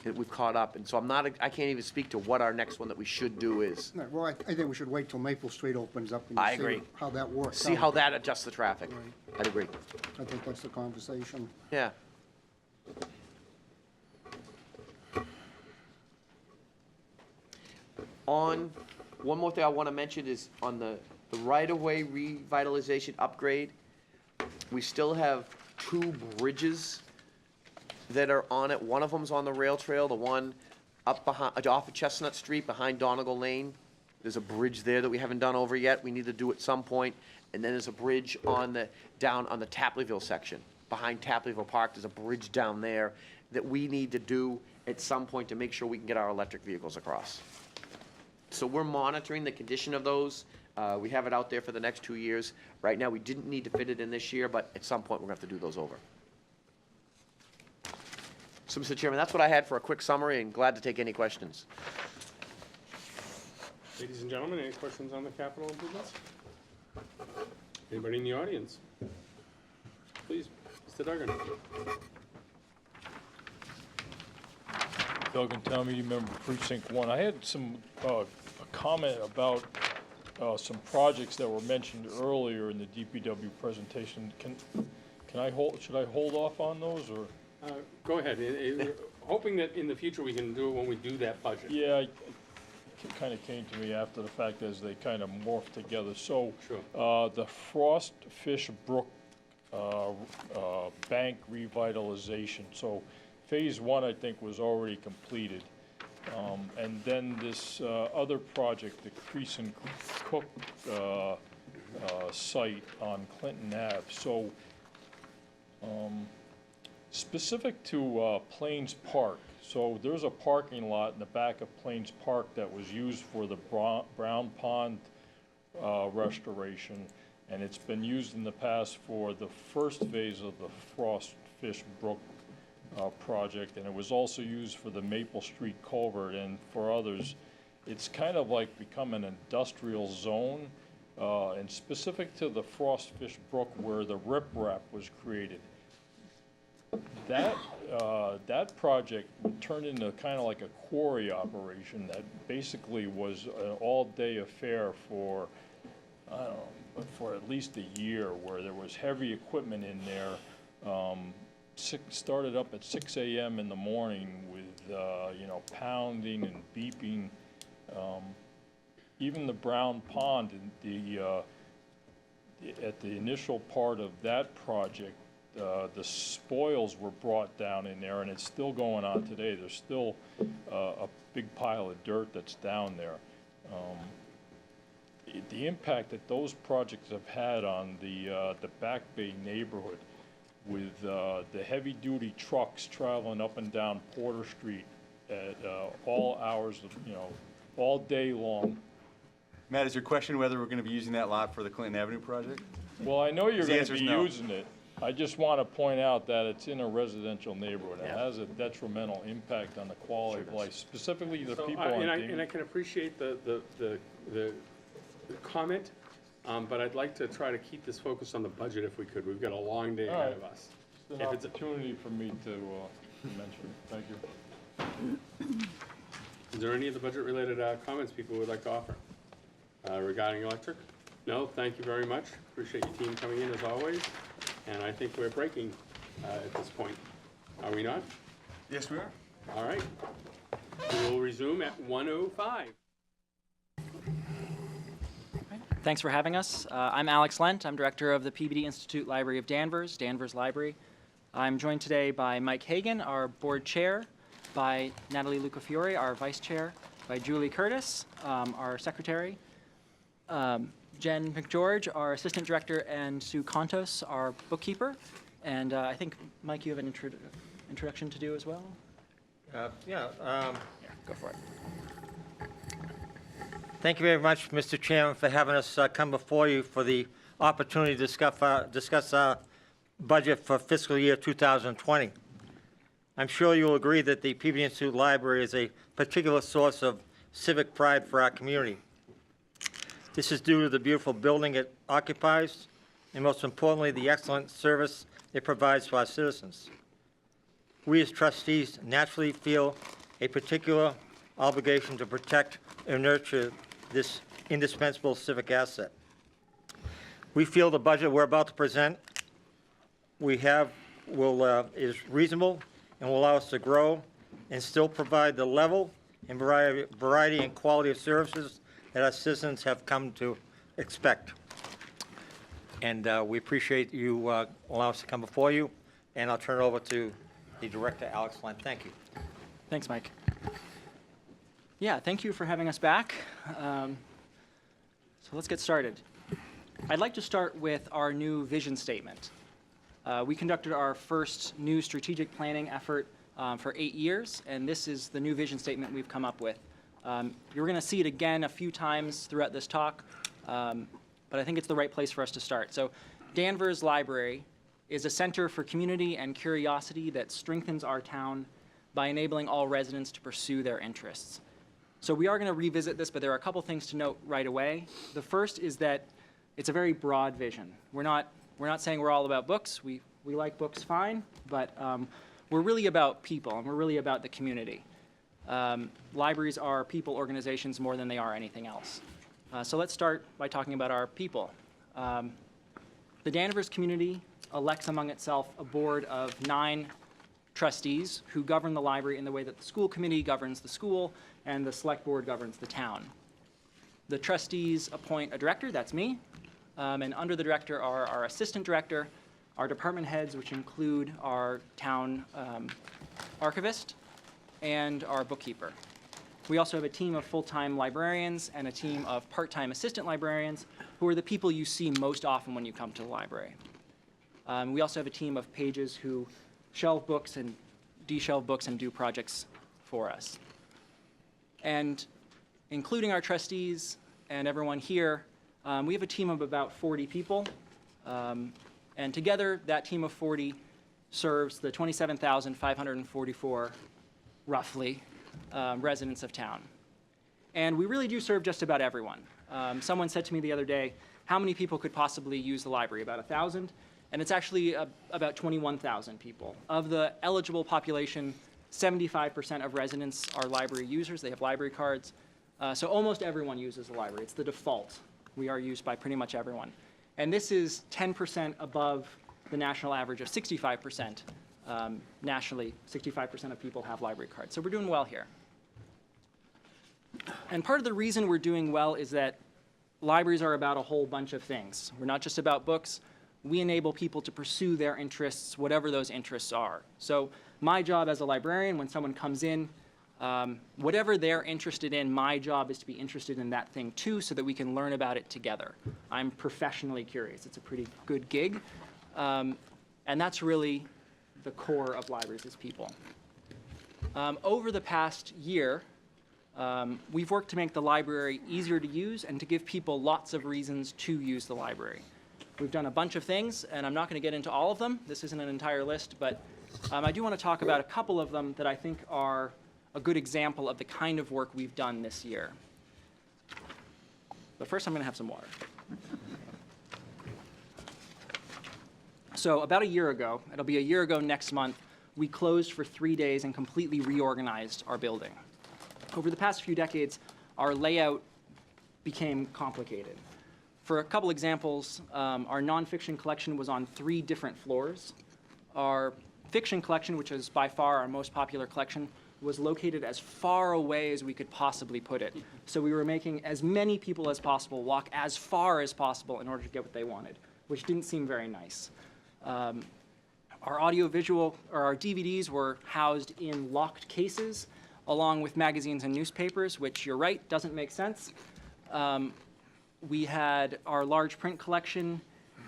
That we've caught up, and so I can't even speak to what our next one that we should do is. No, well, I think we should wait till Maple Street opens up and I see agree. how that works See out. how that adjusts the traffic. Right. I'd agree. I think that's the conversation. Yeah. One more thing I want to mention is on the right-of-way revitalization upgrade, we still have 2 bridges that are on it. One of them's on the rail trail, the one up behind, off of Chestnut Street behind Donegal Lane. There's a bridge there that we haven't done over yet. We need to do at some point. And then there's a bridge down on the Tapleyville section. Behind Tapleyville Park, there's a bridge down there that we need to do at some point to make sure we can get our electric vehicles across. So we're monitoring the condition of those. We have it out there for the next 2 years. Right now, we didn't need to fit it in this year, but at some point, we're gonna have to do those over. So, Mr. Chairman, that's what I had for a quick summary, and glad to take any questions. Ladies and gentlemen, any questions on the capital improvements? Anybody in the audience? Please, Mr. Duggan. Duggan, town meeting member, precinct 1. I had some, a comment about some projects that were mentioned earlier in the DPW presentation. Should I hold off on those, or? Go ahead. Hoping that in the future we can do it when we do that budget. Yeah, it kind of came to me after the fact as they kind of morphed together. So, Sure. the Frost Fish Brook bank revitalization. So, phase 1, I think, was already completed. And then this other project, the Crease and Cook site on Clinton Ave. So, specific to Plains Park, so there's a parking lot in the back of Plains Park that was used for the Brown Pond restoration, and it's been used in the past for the first phase of the Frost Fish Brook project, and it was also used for the Maple Street culvert and for others. It's kind of like become an industrial zone, and specific to the Frost Fish Brook where the riprap was created. That project turned into kind of like a quarry operation that basically was an all-day affair for, I don't know, but for at least a year, where there was heavy equipment in there. Started up at 6 a.m. in the morning with, pounding and beeping. Even the Brown Pond, at the initial part of that project, the spoils were brought down in there, and it's still going on today. There's still a big pile of dirt that's down there. The impact that those projects have had on the Back Bay neighborhood, with the heavy-duty trucks traveling up and down Porter Street at all hours of, all day long. Matt, is your question whether we're going to be using that lot for the Clinton Avenue project? Well, I know you're The going answer to is be no. using it. I just want to point out that it's in a residential neighborhood. It has a detrimental impact on the quality of life, specifically the So, people and I on can appreciate the comment, but I'd like to try to keep this focused on the budget if we could. We've got a long day ahead of us. It's an opportunity for me to mention. Thank you. Is there any of the budget-related comments people would like to offer regarding electric? No, thank you very much. Appreciate your team coming in as always. And I think we're breaking at this point. Are we not? Yes, we are. All right. We will resume at 1:05. Thanks for having us. I'm Alex Lent. I'm director of the PBD Institute Library of Danvers, Danvers Library. I'm joined today by Mike Hagan, our board chair, by Natalie Lucafiore, our vice chair, by Julie Curtis, our secretary, Jen McGeorge, our assistant director, and Sue Contos, our bookkeeper. And I think, Mike, you have an introduction to do as well? Yeah. Go for it. Thank you very much, Mr. Chairman, for having us come before you for the opportunity to discuss our budget for fiscal year 2020. I'm sure you'll agree that the PBD Institute Library is a particular source of civic pride for our community. This is due to the beautiful building it occupies, and most importantly, the excellent service it provides to our citizens. We as trustees naturally feel a particular obligation to protect and nurture this indispensable civic asset. We feel the budget we're about to present is reasonable and will allow us to grow and still provide the level and variety and quality of services that our citizens have come to expect. And we appreciate you allowing us to come before you, and I'll turn it over to the director, Alex Lent. Thank you. Thanks, Mike. Yeah, thank you for having us back. So let's get started. I'd like to start with our new vision statement. We conducted our first new strategic planning effort for 8 years, and this is the new vision statement we've come up with. You're going to see it again a few times throughout this talk, but I think it's the right place for us to start. So Danvers Library is a center for community and curiosity that strengthens our town by enabling all residents to pursue their interests. So we are going to revisit this, but there are a couple things to note right away. The first is that it's a very broad vision. We're not saying we're all about books. We like books fine, but we're really about people, and we're really about the community. Libraries are people organizations more than they are anything else. So let's start by talking about our people. The Danvers community elects among itself a board of 9 trustees who govern the library in the way that the school committee governs the school and the select board governs the town. The trustees appoint a director, that's me, and under the director are our assistant director, our department heads, which include our town archivist, and our bookkeeper. We also have a team of full-time librarians and a team of part-time assistant librarians who are the people you see most often when you come to the library. We also have a team of pages who shelve books and de-shelve books and do projects for us. And including our trustees and everyone here, we have a team of about 40 people. And together, that team of 40 serves the 27,544, roughly, residents of town. And we really do serve just about everyone. Someone said to me the other day, how many people could possibly use the library? About 1,000? And it's actually about 21,000 people. Of the eligible population, 75% of residents are library users. They have library cards. So almost everyone uses the library. It's the default. We are used by pretty much everyone. And this is 10% above the national average of 65%. Nationally, 65% of people have library cards. So we're doing well here. And part of the reason we're doing well is that libraries are about a whole bunch of things. We're not just about books. We enable people to pursue their interests, whatever those interests are. So my job as a librarian, when someone comes in, whatever they're interested in, my job is to be interested in that thing too, so that we can learn about it together. I'm professionally curious. It's a pretty good gig. And that's really the core of libraries is people. Over the past year, we've worked to make the library easier to use and to give people lots of reasons to use the library. We've done a bunch of things, and I'm not going to get into all of them. This isn't an entire list, but I do want to talk about a couple of them that I think are a good example of the kind of work we've done this year. But first, I'm going to have some water. So about a year ago, it'll be a year ago next month, we closed for 3 days and completely reorganized our building. Over the past few decades, our layout became complicated. For a couple examples, our nonfiction collection was on 3 different floors. Our fiction collection, which is by far our most popular collection, was located as far away as we could possibly put it. So we were making as many people as possible walk as far as possible in order to get what they wanted, which didn't seem very nice. Our audiovisual, or our DVDs were housed in locked cases, along with magazines and newspapers, which, you're right, doesn't make sense. We had our large print collection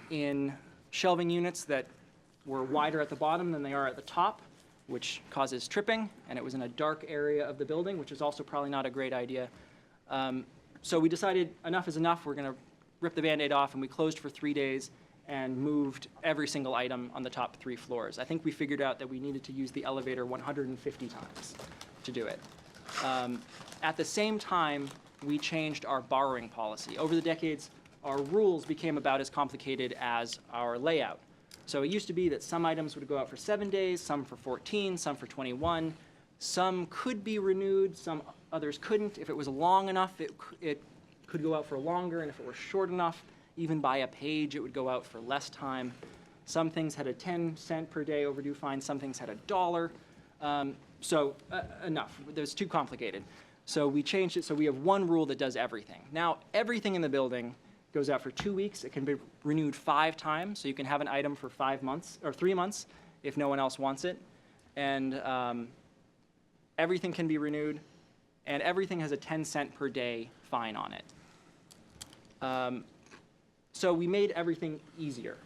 in shelving units that were wider at the bottom than they are at the top, which causes tripping, and it was in a dark area of the building, which is also probably not a great idea. So we decided enough is enough. We're going to rip the Band-Aid off, and we closed for 3 days and moved every single item on the top 3 floors. I think we figured out that we needed to use the elevator 150 times to do it. At the same time, we changed our borrowing policy. Over the decades, our rules became about as complicated as our layout. So it used to be that some items would go out for 7 days, some for 14, some for 21. Some could be renewed, some others couldn't. If it was long enough, it could go out for longer, and if it were short enough, even by a page, it would go out for less time. Some things had a 10-cent per day overdue fine, some things had $1. So enough, it's too complicated. So we changed it so we have one rule that does everything. Now, everything in the building goes out for 2 weeks. It can be renewed 5 times, so you can have an item for 5 months, or 3 months, if no one else wants it. And everything can be renewed, and everything has a 10-cent per day fine on it. So we made everything easier.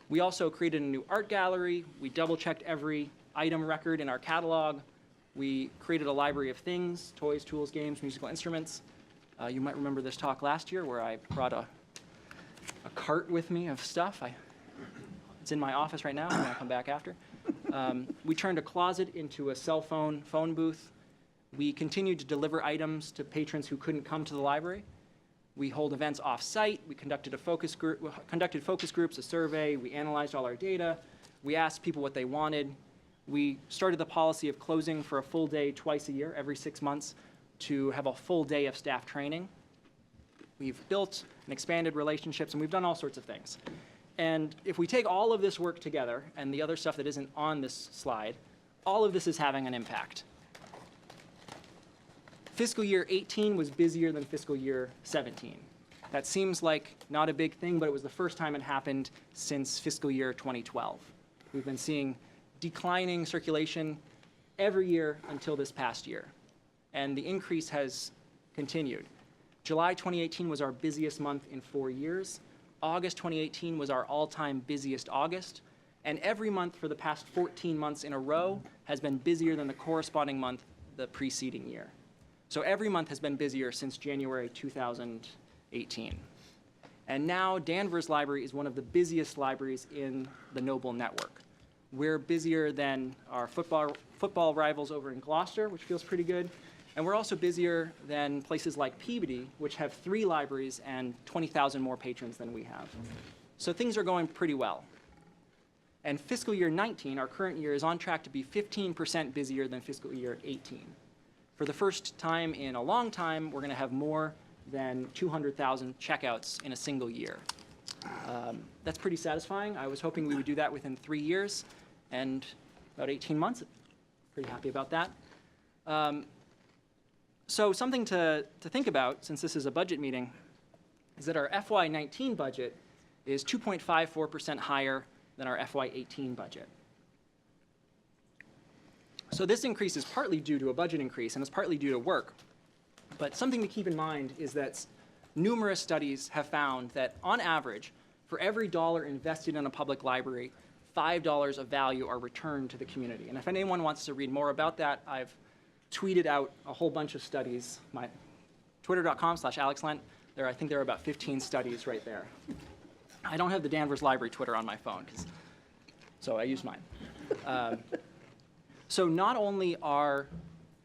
We also created a new art gallery. We double-checked every item record in our catalog. We created a library of things, toys, tools, games, musical instruments. You might remember this talk last year where I brought a cart with me of stuff. It's in my office right now. I'm going to come back after. We turned a closet into a cell phone booth. We continued to deliver items to patrons who couldn't come to the library. We hold events off-site. We conducted focus groups, a survey. We analyzed all our data. We asked people what they wanted. we started the policy of closing for a full day twice a year, every 6 months, to have a full day of staff training. We've built and expanded relationships, and we've done all sorts of things. And if we take all of this work together, and the other stuff that isn't on this slide, all of this is having an impact. Fiscal year 18 was busier than fiscal year 17. That seems like not a big thing, but it was the first time it happened since fiscal year 2012. We've been seeing declining circulation every year until this past year, and the increase has continued. July 2018 was our busiest month in 4 years. August 2018 was our all-time busiest August, and every month for the past 14 months in a row has been busier than the corresponding month the preceding year. So every month has been busier since January 2018. And now Danvers Library is one of the busiest libraries in the Noble network. We're busier than our football rivals over in Gloucester, which feels pretty good. And we're also busier than places like Peabody, which have 3 libraries and 20,000 more patrons than we have. So things are going pretty well. And fiscal year 19, our current year, is on track to be 15% busier than fiscal year 18. For the first time in a long time, we're going to have more than 200,000 checkouts in a single year. That's pretty satisfying. I was hoping we would do that within 3 years, and about 18 months. Pretty happy about that. So something to think about, since this is a budget meeting, is that our FY19 budget is 2.54% higher than our FY18 budget. So this increase is partly due to a budget increase, and it's partly due to work. But something to keep in mind is that numerous studies have found that, on average, for every dollar invested in a public library, $5 of value are returned to the community. And if anyone wants to read more about that, I've tweeted out a whole bunch of studies. My twitter.com/AlexLent. I think there are about 15 studies right there. I don't have the Danvers Library Twitter on my phone, so I use mine. So not only are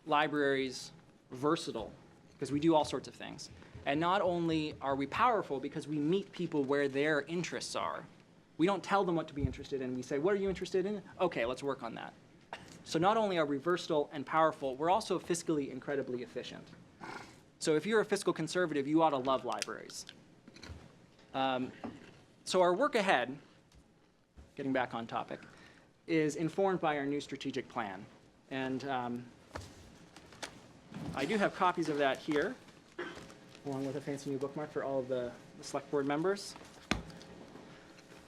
libraries versatile, because we do all sorts of things, and not only are we powerful because we meet people where their interests are. We don't tell them what to be interested in. We say, what are you interested in? Okay, let's work on that. So not only are we versatile and powerful, we're also fiscally incredibly efficient. So if you're a fiscal conservative, you ought to love libraries. So our work ahead, getting back on topic, is informed by our new strategic plan. And I do have copies of that here, along with a fancy new bookmark for all of the select board members.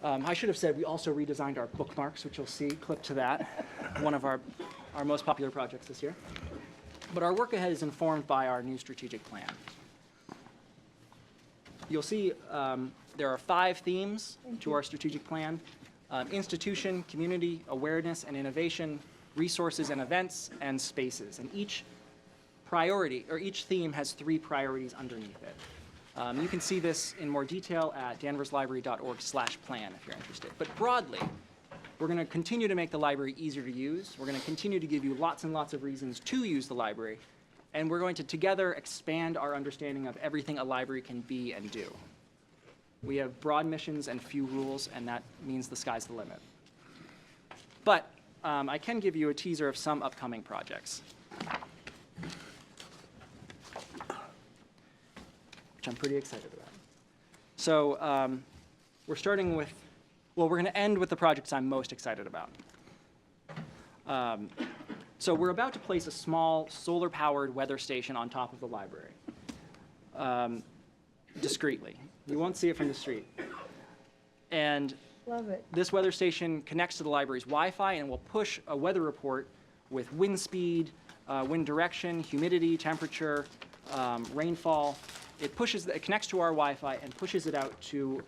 I should have said we also redesigned our bookmarks, which you'll see clipped to that, one of our most popular projects this year. But our work ahead is informed by our new strategic plan. You'll see there are 5 themes to our strategic plan: institution, community, awareness and innovation, resources and events, and spaces. And each priority, or each theme, has 3 priorities underneath it. You can see this in more detail at danverslibrary.org/plan if you're interested. But broadly, we're going to continue to make the library easier to use. We're going to continue to give you lots and lots of reasons to use the library. And we're going to together expand our understanding of everything a library can be and do. We have broad missions and few rules, and that means the sky's the limit. But I can give you a teaser of some upcoming projects, which I'm pretty excited about. So we're starting with, well, we're going to end with the projects I'm most excited about. So we're about to place a small solar-powered weather station on top of the library, discreetly. You won't see it from the street. And Love it. this weather station connects to the library's Wi-Fi and will push a weather report with wind speed, wind direction, humidity, temperature, rainfall. It connects to our Wi-Fi and pushes it out to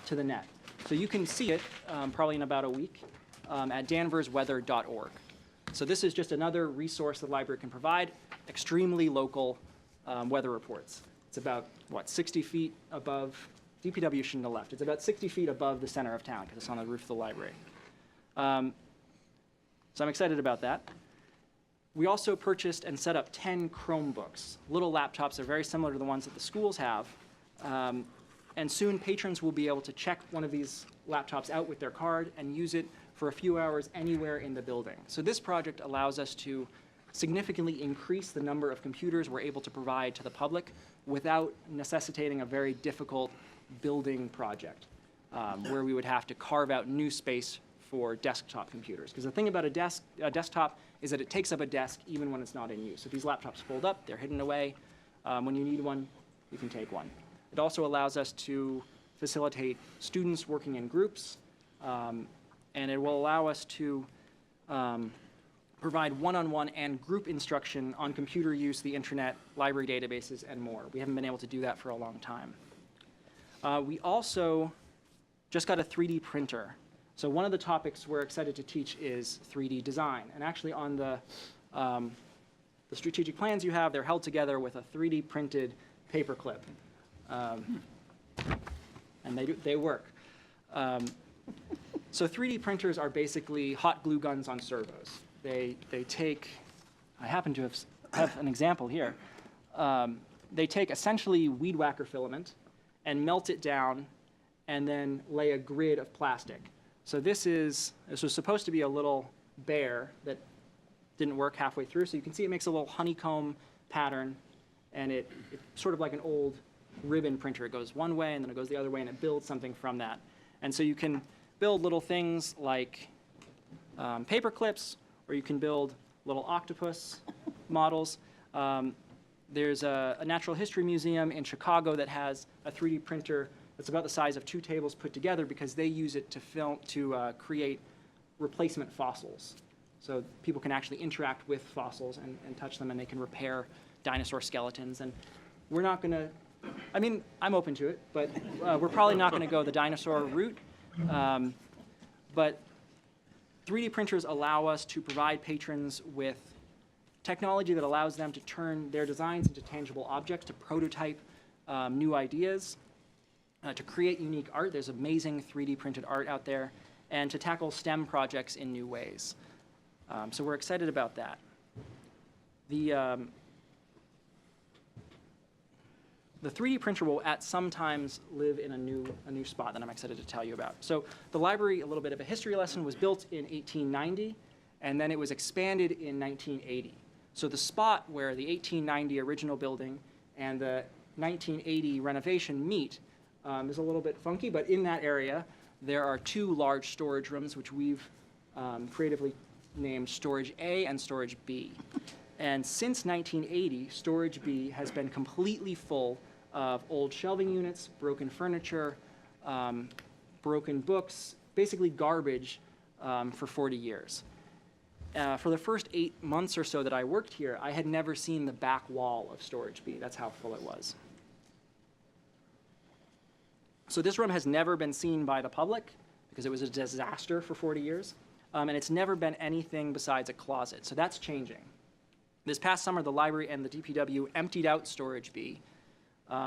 the net. So you can see it probably in about a week at danversweather.org. So this is just another resource the library can provide, extremely local weather reports. It's about, 60 feet above, DPW shouldn't have left. It's about 60 feet above the center of town because it's on the roof of the library. So I'm excited about that. We also purchased and set up 10 Chromebooks. Little laptops are very similar to the ones that the schools have. And soon patrons will be able to check one of these laptops out with their card and use it for a few hours anywhere in the building. So this project allows us to significantly increase the number of computers we're able to provide to the public without necessitating a very difficult building project where we would have to carve out new space for desktop computers. Because the thing about a desktop is that it takes up a desk even when it's not in use. So these laptops fold up, they're hidden away. When you need one, you can take one. It also allows us to facilitate students working in groups, and it will allow us to provide one-on-one and group instruction on computer use, the internet, library databases, and more. We haven't been able to do that for a long time. We also just got a 3D printer. So one of the topics we're excited to teach is 3D design. And actually on the strategic plans you have, they're held together with a 3D printed paperclip. And they work. So 3D printers are basically hot glue guns on servos. They take, I happen to have an example here. They take essentially weed whacker filament and melt it down and then lay a grid of plastic. So this was supposed to be a little bear that didn't work halfway through. So you can see it makes a little honeycomb pattern, and it's sort of like an old ribbon printer. It goes one way and then it goes the other way, and it builds something from that. And so you can build little things like paper clips, or you can build little octopus models. There's a natural history museum in Chicago that has a 3D printer that's about the size of 2 tables put together because they use it to create replacement fossils. So people can actually interact with fossils and touch them, and they can repair dinosaur skeletons. And we're not going to, I mean, I'm open to it, but we're probably not going to go the dinosaur route. But 3D printers allow us to provide patrons with technology that allows them to turn their designs into tangible objects, to prototype new ideas, to create unique art. There's amazing 3D printed art out there, and to tackle STEM projects in new ways. So we're excited about that. The 3D printer will at some times live in a new spot that I'm excited to tell you about. So the library, a little bit of a history lesson, was built in 1890, and then it was expanded in 1980. So the spot where the 1890 original building and the 1980 renovation meet is a little bit funky, but in that area, there are 2 large storage rooms, which we've creatively named Storage A and Storage B. And since 1980, Storage B has been completely full of old shelving units, broken furniture, broken books, basically garbage for 40 years. For the first 8 months or so that I worked here, I had never seen the back wall of Storage B. That's how full it was. So this room has never been seen by the public because it was a disaster for 40 years. And it's never been anything besides a closet. So that's changing. This past summer, the library and the DPW emptied out Storage B,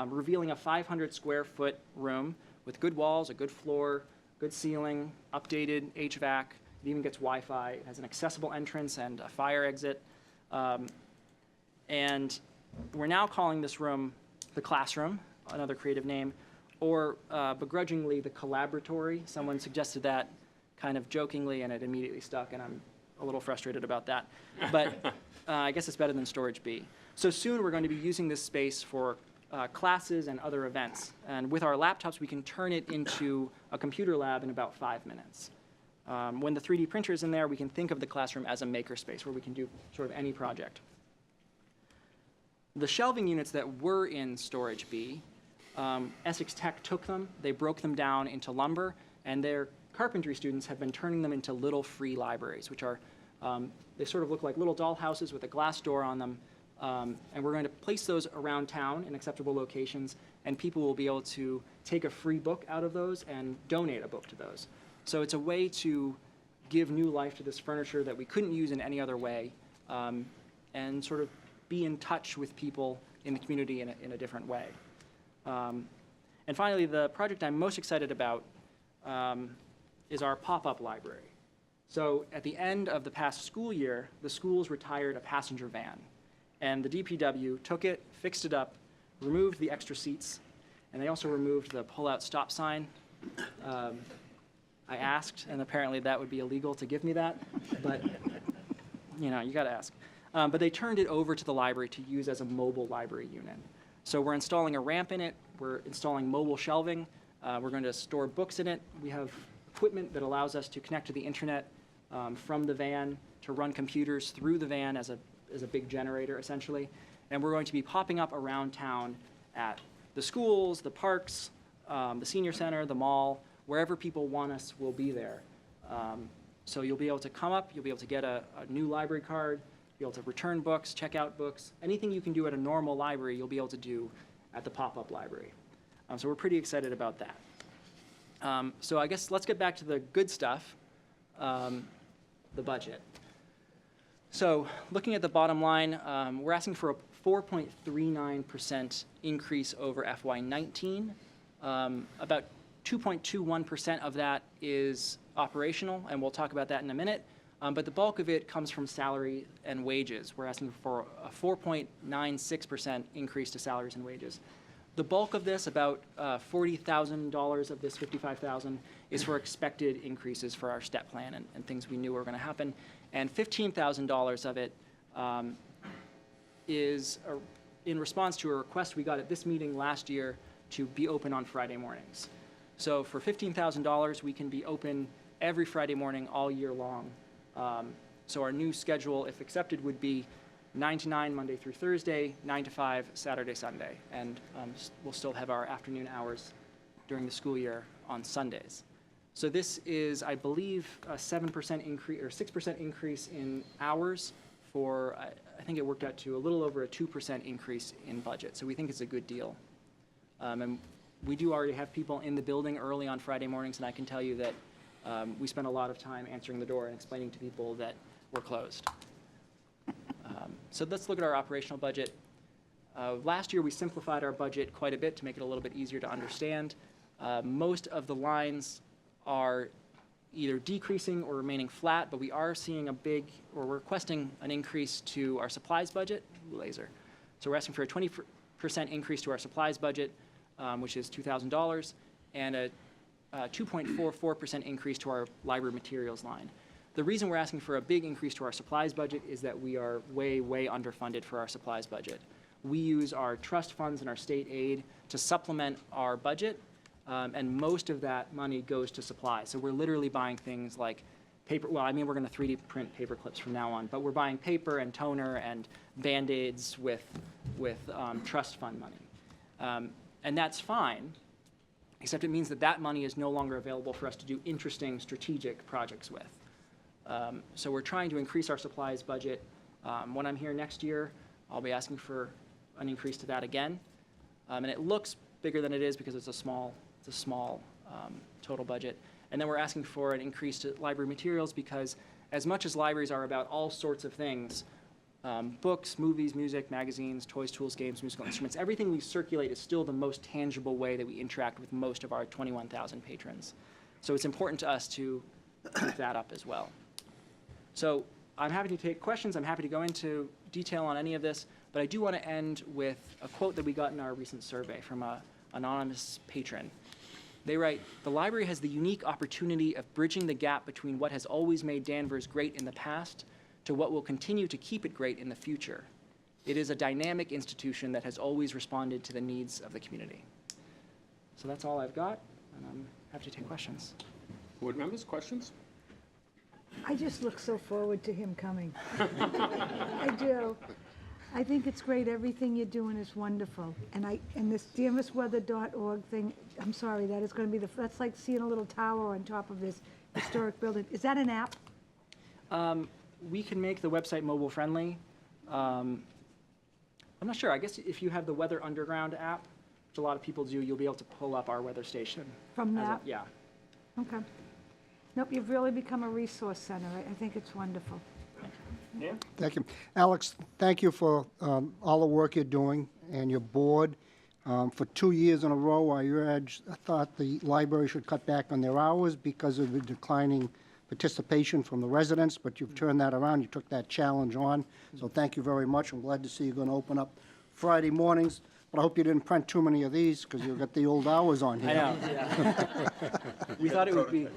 revealing a 500 square foot room with good walls, a good floor, good ceiling, updated HVAC. It even gets Wi-Fi. It has an accessible entrance and a fire exit. And we're now calling this room the classroom, another creative name, or begrudgingly the collaboratory. Someone suggested that kind of jokingly, and it immediately stuck, and I'm a little frustrated about that. But I guess it's better than Storage B. So soon we're going to be using this space for classes and other events. And with our laptops, we can turn it into a computer lab in about 5 minutes. When the 3D printer is in there, we can think of the classroom as a makerspace where we can do sort of any project. The shelving units that were in Storage B, Essex Tech took them, they broke them down into lumber, and their carpentry students have been turning them into little free libraries, which are, they sort of look like little doll houses with a glass door on them. And we're going to place those around town in acceptable locations, and people will be able to take a free book out of those and donate a book to those. So it's a way to give new life to this furniture that we couldn't use in any other way, and sort of be in touch with people in the community in a different way. And finally, the project I'm most excited about is our pop-up library. So at the end of the past school year, the schools retired a passenger van. And the DPW took it, fixed it up, removed the extra seats, And they also removed the pull-out stop sign. I asked, and apparently that would be illegal to give me that, but, you know, you got to ask. But they turned it over to the library to use as a mobile library unit. So we're installing a ramp in it, we're installing mobile shelving, we're going to store books in it. We have equipment that allows us to connect to the internet from the van, to run computers through the van as a big generator, essentially. And we're going to be popping up around town at the schools, the parks, the senior center, the mall, wherever people want us, we'll be there. So you'll be able to come up, you'll be able to get a new library card, be able to return books, check out books. Anything you can do at a normal library, you'll be able to do at the pop-up library. So we're pretty excited about that. So I guess let's get back to the good stuff, the budget. So looking at the bottom line, we're asking for a 4.39% increase over FY19. About 2.21% of that is operational, and we'll talk about that in a minute. But the bulk of it comes from salary and wages. We're asking for a 4.96% increase to salaries and wages. The bulk of this, about $40,000 of this $55,000, is for expected increases for our step plan and things we knew were going to happen. And $15,000 of it is in response to a request we got at this meeting last year to be open on Friday mornings. So for $15,000, we can be open every Friday morning all year long. So our new schedule, if accepted, would be 9 to 9 Monday through Thursday, 9 to 5 Saturday, Sunday. And we'll still have our afternoon hours during the school year on Sundays. So this is, I believe, a 7% increase or 6% increase in hours for, I think it worked out to a little over a 2% increase in budget. So we think it's a good deal. And we do already have people in the building early on Friday mornings, and I can tell you that we spend a lot of time answering the door and explaining to people that we're closed. So let's look at our operational budget. Last year, we simplified our budget quite a bit to make it a little bit easier to understand. Most of the lines are either decreasing or remaining flat, but we are seeing we're requesting an increase to our supplies budget, laser. So we're asking for a 20% increase to our supplies budget, which is $2,000, and a 2.44% increase to our library materials line. The reason we're asking for a big increase to our supplies budget is that we are way, way underfunded for our supplies budget. We use our trust funds and our state aid to supplement our budget, and most of that money goes to supplies. So we're literally buying things like paper, well, I mean, we're going to 3D print paper clips from now on, but we're buying paper and toner and Band-Aids with trust fund money. And that's fine, except it means that that money is no longer available for us to do interesting strategic projects with. So we're trying to increase our supplies budget. When I'm here next year, I'll be asking for an increase to that again. And it looks bigger than it is because it's a small total budget. And then we're asking for an increase to library materials because as much as libraries are about all sorts of things, books, movies, music, magazines, toys, tools, games, musical instruments, everything we circulate is still the most tangible way that we interact with most of our 21,000 patrons. So it's important to us to keep that up as well. So I'm happy to take questions. I'm happy to go into detail on any of this, but I do want to end with a quote that we got in our recent survey from an anonymous patron. They write, "The library has the unique opportunity of bridging the gap between what has always made Danvers great in the past to what will continue to keep it great in the future. It is a dynamic institution that has always responded to the needs of the community." So that's all I've got, and I'm happy to take questions. Board members, questions? I just look so forward to him coming. I do. I think it's great. Everything you're doing is wonderful. And this danversweather.org thing, I'm sorry, that is going to be that's like seeing a little tower on top of this historic building. Is that an app? We can make the website mobile friendly. I'm not sure. I guess if you have the Weather Underground app, which a lot of people do, you'll be able to pull up our weather station. From that? Yeah. Okay. Nope, you've really become a resource center. I think it's wonderful. Yeah. Thank you. Alex, thank you for all the work you're doing and your board. For 2 years in a row, I thought the library should cut back on their hours because of the declining participation from the residents, but you've turned that around. You took that challenge on. So thank you very much. I'm glad to see you're going to open up Friday mornings. But I hope you didn't print too many of these, because you've got the old hours on here. I know, yeah. We thought it would be,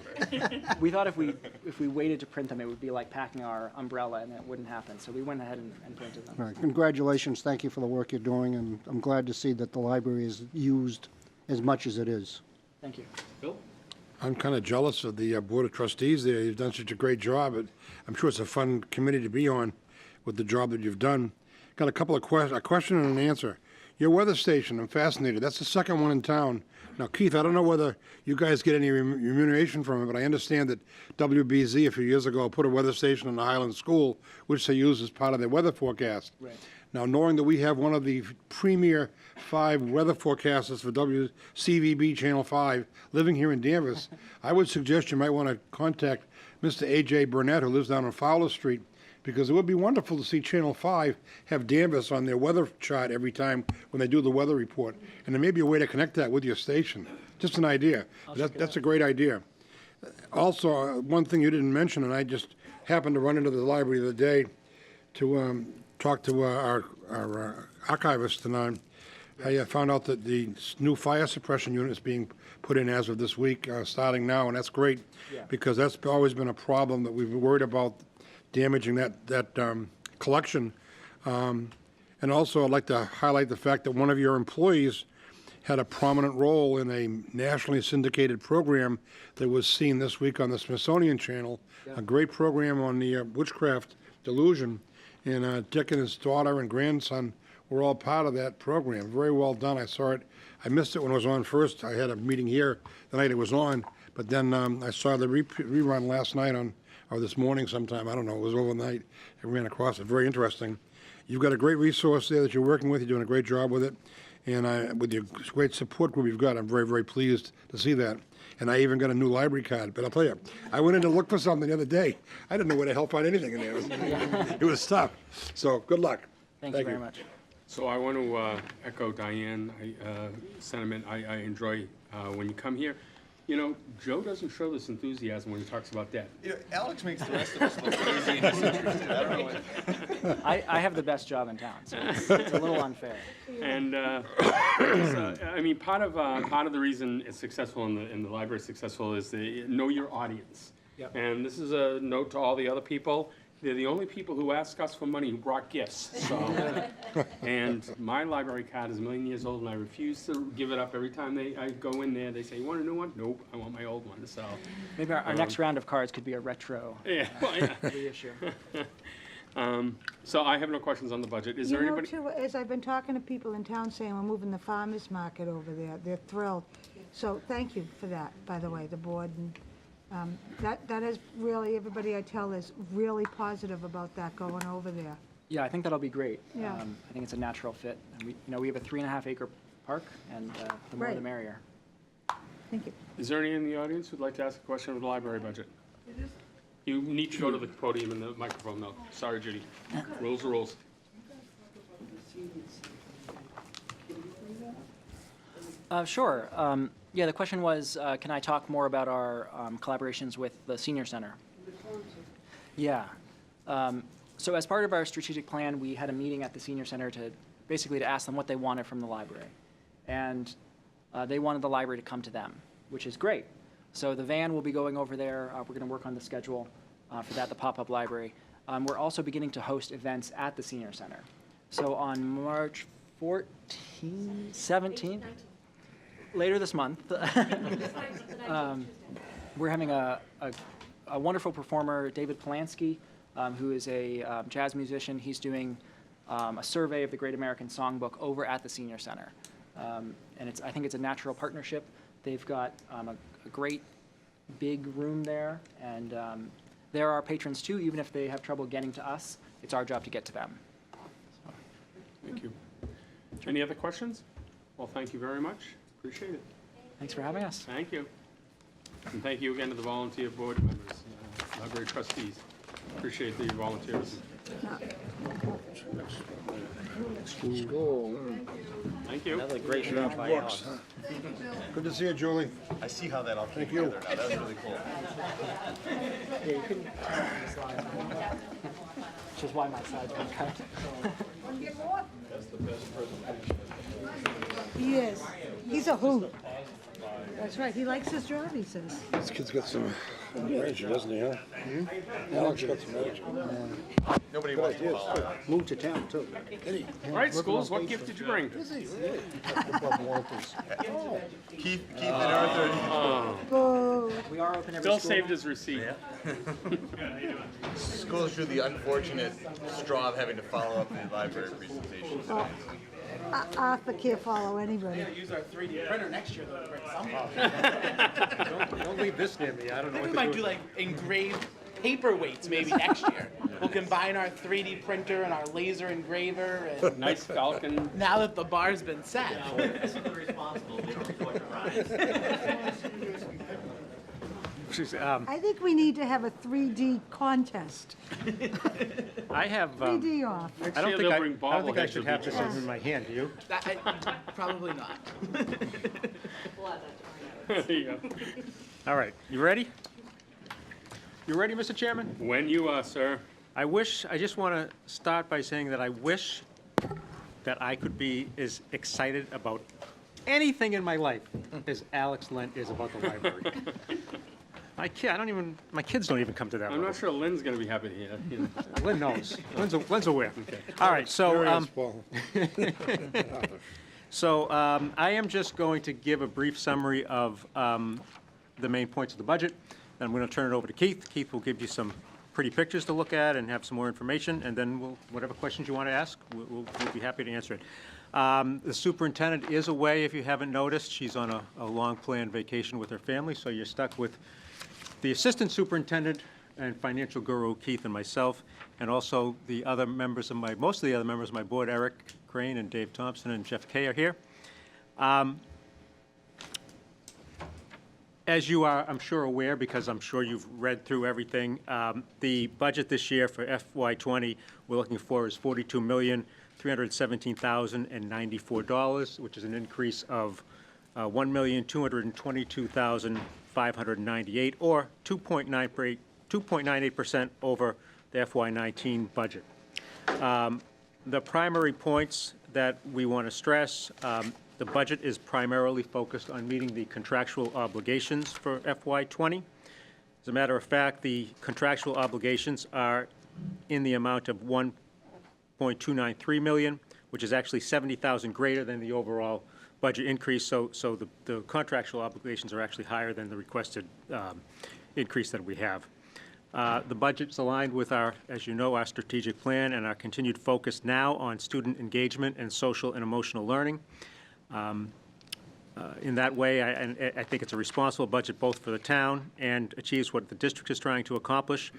we thought if we waited to print them, it would be like packing our umbrella, and it wouldn't happen. So we went ahead and printed them. All right, congratulations, thank you for the work you're doing, and I'm glad to see that the library is used as much as it is. Thank you. Bill? I'm kind of jealous of the Board of Trustees there. You've done such a great job. I'm sure it's a fun committee to be on with the job that you've done. Got a couple of questions, a question and an answer. Your weather station, I'm fascinated. That's the second one in town. Now, Keith, I don't know whether you guys get any remuneration from it, but I understand that WBZ a few years ago put a weather station in the Highland School, which they use as part of their weather forecast. Right. Now, knowing that we have one of the premier 5 weather forecasters for WCVB Channel 5 living here in Danvers, I would suggest you might want to contact Mr. A.J. Burnett, who lives down on Fowler Street, because it would be wonderful to see Channel 5 have Danvers on their weather chart every time when they do the weather report. And there may be a way to connect that with your station. Just an idea. That's a great idea. Also, one thing you didn't mention, and I just happened to run into the library the other day to talk to our archivist, and I found out that the new fire suppression unit is being put in as of this week, starting now, and that's great, because that's always been a problem that we've been worried about damaging that collection. And also, I'd like to highlight the fact that one of your employees had a prominent role in a nationally syndicated program that was seen this week on the Smithsonian Channel, a great program on the witchcraft delusion. And Dick and his daughter and grandson were all part of that program. Very well done. I saw it. I missed it when it was on first. I had a meeting here the night it was on, but then I saw the rerun last night or this morning sometime. I don't know. It was overnight. I ran across it. Very interesting. You've got a great resource there that you're working with. You're doing a great job with it. And with your great support group you've got, I'm very, very pleased to see that. And I even got a new library card. But I'll tell you, I went in to look for something the other day. I didn't know where the hell find anything in there. It was tough. So good luck. Thank you very much. So I want to echo Diane's sentiment. I enjoy when you come here. You know, Joe doesn't show this enthusiasm when he talks about debt. You know, Alex makes the rest of us look crazy and disinterested. I don't know what. I have the best job in town, so it's a little unfair. And I mean, part of the reason it's successful and the library is successful is know your audience. Yep. And this is a note to all the other people. They're the only people who ask us for money who brought gifts. So, and my library card is a million years old, and I refuse to give it up every time I go in there. They say, "You want a new one?" Nope, I want my old one. So maybe our next round of cards could be a retro reissue. So I have no questions on the budget. Is there anybody? You know, too, as I've been talking to people in town saying we're moving the farmers market over there, they're thrilled. So thank you for that, by the way, the board. And that is really, everybody I tell is really positive about that going over there. Yeah, I think that'll be great. Yeah. I think it's a natural fit. And we have a 3.5 acre park, and the more the merrier. Thank you. Is there any in the audience who'd like to ask a question of the library budget? You need to go to the podium and the microphone, though. Sorry, Judy. Rules are rules. Sure. Yeah, the question was, can I talk more about our collaborations with the senior center? Yeah. So as part of our strategic plan, we had a meeting at the senior center to basically to ask them what they wanted from the library. And they wanted the library to come to them, which is great. So the van will be going over there. We're going to work on the schedule for that, the pop-up library. We're also beginning to host events at the senior center. So on March 17th, later this month, we're having a wonderful performer, David Polanski, who is a jazz musician. He's doing a survey of the Great American Songbook over at the Senior Center. And I think it's a natural partnership. They've got a great big room there, and they're our patrons too. Even if they have trouble getting to us, it's our job to get to them. So. Thank you. Any other questions? Well, thank you very much. Appreciate it. Thanks for having us. Thank you. And thank you again to the volunteer board members, library trustees. Appreciate the volunteers. Thank you. Another great job by Alex. Good to see you, Julie. I see how that all came Thank you. together now. That was really cool. Yeah, you couldn't which is why my slides were cut. That's the best presentation. He is. He's a hoot. That's right. He likes his job, he says. This kid's got some energy, doesn't he, huh? Alex got some energy. Nobody wants to follow. Moved to town, too. All right, schools, what gift did you bring? Keith and Arthur. Boo. We are open every Still school. saved his receipt. Schools through the unfortunate straw of having to follow up the library presentation tonight. Arthur can't follow anybody. Use our 3D printer next year, though, to print something. Don't leave this near me, I don't know We might do like engraved paperweights maybe next year. We'll combine our 3D printer and our laser engraver. And Nice Falcon. now that the bar's been set. I think we need to have a 3D contest. I have, 3D off. Next year they'll bring bobbleheads should of have each this other. in my hand, do you? Probably not. There you go. All right, you ready? You ready, Mr. Chairman? When you are, sir. I just want to start by saying that I wish that I could be as excited about anything in my life as Alex Lent is about the library. My kids don't even come to that I'm level. not sure Lynn's gonna be happy to hear. Lynn knows. Lynn's aware. All right, so, so I am just going to give a brief summary of the main points of the budget. Then I'm going to turn it over to Keith. Keith will give you some pretty pictures to look at and have some more information, and then whatever questions you want to ask, we'll be happy to answer it. The superintendent is away, if you haven't noticed. She's on a long-planned vacation with her family, so you're stuck with the assistant superintendent and financial guru, Keith, and myself, and also most of the other members of my board, Eric Crane and Dave Thompson and Jeff Kay are here. As you are, I'm sure, aware, because I'm sure you've read through everything, the budget this year for FY20 we're looking for is $42,317,094, which is an increase of $1,222,598, or 2.98% over the FY19 budget. The primary points that we want to stress, the budget is primarily focused on meeting the contractual obligations for FY20. As a matter of fact, the contractual obligations are in the amount of $1.293 million, which is actually $70,000 greater than the overall budget increase. So the contractual obligations are actually higher than the requested increase that we have. The budget's aligned with our, as you know, our strategic plan and our continued focus now on student engagement and social and emotional learning. In that way, I think it's a responsible budget both for the town and achieves what the district is trying to accomplish.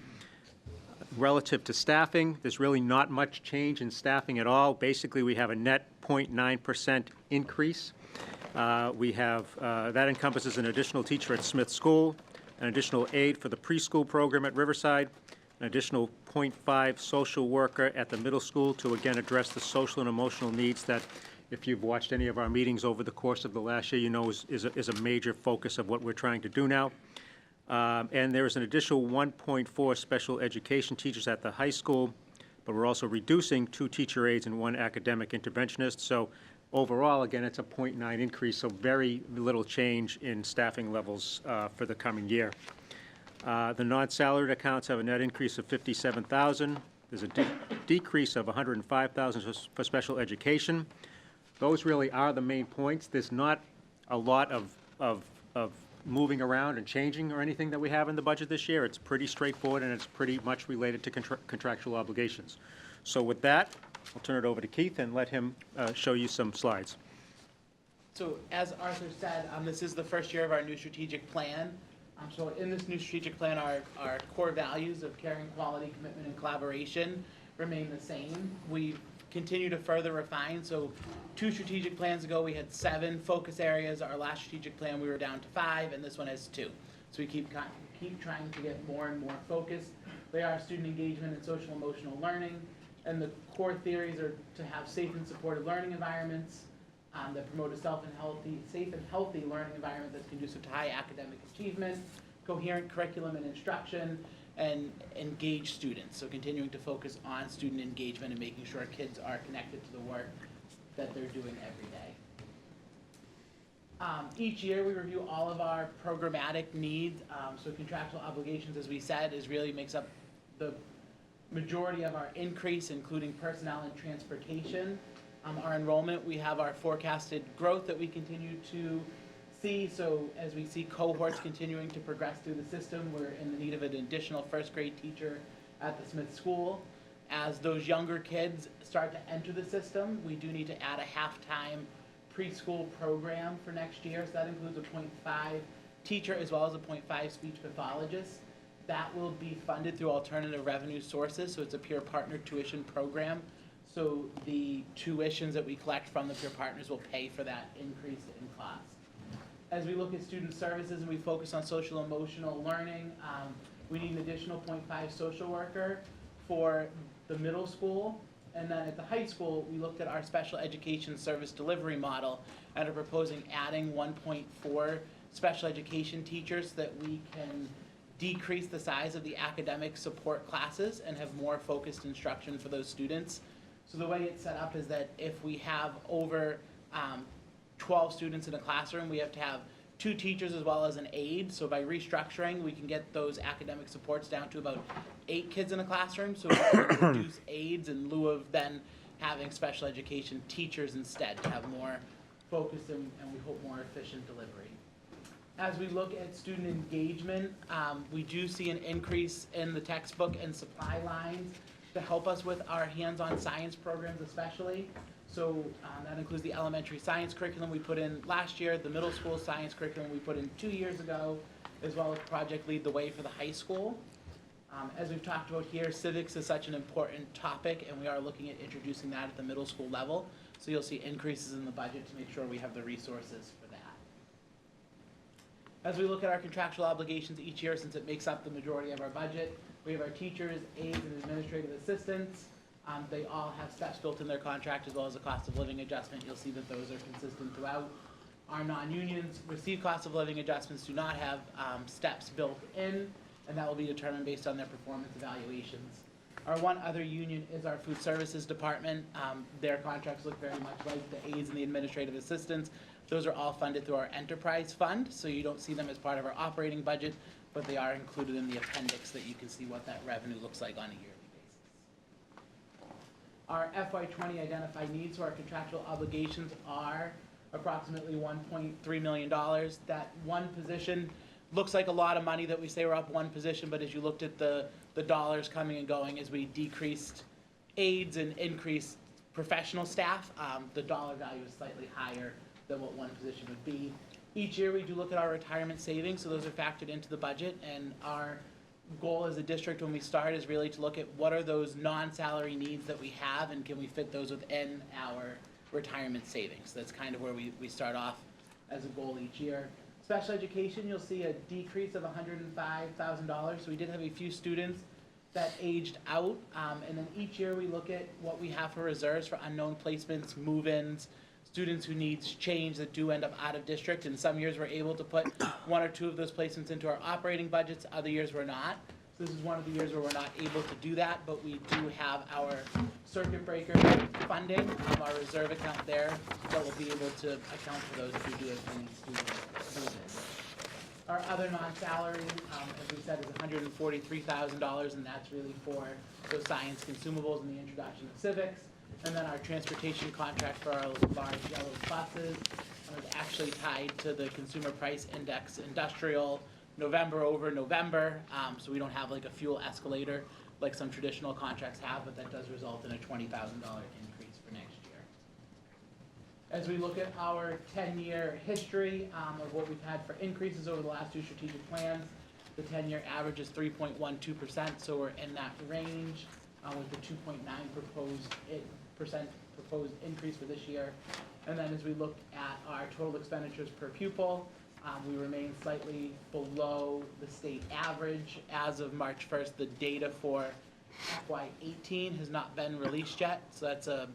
Relative to staffing, there's really not much change in staffing at all. Basically, we have a net 0.9% increase. We have, that encompasses an additional teacher at Smith School, an additional aide for the preschool program at Riverside, an additional 0.5 social worker at the middle school to again address the social and emotional needs that, if you've watched any of our meetings over the course of the last year, you know is a major focus of what we're trying to do now. And there is an additional 1.4 special education teachers at the high school, but we're also reducing 2 teacher aides and 1 academic interventionist. So overall, again, it's a 0.9 increase, so very little change in staffing levels for the coming year. The non-salaried accounts have a net increase of $57,000. There's a decrease of $105,000 for special education. Those really are the main points. There's not a lot of moving around and changing or anything that we have in the budget this year. It's pretty straightforward, and it's pretty much related to contractual obligations. So with that, I'll turn it over to Keith and let him show you some slides. So as Arthur said, this is the first year of our new strategic plan. So in this new strategic plan, our core values of caring, quality, commitment, and collaboration remain the same. We continue to further refine. So 2 strategic plans ago, we had 7 focus areas. Our last strategic plan, we were down to 5, and this one has 2. So we keep trying to get more and more focused. They are student engagement and social emotional learning. And the core theories are to have safe and supportive learning environments that promote a safe and healthy learning environment that's conducive to high academic achievement, coherent curriculum and instruction, and engage students. So continuing to focus on student engagement and making sure kids are connected to the work that they're doing every day. Each year, we review all of our programmatic needs. So contractual obligations, as we said, really makes up the majority of our increase, including personnel and transportation. Our enrollment, we have our forecasted growth that we continue to see. So as we see cohorts continuing to progress through the system, we're in the need of an additional first grade teacher at the Smith School. As those younger kids start to enter the system, we do need to add a half-time preschool program for next year. So that includes a 0.5 teacher as well as a 0.5 speech pathologist. That will be funded through alternative revenue sources, so it's a peer partner tuition program. So the tuitions that we collect from the peer partners will pay for that increase in cost. As we look at student services and we focus on social emotional learning, we need an additional 0.5 social worker for the middle school. And then at the high school, we looked at our special education service delivery model and are proposing adding 1.4 special education teachers so that we can decrease the size of the academic support classes and have more focused instruction for those students. So the way it's set up is that if we have over 12 students in a classroom, we have to have 2 teachers as well as an aide. So by restructuring, we can get those academic supports down to about 8 kids in a classroom. So we can reduce aides in lieu of then having special education teachers instead to have more focus and we hope more efficient delivery. As we look at student engagement, we do see an increase in the textbook and supply lines to help us with our hands-on science programs especially. So that includes the elementary science curriculum we put in last year, the middle school science curriculum we put in 2 years ago, as well as Project Lead the Way for the high school. As we've talked about here, civics is such an important topic, and we are looking at introducing that at the middle school level. So you'll see increases in the budget to make sure we have the resources for that. As we look at our contractual obligations each year, since it makes up the majority of our budget, we have our teachers, aides, and administrative assistants. They all have steps built in their contract as well as a cost of living adjustment. You'll see that those are consistent throughout. Our non-unions receive cost of living adjustments, do not have steps built in, and that will be determined based on their performance evaluations. Our one other union is our food services department. Their contracts look very much like the aides and the administrative assistants. Those are all funded through our enterprise fund, so you don't see them as part of our operating budget, but they are included in the appendix that you can see what that revenue looks like on a yearly basis. Our FY20 identified needs, so our contractual obligations are approximately $1.3 million. That one position looks like a lot of money that we say we're up one position, but as you looked at the dollars coming and going, as we decreased aides and increased professional staff, the dollar value is slightly higher than what one position would be. Each year we do look at our retirement savings, so those are factored into the budget, and our goal as a district when we start is really to look at what are those non-salary needs that we have and can we fit those within our retirement savings. That's kind of where we start off as a goal each year. Special education, you'll see a decrease of $105,000. So we did have a few students that aged out, and then each year we look at what we have for reserves for unknown placements, move-ins, students who needs change that do end up out of district. And some years we're able to put 1 or 2 of those placements into our operating budgets, other years we're not. So this is one of the years where we're not able to do that, but we do have our circuit breaker funding, our reserve account there, that will be able to account for those if we do have any students. Our other non-salary, as we said, is $143,000, and that's really for those science consumables and the introduction of civics. And then our transportation contract for our large yellow buses is actually tied to the consumer price index industrial November over November, so we don't have like a fuel escalator like some traditional contracts have, but that does result in a $20,000 increase for next year. As we look at our 10-year history of what we've had for increases over the last 2 strategic plans, the 10-year average is 3.12%, so we're in that range with the 2.9% proposed increase for this year. And then as we look at our total expenditures per pupil, we remain slightly below the state average. As of March 1st, the data for FY18 has not been released yet, so that's a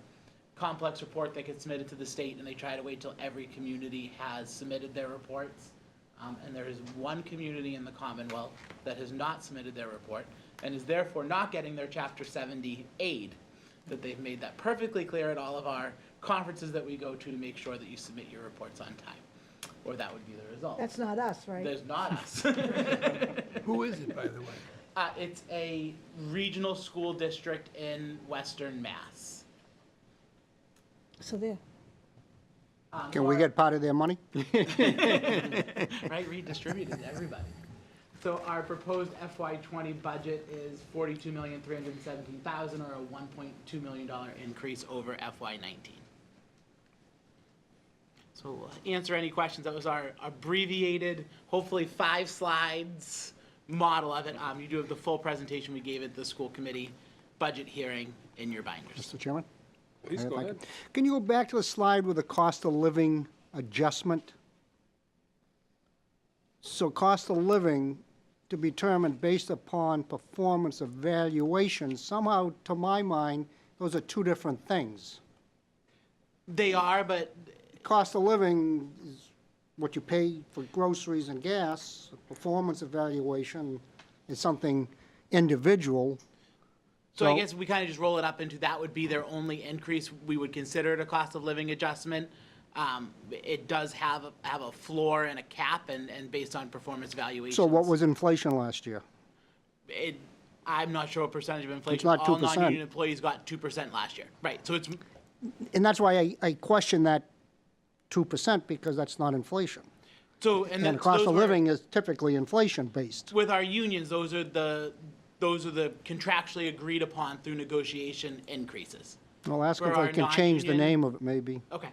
complex report that gets submitted to the state, and they try to wait till every community has submitted their reports. And there is one community in the Commonwealth that has not submitted their report and is therefore not getting their Chapter 70 aid. That they've made that perfectly clear at all of our conferences that we go to make sure that you submit your reports on time, or that would be the result. That's not us, right? There's not us. Who is it, by the way? It's a regional school district in Western Mass. So there. Can we get part of their money? Right, redistributed to everybody. So our proposed FY20 budget is $42,317,000, or a $1.2 million increase over FY19. So we'll answer any questions. That was our abbreviated, hopefully 5 slides model of it. You do have the full presentation we gave at the school committee budget hearing in your binders. Mr. Chairman? Please go ahead. Can you go back to the slide with the cost of living adjustment? So cost of living to be determined based upon performance evaluation, somehow, to my mind, those are two different things. They are, but Cost of living is what you pay for groceries and gas. Performance evaluation is something individual. so I guess we kind of just roll it up into that would be their only increase. We would consider it a cost of living adjustment. It does have a floor and a cap, and based on performance evaluations. So what was inflation last year? I'm not sure what percentage of inflation. not All 2%. non-union employees got 2% last year. Right, so it's, And that's why I question that 2%, because that's not inflation. so, And then the cost those of were- living is typically inflation-based. With our unions, those are the contractually agreed upon through negotiation increases. Well, ask For if our I can change the non-union- name of it, maybe. Okay,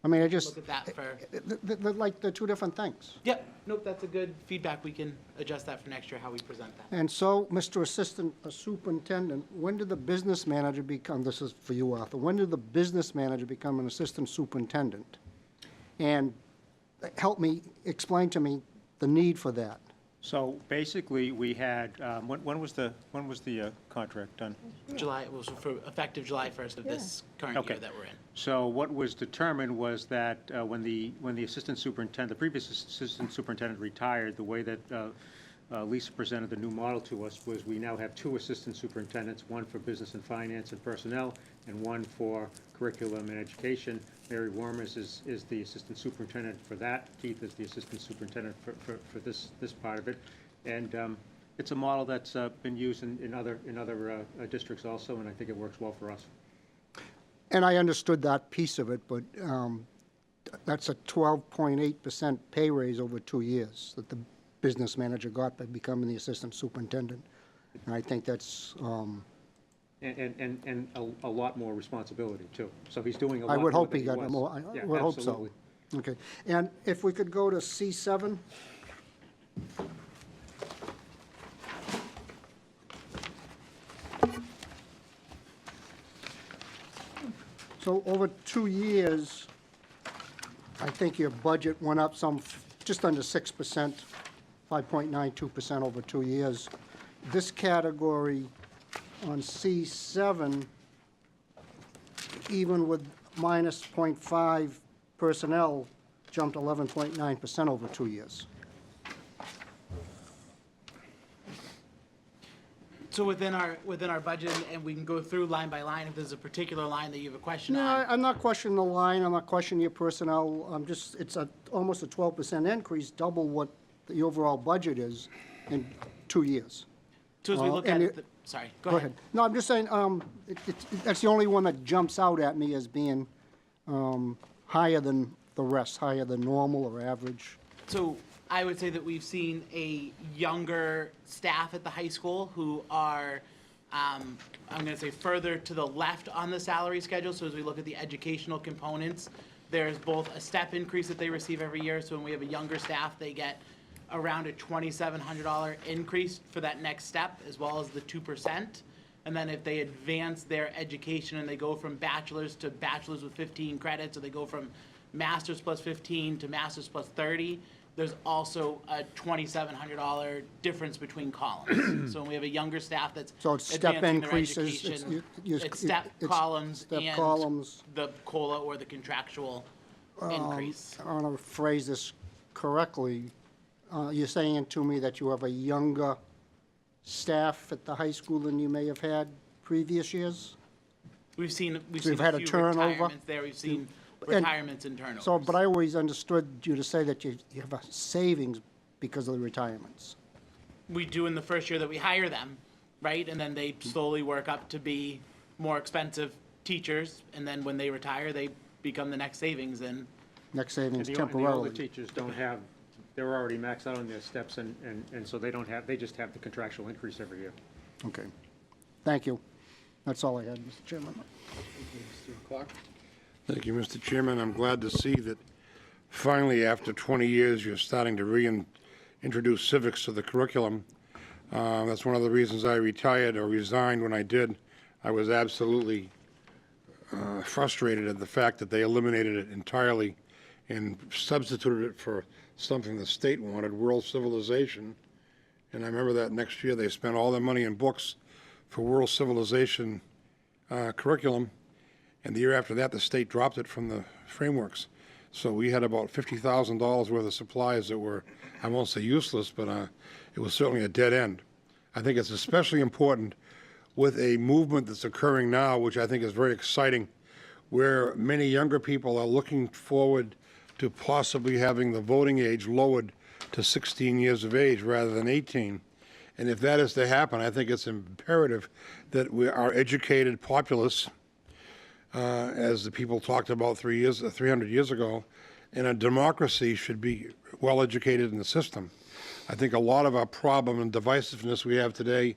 I mean, I just, look at that for, they're like, they're two different things. yep, nope, that's a good feedback. We can adjust that for next year, how we present that. And so, Mr. Assistant Superintendent, when did the business manager become, this is for you, Arthur, when did the business manager become an assistant superintendent? And help me, explain to me the need for that. So basically, we had, when was the contract done? July, it was for effective July 1st of this current Okay. year that we're in. So what was determined was that when the assistant superintendent, the previous assistant superintendent retired, the way that Lisa presented the new model to us was we now have 2 assistant superintendents, one for business and finance and personnel, and one for curriculum and education. Mary Wormers is the assistant superintendent for that. Keith is the assistant superintendent for this part of it. And it's a model that's been used in other districts also, and I think it works well for us. And I understood that piece of it, but that's a 12.8% pay raise over 2 years that the business manager got by becoming the assistant superintendent. And I think that's, And a lot more responsibility, too. So he's doing a lot I more would hope than he got was. more, I Yeah, would hope so. absolutely. Okay, and if we could go to C7. So over 2 years, I think your budget went up just under 6%, 5.92% over 2 years. This category on C7, even with minus .5 personnel, jumped 11.9% over 2 years. So within our budget, and we can go through line by line, if there's a particular line that you have a question No, on. I'm not questioning the line, I'm not questioning your personnel, it's almost a 12% increase, double what the overall budget is in 2 years. So as we look and at, it- sorry, Go ahead. No, I'm just saying, that's the only one that jumps out at me as being higher than the rest, higher than normal or average. So I would say that we've seen a younger staff at the high school who are, I'm going to say, further to the left on the salary schedule. So as we look at the educational components, there's both a step increase that they receive every year. So when we have a younger staff, they get around a $2,700 increase for that next step, as well as the 2%. And then if they advance their education and they go from bachelor's to bachelor's with 15 credits, or they go from master's plus 15 to master's plus 30, there's also a $2,700 difference between columns. So when we have a younger staff that's So it's step advancing their increases, education, it's- it's step it's columns step and columns. the COLA or the contractual increase. I want to phrase this correctly. You're saying to me that you have a younger staff at the high school than you may have had previous years? We've seen we've had a few turnover. retirements there, we've seen And retirements and turnovers. So, but I always understood you to say that you have a savings because of the retirements. We do in the first year that we hire them, right? And then they slowly work up to be more expensive teachers, and then when they retire, they become the next savings, and Next savings And the older temporarily. teachers don't have, they're already maxed out on their steps, and so they don't have, they just have the contractual increase every year. Okay. Thank you. That's all I had, Mr. Chairman. Mr. Clark? Thank you, Mr. Chairman. I'm glad to see that finally, after 20 years, you're starting to reintroduce civics to the curriculum. That's one of the reasons I retired or resigned when I did. I was absolutely frustrated at the fact that they eliminated it entirely and substituted it for something the state wanted, world civilization. And I remember that next year they spent all their money in books for world civilization curriculum, and the year after that the state dropped it from the frameworks. So we had about $50,000 worth of supplies that were, I won't say useless, but it was certainly a dead end. I think it's especially important with a movement that's occurring now, which I think is very exciting, where many younger people are looking forward to possibly having the voting age lowered to 16 years of age rather than 18. And if that is to happen, I think it's imperative that our educated populace, as the people talked about 300 years ago, in a democracy should be well educated in the system. I think a lot of our problem and divisiveness we have today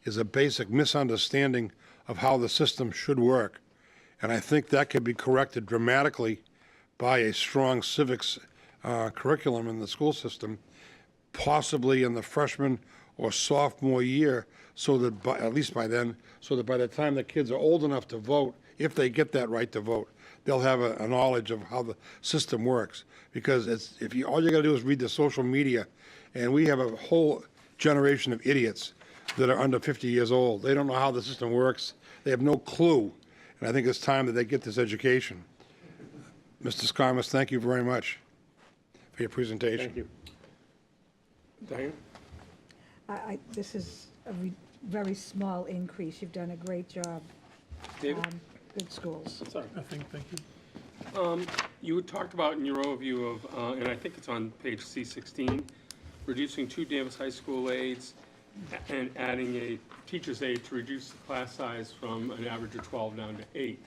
is a basic misunderstanding of how the system should work. And I think that could be corrected dramatically by a strong civics curriculum in the school system, possibly in the freshman or sophomore year, so that at least by then, so that by the time the kids are old enough to vote, if they get that right to vote, they'll have a knowledge of how the system works. Because all you got to do is read the social media, and we have a whole generation of idiots that are under 50 years old. They don't know how the system works. They have no clue. And I think it's time that they get this education. Mr. Scarmus, thank you very much for your presentation. Thank you. Diane? This is a very small increase. You've done a great job. David? Good schools. Sorry. Thank you. You had talked about in your overview of, and I think it's on page C16, reducing 2 Danvers High School aides and adding a teacher's aide to reduce the class size from an average of 12 down to 8.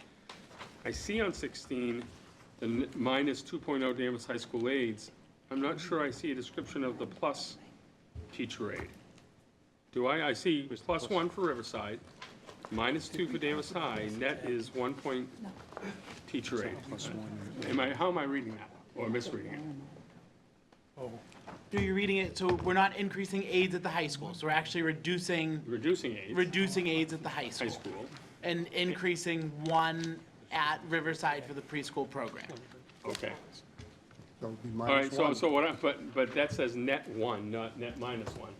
I see on 16 the minus 2.0 Danvers High School aides. I'm not sure I see a description of the plus teacher aide. Do I? I see +1 for Riverside, -2 for Danvers High, net is 1 point teacher aide. How am I reading that, or misreading it? so you're reading it, so we're not increasing aides at the high school, so we're actually reducing aides at the high school. And increasing 1 at Riverside for the preschool program. Okay. So it'd be All right, -1. so what but that says net 1, not net -1.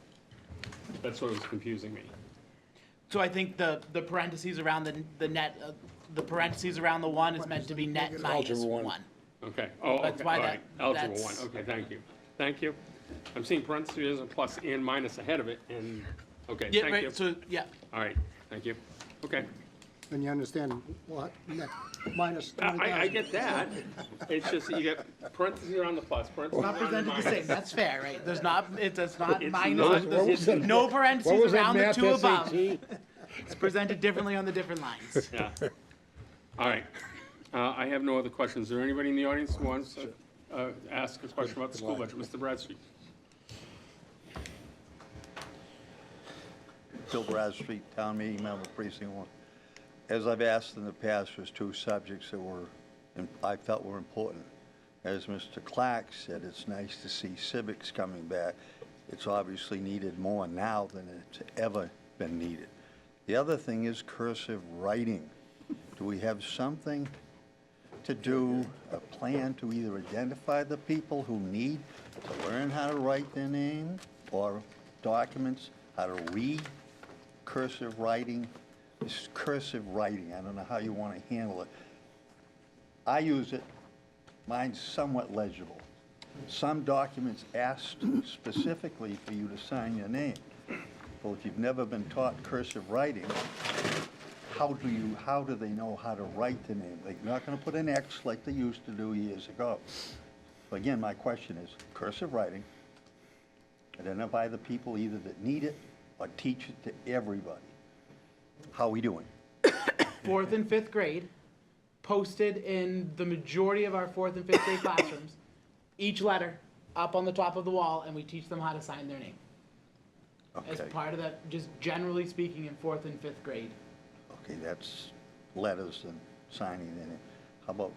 That's what was confusing me. So I think the parentheses around the net, the parentheses around the 1 is meant to be net minus 1. Okay, oh, That's okay, why all that- right, algebra that's- 1, okay, thank you. Thank you. I'm seeing parentheses and plus and minus ahead of it, and, okay, Yeah, thank you. right, so, yeah. All right, thank you. Okay. And you understand what, net minus I 20,000. get that. It's just that you get parentheses around the plus, parentheses Not around the presented the minus. same, that's fair, right? There's not, it's not It's minus, not- there's no what parentheses was that around the math 2 above. SAT? It's presented differently on the different lines. Yeah. All right. I have no other questions. Is there anybody in the audience who wants to ask a question about the school budget? Mr. Bradstreet? Bill Bradstreet, Town Meeting Member, Precinct 1. As I've asked in the past, there's 2 subjects that I felt were important. As Mr. Clark said, it's nice to see civics coming back. It's obviously needed more now than it's ever been needed. The other thing is cursive writing. Do we have something to do, a plan to either identify the people who need to learn how to write their name, or documents, how to read cursive writing? This cursive writing, I don't know how you want to handle it. I use it, mine's somewhat legible. Some documents ask specifically for you to sign your name. Well, if you've never been taught cursive writing, how do they know how to write the name? They're not gonna put an X like they used to do years ago. So again, my question is, cursive writing, identify the people either that need it or teach it to everybody. How we doing? 4th and 5th grade, posted in the majority of our 4th and 5th grade classrooms, each letter up on the top of the wall, and we teach them how to sign their name. As Okay. part of that, just generally speaking, in 4th and 5th grade. Okay, that's letters and signing in it. How about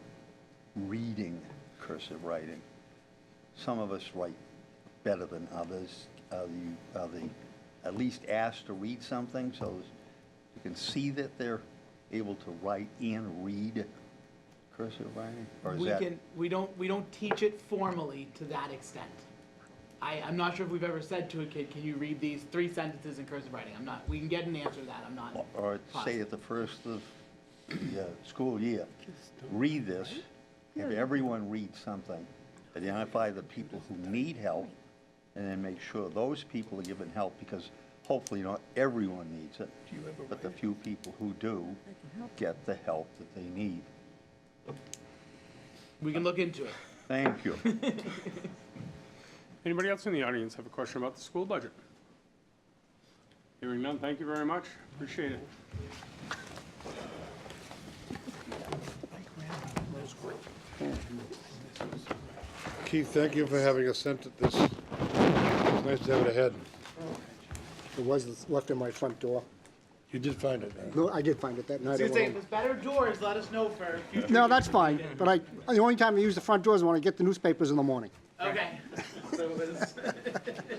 reading cursive writing? Some of us write better than others. Are they at least asked to read something so you can see that they're able to write and read cursive writing? Or is that? We don't teach it formally to that extent. I'm not sure if we've ever said to a kid, can you read these 3 sentences in cursive writing? We can get an answer to that, I'm not. Or say at the first of the school year, read this, have everyone read something, identify the people who need help, and then make sure those people are given help, because hopefully not everyone needs it, but the few people who do get the help that they need. We can look into it. Thank you. Anybody else in the audience have a question about the school budget? Hearing none, thank you very much. Appreciate it. Keith, thank you for having us sent it this. It's nice to have it ahead. It was left in my front door. You did find it, huh? No, I did find it that night. I was I gonna say, went if it's better doors, let us know for future. No, that's fine, but the only time I use the front door is when I get the newspapers in the morning. Okay. So it was.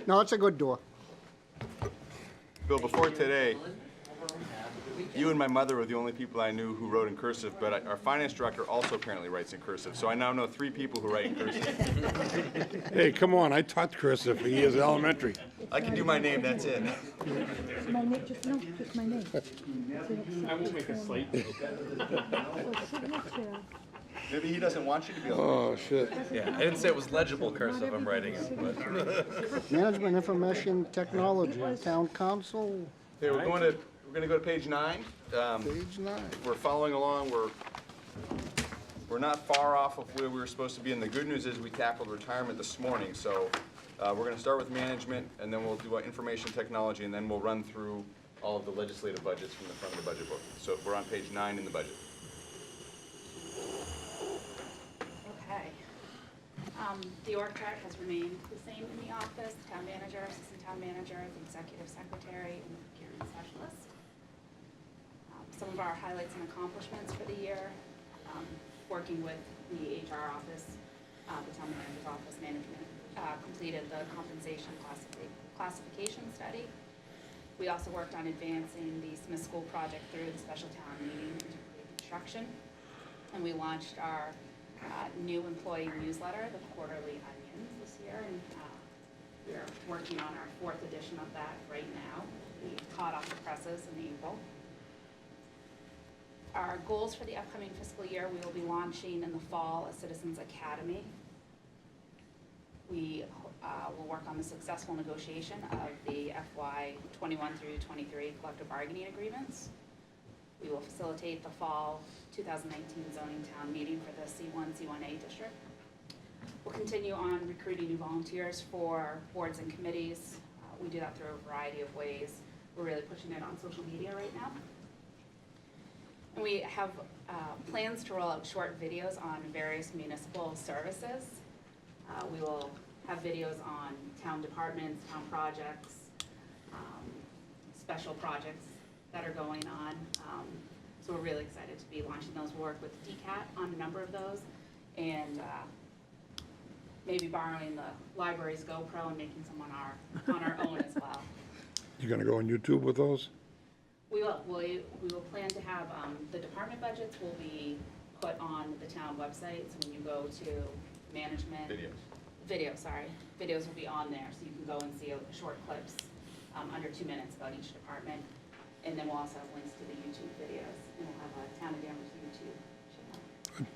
No, it's a good door. Bill, before today, you and my mother were the only people I knew who wrote in cursive, but our finance director also apparently writes in cursive, so I now know 3 people who write in cursive. Hey, come on, I taught cursive for years, elementary. I can do my name, that's it. My name, just my name. I won't make a slate. Maybe he doesn't want you to be able Oh, shit. Yeah, I didn't say it was legible cursive, I'm writing it, but. Management Information Technology, Town Council, Okay, we're gonna go to page 9. page 9. We're following along, we're not far off of where we were supposed to be, and the good news is we tackled retirement this morning, so we're gonna start with management, and then we'll do information technology, and then we'll run through all of the legislative budgets from the front of the budget book. So we're on page 9 in the budget. Okay. The org chart has remained the same in the office: town manager, assistant town manager, the executive secretary, and the procurement specialist. Some of our highlights and accomplishments for the year, working with the HR office, the town manager's office management, completed the compensation classification study. We also worked on advancing the Smith School project through the special town meeting into pre-construction. And we launched our new employee newsletter, the Quarterly Onions, this year. And we're working on our 4th edition of that right now. We caught off the presses in April. Our goals for the upcoming fiscal year, we will be launching in the fall a Citizens Academy. We will work on the successful negotiation of the FY 21 through 23 collective bargaining agreements. We will facilitate the fall 2019 zoning town meeting for the C1, C1A district. We'll continue on recruiting new volunteers for boards and committees. We do that through a variety of ways. We're really pushing it on social media right now. And we have plans to roll out short videos on various municipal services. We will have videos on town departments, town projects, special projects that are going on. So we're really excited to be launching those. We'll work with DCAT on a number of those, and maybe borrowing the library's GoPro and making some on our own as well. You gonna go on YouTube with those? We will. We will plan to have the department budgets will be put on the town website. So when you go to management videos will be on there, so you can go and see short clips under 2 minutes about each department. And then we'll also have links to the YouTube videos, and we'll have a Town of Danvers YouTube channel.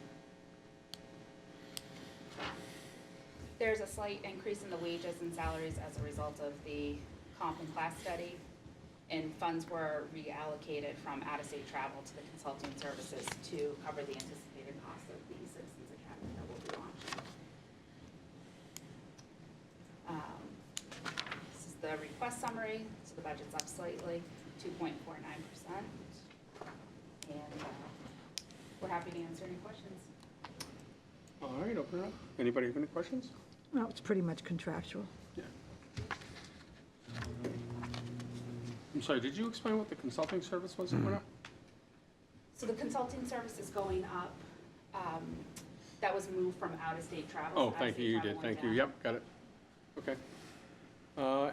There's a slight increase in the wages and salaries as a result of the comp and class study, and funds were reallocated from out-of-state travel to the consulting services to cover the anticipated cost of the Citizens Academy that will be launching. This is the request summary, so the budget's up slightly, 2.49%. And we're happy to answer any questions. All right, open it up. Anybody have any questions? No, it's pretty much contractual. I'm sorry, did you explain what the consulting service was that went up? So the consulting service is going up. That was moved from out-of-state travel. Oh, thank you, you did, thank you, yep, got it. Okay.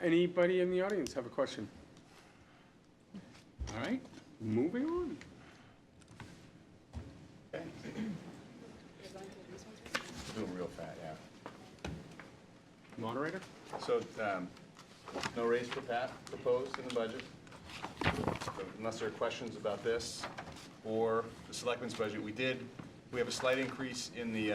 Anybody in the audience have a question? All right, moving on. Do them real fast, yeah. Moderator? So, no raise for Pat proposed in the budget. So unless there are questions about this or the selectmen's budget, we have a slight increase in the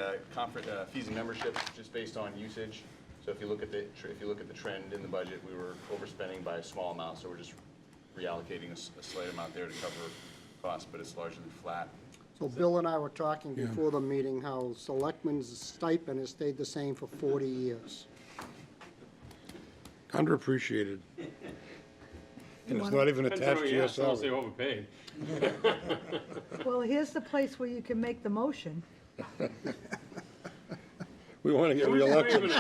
fees and memberships just based on usage. So if you look at the trend in the budget, we were overspending by a small amount, so we're just reallocating a slight amount there to cover costs, but it's largely flat. So Bill and I were talking before the meeting how selectmen's stipend has stayed the same for 40 years. Underappreciated. And it's not even attached to your Unless they salary. overpaid. Well, here's the place where you can make the motion. We want to get reelected.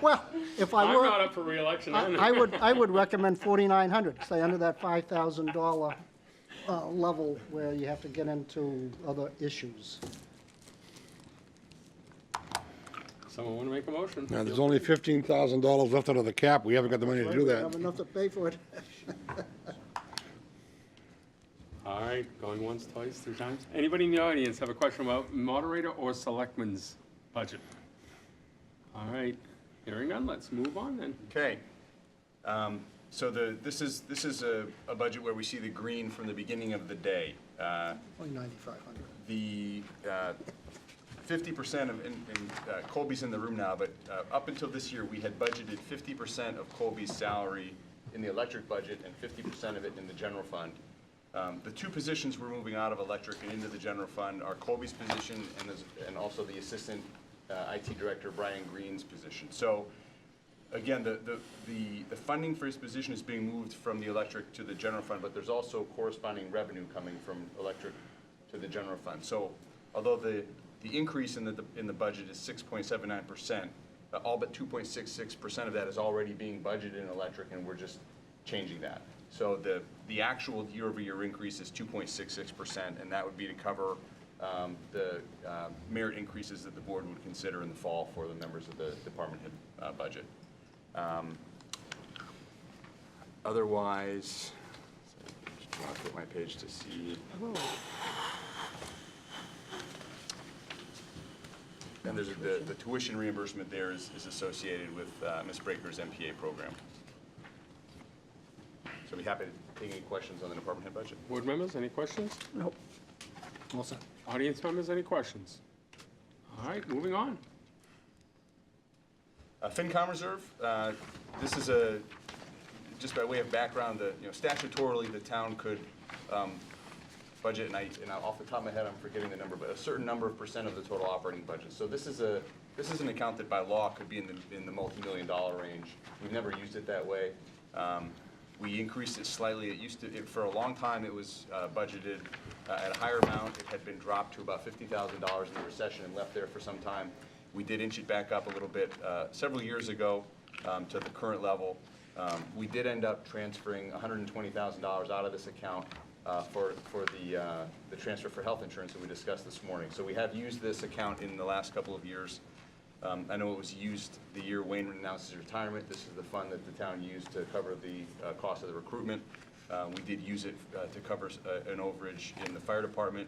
Well, if I I'm were, not up for reelection. I would recommend 4,900, stay under that $5,000 level where you have to get into other issues. Someone want to make a motion? Now, there's only $15,000 left out of the cap. We haven't got the money to do We that. have enough to pay for it. All right, going once, twice, 3 times. Anybody in the audience have a question about moderator or selectmen's budget? All right, hearing none, let's move on then. Okay. So this is a budget where we see the green from the beginning of the day. Only 9,500. The 50% of, and Colby's in the room now, but up until this year, we had budgeted 50% of Colby's salary in the electric budget and 50% of it in the general fund. The 2 positions we're moving out of electric and into the general fund are Colby's position and also the assistant IT director, Brian Green's position. So again, the funding for his position is being moved from the electric to the general fund, but there's also corresponding revenue coming from electric to the general fund. So although the increase in the budget is 6.79%, all but 2.66% of that is already being budgeted in electric, and we're just changing that. So the actual year-over-year increase is 2.66%, and that would be to cover the merit increases that the board would consider in the fall for the members of the department head budget. Otherwise, just want to flip my page to see. And there's the tuition reimbursement there is associated with Ms. Braker's MPA program. So I'd be happy to take any questions on the department head budget. Board members, any questions? Nope. All set. Audience members, any questions? All right, moving on. FinCom reserve, this is just by way of background, statutorily, the town could budget, and off the top of my head, I'm forgetting the number, but a certain number of % of the total operating budget. So this is an account that by law could be in the multi-million-dollar range. We've never used it that way. We increased it slightly. For a long time, it was budgeted at a higher amount. It had been dropped to about $50,000 in the recession and left there for some time. We did inch it back up a little bit several years ago to the current level. We did end up transferring $120,000 out of this account for the transfer for health insurance that we discussed this morning. So we have used this account in the last couple of years. I know it was used the year Wayne announced his retirement. This is the fund that the town used to cover the cost of the recruitment. We did use it to cover an overage in the fire department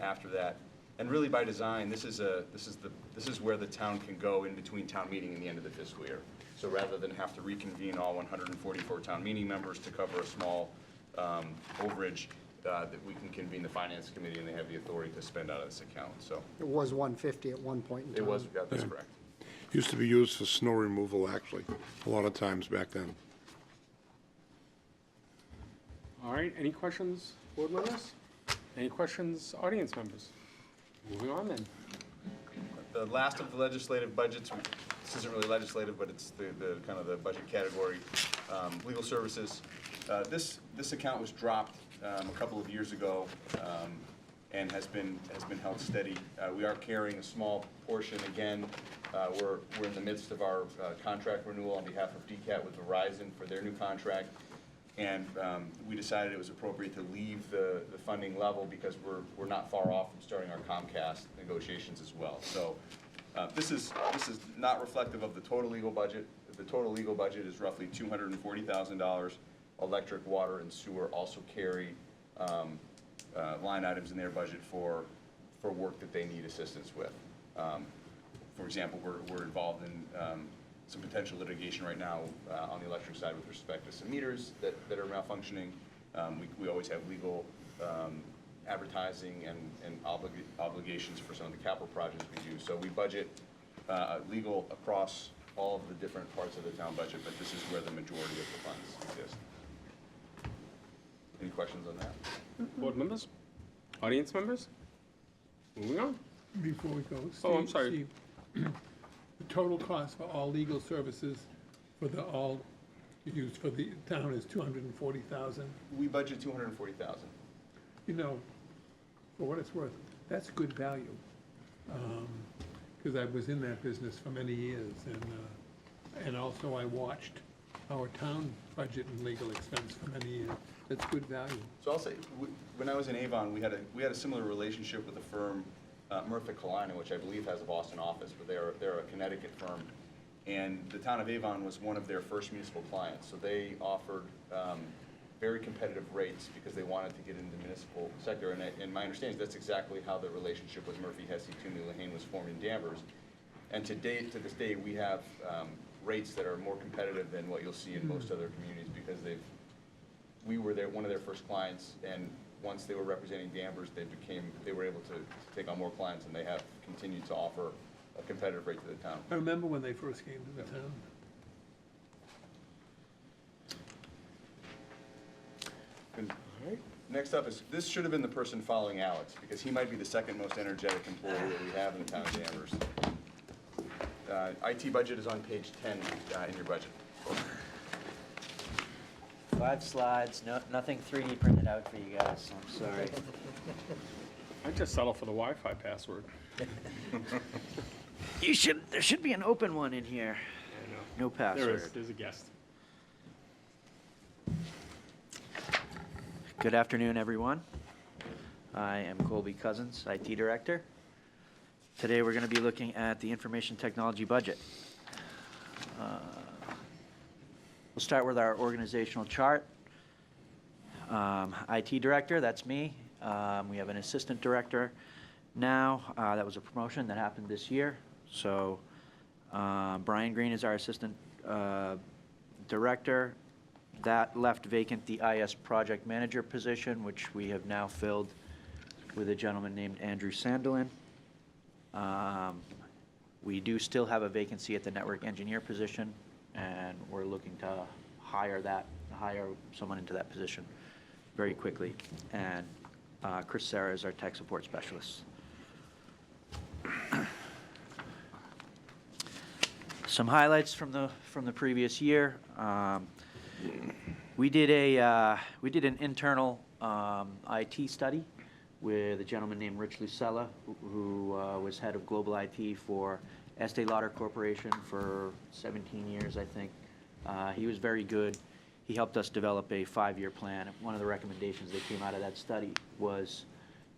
after that. And really by design, this is where the town can go in between town meeting and the end of the fiscal year. So rather than have to reconvene all 144 town meeting members to cover a small overage, that we can convene the finance committee and they have the authority to spend out of this account. So It was 150 at one point in time. it was, that's correct. Used to be used for snow removal, actually, a lot of times back then. All right, any questions, board members? Any questions, audience members? Moving on then. The last of the legislative budgets, this isn't really legislative, but it's the kind of the budget category, legal services. This account was dropped a couple of years ago and has been held steady. We are carrying a small portion again. We're in the midst of our contract renewal on behalf of DCAT with Verizon for their new contract. And we decided it was appropriate to leave the funding level because we're not far off from starting our Comcast negotiations as well. So this is not reflective of the total legal budget. The total legal budget is roughly $240,000. Electric, water, and sewer also carry line items in their budget for work that they need assistance with. For example, we're involved in some potential litigation right now on the electric side with respect to some meters that are malfunctioning. We always have legal advertising and obligations for some of the capital projects we do. So we budget legal across all of the different parts of the town budget, but this is where the majority of the funds exist. Any questions on that? Board members? Audience members? Moving on. Before we go, Oh, I'm Steve, sorry. Steve, the total cost for all legal services for all used for the town is $240,000. We budget $240,000. You know, for what it's worth, that's good value. Because I was in that business for many years, and also I watched our town budget and legal expense for many years. That's good value. So I'll say, when I was in Avon, we had a similar relationship with a firm, Murphy Kalina, which I believe has a Boston office, but they're a Connecticut firm. And the town of Avon was one of their first municipal clients. So they offered very competitive rates because they wanted to get into the municipal sector. And my understanding is that's exactly how the relationship with Murphy, Hesse, Toomey, Lehane was formed in Danvers. And to this day, we have rates that are more competitive than what you'll see in most other communities because we were one of their first clients, and once they were representing Danvers, they were able to take on more clients, and they have continued to offer a competitive rate to the town. I remember when they first came to the town. And next up is, this should have been the person following Alex, because he might be the second most energetic employee that we have in the town of Danvers. IT budget is on page 10 in your budget. 5 slides, nothing 3D printed out for you guys, I'm sorry. I just settle for the Wi-Fi password. There should be an open one in here. No password. There's a guest. Good afternoon, everyone. I am Colby Cousins, IT Director. Today we're going to be looking at the information technology budget. We'll start with our organizational chart. IT Director, that's me. We have an Assistant Director now. That was a promotion that happened this year. So Brian Green is our Assistant Director. That left vacant the IS Project Manager position, which we have now filled with a gentleman named Andrew Sandelin. We do still have a vacancy at the Network Engineer position, and we're looking to hire someone into that position very quickly. And Chris Serra is our Tech Support Specialist. Some highlights from the previous year. We did an internal IT study with a gentleman named Rich Lucella, who was head of global IT for Estee Lauder Corporation for 17 years, I think. He was very good. He helped us develop a 5-year plan. One of the recommendations that came out of that study was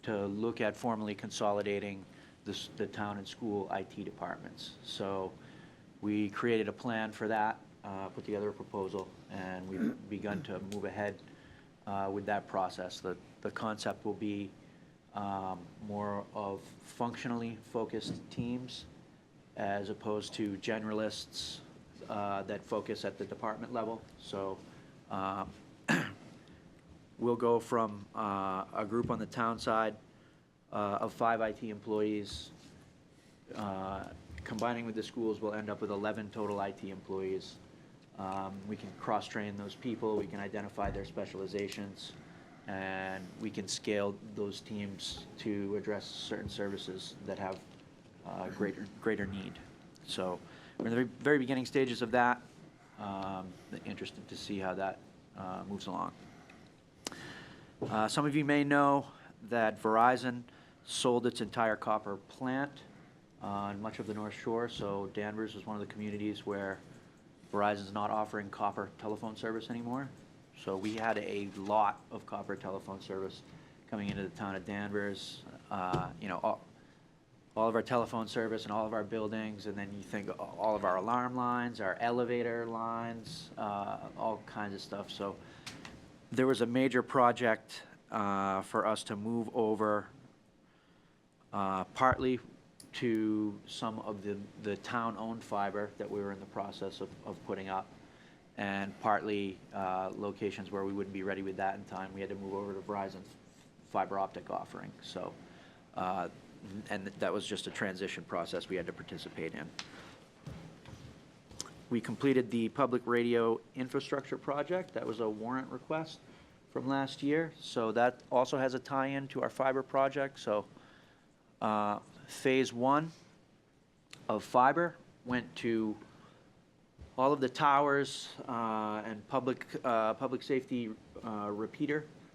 to look at formally consolidating the town and school IT departments. So we created a plan for that, put together a proposal, and we've begun to move ahead with that process. The concept will be more of functionally focused teams as opposed to generalists that focus at the department level. So we'll go from a group on the town side of 5 IT employees. Combining with the schools, we'll end up with 11 total IT employees. We can cross-train those people, we can identify their specializations, and we can scale those teams to address certain services that have greater need. So we're in the very beginning stages of that. Interested to see how that moves along. Some of you may know that Verizon sold its entire copper plant on much of the North Shore, so Danvers is one of the communities where Verizon's not offering copper telephone service anymore. So we had a lot of copper telephone service coming into the town of Danvers. You know, all of our telephone service and all of our buildings, and then you think all of our alarm lines, our elevator lines, all kinds of stuff. So there was a major project for us to move over partly to some of the town-owned fiber that we were in the process of putting up, and partly locations where we wouldn't be ready with that in time. We had to move over to Verizon's fiber optic offering. So, and that was just a transition process we had to participate in. We completed the public radio infrastructure project. That was a warrant request from last year. So that also has a tie-in to our fiber project. So phase 1 of fiber went to all of the towers and public safety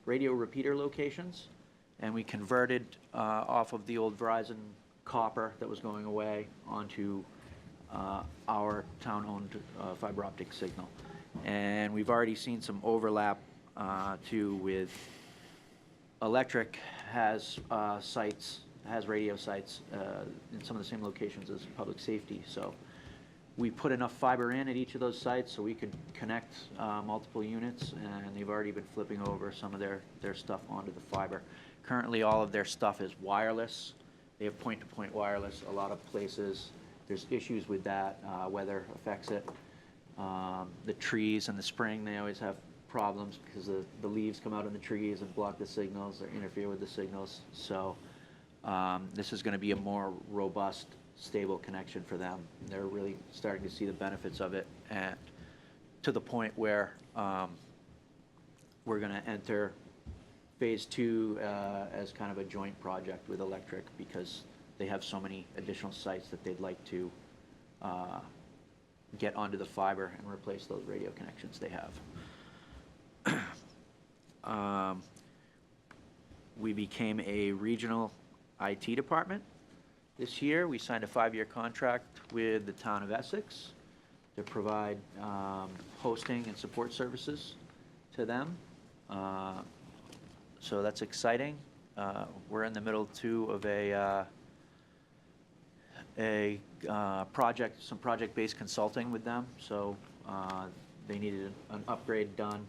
radio repeater locations, and we converted off of the old Verizon copper that was going away onto our town-owned fiber optic signal. And we've already seen some overlap too with Electric has radio sites in some of the same locations as public safety. So we put enough fiber in at each of those sites so we could connect multiple units, and they've already been flipping over some of their stuff onto the fiber. Currently, all of their stuff is wireless. They have point-to-point wireless. A lot of places, there's issues with that. Weather affects it. The trees in the spring, they always have problems because the leaves come out in the trees and block the signals or interfere with the signals. So this is going to be a more robust, stable connection for them. They're really starting to see the benefits of it, and to the point where we're going to enter phase 2 as kind of a joint project with Electric, because they have so many additional sites that they'd like to get onto the fiber and replace those radio connections they have. We became a regional IT department this year. We signed a 5-year contract with the town of Essex to provide hosting and support services to them. So that's exciting. We're in the middle too of some project-based consulting with them. So they needed an upgrade done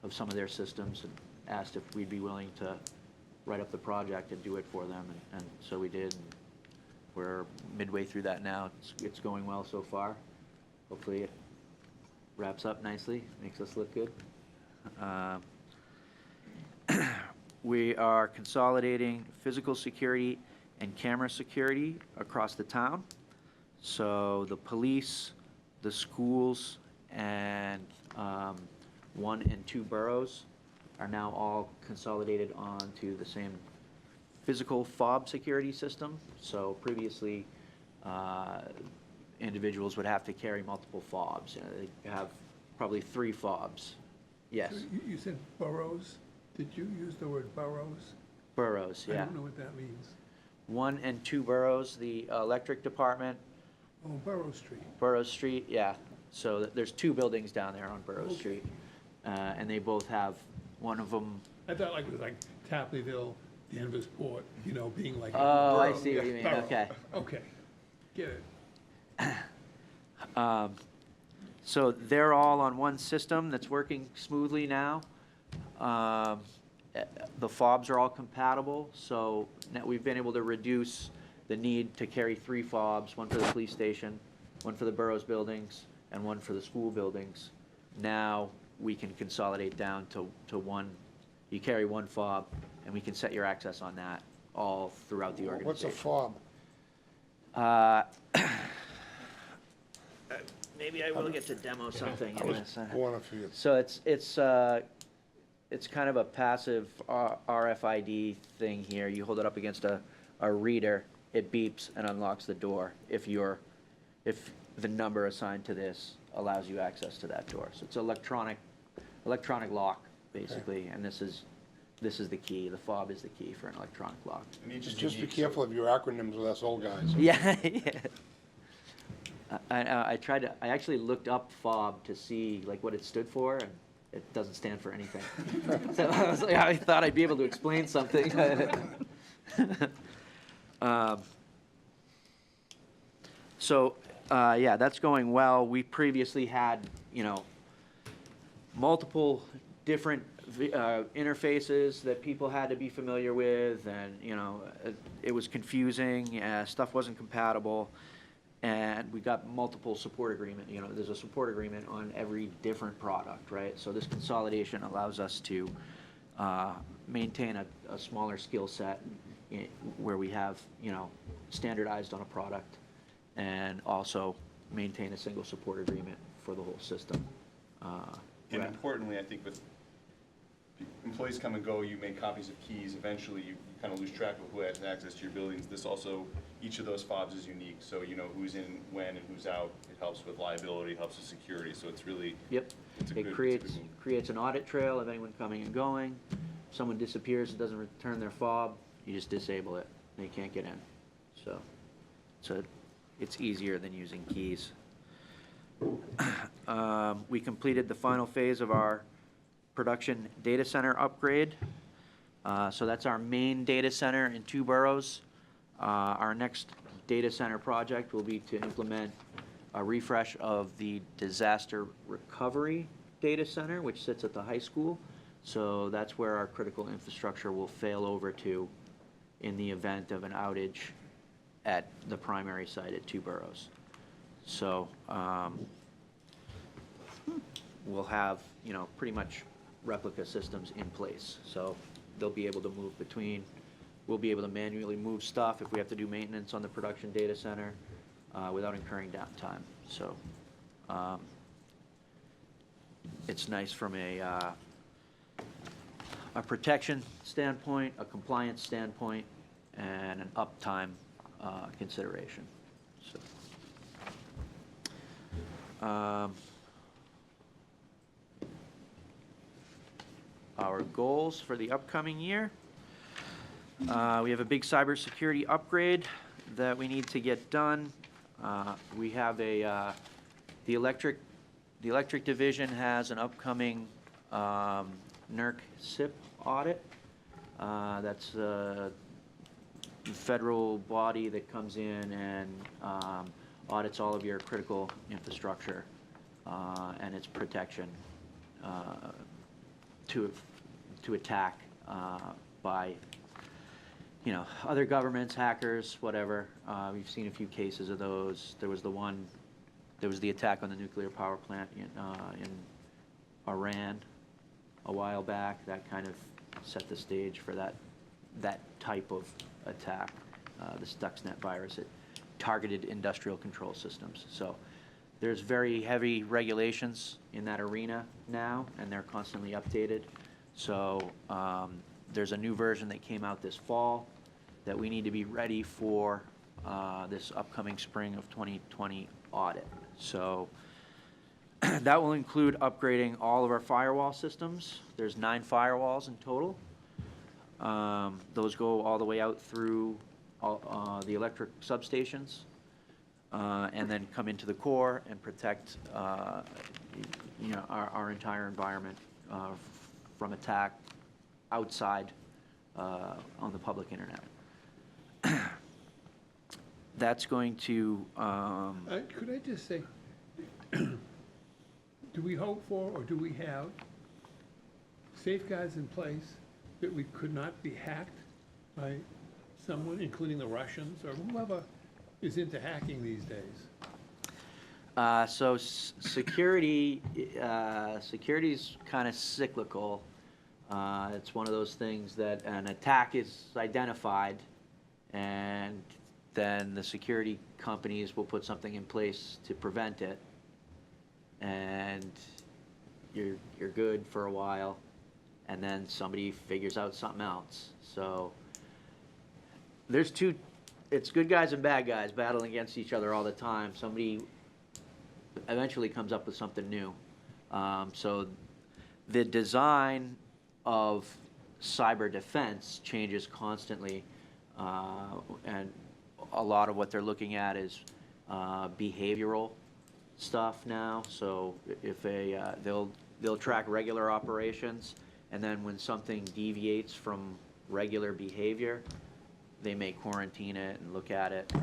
of some of their systems and asked if we'd be willing to write up the project and do it for them, and so we did. We're midway through that now. It's going well so far. Hopefully it wraps up nicely, makes us look good. We are consolidating physical security and camera security across the town. So the police, the schools, and 1 and 2 boroughs are now all consolidated onto the same physical fob security system. So previously, individuals would have to carry multiple fobs. They have probably 3 fobs. Yes. So you said boroughs? Did you use the word boroughs? Boroughs, yeah. I don't know what that means. 1 and 2 boroughs, the electric department. Oh, Borough Street. Borough Street, yeah. So there's 2 buildings down there on Borough Street. And they both have, one of them. I thought like it was like Tapleyville, Danvers Port, you know, being like. Oh, I borough. see what you mean, Borough. okay. Okay, get it. So they're all on one system that's working smoothly now. The fobs are all compatible, so now we've been able to reduce the need to carry 3 fobs, 1 for the police station, 1 for the boroughs buildings, and 1 for the school buildings. Now we can consolidate down to 1. You carry 1 fob, and we can set your access on that all throughout the organization. What's a fob? maybe I will get to demo something in this. One of you. So it's kind of a passive RFID thing here. You hold it up against a reader, it beeps and unlocks the door if the number assigned to this allows you access to that door. So it's electronic lock, basically, and this is the key. The fob is the key for an electronic lock. Just be careful of your acronyms with us old guys. Yeah, yeah. I actually looked up fob to see like what it stood for, and it doesn't stand for anything. So I thought I'd be able to explain something. Yeah, that's going well. We previously had, multiple different interfaces that people had to be familiar with, and, it was confusing, stuff wasn't compatible, and we got multiple support agreement. There's a support agreement on every different product, right? So this consolidation allows us to maintain a smaller skill set where we have, standardized on a product, and also maintain a single support agreement for the whole system. And importantly, I think with employees come and go, you make copies of keys, eventually you kind of lose track of who has access to your buildings. This also, each of those fobs is unique, so you know who's in when and who's out. It helps with liability, helps with security, so it's really, Yep. It creates an audit trail of anyone coming and going. If someone disappears and doesn't return their fob, you just disable it. They can't get in. So it's easier than using keys. We completed the final phase of our production data center upgrade. So that's our main data center in 2 boroughs. Our next data center project will be to implement a refresh of the disaster recovery data center, which sits at the high school. So that's where our critical infrastructure will fail over to in the event of an outage at the primary site at 2 boroughs. So we'll have, pretty much replica systems in place. So they'll be able to move between, we'll be able to manually move stuff if we have to do maintenance on the production data center without incurring downtime. So it's nice from a protection standpoint, a compliance standpoint, and an uptime consideration. So, our goals for the upcoming year. We have a big cybersecurity upgrade that we need to get done. We have the electric division has an upcoming NERC SIP audit. That's a federal body that comes in and audits all of your critical infrastructure and its protection to attack by other governments, hackers, whatever. We've seen a few cases of those. There was the attack on the nuclear power plant in Iran a while back. That kind of set the stage for that type of attack. The Stuxnet virus, it targeted industrial control systems. So there's very heavy regulations in that arena now, and they're constantly updated. So there's a new version that came out this fall that we need to be ready for this upcoming spring of 2020 audit. So that will include upgrading all of our firewall systems. There's 9 firewalls in total. Those go all the way out through the electric substations and then come into the core and protect our entire environment from attack outside on the public internet. That's going to... Could I just say, do we hope for or do we have safeguards in place that we could not be hacked by someone, including the Russians or whoever is into hacking these days? So security's kind of cyclical. It's one of those things that an attack is identified, and then the security companies will put something in place to prevent it, and you're good for a while, and then somebody figures out something else. So it's good guys and bad guys battling against each other all the time. Somebody eventually comes up with something new. So the design of cyber defense changes constantly, and a lot of what they're looking at is behavioral stuff now. So if they'll track regular operations, and then when something deviates from regular behavior, they may quarantine it and look at it.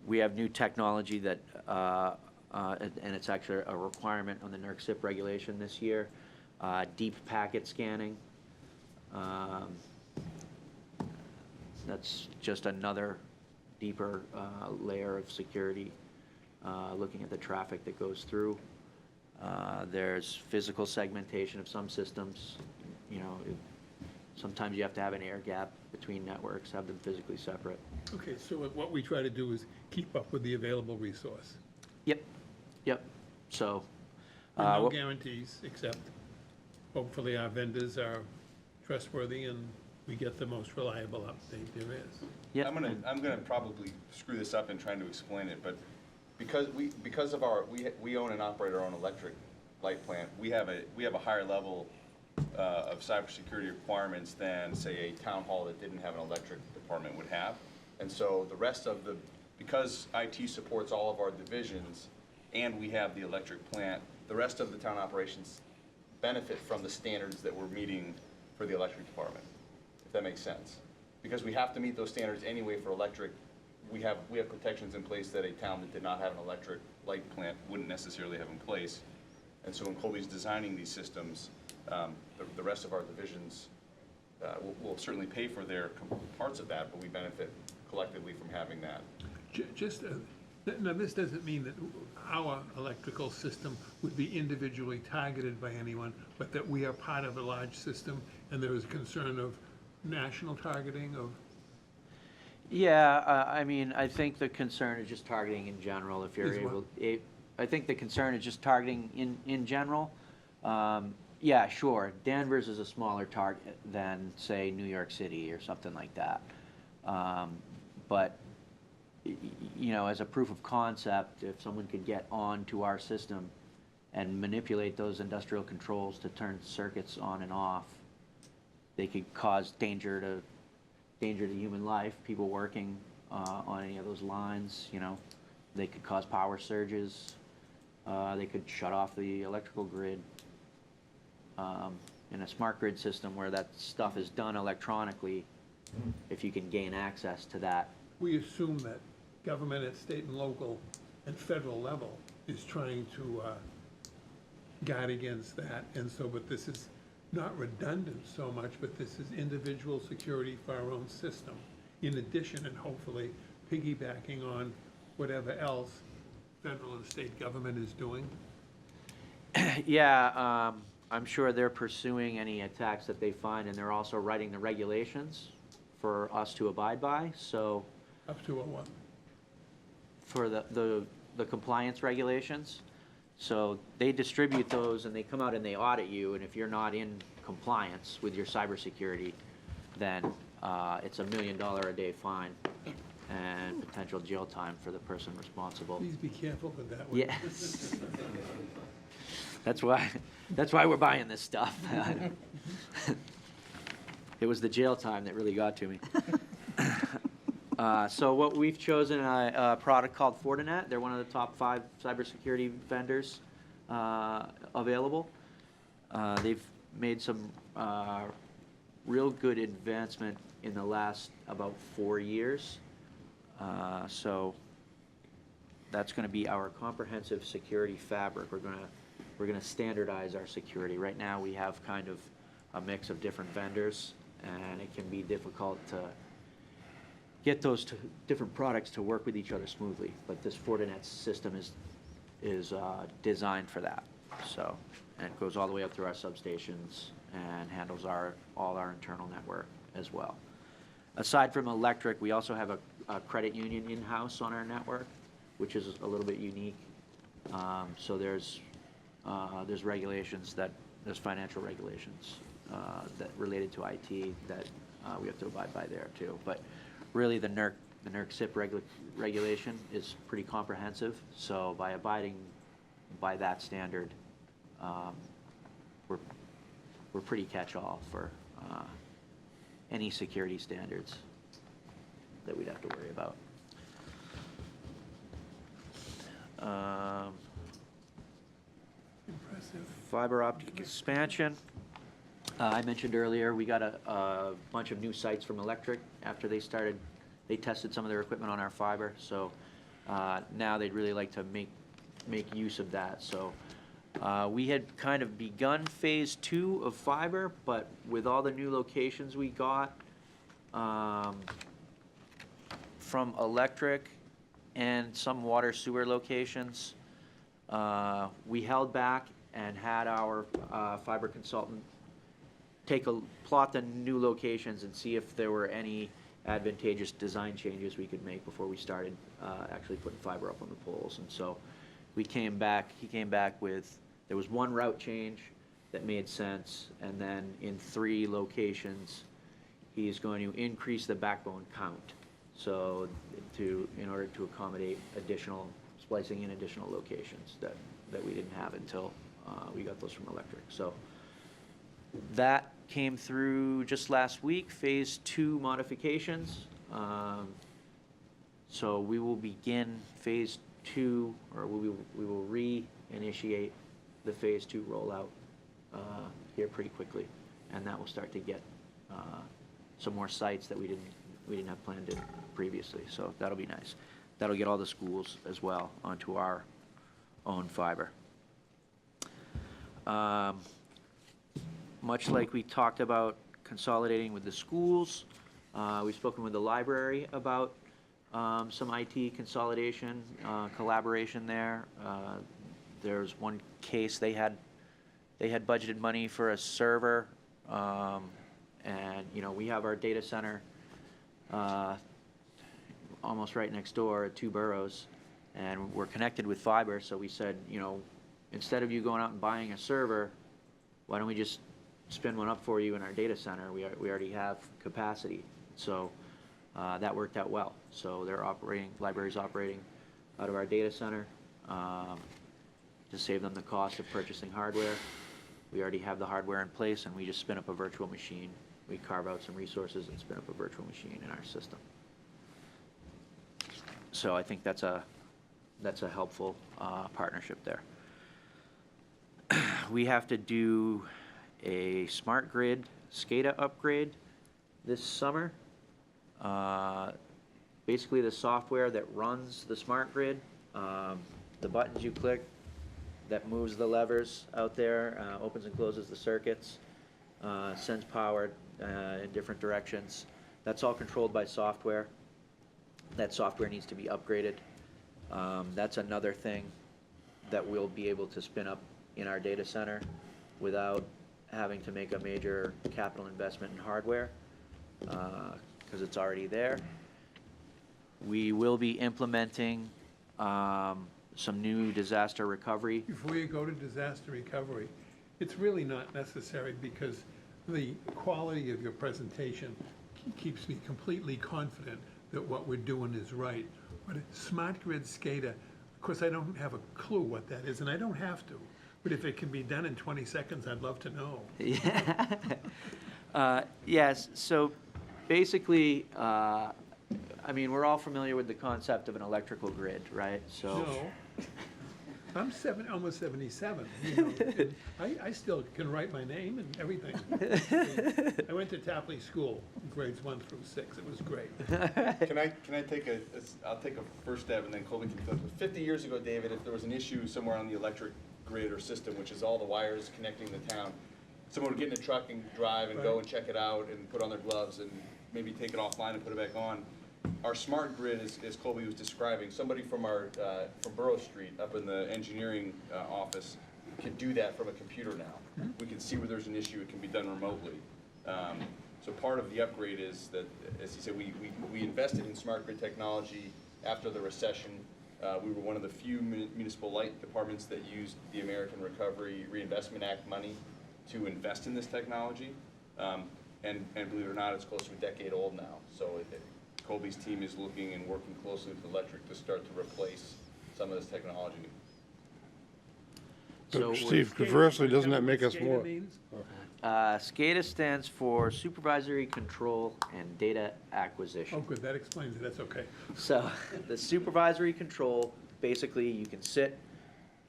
We have new technology that, and it's actually a requirement on the NERC-CIP regulation this year, deep packet scanning. That's just another deeper layer of security, looking at the traffic that goes through. There's physical segmentation of some systems. Sometimes you have to have an air gap between networks, have them physically separate. Okay, so what we try to do is keep up with the available resource. Yep. So. With no guarantees, except hopefully our vendors are trustworthy and we get the most reliable update there is. Yep. I'm gonna probably screw this up in trying to explain it, but because we own and operate our own electric light plant, we have a higher level of cybersecurity requirements than, say, a town hall that didn't have an electric department would have. And so the rest of because IT supports all of our divisions and we have the electric plant, the rest of the town operations benefit from the standards that we're meeting for the electric department, if that makes sense. Because we have to meet those standards anyway for electric. We have protections in place that a town that did not have an electric light plant wouldn't necessarily have in place. And so when Colby's designing these systems, the rest of our divisions will certainly pay for their parts of that, but we benefit collectively from having that. Now, this doesn't mean that our electrical system would be individually targeted by anyone, but that we are part of a large system, and there is concern of national targeting of. Yeah, I think the concern is just targeting in general. If you're able, I think the concern is just targeting in general. Yeah, sure. Danvers is a smaller target than, say, New York City or something like that. But as a proof of concept, if someone could get onto our system and manipulate those industrial controls to turn circuits on and off, they could cause danger to human life. People working on any of those lines, they could cause power surges. They could shut off the electrical grid. In a smart grid system where that stuff is done electronically, if you can gain access to that. We assume that government at state and local and federal level is trying to guard against that, and so, but this is not redundant so much, but this is individual security for our own system, in addition, and hopefully piggybacking on whatever else federal and state government is doing. Yeah, I'm sure they're pursuing any attacks that they find, and they're also writing the regulations for us to abide by, so. Up to a what? For the compliance regulations. So they distribute those and they come out and they audit you, and if you're not in compliance with your cybersecurity, then it's $1 million a day fine and potential jail time for the person responsible. Please be careful with that one. Yes. That's why we're buying this stuff. It was the jail time that really got to me. So what we've chosen a product called Fortinet. They're one of the top 5 cybersecurity vendors available. They've made some real good advancement in the last about 4 years. So that's going to be our comprehensive security fabric. We're going to standardize our security. Right now we have kind of a mix of different vendors, and it can be difficult to get those different products to work with each other smoothly. But this Fortinet system is designed for that. So, and it goes all the way up through our substations and handles all our internal network as well. Aside from electric, we also have a credit union in-house on our network, which is a little bit unique. So there's regulations there's financial regulations that related to IT that we have to abide by there too. But really, the NERC SIP regulation is pretty comprehensive. So by abiding by that standard, we're pretty catch-all for any security standards that we'd have to worry about. Impressive. Fiber optic expansion. I mentioned earlier, we got a bunch of new sites from Electric after they tested some of their equipment on our fiber. So now they'd really like to make use of that. So we had kind of begun phase 2 of fiber, but with all the new locations we got from Electric and some water sewer locations, we held back and had our fiber consultant plot the new locations and see if there were any advantageous design changes we could make before we started actually putting fiber up on the poles. And so he came back with, there was one route change that made sense, and then in 3 locations, he's going to increase the backbone count. So in order to accommodate splicing in additional locations that we didn't have until we got those from Electric. So that came through just last week, phase 2 modifications. So we will begin phase 2, or we will reinitiate the phase 2 rollout here pretty quickly, and that will start to get some more sites that we didn't have planned in previously. So that'll be nice. That'll get all the schools as well onto our own fiber. Much like we talked about consolidating with the schools, we've spoken with the library about some IT consolidation, collaboration there. There's one case they had budgeted money for a server, and we have our data center almost right next door at 2 boroughs, and we're connected with fiber. So we said, instead of you going out and buying a server, why don't we just spin one up for you in our data center? We already have capacity. So that worked out well. So library's operating out of our data center to save them the cost of purchasing hardware. We already have the hardware in place, and we just spin up a virtual machine. We carve out some resources and spin up a virtual machine in our system. So I think that's a helpful partnership there. We have to do a smart grid SCADA upgrade this summer. Basically, the software that runs the smart grid, the buttons you click that moves the levers out there, opens and closes the circuits, sends power in different directions. That's all controlled by software. That software needs to be upgraded. That's another thing that we'll be able to spin up in our data center without having to make a major capital investment in hardware, because it's already there. We will be implementing some new disaster recovery. Before you go to disaster recovery, it's really not necessary, because the quality of your presentation keeps me completely confident that what we're doing is right. But smart grid SCADA, of course, I don't have a clue what that is, and I don't have to. But if it can be done in 20 seconds, I'd love to know. Yeah. Yes, so basically, we're all familiar with the concept of an electrical grid, right? So. No. I'm almost 77. And I still can write my name and everything. I went to Tapley School, grades 1 through 6. It was great. Can I take I'll take a first stab, and then Colby can fill. 50 years ago, David, if there was an issue somewhere on the electric grid or system, which is all the wires connecting the town, someone would get in a truck and drive and go and check it out and put on their gloves and maybe take it offline and put it back on. Our smart grid, as Colby was describing, somebody from from Borough Street up in the engineering office can do that from a computer now. We can see where there's an issue. It can be done remotely. So part of the upgrade is that, as he said, we invested in smart grid technology after the recession. We were one of the few municipal light departments that used the American Recovery Reinvestment Act money to invest in this technology. And believe it or not, it's close to a decade old now. So Colby's team is looking and working closely with electric to start to replace some of this technology. So Steve, conversely, doesn't that make us more? SCADA stands for Supervisory Control and Data Acquisition. Oh, good, that explains it, that's okay. So the supervisory control, basically you can sit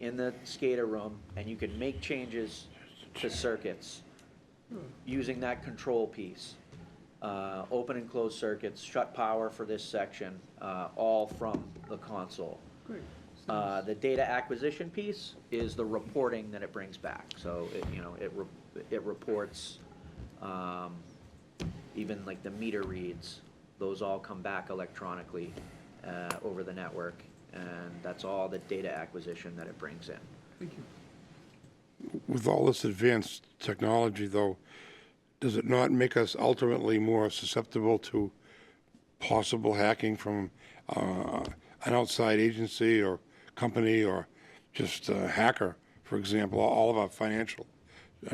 in the SCADA room and you can make changes to circuits using that control piece. Open and close circuits, shut power for this section, all from the console. Great. The data acquisition piece is the reporting that it brings back. So it reports, even like the meter reads, those all come back electronically over the network, and that's all the data acquisition that it brings in. Thank you. With all this advanced technology, though, does it not make us ultimately more susceptible to possible hacking from an outside agency or company or just a hacker? For example, all of our financial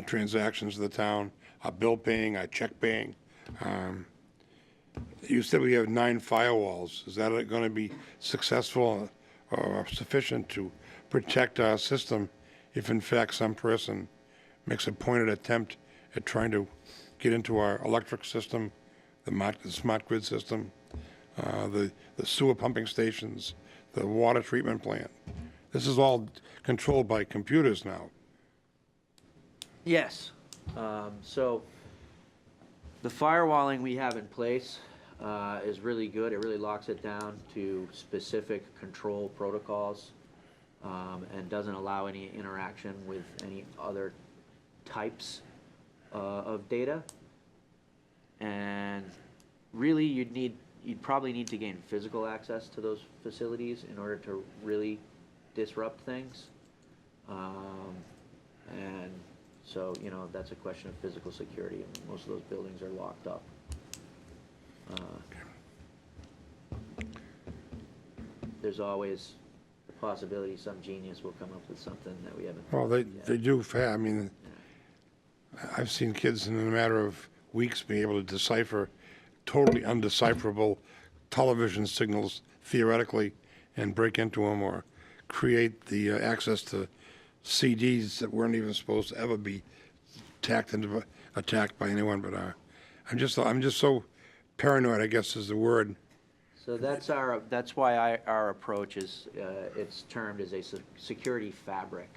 transactions of the town, our bill paying, our check paying. You said we have 9 firewalls. Is that going to be successful or sufficient to protect our system if in fact some person makes a pointed attempt at trying to get into our electric system, the smart grid system, the sewer pumping stations, the water treatment plant? This is all controlled by computers now. Yes. So the firewalling we have in place is really good. It really locks it down to specific control protocols and doesn't allow any interaction with any other types of data. And really, you'd probably need to gain physical access to those facilities in order to really disrupt things. And so, that's a question of physical security, and most of those buildings are locked up. There's always the possibility some genius will come up with something that we haven't. Well, they do. I mean, I've seen kids in a matter of weeks be able to decipher totally undecipherable television signals theoretically and break into them, or create the access to CDs that weren't even supposed to ever be attacked by anyone. But I'm just so paranoid, I guess is the word. So that's why our approach is it's termed as a security fabric.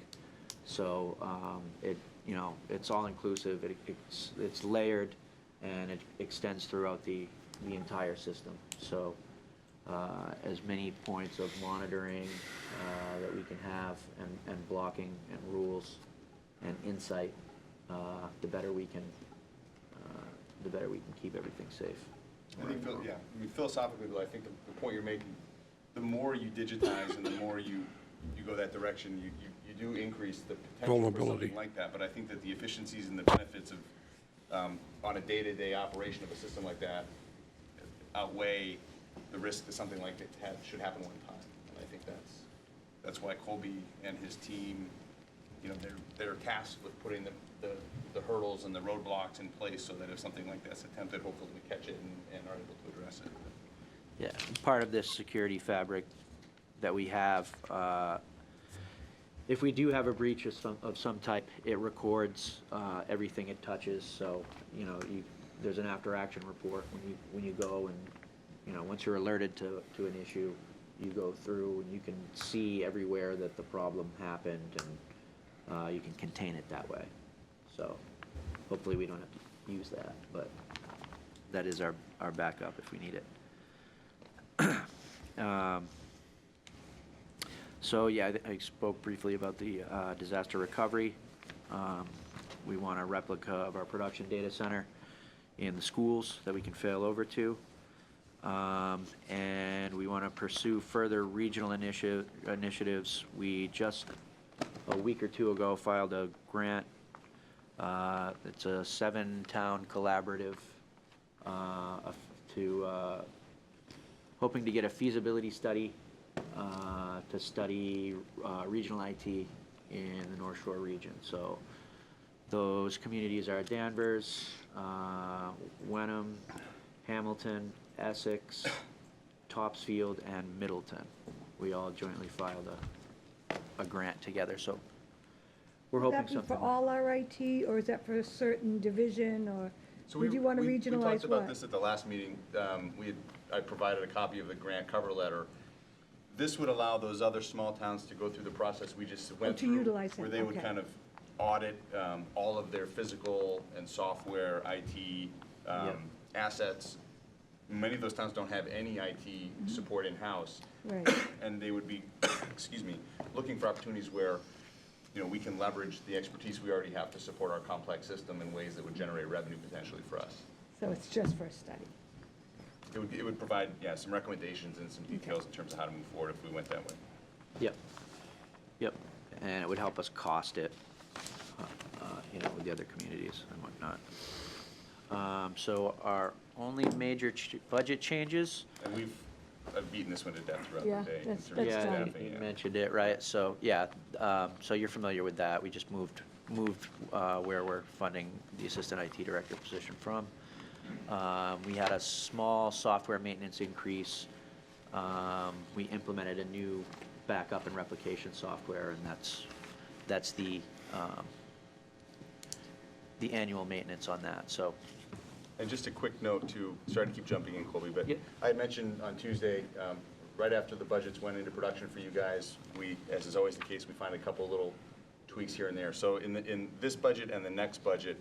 So it's all inclusive. It's layered, and it extends throughout the entire system. So as many points of monitoring that we can have, and blocking and rules and insight, the better we can keep everything safe. I think, philosophically, though, I think the point you're making, the more you digitize and the more you go that direction, you do increase the potential for something like that. But I think that the efficiencies and the benefits of, on a day-to-day operation of a system like that, outweigh the risk that something like that should happen one time. And I think that's why Colby and his team, they're tasked with putting the hurdles and the roadblocks in place so that if something like that's attempted, hopefully we catch it and are able to address it. Yeah, part of this security fabric that we have, if we do have a breach of some type, it records everything it touches. So there's an after-action report when you go, and once you're alerted to an issue, you go through and you can see everywhere that the problem happened, and you can contain it that way. So hopefully we don't have to use that, but that is our backup if we need it. So yeah, I spoke briefly about the disaster recovery. We want a replica of our production data center in the schools that we can fail over to. And we want to pursue further regional initiatives. We just, a week or two ago, filed a grant. It's a 7-town collaborative hoping to get a feasibility study to study regional IT in the North Shore region. So those communities are Danvers, Wenham, Hamilton, Essex, Topsfield, and Middleton. We all jointly filed a grant together, so we're hoping Would that be something. for all our IT, or is that for a certain division, or So would you want to we regionalize talked about what? this at the last meeting. I provided a copy of the grant cover letter. This would allow those other small towns to go through the process we just went to through. utilize it, Where they would okay. kind of audit all of their physical and software IT assets. Many of those towns don't have any IT support in-house. Right. And they would be, excuse me, looking for opportunities where, you know, we can leverage the expertise we already have to support our complex system in ways that would generate revenue potentially for us. So it's just for a study. It would provide, yeah, some recommendations and some details in terms of how to move forward if we went that way. Yep, yep, and it would help us cost it, you know, with the other communities and whatnot. So our only major budget changes. And I've beaten this one to death throughout Yeah, the day. in that's terms of Yeah, staffing, you yeah. mentioned it, right? So, yeah, so you're familiar with that. We just moved where we're funding the assistant IT director position from. We had a small software maintenance increase. We implemented a new backup and replication software, and that's the annual maintenance on that, so. And just a quick note to, sorry to keep jumping in, Colby, but Yep. I had mentioned on Tuesday, right after the budgets went into production for you guys, we, as is always the case, we find a couple little tweaks here and there. So in this budget and the next budget,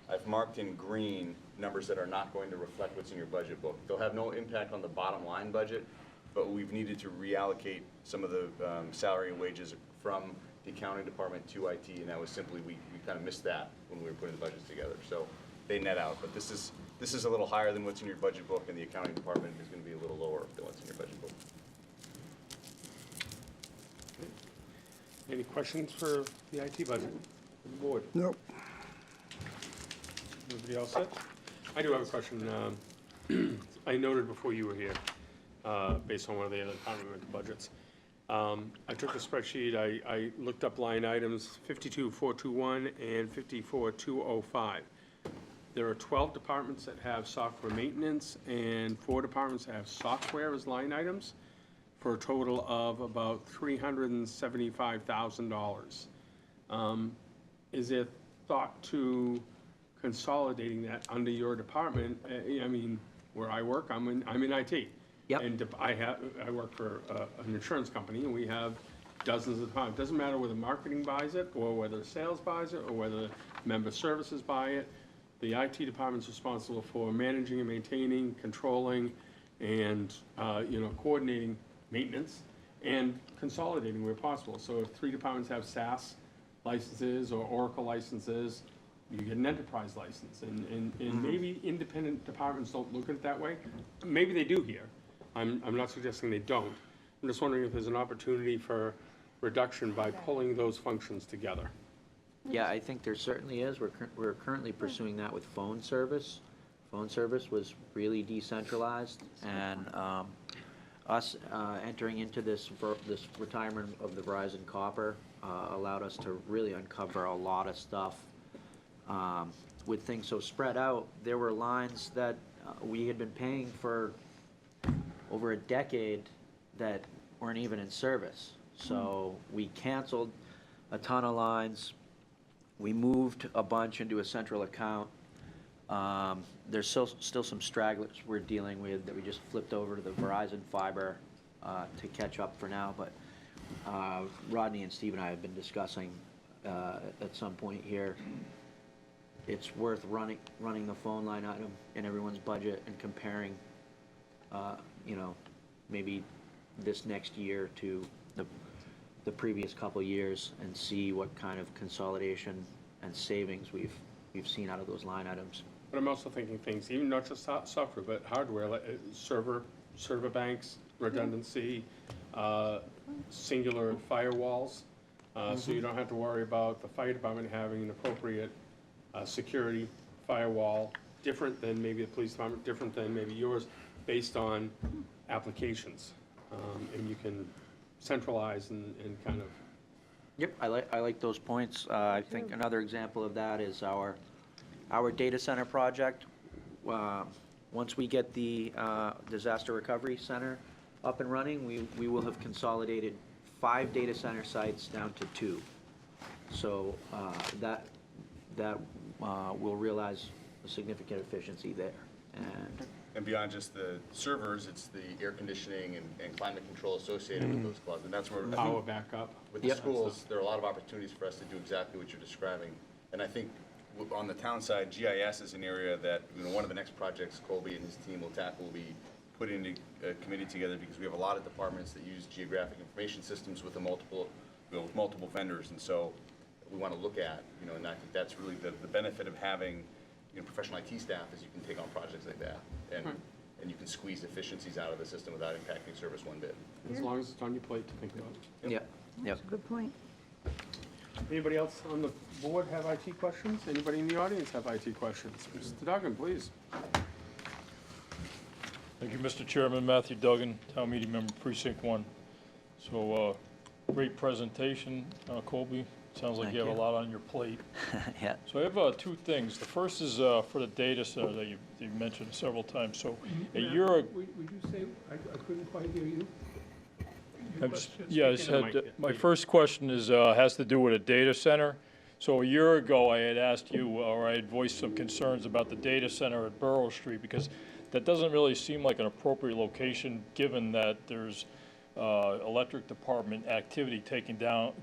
I've marked in green numbers that are not going to reflect what's in your budget book. They'll have no impact on the bottom line budget, but we've needed to reallocate some of the salary and wages from the accounting department to IT, and that was simply, we kind of missed that when we were putting the budgets together. So they net out, but this is a little higher than what's in your budget book, and the accounting department is going to be a little lower than what's in your budget book. Any questions for the IT budget, for the board? Nope. Everybody else set? I do have a question. I noted before you were here, based on one of the other department budgets. I took the spreadsheet, I looked up line items 52,421 and 54,205. There are 12 departments that have software maintenance and 4 departments that have software as line items, for a total of about $375,000. Is there thought to consolidating that under your department? I mean, where I work, I'm in IT. Yep. And I work for an insurance company, and we have dozens of departments. Doesn't matter whether marketing buys it, or whether sales buys it, or whether member services buy it. The IT department's responsible for managing and maintaining, controlling, and, coordinating maintenance and consolidating where possible. So if 3 departments have SaaS licenses or Oracle licenses, you get an enterprise license. And maybe independent departments don't look at it that way. Maybe they do here. I'm not suggesting they don't. I'm just wondering if there's an opportunity for reduction by pulling those functions together. Yeah, I think there certainly is. We're currently pursuing that with phone service. Phone service was really decentralized, and us entering into this retirement of the Verizon copper allowed us to really uncover a lot of stuff. With things so spread out, there were lines that we had been paying for over a decade that weren't even in service. So we canceled a ton of lines. We moved a bunch into a central account. There's still some stragglers we're dealing with that we just flipped over to the Verizon fiber to catch up for now. But Rodney and Steve and I have been discussing at some point here, it's worth running the phone line item in everyone's budget and comparing, maybe this next year to the previous couple of years, and see what kind of consolidation and savings we've seen out of those line items. But I'm also thinking things, even not just software, but hardware, like server banks, redundancy, singular firewalls, so you don't have to worry about the fire department having an appropriate security firewall, different than maybe the police department, different than maybe yours, based on applications. and you can centralize and kind of. Yep, I like those points. I think another example of that is our data center project. Once we get the disaster recovery center up and running, we will have consolidated 5 data center sites down to 2. So that will realize a significant efficiency there. And beyond just the servers, it's the air conditioning and climate control associated with those clubs. And that's where Power backup. with the schools, there are a lot of opportunities for us to do exactly what you're describing. And I think on the town side, GIS is an area that, one of the next projects Colby and his team will tackle will be putting a committee together, because we have a lot of departments that use geographic information systems with multiple vendors. And so we want to look at, and I think that's really the benefit of having professional IT staff, is you can take on projects like that, and you can squeeze efficiencies out of the system without impacting service one bit. As long as it's on your plate to think about. Yep. That's a good point. Anybody else on the board have IT questions? Anybody in the audience have IT questions? Mr. Duggan, please. Thank you, Mr. Chairman. Matthew Duggan, Town Meeting Member, Precinct 1. So, great presentation, Colby. Sounds like Thank you have you. a lot on your plate. Yeah. So I have 2 things. The first is for the data center that you mentioned several times. So a year ago, Would you say, I couldn't quite hear you? yeah, I said, my first question is, has to do with a data center. So a year ago, I had asked you, or I had voiced some concerns about the data center at Borough Street, because that doesn't really seem like an appropriate location, given that there's electric department activity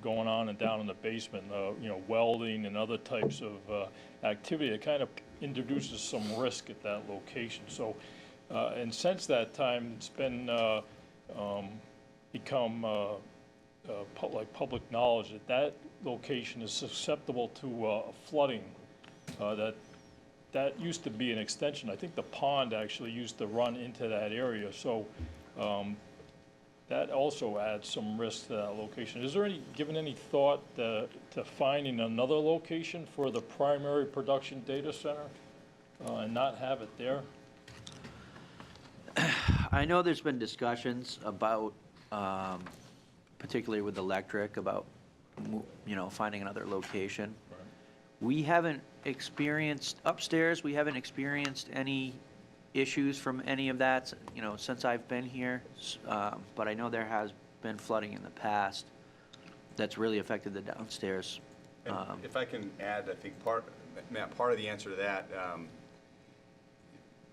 going on and down in the basement, welding and other types of activity. It kind of introduces some risk at that location. So, and since that time, it's been become like public knowledge that location is susceptible to flooding. That used to be an extension. I think the pond actually used to run into that area. So that also adds some risk to that location. Is there given any thought to finding another location for the primary production data center and not have it there? I know there's been discussions about, particularly with electric, about, finding another location. We haven't experienced, upstairs, we haven't experienced any issues from any of that, since I've been here. But I know there has been flooding in the past that's really affected the downstairs. And if I can add, I think part of the answer to that,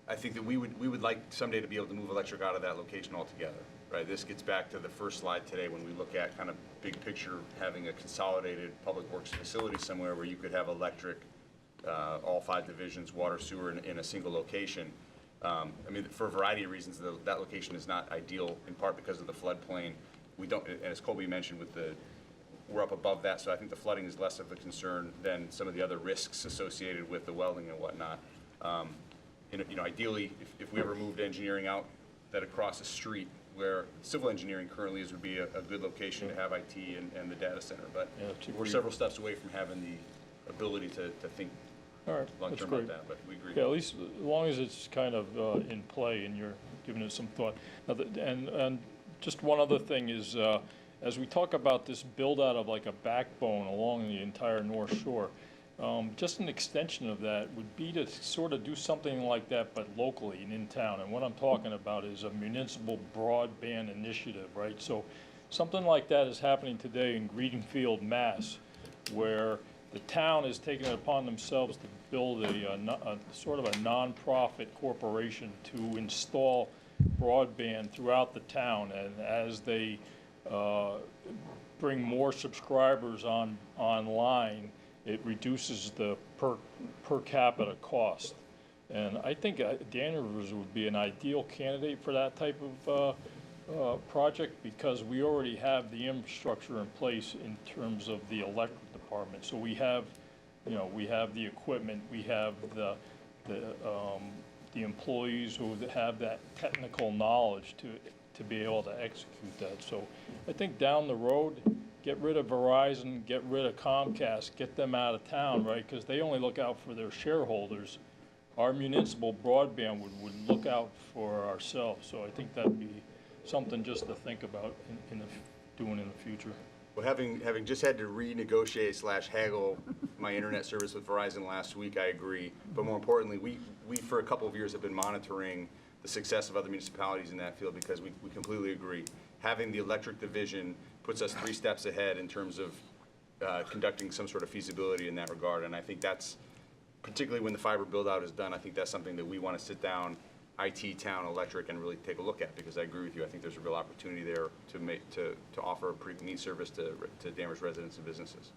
I think that we would like someday to be able to move electric out of that location altogether, right? This gets back to the first slide today when we look at kind of big picture, having a consolidated public works facility somewhere where you could have electric, all 5 divisions, water, sewer in a single location. I mean, for a variety of reasons, that location is not ideal, in part because of the floodplain. We don't, and as Colby mentioned, we're up above that, so I think the flooding is less of a concern than some of the other risks associated with the welding and whatnot. Ideally, if we ever moved engineering out, that across the street where civil engineering currently is would be a good location to have IT and the data center. But we're several steps away from having the ability to think long-term about that, but we agree. Yeah, at least as long as it's kind of in play and you're giving it some thought. Now, and just one other thing is, as we talk about this build-out of like a backbone along the entire North Shore, just an extension of that would be to sort of do something like that, but locally and in town. And what I'm talking about is a municipal broadband initiative, right? So something like that is happening today in Greenfield, Mass, where the town is taking it upon themselves to build a sort of a nonprofit corporation to install broadband throughout the town. And as they bring more subscribers online, it reduces the per capita cost. And I think Danvers would be an ideal candidate for that type of project, because we already have the infrastructure in place in terms of the electric department. So we have, we have the equipment, we have the employees who have that technical knowledge to be able to execute that. So I think down the road, get rid of Verizon, get rid of Comcast, get them out of town, right? Because they only look out for their shareholders. Our municipal broadband would look out for ourselves. So I think that'd be something just to think about doing in the future. Well, having just had to renegotiate / haggle my internet service with Verizon last week, I agree. But more importantly, we for a couple of years have been monitoring the success of other municipalities in that field because we completely agree. Having the electric division puts us 3 steps ahead in terms of conducting some sort of feasibility in that regard. And I think that's, particularly when the fiber build out is done, I think that's something that we want to sit down, IT, town, electric, and really take a look at, because I agree with you. I think there's a real opportunity there to offer a pretty neat service to Danvers residents and businesses.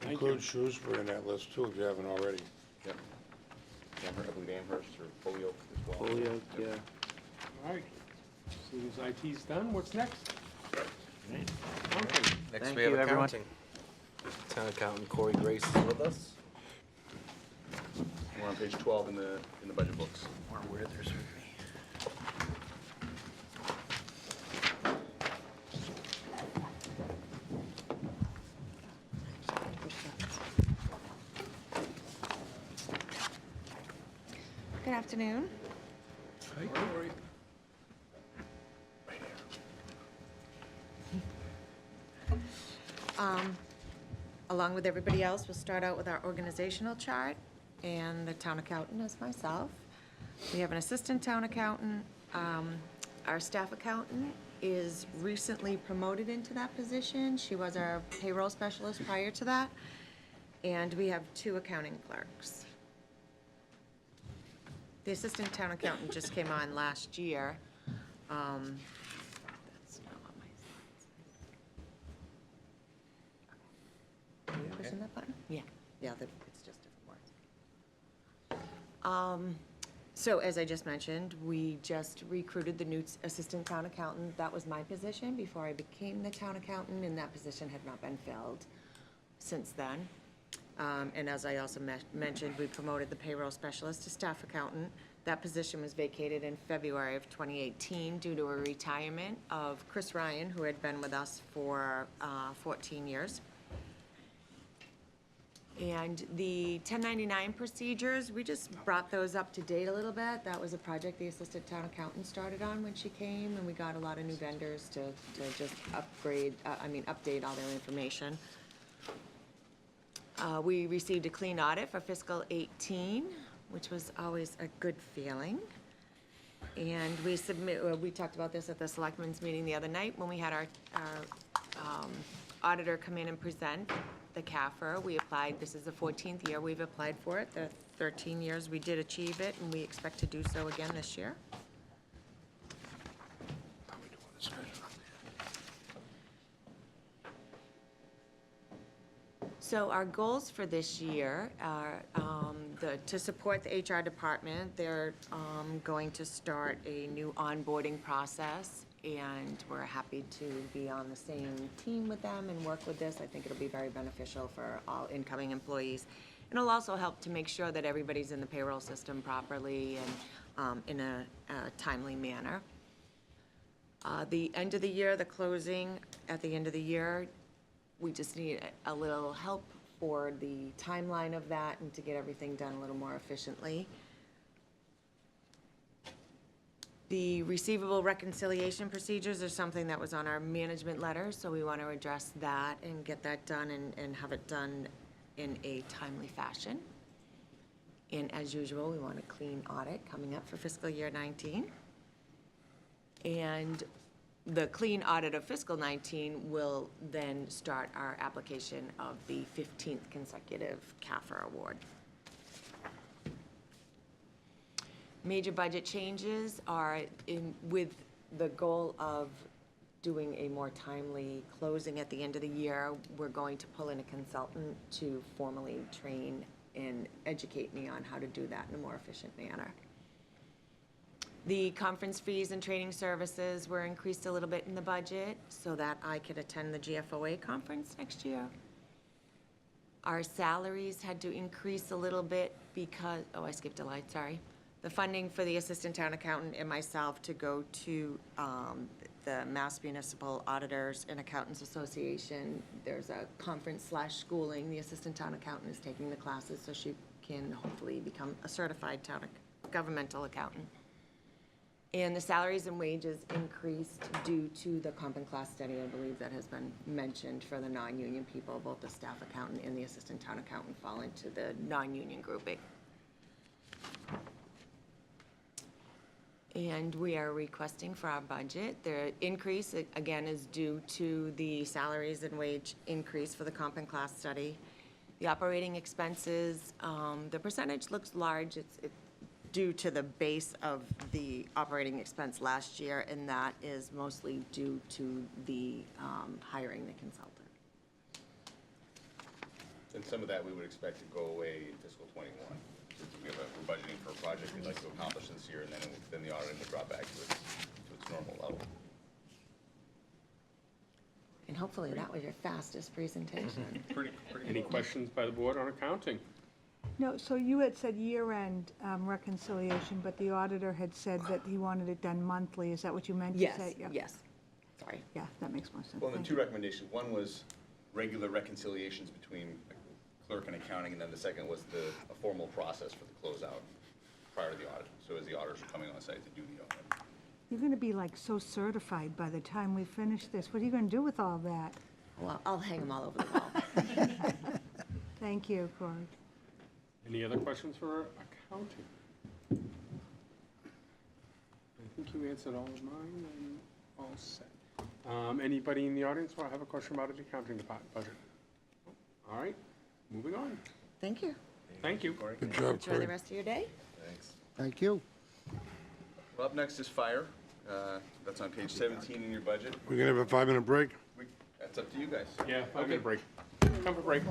Include Shrewsbury in that list too, if you haven't already. Yep. I believe Amherst or Holyoke as well. Holyoke, yeah. All right. So as IT's done, what's next? Next Thank we have you, everyone. accounting. Town accountant Corey Grace is with us. We're on page 12 in the budget books. Or where there's with me. Good afternoon. Hi, Corey. Along with everybody else, we'll start out with our organizational chart, and the town accountant is myself. We have an assistant town accountant. Our staff accountant is recently promoted into that position. She was our payroll specialist prior to that. And we have 2 accounting clerks. The assistant town accountant just came on last year. That's not on my slides. Are you pushing that button? Yeah, it's just different words. So as I just mentioned, we just recruited the new assistant town accountant. That was my position before I became the town accountant, and that position had not been filled since then. And as I also mentioned, we promoted the payroll specialist to staff accountant. That position was vacated in February of 2018 due to a retirement of Chris Ryan, who had been with us for 14 years. And the 1099 procedures, we just brought those up to date a little bit. That was a project the assistant town accountant started on when she came, and we got a lot of new vendors to just update all their information. We received a clean audit for fiscal 18, which was always a good feeling. And we talked about this at the selectmen's meeting the other night when we had our auditor come in and present the CAFR. We applied, this is the 14th year we've applied for it. The 13 years we did achieve it, and we expect to do so again this year. So our goals for this year are to support the HR department. They're going to start a new onboarding process, and we're happy to be on the same team with them and work with this. I think it'll be very beneficial for all incoming employees. It'll also help to make sure that everybody's in the payroll system properly and in a timely manner. The end of the year, the closing at the end of the year, we just need a little help for the timeline of that and to get everything done a little more efficiently. The receivable reconciliation procedures are something that was on our management letter, so we want to address that and get that done and have it done in a timely fashion. And as usual, we want a clean audit coming up for fiscal year 19. And the clean audit of fiscal 19 will then start our application of the 15th consecutive CAFR award. Major budget changes are with the goal of doing a more timely closing at the end of the year. We're going to pull in a consultant to formally train and educate me on how to do that in a more efficient manner. The conference fees and training services were increased a little bit in the budget so that I could attend the GFOA conference next year. Our salaries had to increase a little bit because, I skipped a line, sorry. The funding for the assistant town accountant and myself to go to the Mass Municipal Auditors and Accountants Association. There's a conference/schooling. The assistant town accountant is taking the classes so she can hopefully become a certified town governmental accountant. And the salaries and wages increased due to the comp and class study, I believe, that has been mentioned for the non-union people. Both the staff accountant and the assistant town accountant fall into the non-union grouping. And we are requesting for our budget. The increase, again, is due to the salaries and wage increase for the comp and class study. The operating expenses, the percentage looks large. It's due to the base of the operating expense last year, and that is mostly due to the hiring the consultant. And some of that we would expect to go away in fiscal '21. Since we're budgeting for a project we'd like to accomplish this year, and then the auditing will drop back to its normal level. And hopefully that was your fastest presentation. Any questions by the board on accounting? No, so you had said year-end reconciliation, but the auditor had said that he wanted it done monthly. Is that what you meant to Yes, say? Yeah. yes. Sorry. Yeah, that makes more sense. Well, the Thank two you. recommendations, one was regular reconciliations between clerk and accounting, and then the second was a formal process for the closeout prior to the audit. So as the auditors are coming on site to do the audit. You're going to be like so certified by the time we finish this. What are you going to do with all that? Well, I'll hang them all over the wall. Thank you, Corey. Any other questions for accounting? I think you answered all of mine and all set. Anybody in the audience want to have a question about the accounting department budget? All right, moving on. Thank you. Thank you. Good job, Enjoy Corey. the rest of your day. Thanks. Thank you. Well, up next is fire. That's on page 17 in your budget. We're gonna have a 5-minute break? That's up to you guys. Yeah, 5-minute break. Come for break.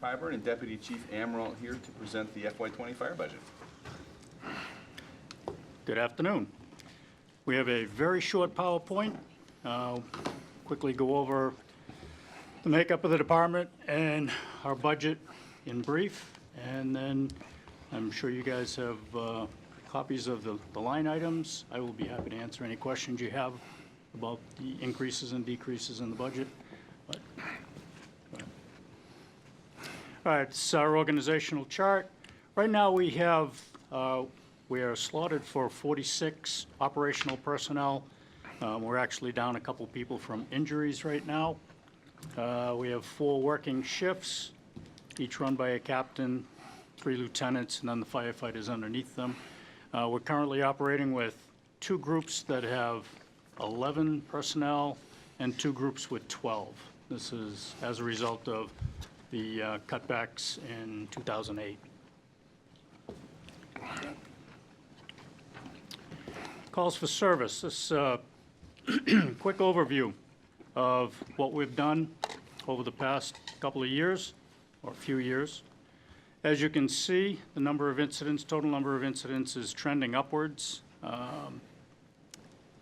Pyburn and Deputy Chief Amaral here to present the FY20 fire budget. Good afternoon. We have a very short PowerPoint. Quickly go over the makeup of the department and our budget in brief, and then I'm sure you guys have copies of the line items. I will be happy to answer any questions you have about the increases and decreases in the budget. But, all right, this is our organizational chart. Right now we are slotted for 46 operational personnel. We're actually down a couple people from injuries right now. We have 4 working shifts, each run by a captain, 3 lieutenants, and then the firefighters underneath them. We're currently operating with 2 groups that have 11 personnel and 2 groups with 12. This is as a result of the cutbacks in 2008. Calls for service. This quick overview of what we've done over the past couple of years, or a few years. As you can see, the number of incidents, total number of incidents is trending upwards.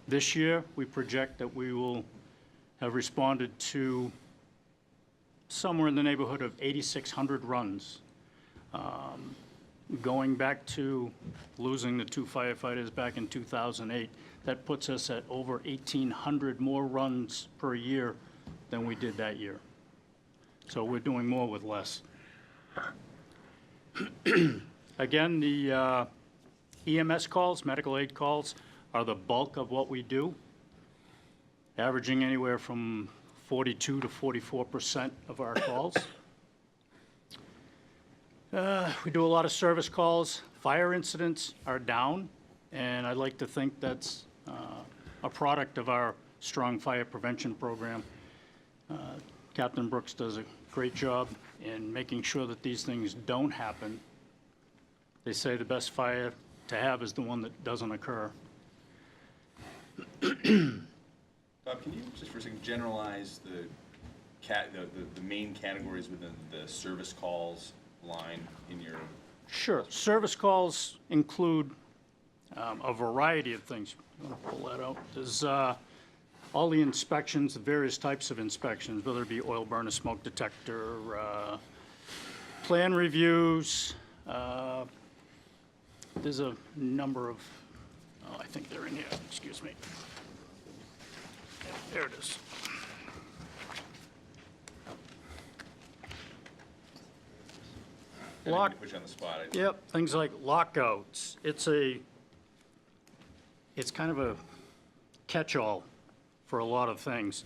This year, we project that we will have responded to somewhere in the neighborhood of 8,600 runs. Going back to losing the 2 firefighters back in 2008, that puts us at over 1,800 more runs per year than we did that year. So we're doing more with less. Again, the EMS calls, medical aid calls, are the bulk of what we do, averaging anywhere from 42 to 44% of our calls. We do a lot of service calls. Fire incidents are down, and I'd like to think that's a product of our strong fire prevention program. Captain Brooks does a great job in making sure that these things don't happen. They say the best fire to have is the one that doesn't occur. Bob, can you just for a second generalize the main categories within the service calls line in your? Sure. Service calls include a variety of things. You want to pull that out? There's all the inspections, the various types of inspections, whether it be oil burner, smoke detector, plan reviews. There's a number of, I think they're in here, excuse me. Yeah, there it is. Put you on the spot. Yep, things like lockouts. It's kind of a catch-all for a lot of things.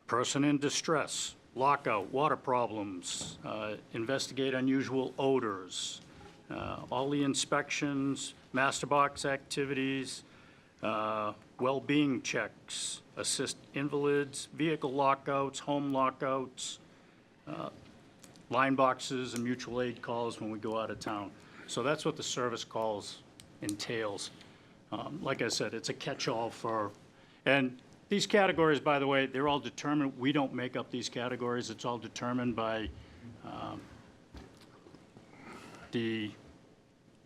Person in distress, lockout, water problems, investigate unusual odors, all the inspections, master box activities, well-being checks, assist invalids, vehicle lockouts, home lockouts, line boxes and mutual aid calls when we go out of town. So that's what the service calls entails. Like I said, it's a catch-all for, and these categories, by the way, they're all determined. We don't make up these categories. It's all determined by the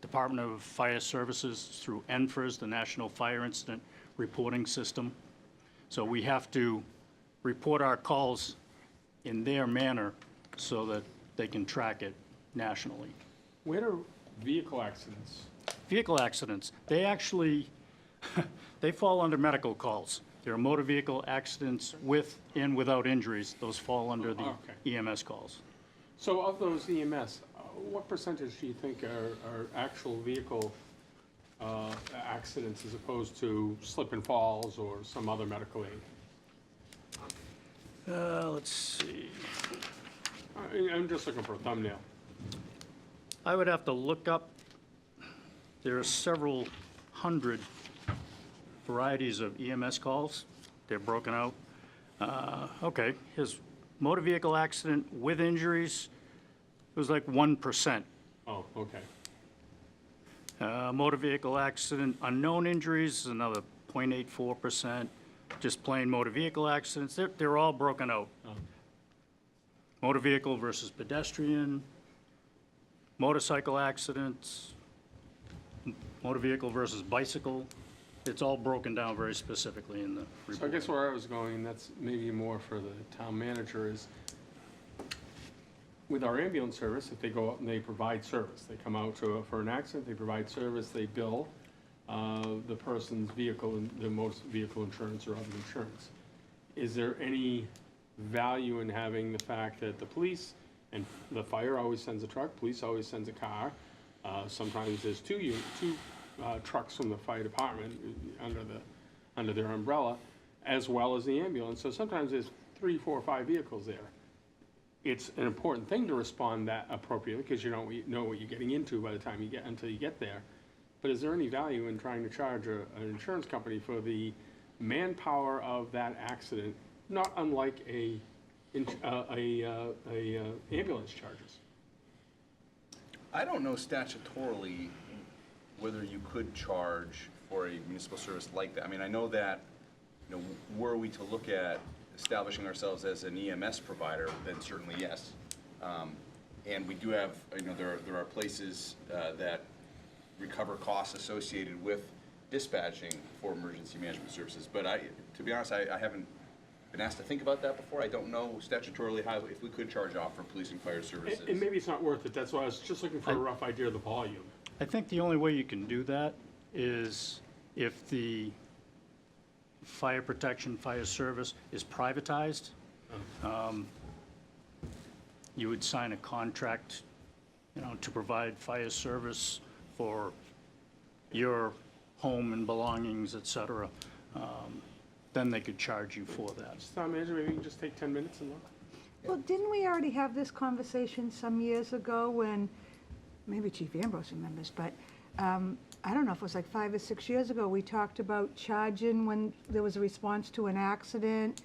Department of Fire Services through NFIRS, the National Fire Incident Reporting System. So we have to report our calls in their manner so that they can track it nationally. Where are vehicle accidents? Vehicle accidents, they actually, they fall under medical calls. There are motor vehicle accidents with and without injuries. Those fall under the EMS calls. So of those EMS, what percentage do you think are actual vehicle accidents as opposed to slip and falls or some other medical aid? Let's see. I'm just looking for a thumbnail. I would have to look up, there are several hundred varieties of EMS calls. They're broken out. Okay, his motor vehicle accident with injuries, it was like 1%. Oh, okay. Motor vehicle accident, unknown injuries is another 0.84%. Just plain motor vehicle accidents, they're all broken out. motor vehicle versus pedestrian, motorcycle accidents, motor vehicle versus bicycle. It's all broken down very specifically in the So I report. guess where I was going, and that's maybe more for the town manager, is with our ambulance service, if they go out and they provide service, they come out for an accident, they provide service, they bill the person's vehicle, and the motor vehicle insurance or other insurance. Is there any value in having the fact that the police and the fire always sends a truck, police always sends a car? Sometimes there's two trucks from the fire department under their umbrella, as well as the ambulance. So sometimes there's 3, 4, 5 vehicles there. It's an important thing to respond that appropriately, because you don't know what you're getting into by the time until you get there. But is there any value in trying to charge an insurance company for the manpower of that accident, not unlike a ambulance charges? I don't know statutorily whether you could charge for a municipal service like that. I mean, I know that, were we to look at establishing ourselves as an EMS provider, then certainly yes. And we do have, there are places that recover costs associated with dispatching for emergency management services. But to be honest, I haven't been asked to think about that before. I don't know statutorily if we could charge off for police and fire services. And maybe it's not worth it. That's why I was just looking for a rough idea of the volume. I think the only way you can do that is if the fire protection, fire service is privatized. You would sign a contract, to provide fire service for your home and belongings, et cetera. Then they could charge you for that. Town manager, maybe you can just take 10 minutes and look. Well, didn't we already have this conversation some years ago when, maybe Chief Ambrose remembers, but I don't know if it was like 5 or 6 years ago, we talked about charging when there was a response to an accident.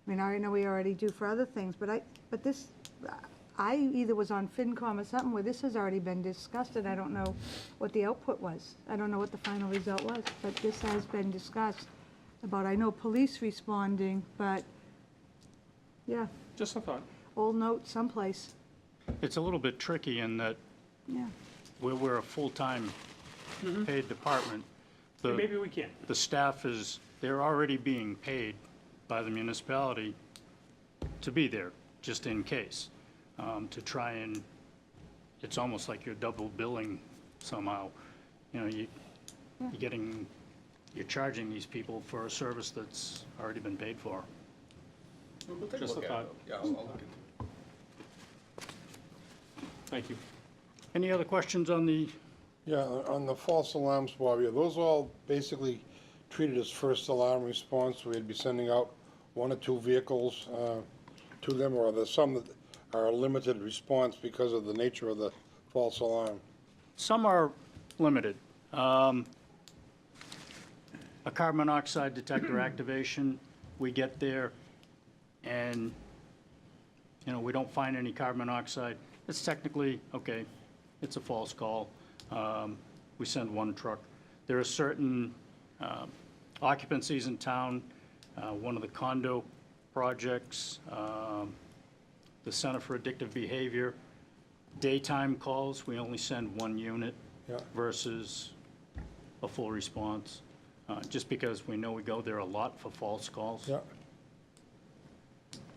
I mean, I know we already do for other things, but I either was on FinCom or something where this has already been discussed, and I don't know what the output was. I don't know what the final result was, but this has been discussed about, I know police responding, but, yeah. Just a thought. Old note someplace, It's a little bit tricky in that yeah. we're a full-time paid department. And maybe we can. The staff they're already being paid by the municipality to be there, just in case, to try and, it's almost like you're double billing somehow. You're charging these people for a service that's already been paid for. We'll take Just a look a at it. thought. Yeah, I'll look into it. Thank you. Any other questions on the, Yeah, on the false alarms, Bobby, are those all basically treated as first alarm response? We'd be sending out 1 or 2 vehicles to them, or are there some that are a limited response because of the nature of the false alarm? some are limited. A carbon monoxide detector activation, we get there and, we don't find any carbon monoxide. It's technically, okay, it's a false call. We send 1 truck. There are certain occupancies in town, one of the condo projects, the Center for Addictive Behavior, daytime calls, we only send 1 unit versus a full response, just because we know we go there a lot for false calls. Yeah.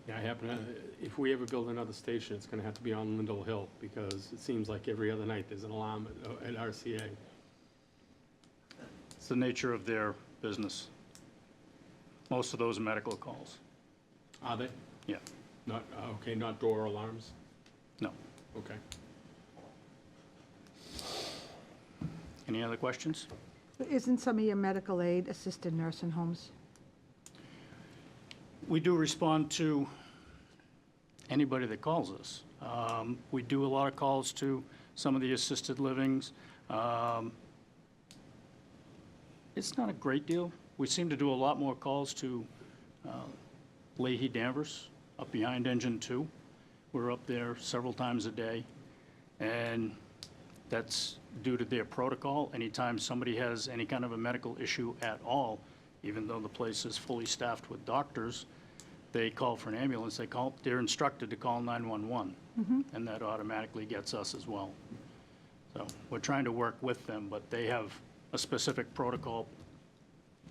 Yeah, I happen to, if we ever build another station, it's gonna have to be on Lindell Hill, because it seems like every other night there's an alarm at RCA. It's the nature of their business. Most of those are medical calls. Are they? Yeah. Not, okay, not door alarms? No. Okay. Any other questions? Isn't some of your medical aid assisted nursing homes? We do respond to anybody that calls us. We do a lot of calls to some of the assisted livings. It's not a great deal. We seem to do a lot more calls to Leahy Danvers, up behind Engine 2. We're up there several times a day, and that's due to their protocol. Anytime somebody has any kind of a medical issue at all, even though the place is fully staffed with doctors, they call for an ambulance, they're instructed to call 911, and that automatically gets us as well. So we're trying to work with them, but they have a specific protocol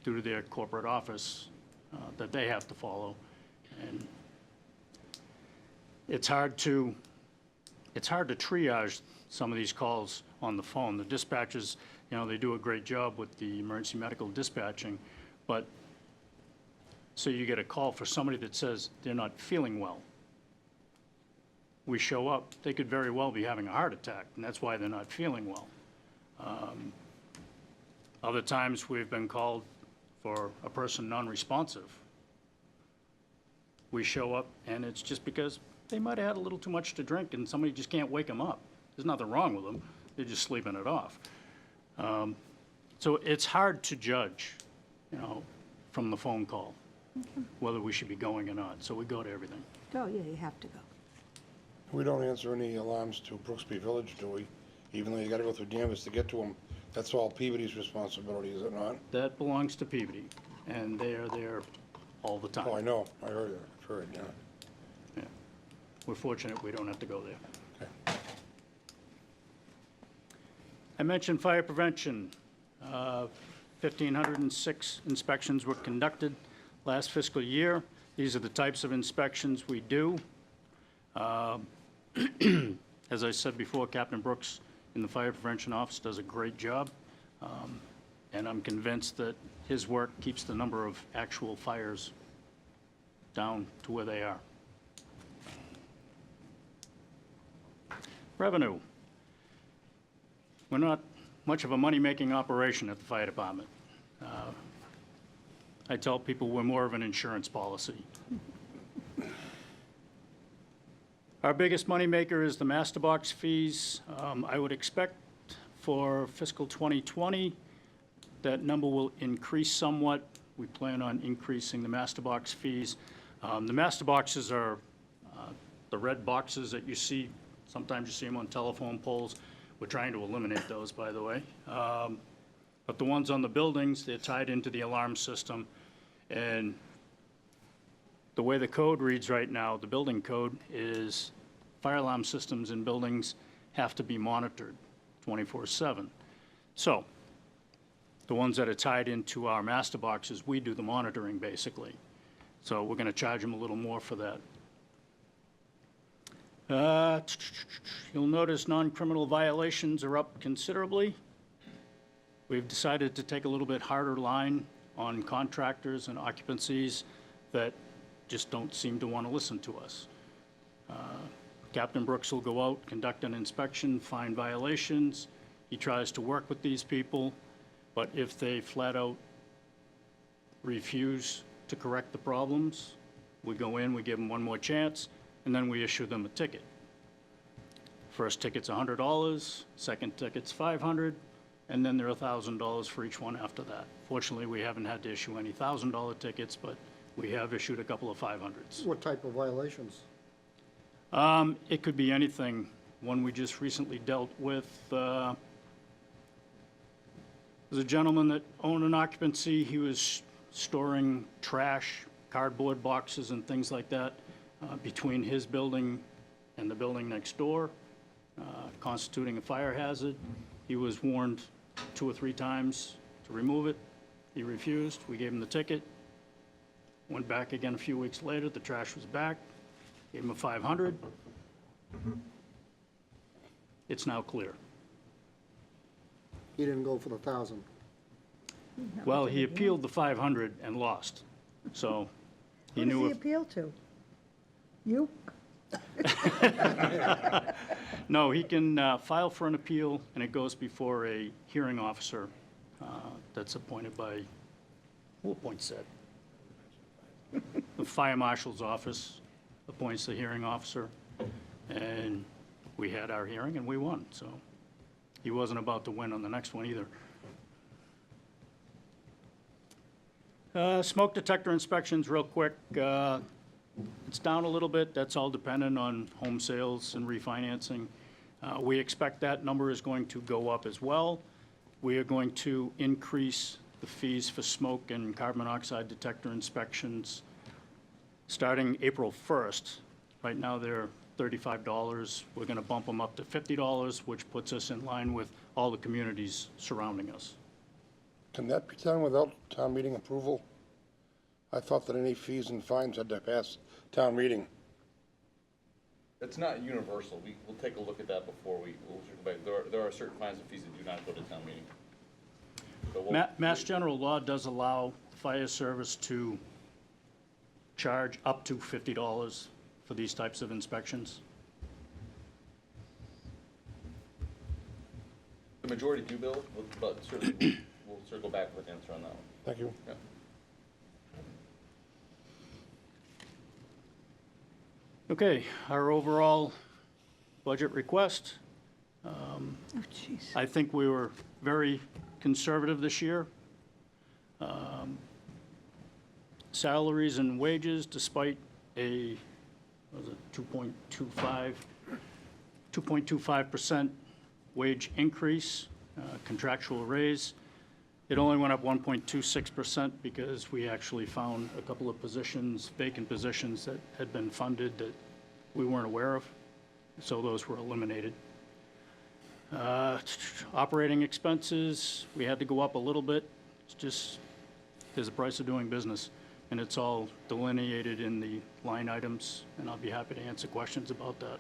due to their corporate office that they have to follow. And it's hard to triage some of these calls on the phone. The dispatchers, they do a great job with the emergency medical dispatching, but so you get a call for somebody that says they're not feeling well. We show up, they could very well be having a heart attack, and that's why they're not feeling well. Other times, we've been called for a person non-responsive. We show up, and it's just because they might have had a little too much to drink, and somebody just can't wake them up. There's nothing wrong with them. They're just sleeping it off. So it's hard to judge, from the phone call, whether we should be going or not. So we go to everything. Oh, yeah, you have to go. We don't answer any alarms to Brooksby Village, do we? Even though you gotta go through Danvers to get to them. That's all Peabody's responsibility, is it not? That belongs to Peabody, and they are there all the time. Oh, I know. I heard it. I've heard, yeah. Yeah. We're fortunate we don't have to go there. Okay. I mentioned fire prevention. 1,506 inspections were conducted last fiscal year. These are the types of inspections we do. As I said before, Captain Brooks in the Fire Prevention Office does a great job, and I'm convinced that his work keeps the number of actual fires down to where they are. Revenue. We're not much of a money-making operation at the fire department. I tell people we're more of an insurance policy. Our biggest moneymaker is the master box fees. I would expect for fiscal 2020 that number will increase somewhat. We plan on increasing the master box fees. The master boxes are the red boxes that you see. Sometimes you see them on telephone poles. We're trying to eliminate those, by the way. But the ones on the buildings, they're tied into the alarm system. And the way the code reads right now, the building code, is fire alarm systems in buildings have to be monitored 24/7. So the ones that are tied into our master boxes, we do the monitoring, basically. So we're going to charge them a little more for that. You'll notice non-criminal violations are up considerably. We've decided to take a little bit harder line on contractors and occupancies that just don't seem to want to listen to us. Captain Brooks will go out, conduct an inspection, find violations. He tries to work with these people, but if they flat out refuse to correct the problems, we go in, we give them one more chance, and then we issue them a ticket. First ticket's $100, second ticket's $500, and then there are $1,000 for each one after that. Fortunately, we haven't had to issue any $1,000 tickets, but we have issued a couple of 500s. What type of violations? It could be anything. One we just recently dealt with, there's a gentleman that owned an occupancy. He was storing trash, cardboard boxes and things like that between his building and the building next door, constituting a fire hazard. He was warned 2 or 3 times to remove it. He refused. We gave him the ticket. Went back again a few weeks later. The trash was back. Gave him a 500. It's now clear. He didn't go for the 1,000. Well, he appealed the 500 and lost. So he Who knew does he if, appeal to? You? no, he can file for an appeal, and it goes before a hearing officer that's appointed by, who appoints that? The fire marshal's office appoints the hearing officer, and we had our hearing and we won. So he wasn't about to win on the next one either. Smoke detector inspections, real quick. It's down a little bit. That's all dependent on home sales and refinancing. We expect that number is going to go up as well. We are going to increase the fees for smoke and carbon monoxide detector inspections starting April 1st. Right now, they're $35. We're going to bump them up to $50, which puts us in line with all the communities surrounding us. Can that be done without town meeting approval? I thought that any fees and fines had to pass town meeting. It's not universal. We'll take a look at that before we'll circle back. There are certain fines and fees that do not go to town meeting. So Mass general law does allow fire service to charge up to $50 for these types of inspections. the majority do bill, but certainly we'll circle back with an answer on that one. Thank you. Yeah. Okay, our overall budget request. Oh, jeez. I think we were very conservative this year. Salaries and wages, despite a, what was it, 2.25% wage increase, contractual raise. It only went up 1.26% because we actually found a couple of positions, vacant positions that had been funded that we weren't aware of. So those were eliminated. Operating expenses, we had to go up a little bit. It's just, there's a price of doing business, and it's all delineated in the line items, and I'll be happy to answer questions about that.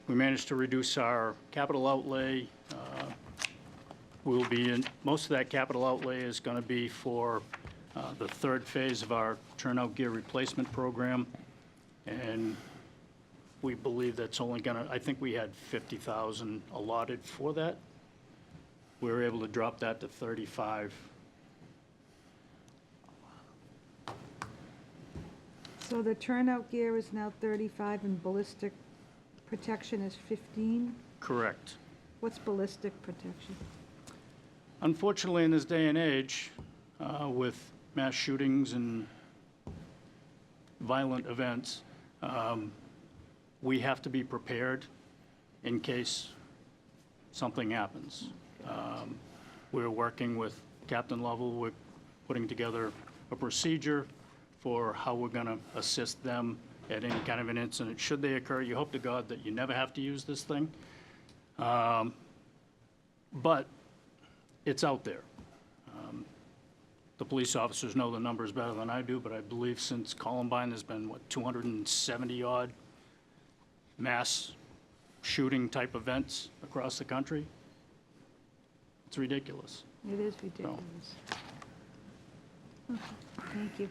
We managed to reduce our capital outlay. We'll be in, most of that capital outlay is going to be for the third phase of our turnout gear replacement program, and we believe that's only going to, I think we had 50,000 allotted for that. We were able to drop that to 35. So the turnout gear is now 35 and ballistic protection is 15? Correct. What's ballistic protection? Unfortunately, in this day and age, with mass shootings and violent events, we have to be prepared in case something happens. We're working with captain level. We're putting together a procedure for how we're going to assist them at any kind of an incident. Should they occur, you hope to God that you never have to use this thing. But it's out there. The police officers know the numbers better than I do, but I believe since Columbine, there's been, what, 270-odd mass shooting type events across the country. It's ridiculous. It is ridiculous. Okay, thank you.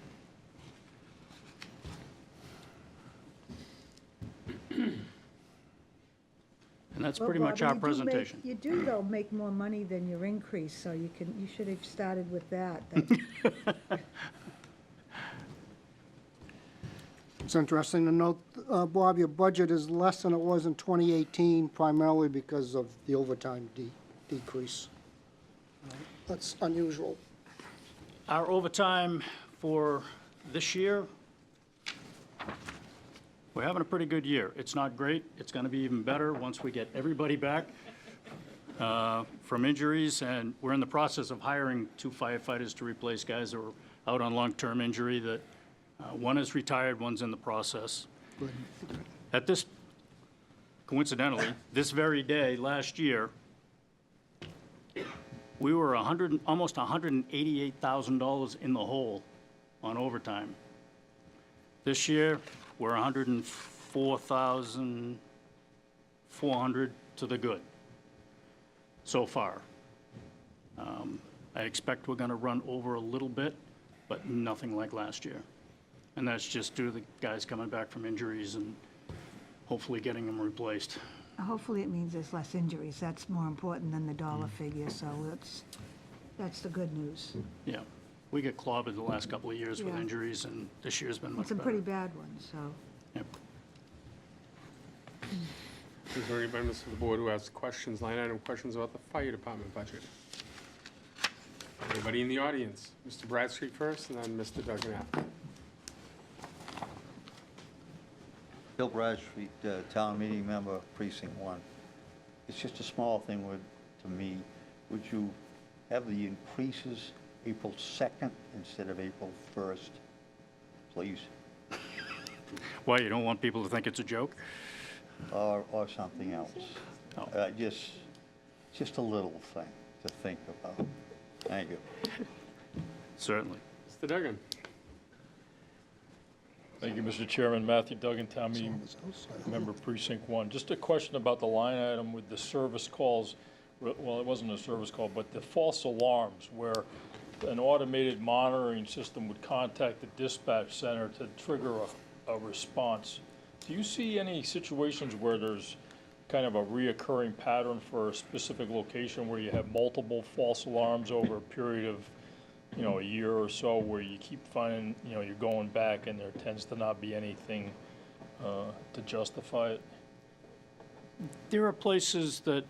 And that's Well, pretty much Bobby, our you do presentation. You do, though, make more money than your increase, so you should have started with that. It's interesting to note, Bob, your budget is less than it was in 2018, primarily because of the overtime decrease. That's unusual. Our overtime for this year, we're having a pretty good year. It's not great. It's going to be even better once we get everybody back from injuries, and we're in the process of hiring 2 firefighters to replace guys that were out on long-term injury. That one is retired, one's in the process. At this, coincidentally, this very day last year, we were almost $188,000 in the hole on overtime. This year, we're $104,400 to the good so far. I expect we're going to run over a little bit, but nothing like last year. And that's just due to the guys coming back from injuries and hopefully getting them replaced. Hopefully it means there's less injuries. That's more important than the dollar figure, so that's the good news. Yeah, we get clobbered the last couple of years with Yeah. injuries, and this year's been much Some better. pretty bad ones, so. Yep. Is there any members of the board who has questions, line item questions about the fire department budget? Anybody in the audience? Mr. Bradstreet first, and then Mr. Duggan after. Bill Bradstreet, town meeting member, precinct 1. It's just a small thing to me. Would you have the increases April 2nd instead of April 1st, please? Why, you don't want people to think it's a joke? Or something else. Just a little thing to think about. Thank you. Certainly. Mr. Duggan? Thank you, Mr. Chairman. Matthew Duggan, Town Meeting Member Precinct 1. Just a question about the line item with the service calls. Well, it wasn't a service call, but the false alarms where an automated monitoring system would contact the dispatch center to trigger a response. Do you see any situations where there's kind of a reoccurring pattern for a specific location where you have multiple false alarms over a period of, a year or so, where you keep finding, you're going back and there tends to not be anything to justify it? There are places that,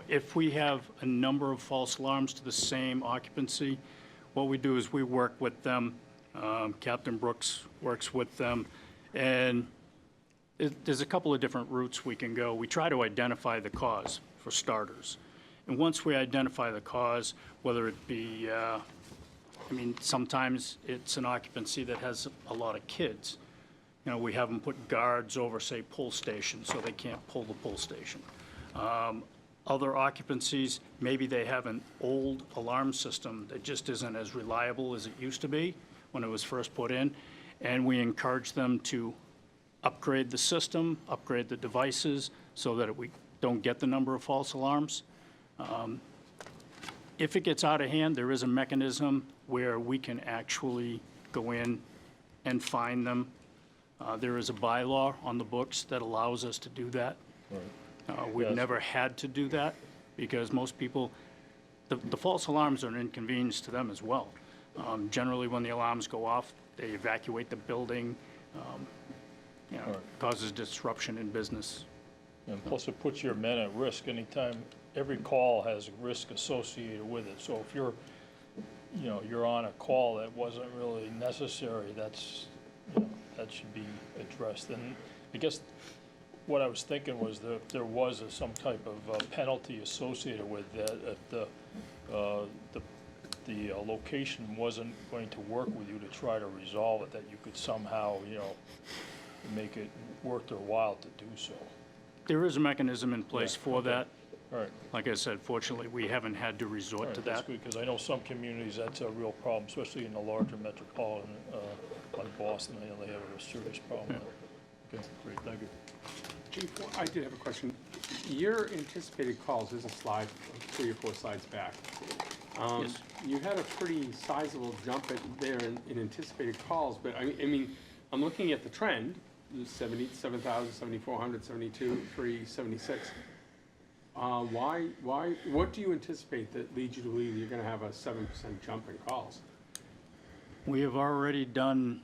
if we have a number of false alarms to the same occupancy, what we do is we work with them. Captain Brooks works with them, and there's a couple of different routes we can go. We try to identify the cause, for starters. And once we identify the cause, whether it be, sometimes it's an occupancy that has a lot of kids. We have them put guards over, say, pull stations, so they can't pull the pull station. Other occupancies, maybe they have an old alarm system that just isn't as reliable as it used to be when it was first put in, and we encourage them to upgrade the system, upgrade the devices, so that we don't get the number of false alarms. If it gets out of hand, there is a mechanism where we can actually go in and fine them. There is a bylaw on the books that allows us to do that. We've never had to do that because most people, the false alarms are an inconvenience to them as well. Generally, when the alarms go off, they evacuate the building, causes disruption in business. And plus it puts your men at risk anytime, every call has risk associated with it. So if you're on a call that wasn't really necessary, that should be addressed. And I guess what I was thinking was that if there was some type of penalty associated with that, if the location wasn't going to work with you to try to resolve it, that you could somehow, make it worth their while to do so. There is a mechanism in place for that. All right. Like I said, fortunately, we haven't had to resort to That's that. good, because I know some communities, that's a real problem, especially in the larger metropolitan, like Boston, they have a serious problem. Okay, great, thank you. Chief, I did have a question. Your anticipated calls, there's a slide 3 or 4 slides back. Yes. You had a pretty sizable jump there in anticipated calls, but I mean, I'm looking at the trend, 77,000, 7,400, 72,300, 76. What do you anticipate that leads you to believe you're going to have a 7% jump in calls? We have already done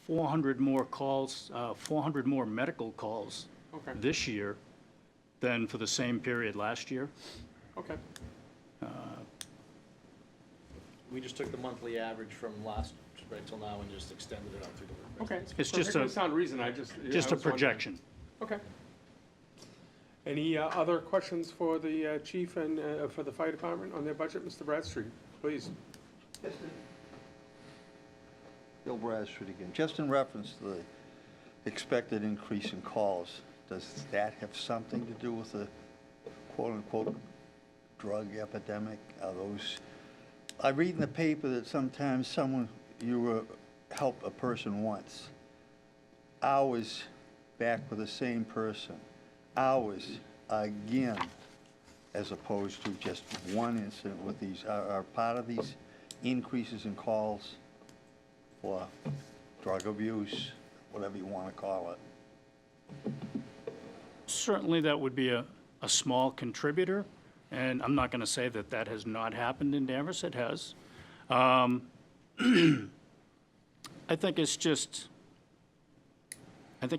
400 more calls, 400 more medical calls this year than for the same period last year. Okay. We just took the monthly average from last right till now and just extended it out through the rest Okay. of the It's just a sound reason. I was projection. wondering. Okay. Any other questions for the chief and for the fire department on their budget? Mr. Bradstreet, please. Bill Bradstreet again. Just in reference to the expected increase in calls, does that have something to do with the quote-unquote drug epidemic? Are those, I read in the paper that sometimes you help a person once, hours back with the same person, hours again, as opposed to just one incident with these. Are part of these increases in calls for drug abuse, whatever you want to call it? Certainly, that would be a small contributor, and I'm not going to say that that has not happened in Danvers. It has. I think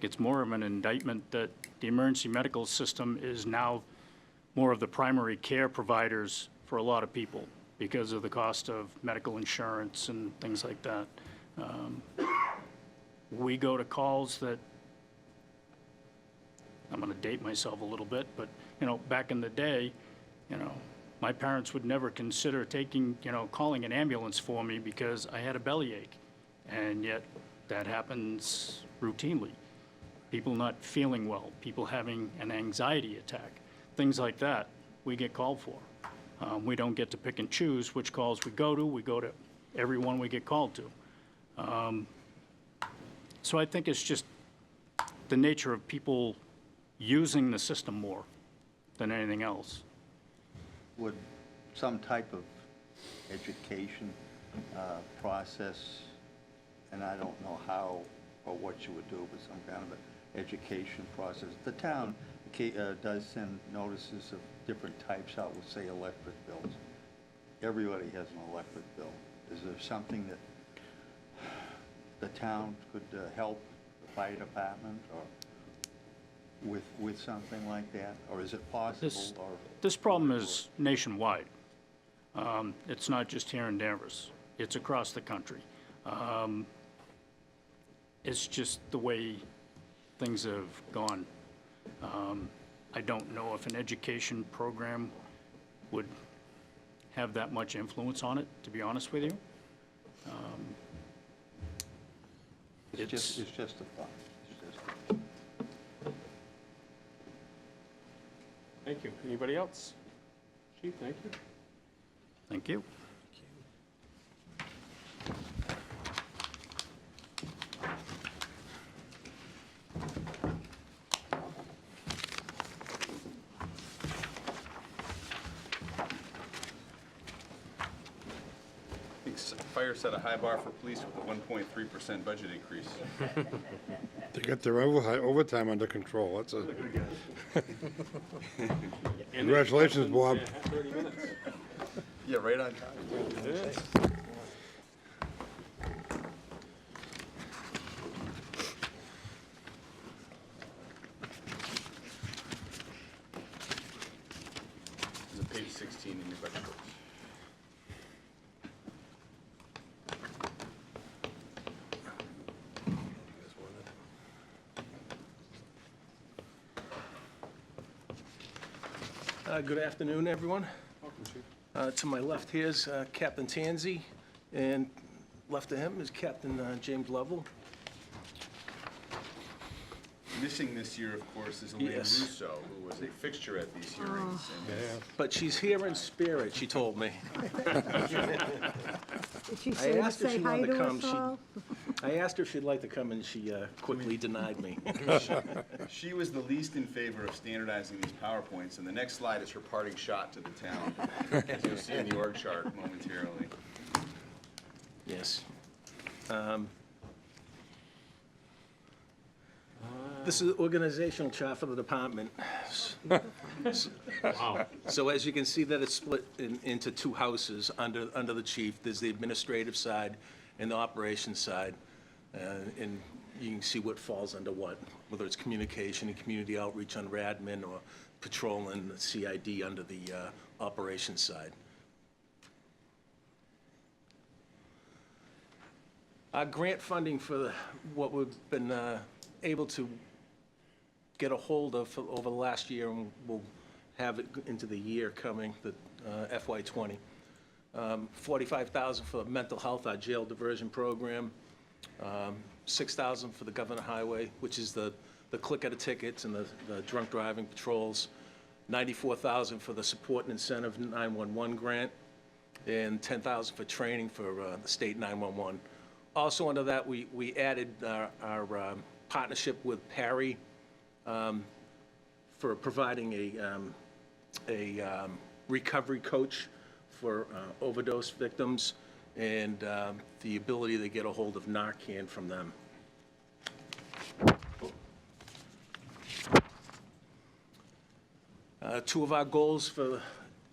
it's more of an indictment that the emergency medical system is now more of the primary care providers for a lot of people because of the cost of medical insurance and things like that. We go to calls that, I'm going to date myself a little bit, but, back in the day, My parents would never consider calling an ambulance for me because I had a bellyache. And yet, that happens routinely. People not feeling well, people having an anxiety attack, things like that, we get called for. We don't get to pick and choose which calls we go to everyone we get called to. So I think it's just the nature of people using the system more than anything else. Would some type of education process, and I don't know how or what you would do, but some kind of an education process. The town does send notices of different types out with, say, electric bills. Everybody has an electric bill. Is there something that the town could help the fire department or with something like that? Or is it possible? This problem is nationwide. It's not just here in Danvers. It's across the country. It's just the way things have gone. I don't know if an education program would have that much influence on it, to be honest with you. It's just a thought. It's just Thank you. Anybody else? Chief, thank you. Thank you. I think fire set a high bar for police with a 1.3% budget increase. They got their overtime under control. That's a. Congratulations, Bob. 30 minutes. Yeah, right on time. This is page 16 in your budget books. Good afternoon, everyone. To my left here is Captain Tansey, and left of him is Captain James Lovell. Missing this year, of course, is Elaine Yes. Russo, who was a fixture at these hearings. And But she's here in spirit, she told me. Did she I say to asked her if say she hi wanted to to come. us all? I asked her if she'd like to come, and she quickly denied me. she was the least in favor of standardizing these PowerPoints, and the next slide is her parting shot to the town, as you'll see in the org chart momentarily. Yes. This is the organizational chart for the department. Wow. So as you can see that it's split into two houses under the chief. There's the administrative side and the operations side. And you can see what falls under what, whether it's communication and community outreach under admin or patrol and CID under the operations side. Our grant funding for what we've been able to get a hold of over the last year, and we'll have it into the year coming, the FY20. $45,000 for mental health, our jail diversion program. $6,000 for the Governor Highway, which is the click of the tickets and the drunk driving patrols. $94,000 for the support and incentive 911 grant, and $10,000 for training for the state 911. Also under that, we added our partnership with Parry for providing a recovery coach for overdose victims, and the ability to get a hold of Narcan from them. Two of our goals for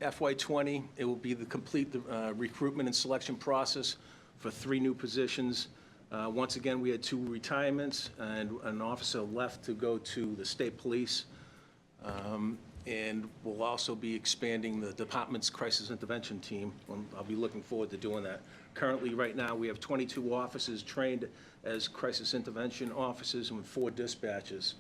FY20, it will be to complete the recruitment and selection process for 3 new positions. Once again, we had 2 retirements, and an officer left to go to the state police. And we'll also be expanding the department's crisis intervention team. I'll be looking forward to doing that. Currently, right now, we have 22 officers trained as crisis intervention officers and 4 dispatchers.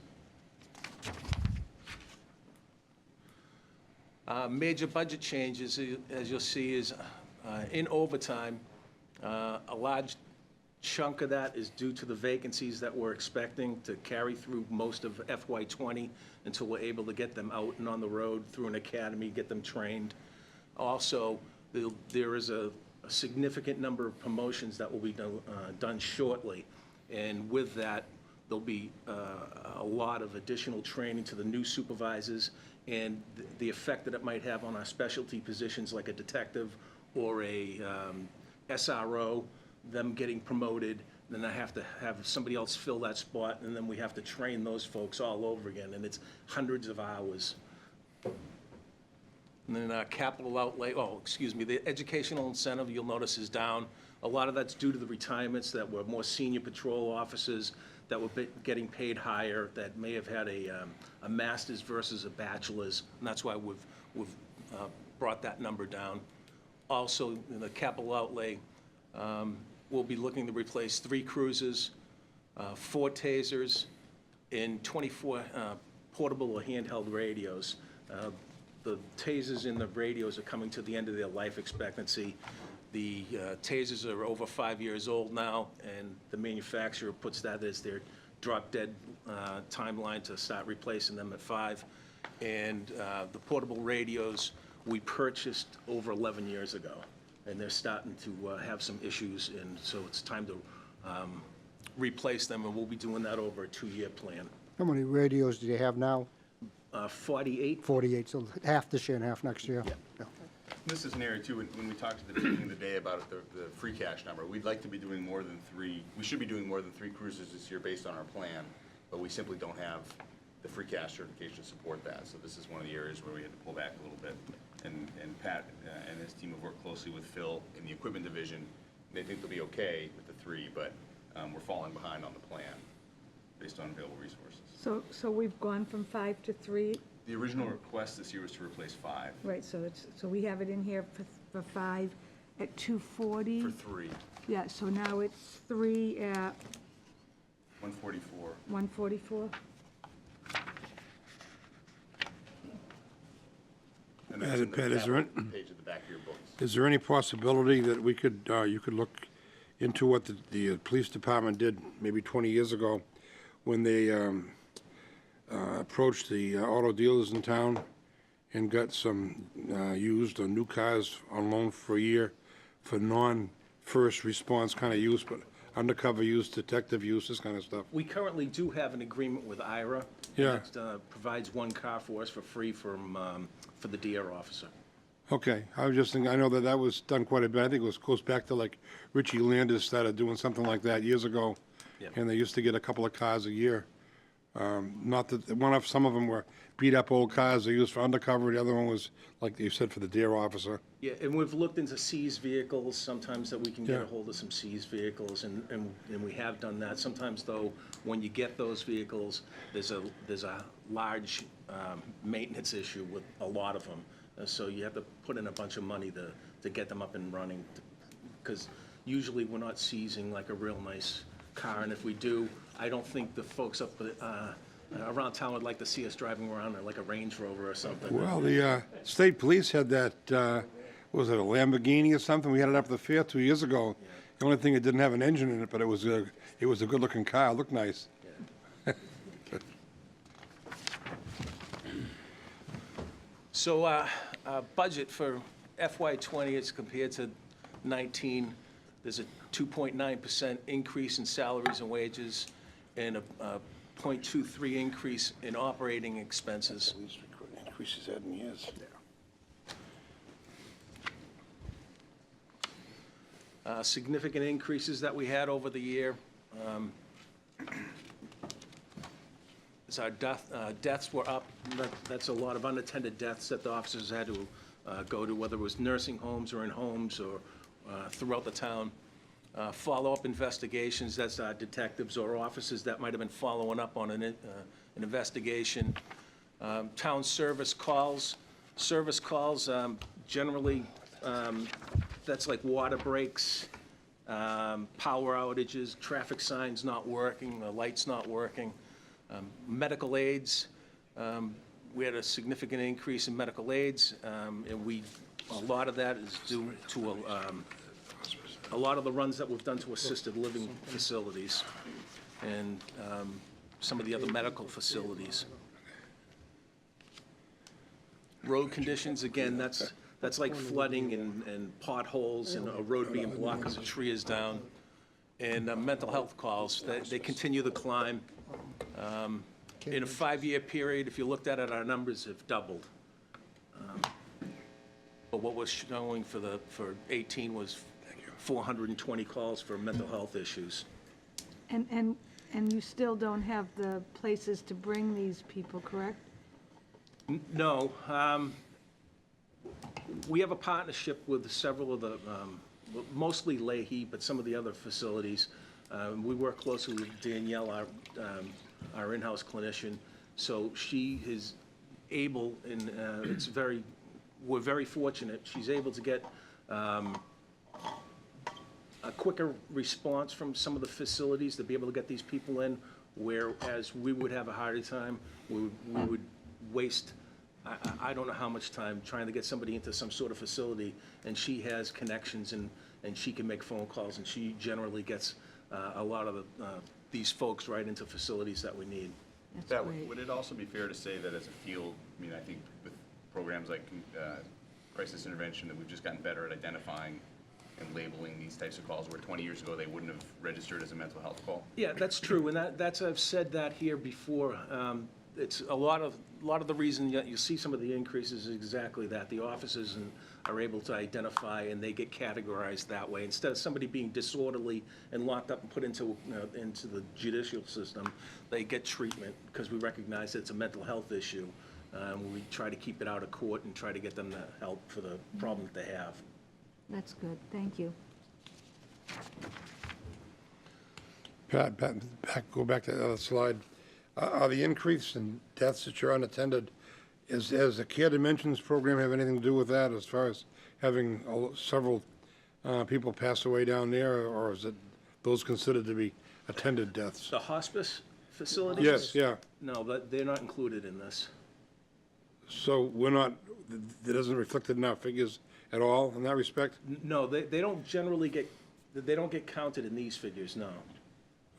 Major budget changes, as you'll see, is in overtime. A large chunk of that is due to the vacancies that we're expecting to carry through most of FY '20 until we're able to get them out and on the road through an academy, get them trained. Also, there is a significant number of promotions that will be done shortly. And with that, there'll be a lot of additional training to the new supervisors and the effect that it might have on our specialty positions like a detective or a SRO, them getting promoted. Then I have to have somebody else fill that spot, and then we have to train those folks all over again, and it's hundreds of hours. And then capital outlay, the educational incentive, you'll notice, is down. A lot of that's due to the retirements that were more senior patrol officers that were getting paid higher, that may have had a master's versus a bachelor's, and that's why we've brought that number down. Also, in the capital outlay, we'll be looking to replace 3 cruisers, 4 tasers, and 24 portable or handheld radios. The tasers and the radios are coming to the end of their life expectancy. The tasers are over 5 years old now, and the manufacturer puts that as their drop-dead timeline to start replacing them at 5. And the portable radios we purchased over 11 years ago, and they're starting to have some issues, and so it's time to replace them, and we'll be doing that over a 2-year plan. How many radios do you have now? 48. 48, so half this year and half next year? Yeah. This is an area too, when we talked at the beginning of the day about the free cash number, we'd like to be doing more than 3, we should be doing more than 3 cruises this year based on our plan, but we simply don't have the free cash certification to support that. So this is one of the areas where we had to pull back a little bit. And Pat and his team have worked closely with Phil in the equipment division. They think they'll be okay with the 3, but we're falling behind on the plan based on available resources. So we've gone from 5 to 3? The original request this year was to replace 5. Right, so we have it in here for 5 at 240? For 3. Yeah, so now it's 3 at 144. 144? And that's in the Pat, is there page at the back of your books. Is there any possibility that we could, you could look into what the police department did maybe 20 years ago when they approached the auto dealers in town and got some used or new cars on loan for a year for non-first response kind of use, but undercover use, detective use, this kind of stuff? We currently do have an agreement with IRA. Yeah. That provides 1 car for us for free for the DR officer. Okay, I was just thinking, I know that was done quite a bit. I think goes back to like Richie Landis started doing something like that years ago. Yep. And they used to get a couple of cars a year. Not that, some of them were beat-up old cars they used for undercover. The other one was, like you said, for the DARE officer. Yeah, and we've looked into seized vehicles, sometimes that we can get Yeah. a hold of some seized vehicles, and we have done that. Sometimes, though, when you get those vehicles, there's a large maintenance issue with a lot of them. So you have to put in a bunch of money to get them up and running, because usually we're not seizing like a real nice car, and if we do, I don't think the folks up around town would like to see us driving around in like a Range Rover or something. Well, the state police had that, what was it, a Lamborghini or something? We had it up at the fair 2 years ago. The only thing, it didn't have an engine in it, but it was a good-looking car. It looked nice. So budget for FY '20 as compared to '19, there's a 2.9% increase in salaries and wages and a 0.23 increase in operating expenses. Least increases had in years. Significant increases that we had over the year. As our deaths were up, that's a lot of unattended deaths that the officers had to go to, whether it was nursing homes or in homes or throughout the town. Follow-up investigations, that's our detectives or officers that might have been following up on an investigation. Town service calls. Service calls, generally, that's like water breaks, power outages, traffic signs not working, the lights not working. Medical aids, We had a significant increase in medical aids, and a lot of that is due to a lot of the runs that we've done to assisted living facilities and some of the other medical facilities. Road conditions, again, that's like flooding and potholes and a road being blocked because a tree is down. And mental health calls, they continue to climb. In a 5-year period, if you looked at it, our numbers have doubled. But what was showing for 18 was 420 calls for mental health issues. And you still don't have the places to bring these people, correct? No. We have a partnership with several of the, mostly Leahy, but some of the other facilities. We work closely with Danielle, our in-house clinician. So she is able, and we're very fortunate, she's able to get a quicker response from some of the facilities to be able to get these people in, whereas we would have a harder time. We would waste, I don't know how much time trying to get somebody into some sort of facility, and she has connections and she can make phone calls, and she generally gets a lot of these folks right into facilities that we need. Would it also be fair to say that as a field, I mean, I think with programs like crisis intervention, that we've just gotten better at identifying and labeling these types of calls, where 20 years ago they wouldn't have registered as a mental health call? Yeah, that's true, and that's I've said that here before. It's a lot of the reason you see some of the increases is exactly that. The officers are able to identify, and they get categorized that way. Instead of somebody being disorderly and locked up and put into the judicial system, they get treatment because we recognize it's a mental health issue. We try to keep it out of court and try to get them the help for the problem that they have. That's good, thank you. Pat, go back to the other slide. Are the increase in deaths that you're unattended, does the Care Dimensions program have anything to do with that, as far as having several people pass away down there, or is it those considered to be attended deaths? The hospice facilities? Yes, yeah. No, but they're not included in this. So that doesn't reflect it in our figures at all in that respect? No, they don't generally they don't get counted in these figures, no.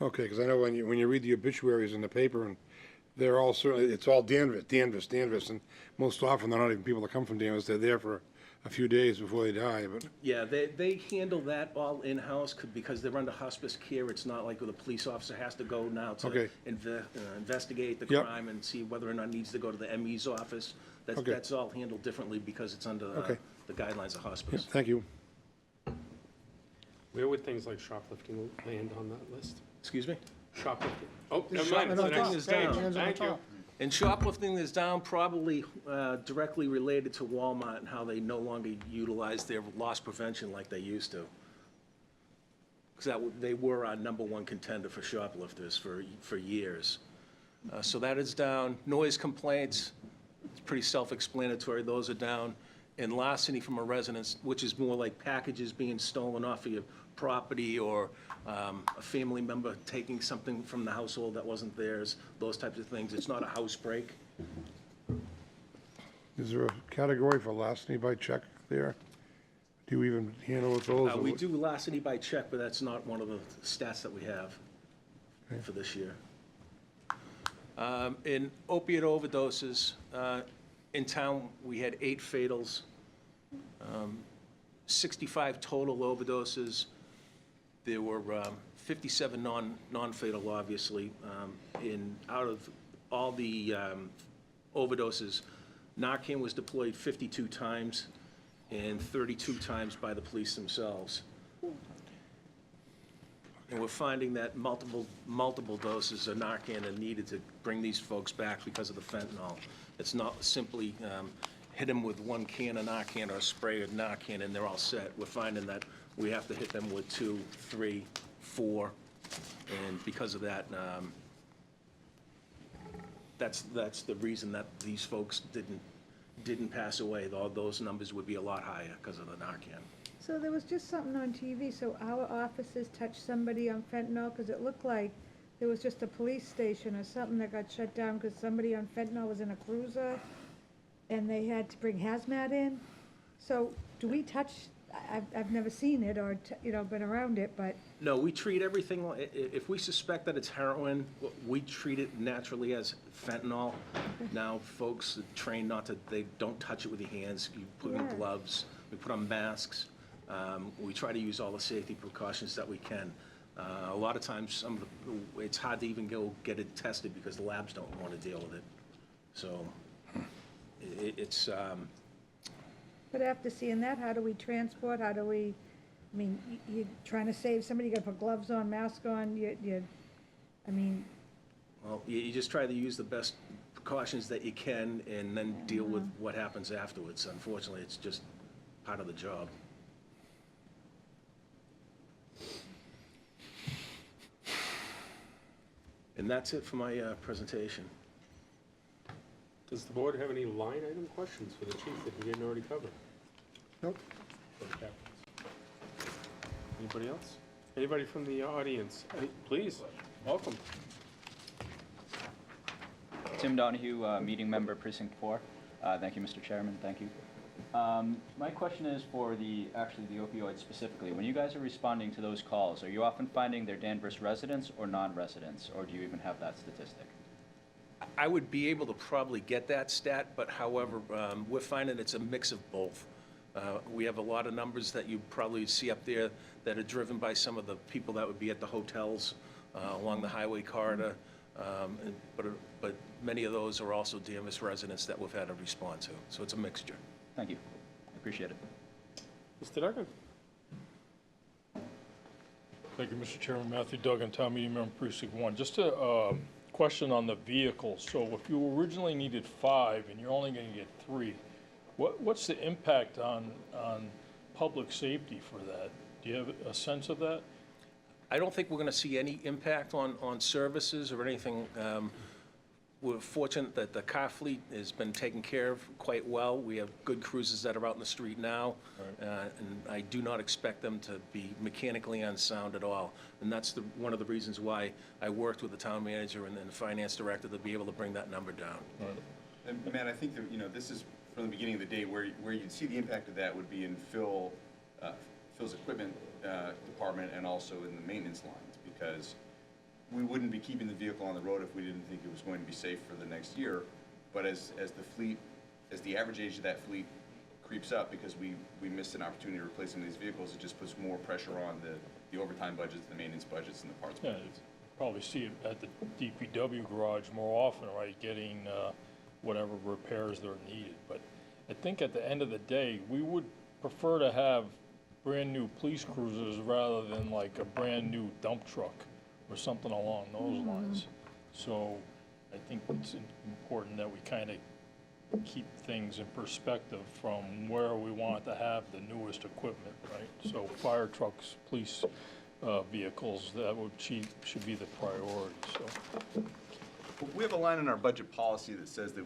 Okay, because I know when you read the obituaries in the paper, and they're all certainly, it's all Danvers, and most often they're not even people that come from Danvers, they're there for a few days before they die, but. Yeah, they handle that all in-house because they're under hospice care. It's not like the police officer has to go now to investigate the crime and see whether or not it needs to go to the ME's office. That's all handled differently because it's under the guidelines of hospice. Yeah, thank you. Where would things like shoplifting land on that list? Excuse me? Shoplifting. Oh, never mind. It's the Shoplifting next is down. page. Thank you. And shoplifting is down, probably directly related to Walmart and how they no longer utilize their loss prevention like they used to. Because they were our #1 contender for shoplifters for years. So that is down. Noise complaints, it's pretty self-explanatory. Those are down. And larceny from a residence, which is more like packages being stolen off of your property, or a family member taking something from the household that wasn't theirs, those types of things. It's not a house break. Is there a category for larceny by check there? Do you even handle with those? We do larceny by check, but that's not one of the stats that we have for this year. In opiate overdoses, in town, we had 8 fatals, 65 total overdoses. There were 57 non-fatal, obviously. Out of all the overdoses, Narcan was deployed 52 times and 32 times by the police themselves. And we're finding that multiple doses of Narcan are needed to bring these folks back because of the fentanyl. It's not simply hit them with 1 can of Narcan or a spray of Narcan and they're all set. We're finding that we have to hit them with 2, 3, 4, and because of that, that's the reason that these folks didn't pass away. Those numbers would be a lot higher because of the Narcan. So there was just something on TV, so our officers touched somebody on fentanyl, because it looked like there was just a police station or something that got shut down because somebody on fentanyl was in a cruiser, and they had to bring hazmat in. So, do we touch, I've never seen it or, been around it, but, No, we treat everything, if we suspect that it's heroin, we treat it naturally as fentanyl. Now, folks are trained not to, they don't touch it with your hands, you put on Yeah. gloves, we put on masks. We try to use all the safety precautions that we can. A lot of times, it's hard to even go get it tested because the labs don't want to deal with it. So, it's, but after seeing that, how do we transport, how do we, I mean, you're trying to save somebody, you gotta put gloves on, mask on, I mean, well, you just try to use the best precautions that you can and then deal with what happens afterwards. Unfortunately, it's just part of the job. And that's it for my presentation. Does the board have any line item questions for the chief that he didn't already cover? Nope. Okay. Anybody else? Anybody from the audience? Please, welcome. Tim Donahue, meeting member, Precinct 4. Thank you, Mr. Chairman, thank you. My question is for the opioids specifically. When you guys are responding to those calls, are you often finding they're Danvers residents or non-residents, or do you even have that statistic? I would be able to probably get that stat, but however, we're finding it's a mix of both. We have a lot of numbers that you probably see up there that are driven by some of the people that would be at the hotels along the highway corridor, but many of those are also Danvers residents that we've had to respond to. So it's a mixture. Thank you. I appreciate it. Mr. Duggan? Thank you, Mr. Chairman. Matthew Duggan, Town Meeting Member, Precinct 1. Just a question on the vehicles. So if you originally needed 5 and you're only going to get 3, what's the impact on public safety for that? Do you have a sense of that? I don't think we're going to see any impact on services or anything. We're fortunate that the car fleet has been taken care of quite well. We have good cruisers that are out in the street now, and I do not expect them to be mechanically unsound at all. And that's one of the reasons why I worked with the town manager and the finance director to be able to bring that number down. And Matt, I think that, this is from the beginning of the day where you'd see the impact of that would be in Phil's equipment department and also in the maintenance lines, because we wouldn't be keeping the vehicle on the road if we didn't think it was going to be safe for the next year. But as the average age of that fleet creeps up, because we missed an opportunity to replace some of these vehicles, it just puts more pressure on the overtime budgets, the maintenance budgets, and the parts Yeah, budgets. you probably see it at the DPW garage more often, right, getting whatever repairs that are needed. But I think at the end of the day, we would prefer to have brand-new police cruisers rather than like a brand-new dump truck or something along those lines. So I think it's important that we kind of keep things in perspective from where we want to have the newest equipment, right? So fire trucks, police vehicles, that should be the priority, so. We have a line in our budget policy that says that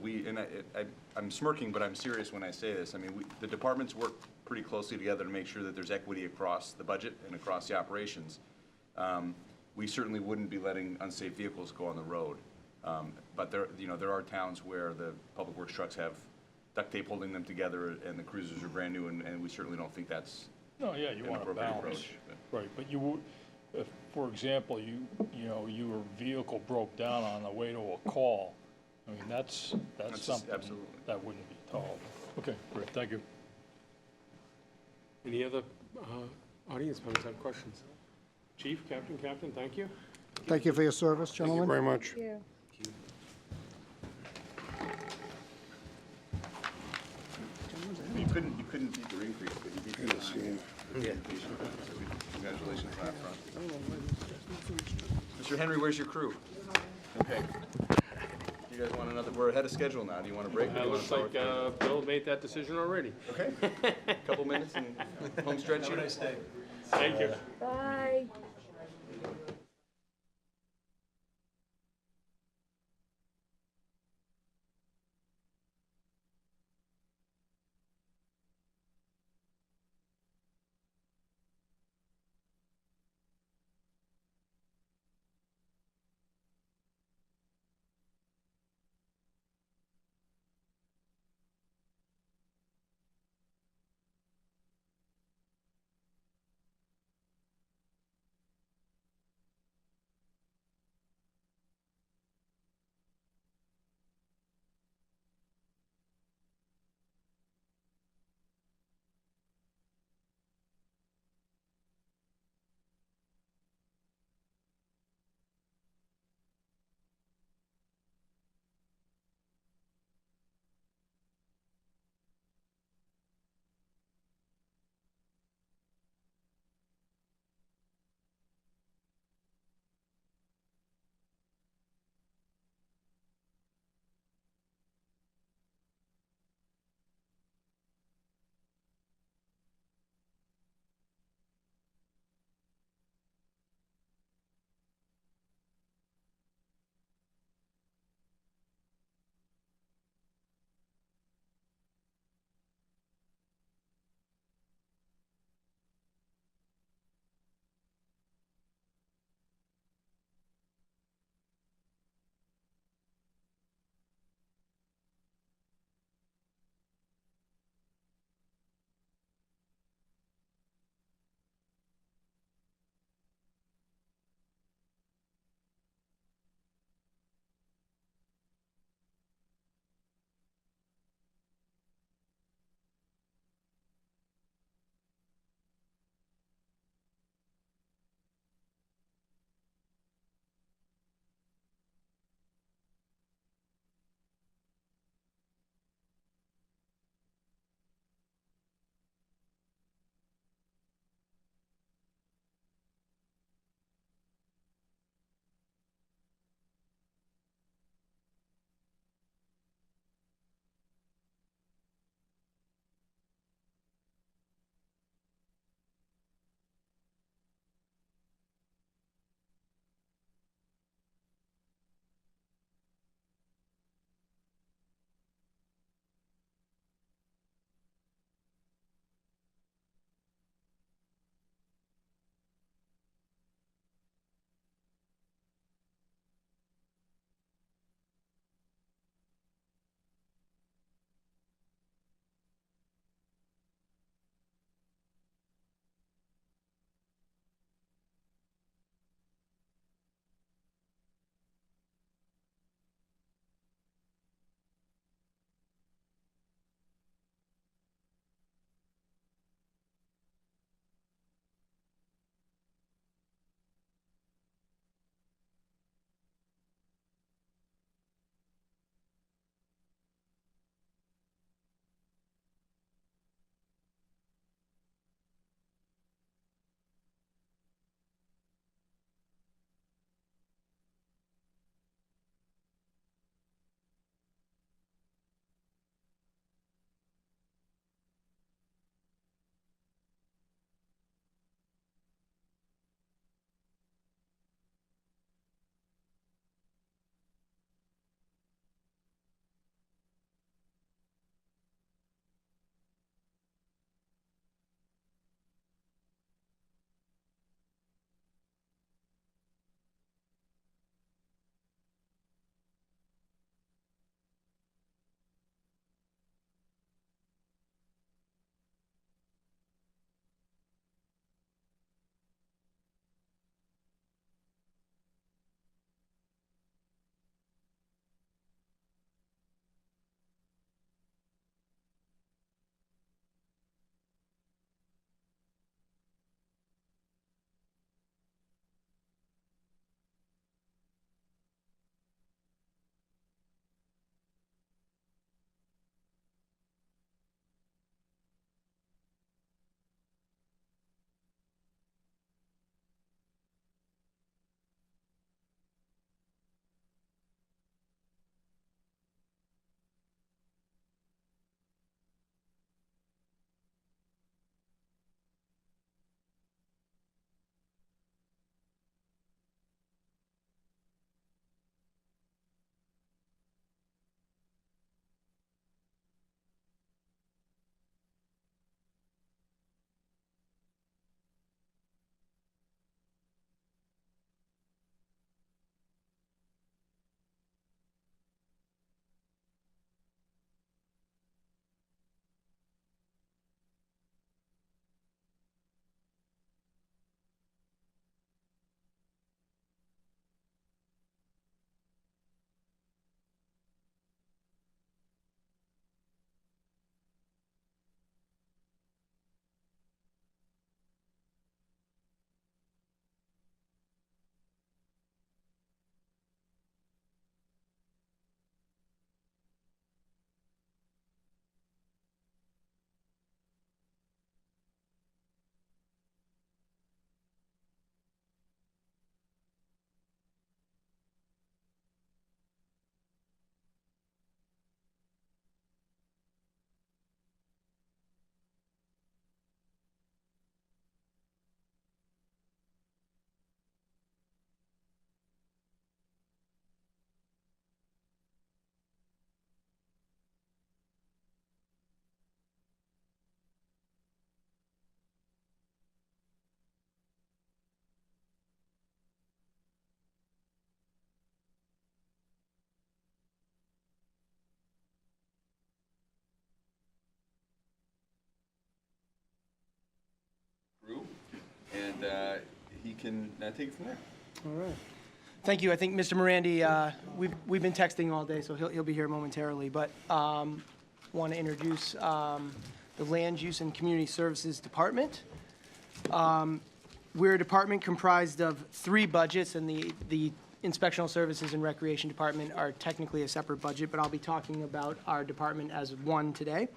I'm smirking, but I'm serious when I say this. I mean, the departments work pretty closely together to make sure that there's equity across the budget and across the operations. We certainly wouldn't be letting unsafe vehicles go on the road. But there are towns where the public works trucks have duct tape holding them together and the cruisers are brand new, and we certainly don't think that's No, yeah, you an want to appropriate balance. approach. Right, but you would, if, for example, your vehicle broke down on the way to a call, I mean, that's something absolutely. that wouldn't be tolerable. Okay, great, thank you. Any other audience members have questions? Chief, Captain, thank you. Thank you for your service, Thank you gentlemen. very much. yeah. You couldn't beat the increase, but you beat the design. Congratulations on that front. Mr. Henry, where's your crew? Okay. You guys want another, we're ahead of schedule now. Do you want a break? or do you wanna Looks like power through? Bill made that decision already. Okay. Couple minutes and home stretch. Have a you? nice day. Thank you. Bye. can take it from there. All right. Thank you. I think Mr. Morandi, we've been texting all day, so he'll be here momentarily. But want to introduce the Land Use and Community Services Department. We're a department comprised of 3 budgets, and the Inspectional Services and Recreation Department are technically a separate budget, but I'll be talking about our department as one today.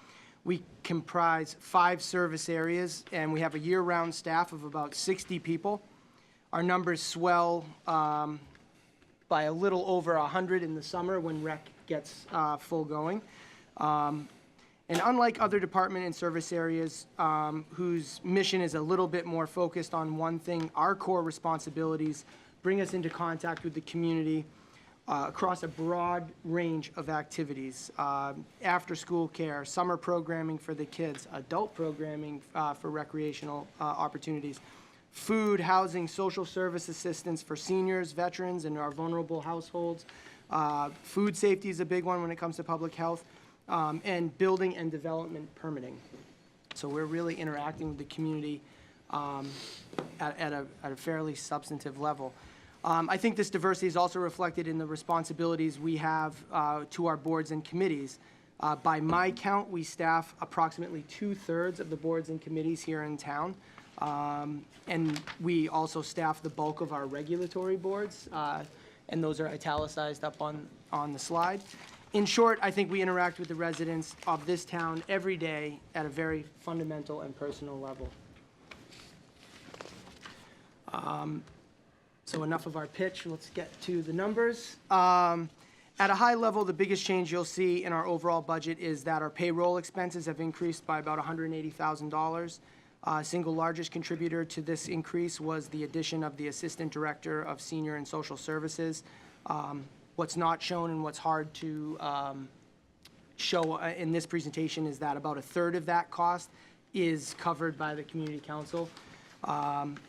We comprise 5 service areas, and we have a year-round staff of about 60 people. Our numbers swell by a little over 100 in the summer when rec gets full going. And unlike other department and service areas whose mission is a little bit more focused on one thing, our core responsibilities bring us into contact with the community across a broad range of activities. After-school care, summer programming for the kids, adult programming for recreational opportunities, food, housing, social service assistance for seniors, veterans, and our vulnerable households. Food safety is a big one when it comes to public health. And building and development permitting. So we're really interacting with the community at a fairly substantive level. I think this diversity is also reflected in the responsibilities we have to our boards and committees. By my count, we staff approximately 2/3 of the boards and committees here in town. And we also staff the bulk of our regulatory boards, and those are italicized up on the slide. In short, I think we interact with the residents of this town every day at a very fundamental and personal level. So enough of our pitch, let's get to the numbers. At a high level, the biggest change you'll see in our overall budget is that our payroll expenses have increased by about $180,000. Single largest contributor to this increase was the addition of the Assistant Director of Senior and Social Services. What's not shown and what's hard to show in this presentation is that about 1/3 of that cost is covered by the Community Council,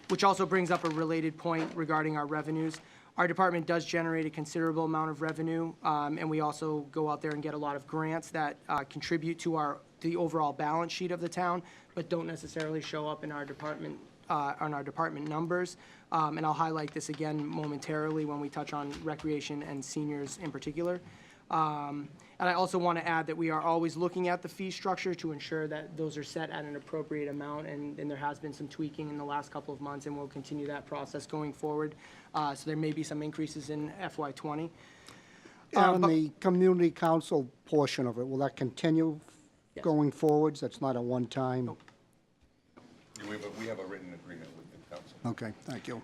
which also brings up a related point regarding our revenues. Our department does generate a considerable amount of revenue, and we also go out there and get a lot of grants that contribute to the overall balance sheet of the town, but don't necessarily show up in our department on our department numbers. And I'll highlight this again momentarily when we touch on recreation and seniors in particular. And I also want to add that we are always looking at the fee structure to ensure that those are set at an appropriate amount, and there has been some tweaking in the last couple of months, and we'll continue that process going forward. So there may be some increases in FY20. On the community council portion of it, will that continue going forwards? That's not a one-time? Yeah, we have a written agreement with the council. Okay, thank you.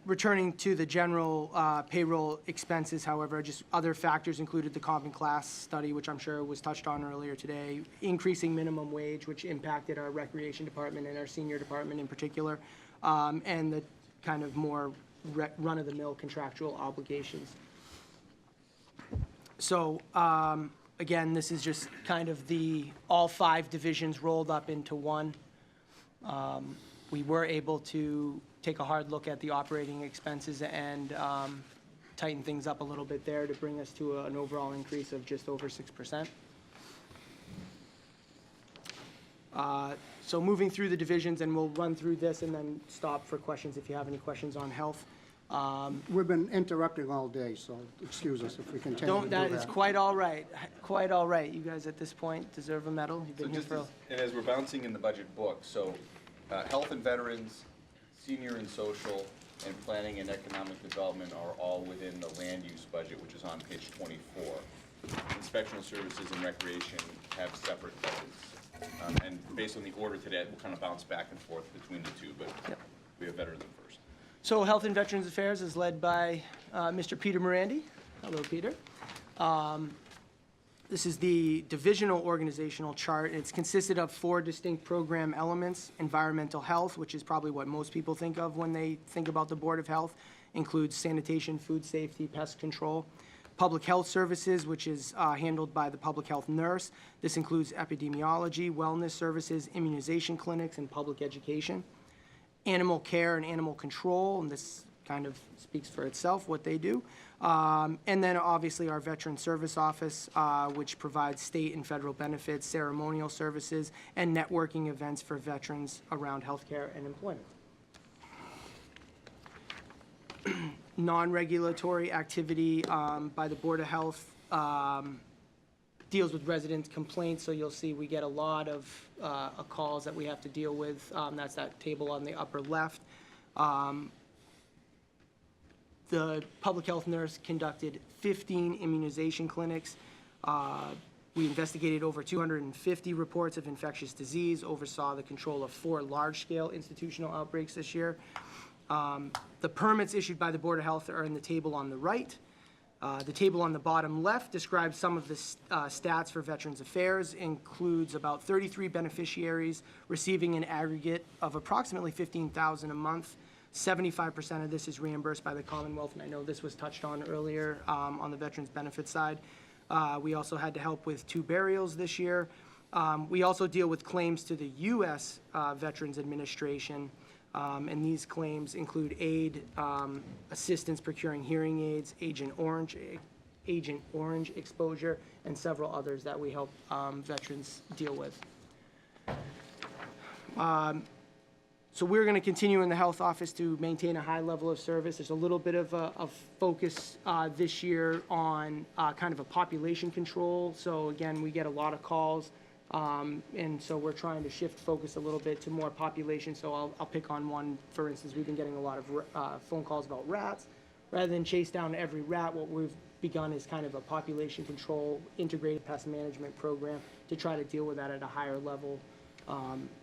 Returning to the general payroll expenses, however, just other factors included the comp and class study, which I'm sure was touched on earlier today, increasing minimum wage, which impacted our recreation department and our senior department in particular, and the kind of more run-of-the-mill contractual obligations. So, again, this is just kind of all 5 divisions rolled up into one. We were able to take a hard look at the operating expenses and tighten things up a little bit there to bring us to an overall increase of just over 6%. So moving through the divisions, and we'll run through this and then stop for questions if you have any questions on health. We've been interrupting all day, so excuse us if we continue to do that. That is quite all right, quite all right. You guys at this point deserve a medal. You've been here for. And as we're bouncing in the budget book, so health and veterans, senior and social, and planning and economic development are all within the land use budget, which is on page 24. Inspectional services and recreation have separate budgets. And based on the order today, we'll kind of bounce back and forth between the two, but we have veterans first. So Health and Veterans Affairs is led by Mr. Peter Morandi. Hello, Peter. This is the divisional organizational chart. It's consisted of 4 distinct program elements. Environmental health, which is probably what most people think of when they think about the Board of Health, includes sanitation, food safety, pest control. Public health services, which is handled by the public health nurse. This includes epidemiology, wellness services, immunization clinics, and public education. Animal care and animal control, and this kind of speaks for itself, what they do. And then obviously our Veteran Service Office, which provides state and federal benefits, ceremonial services, and networking events for veterans around healthcare and employment. non-regulatory activity by the Board of Health deals with resident complaints, so you'll see we get a lot of calls that we have to deal with. That's that table on the upper left. The public health nurse conducted 15 immunization clinics. We investigated over 250 reports of infectious disease, oversaw the control of 4 large-scale institutional outbreaks this year. The permits issued by the Board of Health are in the table on the right. The table on the bottom left describes some of the stats for Veterans Affairs, includes about 33 beneficiaries receiving an aggregate of approximately $15,000 a month. 75% of this is reimbursed by the Commonwealth, and I know this was touched on earlier on the Veterans Benefit side. We also had to help with 2 burials this year. We also deal with claims to the U.S. Veterans Administration, and these claims include aid, assistance procuring hearing aids, Agent Orange exposure, and several others that we help veterans deal with. So we're going to continue in the health office to maintain a high level of service. There's a little bit of a focus this year on kind of a population control. So again, we get a lot of calls, and so we're trying to shift focus a little bit to more population. So I'll pick on one. For instance, we've been getting a lot of phone calls about rats. Rather than chase down every rat, what we've begun is kind of a population control integrated pest management program to try to deal with that at a higher level.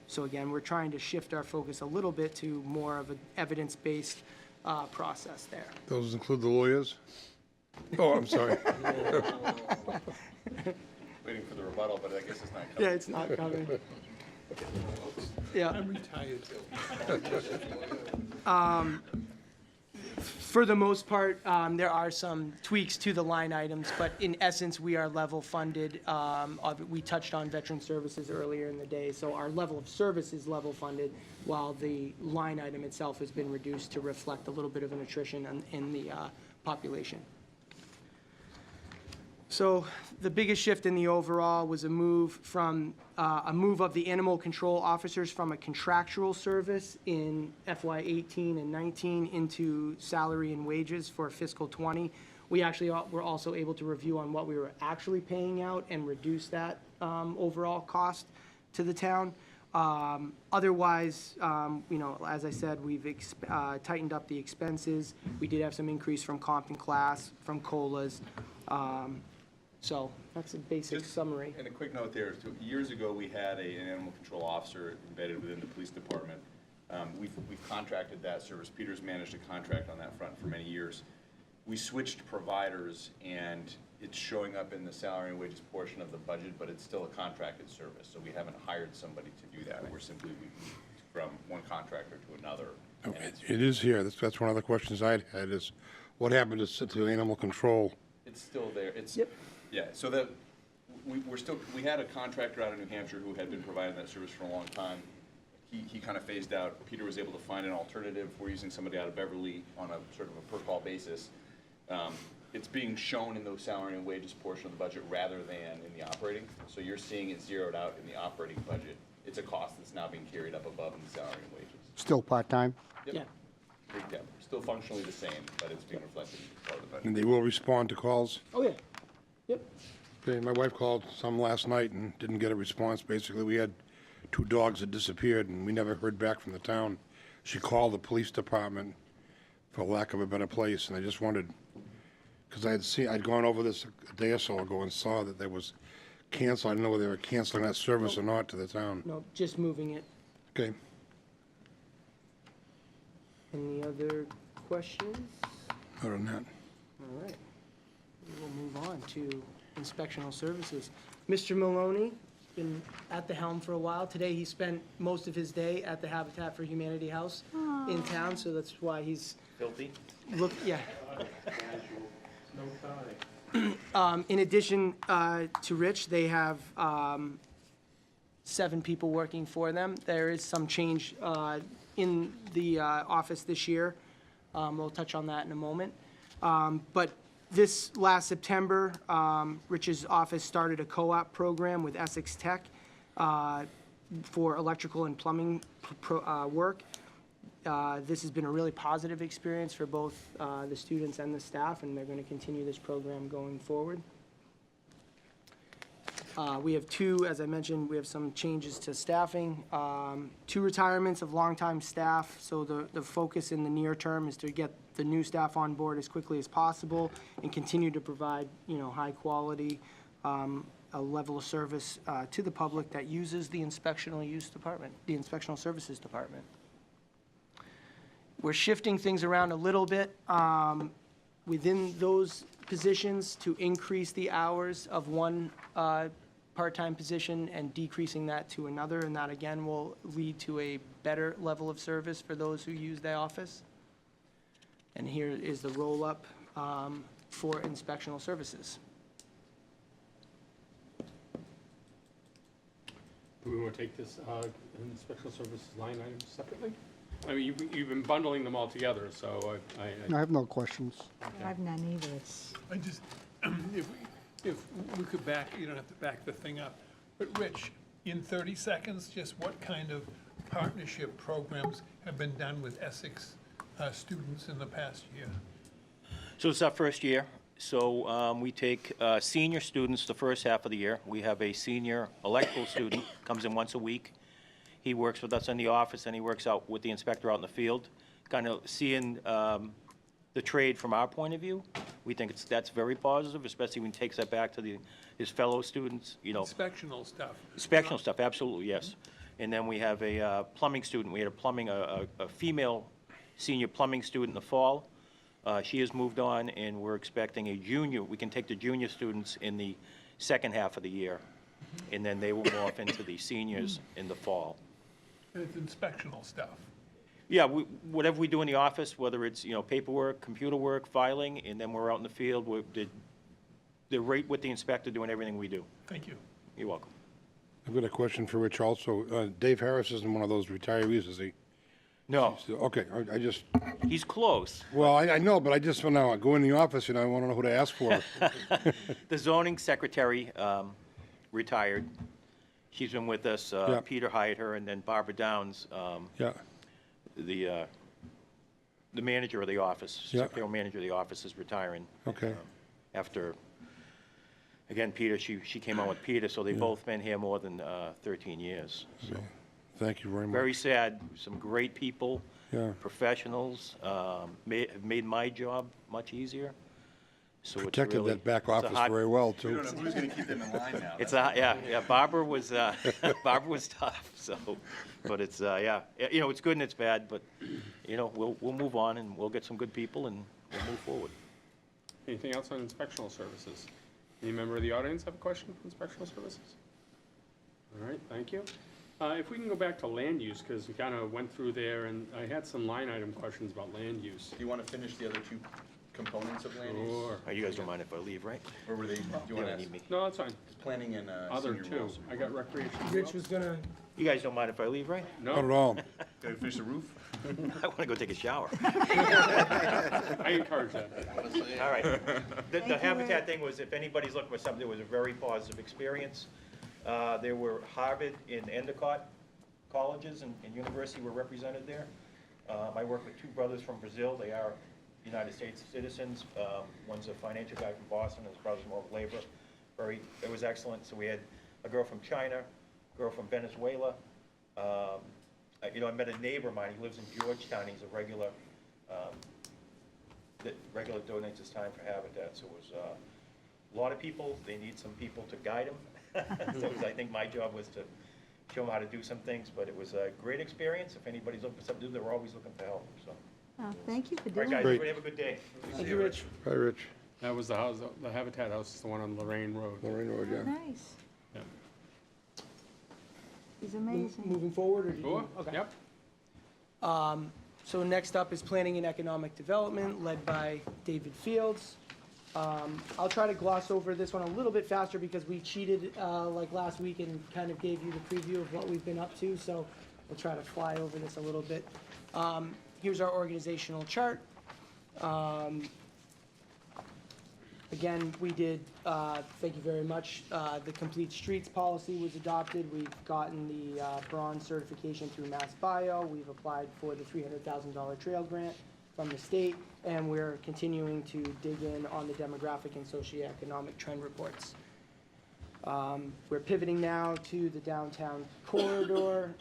So again, we're trying to shift our focus a little bit to more of an evidence-based process there. Those include the lawyers? Oh, I'm sorry. Waiting for the rebuttal, but I guess it's not coming. Yeah, it's not coming. Yeah. I'm retired too. For the most part, there are some tweaks to the line items, but in essence, we are level funded. We touched on veteran services earlier in the day, so our level of service is level funded, while the line item itself has been reduced to reflect a little bit of an attrition in the population. So the biggest shift in the overall was a move of the animal control officers from a contractual service in FY 18 and 19 into salary and wages for fiscal 20. We actually were also able to review on what we were actually paying out and reduce that overall cost to the town. Otherwise, you know, as I said, we've tightened up the expenses. We did have some increase from comp and class, from COLAs. So that's a basic summary. And a quick note there, so years ago, we had an animal control officer embedded within the police department. We've contracted that service. Peter's managed a contract on that front for many years. We switched providers, and it's showing up in the salary and wages portion of the budget, but it's still a contracted service, so we haven't hired somebody to do that. We're simply from one contractor to another. Okay, it is here. That's one of the questions I'd had is, what happened to animal control? It's still there. It's, yep. Yeah, so that, we had a contractor out of New Hampshire who had been providing that service for a long time. He kind of phased out. Peter was able to find an alternative. We're using somebody out of Beverly on a sort of a per-call basis. It's being shown in the salary and wages portion of the budget rather than in the operating. So you're seeing it zeroed out in the operating budget. It's a cost that's now being carried up above in the salary and wages. Still part-time? Yep. Yeah. Yeah, still functionally the same, but it's being reflected as part of the budget. And they will respond to calls? Oh, yeah. Yep. Okay, my wife called some last night and didn't get a response. Basically, we had 2 dogs that disappeared, and we never heard back from the town. She called the police department, for lack of a better place, and I just wondered, because I'd gone over this a day or so ago and saw that there was canceled. I didn't know whether they were canceling that service or not to the town. No, just moving it. Okay. Any other questions? Other than that. All right. We'll move on to inspectional services. Mr. Maloney, been at the helm for a while. Today, he spent most of his day at the Habitat for Humanity house in town, so that's why he's... Filthy? Yeah. In addition to Rich, they have 7 people working for them. There is some change in the office this year. We'll touch on that in a moment. But this last September, Rich's office started a co-op program with Essex Tech for electrical and plumbing work. This has been a really positive experience for both the students and the staff, and they're going to continue this program going forward. We have two, as I mentioned, we have some changes to staffing. 2 retirements of longtime staff, so the focus in the near term is to get the new staff on board as quickly as possible and continue to provide, high quality, a level of service to the public that uses the inspectional use department, the inspectional services department. We're shifting things around a little bit within those positions to increase the hours of one part-time position and decreasing that to another, and that again will lead to a better level of service for those who use the office. And here is the roll-up for inspectional services. Do we want to take this inspection services line item separately? I mean, you've been bundling them all together, so I have no questions. I have none either. It's I just, if we could back, you don't have to back the thing up, but Rich, in 30 seconds, just what kind of partnership programs have been done with Essex students in the past year? So it's our first year. So we take senior students the first half of the year. We have a senior electrical student, comes in once a week. He works with us in the office, and he works out with the inspector out in the field, kind of seeing the trade from our point of view. We think that's very positive, especially when he takes that back to his fellow students, Inspectional stuff. Inspectional stuff, absolutely, yes. And then we have a plumbing student. We had a female senior plumbing student in the fall. She has moved on, and we're expecting a junior. We can take the junior students in the second half of the year, and then they will morph into the seniors in the fall. And it's inspectional stuff. Yeah, whatever we do in the office, whether it's, paperwork, computer work, filing, and then we're out in the field, they're right with the inspector doing everything we do. Thank you. You're welcome. I've got a question for Rich also. Dave Harris isn't one of those retirees, is he? No. Okay, I just, He's close. well, I know, but I just, when I go in the office, I want to know who to ask for. The zoning secretary retired. She's been with us. Yeah. Peter hired her, and then Barbara Downs, Yeah, the manager of the office, Yeah. secretarial manager of the office, is retiring. okay. After, again, Peter, she came on with Peter, so they've both been here more than 13 years. So Thank you very much. very sad. Some great people, Yeah. professionals, have made my job much easier. So it's Protected really- that back it's a office hot- very well, We too. don't know who's going to keep them in line now. It's yeah. Barbara was Barbara was tough. So, but it's yeah. It's good and it's bad, but we'll move on and we'll get some good people and we'll move forward. anything else on inspectional services? Any member of the audience have a question for inspectional services? All right, thank you. If we can go back to land use, because we kind of went through there, and I had some line item questions about land use. Do you want to finish the other two components of land use? Sure. You guys don't mind if I leave, right? Or were they, do you want to need me. ask? No, that's fine. Planning and Other senior two. roles. I got recreation. Rich was gonna, You guys don't mind if I leave, right? No. Not at all. Got to finish the roof? I want to go take a shower. I encourage that. All right. The Habitat thing was, if anybody's looking for something, it was a very positive experience. There were Harvard and Endicott colleges and university were represented there. I work with 2 brothers from Brazil. They are United States citizens. One's a financial guy from Boston, his brother's more of labor. It was excellent. So we had a girl from China, a girl from Venezuela. I met a neighbor of mine. He lives in Georgetown. He's a regular, that regular donates his time for Habitat. So it was a lot of people. They need some people to guide them. So I think my job was to show them how to do some things, but it was a great experience. If anybody's looking for something to do, they're always looking for help, so. Thank you for All right, doing guys, it. everybody have a good day. thank you, Rich. Hi, Rich. That was the house, the Habitat house is the one on Lorraine Road. Lorraine Road, yeah. Nice. Yeah. He's amazing. Moving forward, or do you? Sure, Okay. yep. So next up is Planning and Economic Development, led by David Fields. I'll try to gloss over this one a little bit faster because we cheated like last week and kind of gave you the preview of what we've been up to, so we'll try to fly over this a little bit. Here's our organizational chart. Again, we did, thank you very much, the Complete Streets policy was adopted. We've gotten the bronze certification through Mass Bio. We've applied for the $300,000 trail grant from the state, and we're continuing to dig in on the demographic and socioeconomic trend reports. We're pivoting now to the downtown corridor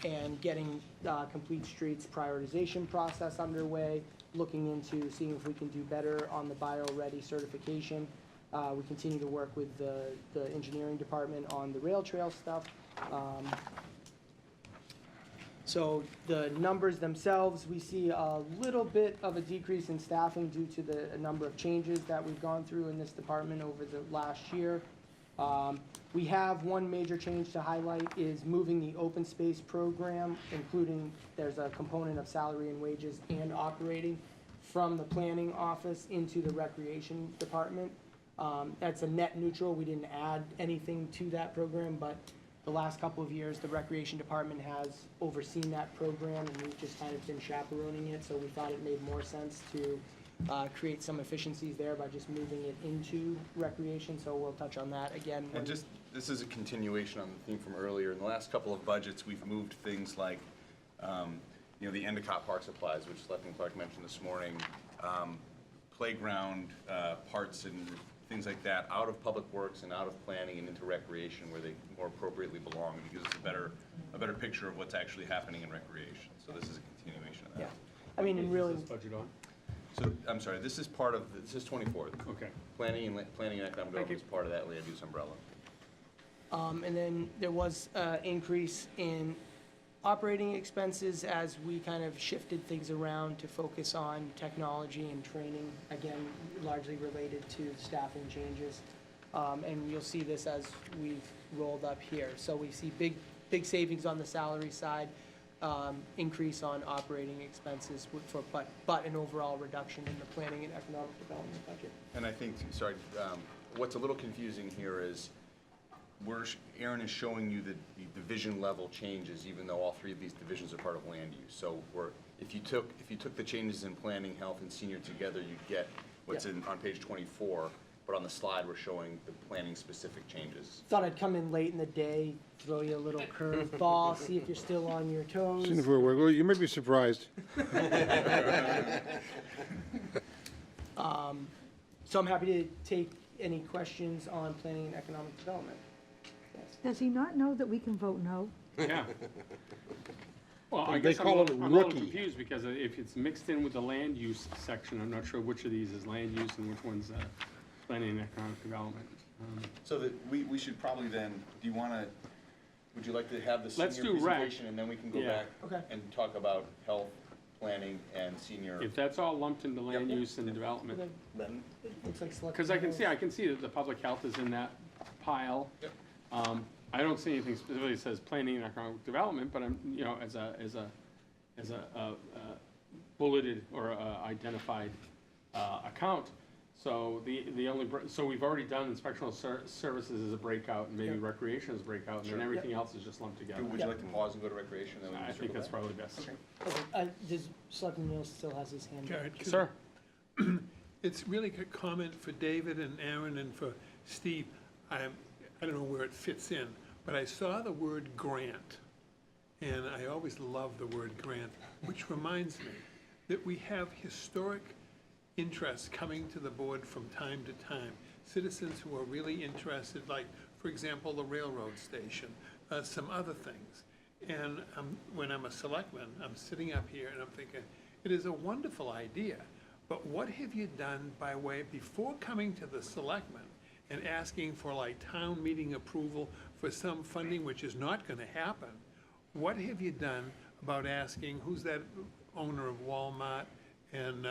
and getting Complete Streets prioritization process underway, looking into seeing if we can do better on the bio-ready certification. We continue to work with the engineering department on the rail trail stuff. So the numbers themselves, we see a little bit of a decrease in staffing due to the number of changes that we've gone through in this department over the last year. We have one major change to highlight is moving the open space program, including there's a component of salary and wages and operating from the planning office into the recreation department. That's a net neutral. We didn't add anything to that program, but the last couple of years, the recreation department has overseen that program, and we've just kind of been chaperoning it, so we thought it made more sense to create some efficiencies there by just moving it into recreation, so we'll touch on that again. And just, this is a continuation on the theme from earlier. In the last couple of budgets, we've moved things like, the Endicott Park supplies, which Selectman Clark mentioned this morning, playground parts and things like that, out of Public Works and out of planning and into recreation where they more appropriately belong. It gives us a better picture of what's actually happening in recreation. So this is a continuation of that. Yeah, I mean, and really. Is this budget on? So, I'm sorry, this is part of, this is 24th. Okay. Planning and economic development is part of that land use umbrella. And then there was an increase in operating expenses as we kind of shifted things around to focus on technology and training, again, largely related to staffing changes. And you'll see this as we've rolled up here. So we see big savings on the salary side, increase on operating expenses but an overall reduction in the planning and economic development budget. And I think, sorry, what's a little confusing here is Aaron is showing you the division level changes, even though all three of these divisions are part of land use. So if you took the changes in planning, health, and senior together, you'd get what's on page 24. But on the slide, we're showing the planning specific changes. Thought I'd come in late in the day, throw you a little curveball, see if you're still on your toes. Seeing if we're wiggle, you may be surprised. So I'm happy to take any questions on planning and economic development. Does he not know that we can vote no? Yeah. Well, I They guess call it I'm a little rookie. confused because if it's mixed in with the land use section, I'm not sure which of these is land use and which one's planning and economic development. So that we should probably then, would you like to have the Let's senior do rec. presentation and then we can go Yeah. back and talk about health, planning, and senior? If that's all lumped into land use and development, Then it looks like select. because I can see that the public health is in that pile. Yep. I don't see anything specifically that says planning and economic development, but I'm, as a bulleted or identified account. So so we've already done inspectional services as a breakout, and maybe Yep. recreation as a breakout, and then Sure. everything else is just lumped together. Would you like to pause and go to recreation? Then we can I circle think that's back? probably best. Okay, does Selectman Mills still has his hand up? Jared, could- Sir? It's really a comment for David and Aaron and for Steve. I don't know where it fits in, but I saw the word grant, and I always love the word grant, which reminds me that we have historic interests coming to the board from time to time. Citizens who are really interested, like, for example, the railroad station, some other things. And when I'm a selectman, I'm sitting up here and I'm thinking, it is a wonderful idea, but what have you done by way, before coming to the selectmen and asking for like town meeting approval for some funding which is not gonna happen, what have you done about asking, who's that owner of Walmart and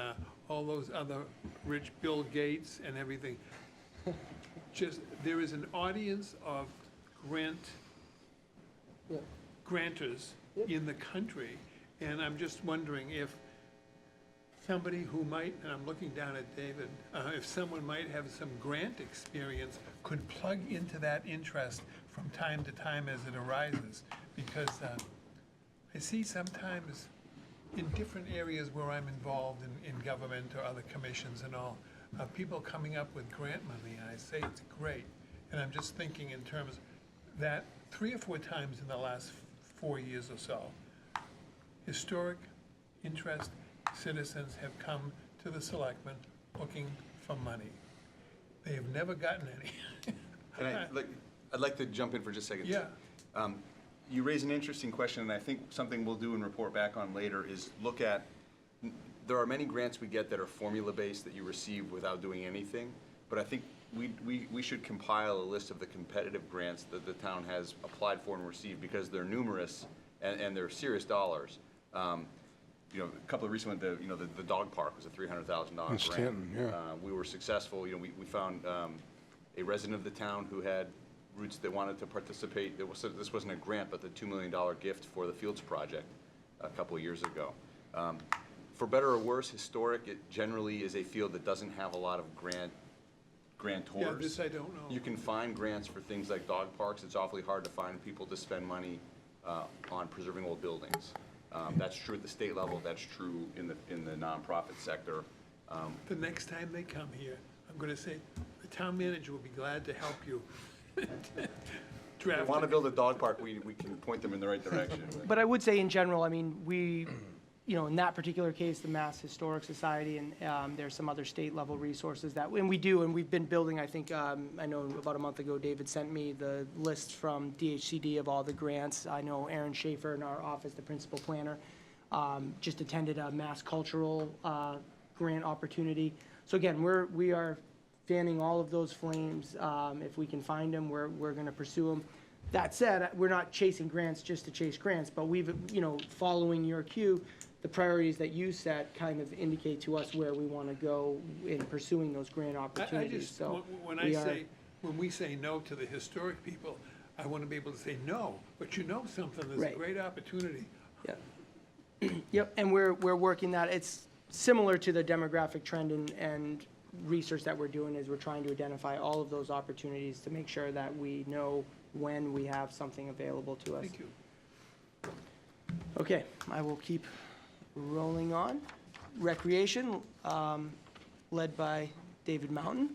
all those other rich Bill Gates and everything? Just, there is an audience of grantors in the country, and I'm just wondering if somebody who might, and I'm looking down at David, if someone might have some grant experience, could plug into that interest from time to time as it arises. Because I see sometimes in different areas where I'm involved in government or other commissions and all, of people coming up with grant money, and I say it's great. And I'm just thinking in terms that 3 or 4 times in the last 4 years or so, historic interest citizens have come to the selectmen looking for money. They have never gotten any. And I'd like to jump in for just a second. Yeah. You raise an interesting question, and I think something we'll do and report back on later is look at, there are many grants we get that are formula-based that you receive without doing anything, but I think we should compile a list of the competitive grants that the town has applied for and received, because they're numerous and they're serious dollars. You know, a couple of recent ones, the dog park was a $300,000 grant. In Stanton, yeah. We were successful. You know, we found a resident of the town who had roots that wanted to participate. This wasn't a grant, but the $2 million gift for the Fields project a couple of years ago. For better or worse, historic, it generally is a field that doesn't have a lot of grantors. Yeah, this I don't know. You can find grants for things like dog parks. It's awfully hard to find people to spend money on preserving old buildings. That's true at the state level. That's true in the nonprofit sector. The next time they come here, I'm going to say, the town manager will be glad to help you. If they want to build a dog park, we can point them in the right direction. But I would say in general, I mean, we, in that particular case, the Mass Historic Society, and there's some other state level resources and we've been building, I think, I know about a month ago, David sent me the list from DHCD of all the grants. I know Aaron Schaefer in our office, the principal planner, just attended a Mass Cultural grant opportunity. So again, we are fanning all of those flames. If we can find them, we're going to pursue them. That said, we're not chasing grants just to chase grants, but we've, following your cue, the priorities that you set kind of indicate to us where we want to go in pursuing those grant opportunities. So when we say no to the historic people, I want to be able to say no, but something, there's Right. a great opportunity. Yeah. Yep, and we're working that. It's similar to the demographic trend and research that we're doing is we're trying to identify all of those opportunities to make sure that we know when we have something available to us. Thank you. Okay, I will keep rolling on. Recreation, led by David Mountain.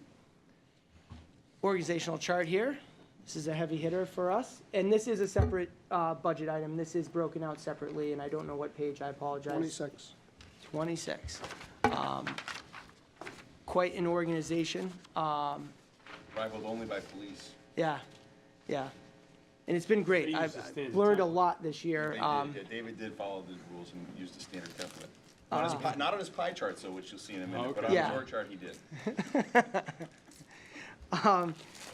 Organizational chart here. This is a heavy hitter for us. And this is a separate budget item. This is broken out separately, and I don't know what page. I apologize. 26. 26. Quite an organization. Rivaled only by police. Yeah. And it's been great. They use I've the standard learned a template. lot this year. David did follow the rules and used the standard template. Not on his pie chart, so which you'll see in a minute, but on Yeah. his org chart he did.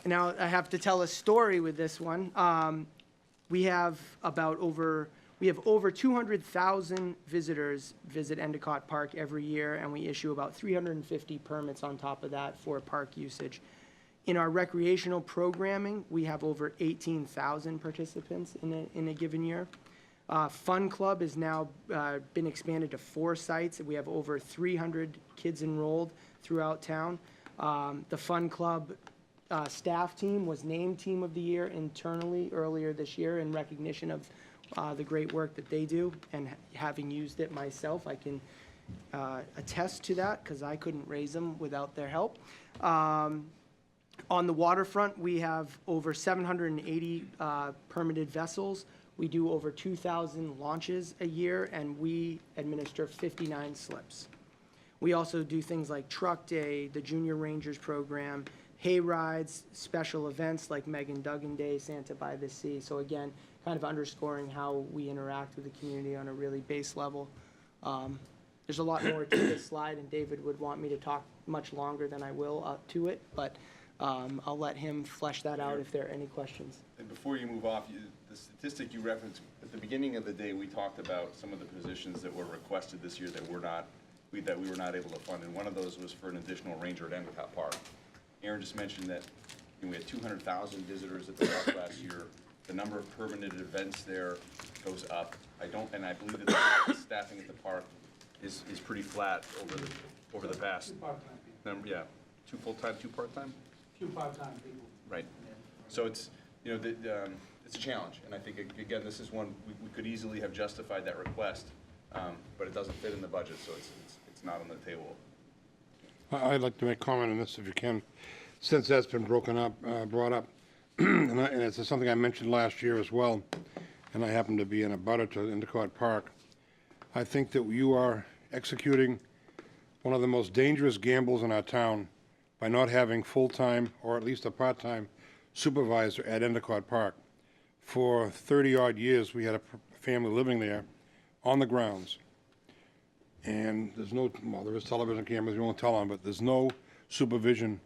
Now, I have to tell a story with this one. We have over 200,000 visitors visit Endicott Park every year, and we issue about 350 permits on top of that for park usage. In our recreational programming, we have over 18,000 participants in a given year. Fun Club has now been expanded to 4 sites. We have over 300 kids enrolled throughout town. The Fun Club staff team was named Team of the Year internally earlier this year in recognition of the great work that they do. And having used it myself, I can attest to that because I couldn't raise them without their help. On the waterfront, we have over 780 permitted vessels. We do over 2,000 launches a year, and we administer 59 slips. We also do things like Truck Day, the Junior Rangers program, hay rides, special events like Megan Duggan Day, Santa by the Sea. So again, kind of underscoring how we interact with the community on a really base level. There's a lot more to this slide, and David would want me to talk much longer than I will to it, but I'll let him flesh that out if there are any questions. And before you move off, the statistic you referenced, at the beginning of the day, we talked about some of the positions that were requested this year that we were not able to fund, and one of those was for an additional ranger at Endicott Park. Aaron just mentioned that we had 200,000 visitors at the park last year. The number of permanent events there goes up. I believe that the staffing at the park is pretty flat over the past. 2 part-time people. Yeah, 2 full-time, 2 part-time? 2 part-time people. Right. So it's, it's a challenge, and I think, again, this is one, we could easily have justified that request, but it doesn't fit in the budget, so it's not on the table. I'd like to make comment on this if you can, since that's been brought up. And it's something I mentioned last year as well, and I happen to be in a butter to Endicott Park. I think that you are executing one of the most dangerous gambles in our town by not having full-time or at least a part-time supervisor at Endicott Park. For 30-odd years, we had a family living there on the grounds. And there's no, well, there is television cameras, we won't tell them, but there's no supervision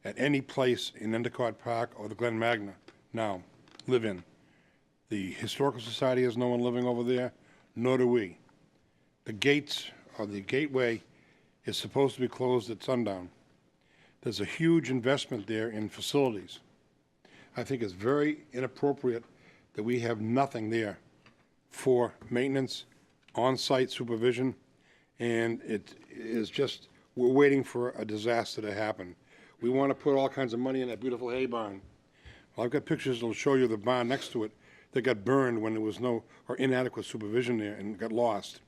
at any place in Endicott Park or the Glen Magna now, live in. The Historical Society has no one living over there, nor do we. The gates, or the gateway, is supposed to be closed at sundown. There's a huge investment there in facilities. I think it's very inappropriate that we have nothing there for maintenance, on-site supervision, and it is just, we're waiting for a disaster to happen. We want to put all kinds of money in that beautiful hay barn. Well, I've got pictures that'll show you the barn next to it that got burned when there was no or inadequate supervision there and got lost.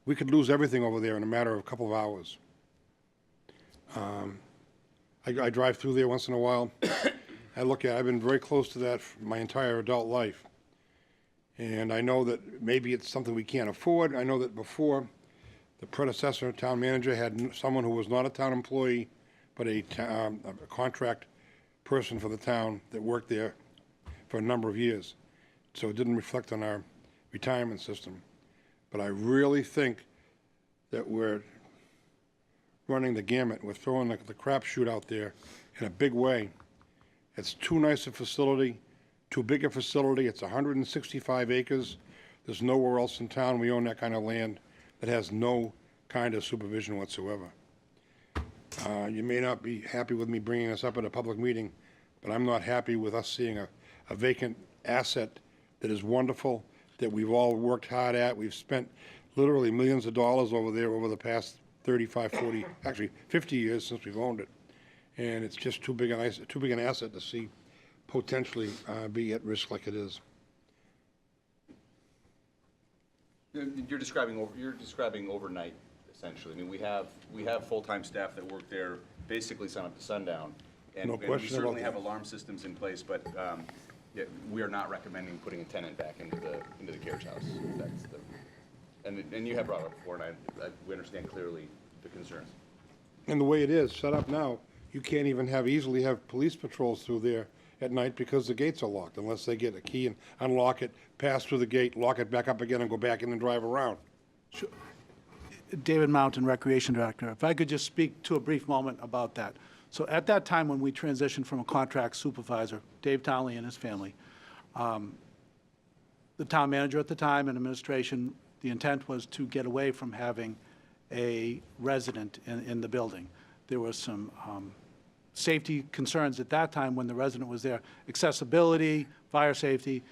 We could lose everything over there in a matter of a couple of hours. I drive through there once in a while. I've been very close to that for my entire adult life. And I know that maybe it's something we can't afford. I know that before, the predecessor town manager had someone who was not a town employee, but a contract person for the town that worked there for a number of years. So it didn't reflect on our retirement system. But I really think that we're running the gamut. We're throwing the crapshoot out there in a big way. It's too nice a facility, too big a facility. It's 165 acres. There's nowhere else in town we own that kind of land that has no kind of supervision whatsoever. You may not be happy with me bringing this up at a public meeting, but I'm not happy with us seeing a vacant asset that is wonderful, that we've all worked hard at. We've spent literally millions of dollars over there over the past 35, 40, actually 50 years since we've owned it. And it's just too big an asset to see potentially be at risk like it is. You're describing overnight, essentially. I mean, we have full-time staff that work there basically sun up to sundown. And, No and we question about certainly that. have alarm systems in place, but yeah, we are not recommending putting a tenant back into the carriage house. That's and you have brought it up before, and we understand clearly the concerns. And the way it is set up now, you can't even easily have police patrols through there at night because the gates are locked, unless they get a key and unlock it, pass through the gate, lock it back up again, and go back in and drive around. David Mountain, Recreation Director. If I could just speak to a brief moment about that. So at that time when we transitioned from a contract supervisor, Dave Townley and his family, the town manager at the time and administration, the intent was to get away from having a resident in the building. There was some safety concerns at that time when the resident was there, accessibility, fire safety,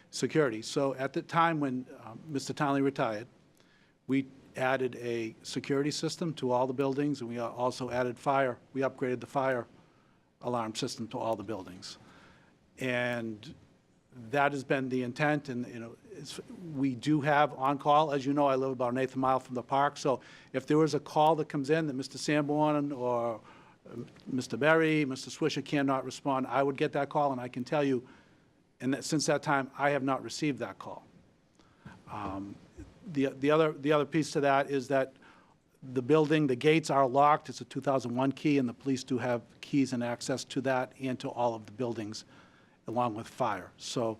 security. So at the time when Mr. Townley retired, we added a security system to all the buildings, and we also added fire. We upgraded the fire alarm system to all the buildings. And that has been the intent, and we do have on-call. As you know, I live about an eighth mile from the park, so if there was a call that comes in that Mr. Sanborn or Mr. Berry, Mr. Swisher cannot respond, I would get that call, and I can tell you, and that since that time, I have not received that call. The other piece to that is that the building, the gates are locked. It's a 2001 key, and the police do have keys and access to that and to all of the buildings, along with fire. So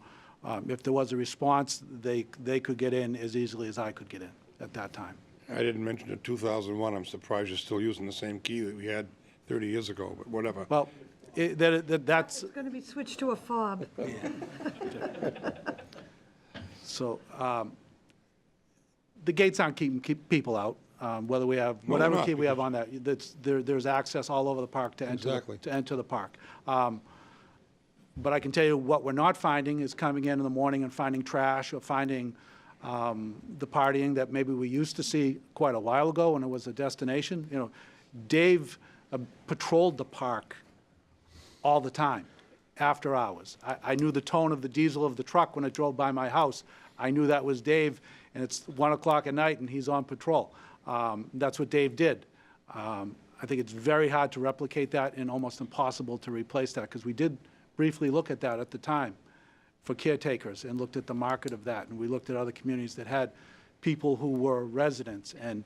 if there was a response, they could get in as easily as I could get in at that time. I didn't mention in 2001. I'm surprised you're still using the same key that we had 30 years ago, but whatever. Well, that's... It's going to be switched to a fob. So the gates aren't keeping people out, whether we have, whatever key we have on that. There's access all over the park to enter the park. But I can tell you what we're not finding is coming in the morning and finding trash or finding the partying that maybe we used to see quite a while ago when it was a destination. You know, Dave patrolled the park all the time, after hours. I knew the tone of the diesel of the truck when it drove by my house. I knew that was Dave, and it's 1 o'clock at night, and he's on patrol. That's what Dave did. I I think it's very hard to replicate that and almost impossible to replace that, because we did briefly look at that at the time for caretakers and looked at the market of that. And we looked at other communities that had people who were residents. And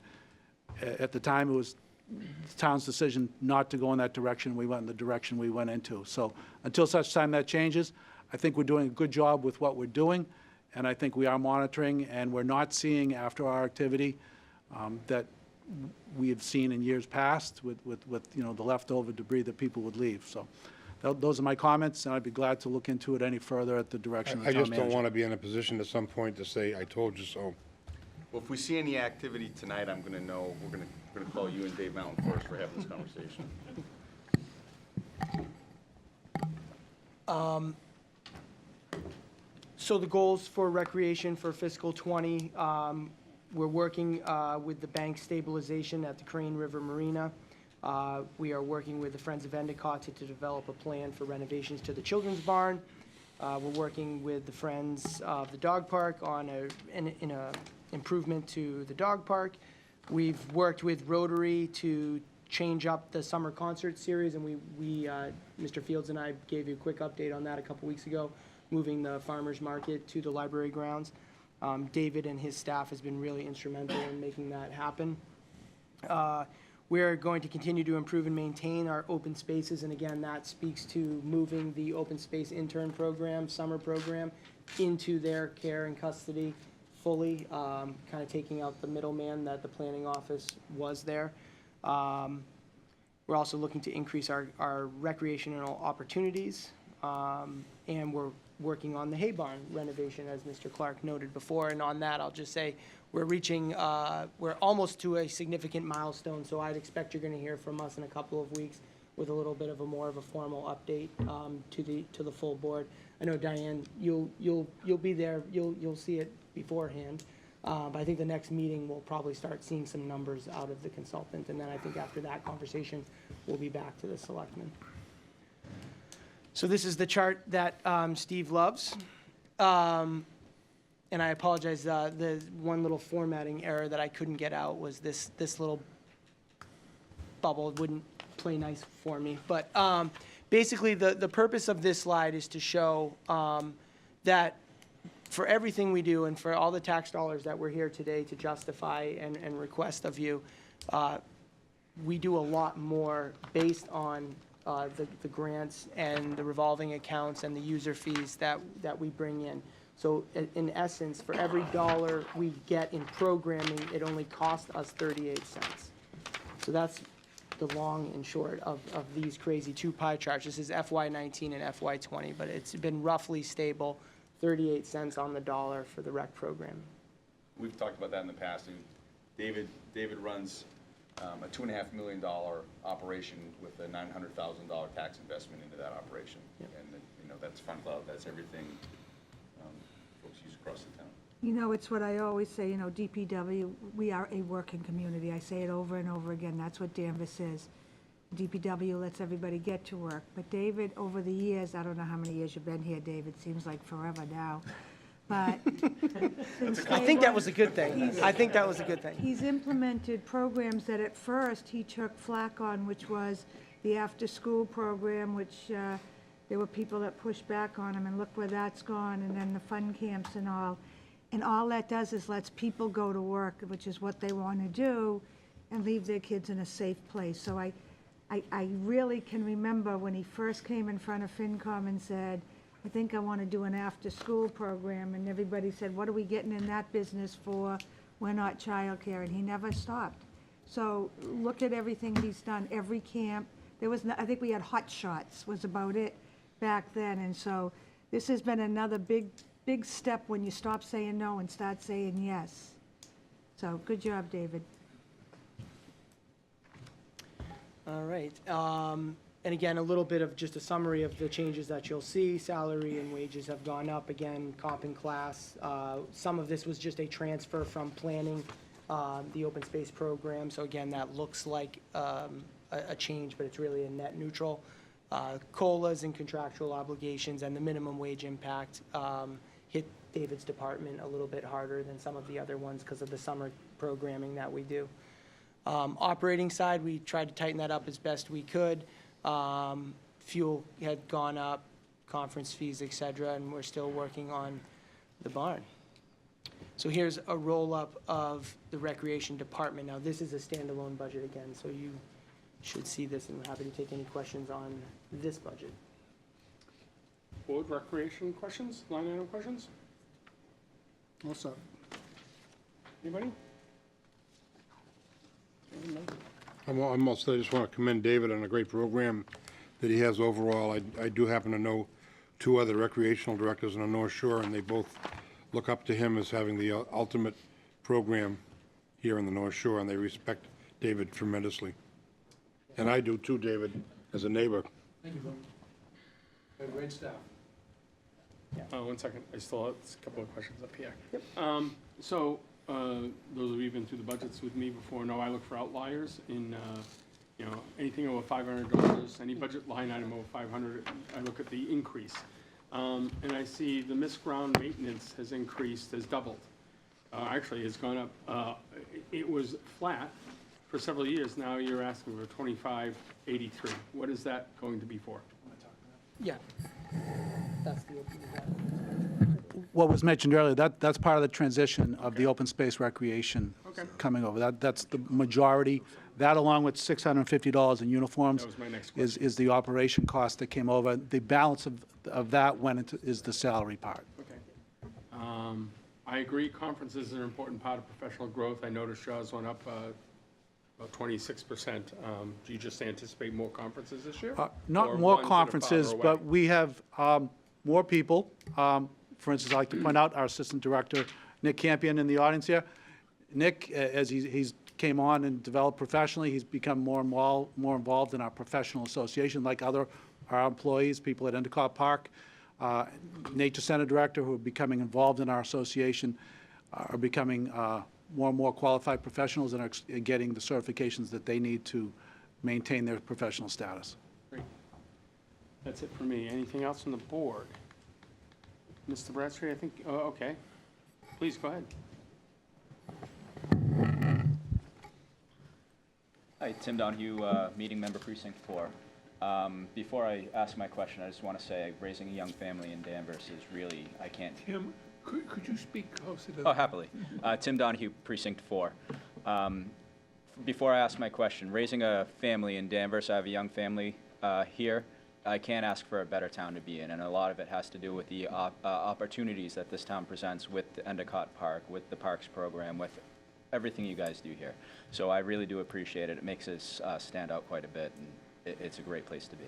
at the time, it was the town's decision not to go in that direction. We went in the direction we went into. So until such time that changes, I think we're doing a good job with what we're doing. And I think we are monitoring, and we're not seeing after our activity that we have seen in years past with you know, the leftover debris that people would leave. So those are my comments, and I'd be glad to look into it any further at the direction of the I town just don't manager. want to be in a position at some point to say, I told you so. Well, if we see any activity tonight, I'm gonna know, we're gonna call you and Dave Mountain first for having this conversation. So the goals for recreation for fiscal '20, we're working with the bank stabilization at the Crane River Marina. We are working with the Friends of Endicott to develop a plan for renovations to the children's barn. We're working with the Friends of the Dog Park on an improvement to the dog park. We've worked with Rotary to change up the summer concert series, and Mr. Fields and I gave you a quick update on that a couple weeks ago, moving the farmer's market to the library grounds. David and his staff has been really instrumental in making that happen. We're going to continue to improve and maintain our open spaces, and again, that speaks to moving the open space intern program, summer program, into their care and custody fully, kind of taking out the middleman that the planning office was there. We're also looking to increase our recreational opportunities, and we're working on the hay barn renovation, as Mr. Clark noted before. And on that, I'll just say we're almost to a significant milestone, so I'd expect you're going to hear from us in a couple of weeks with a little bit of a more of a formal update to the full board. I know, Diane, you'll be there, you'll see it beforehand. But I think the next meeting, we'll probably start seeing some numbers out of the consultant, and then I think after that conversation, we'll be back to the selectmen. So this is the chart that Steve loves. And I apologize, the one little formatting error that I couldn't get out was this little bubble. It wouldn't play nice for me. But basically, the purpose of this slide is to show that for everything we do and for all the tax dollars that we're here today to justify and request of you, we do a lot more based on the grants and the revolving accounts and the user fees that we bring in. So in essence, for every dollar we get in programming, it only costs us 38 cents. So that's the long and short of these crazy two pie charts. This is FY19 and FY20, but it's been roughly stable, 38 cents on the dollar for the rec program. We've talked about that in the past. And David runs a $2.5 million operation with a $900,000 tax investment into that operation. Yep. And you know, that's front load, that's everything folks use across the town. You know, it's what I always say, you know, DPW, we are a working community. I say it over and over again. That's what Danvers is. DPW lets everybody get to work. But David, over the years, I don't know how many years you've been here, David, seems like forever now. But I think that was a good thing. I think that was a good thing. He's implemented programs that at first he took flack on, which was the after-school program, which there were people that pushed back on him, and look where that's gone, and then the fun camps and all. And all that does is lets people go to work, which is what they want to do, and leave their kids in a safe place. So I really can remember when he first came in front of FinCom and said, I think I want to do an after-school program, and everybody said, what are we getting in that business for? We're not childcare, and he never stopped. So look at everything he's done, every camp. There was, I think we had Hot Shots was about it back then, and so this has been another big step when you stop saying no and start saying yes. So good job, David. All right. And again, a little bit of just a summary of the changes that you'll see. Salary and wages have gone up again, comp and class. Some of this was just a transfer from planning, the open space program. So again, that looks like a change, but it's really a net neutral. COLAs and contractual obligations and the minimum wage impact hit David's department a little bit harder than some of the other ones because of the summer programming that we do. Operating side, we tried to tighten that up as best we could. Fuel had gone up, conference fees, et cetera, and we're still working on the barn. So here's a roll-up of the Recreation Department. Now, this is a standalone budget again, so you should see this, and I'm happy to take any questions on this budget. Board recreation questions, line item questions? Also, Anybody? I'm also, I just want to commend David on a great program that he has overall. I do happen to know two other recreational directors on the North Shore, and they both look up to him as having the ultimate program here in the North Shore, and they respect David tremendously. And I do too, David, as a neighbor. Thank you, Bill. Great staff. 1 second, I still have a couple of questions up here. So, those of you who've been through the budgets with me before know I look for outliers in, anything over $500, any budget line item over 500, I look at the increase. And I see the missed ground maintenance has increased, has doubled. Actually, it's gone up. It was flat for several years. Now you're asking for $25.83. What is that going to be for? Yeah. That's the What was mentioned earlier, that's part of the transition of the open space recreation coming over. That's the majority. That, along with $650 in uniforms, That was my next is the operation cost that came over. The balance of that is the salary part. Okay. I agree, conferences are an important part of professional growth. I noticed Shaw's went up about 26%. Do you just anticipate more conferences this year? Not Or more ones that are conferences, farther but away? we have more people. For instance, I'd like to point out our Assistant Director, Nick Campion, in the audience here. Nick, as he's came on and developed professionally, he's become more involved in our professional association, like our employees, people at Endicott Park. Nature Center Director, who are becoming involved in our association, are becoming more and more qualified professionals and are getting the certifications that they need to maintain their professional status. Great. That's it for me. Anything else from the board? Mr. Bradstreet, I think, okay. Please, go ahead. Hi, Tim Donahue, meeting member precinct 4. Before I ask my question, I just want to say raising a young family in Danvers is really, I can't. Tim, could you speak closer to Oh, happily. Tim Donahue, precinct 4. Before I ask my question, raising a family in Danvers, I have a young family here. I can't ask for a better town to be in, and a lot of it has to do with the opportunities that this town presents with the Endicott Park, with the Parks program, with everything you guys do here. So I really do appreciate it. It makes us stand out quite a bit, and it's a great place to be.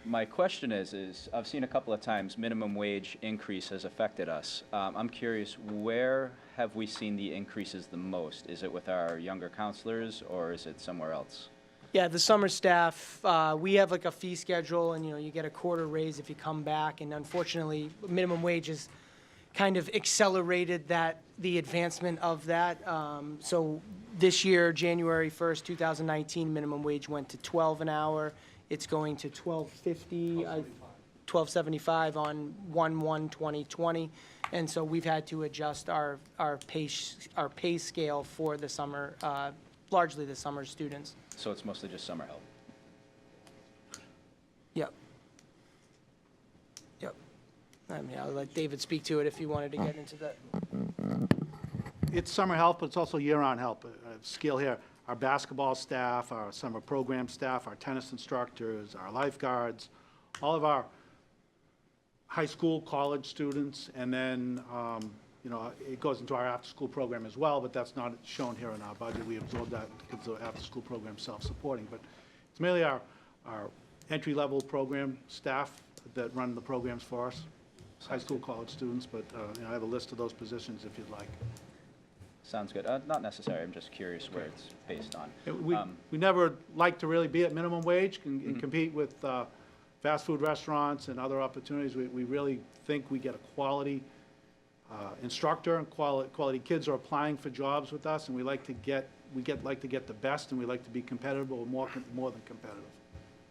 My question is I've seen a couple of times minimum wage increase has affected us. I'm curious, where have we seen the increases the most? Is it with our younger counselors, or is it somewhere else? Yeah, the summer staff, we have like a fee schedule, and you get a quarter raise if you come back, and unfortunately, minimum wage has kind of accelerated the advancement of that. So this year, January 1st, 2019, minimum wage went to 12 an hour. It's going to $12.50, $12.75 on 1/1/2020, and so we've had to adjust our pay scale for the summer, largely the summer students. So it's mostly just summer help. Yep. Yep. I mean, I'll let David speak to it if you wanted to get into that. It's summer help, but it's also year-round help. Scale here, our basketball staff, our summer program staff, our tennis instructors, our lifeguards, all of our high school, college students, and then, it goes into our after-school program as well, but that's not shown here in our budget. We absorb that because the after-school program is self-supporting. But it's mainly our entry-level program staff that run the programs for us, high school, college students, but I have a list of those positions if you'd like. Sounds good. Not necessary. I'm just curious where it's based on. We never like to really be at minimum wage and compete with fast food restaurants and other opportunities. We really think we get a quality instructor, and quality kids are applying for jobs with us, and we like to get the best, and we like to be competitive, or more than competitive.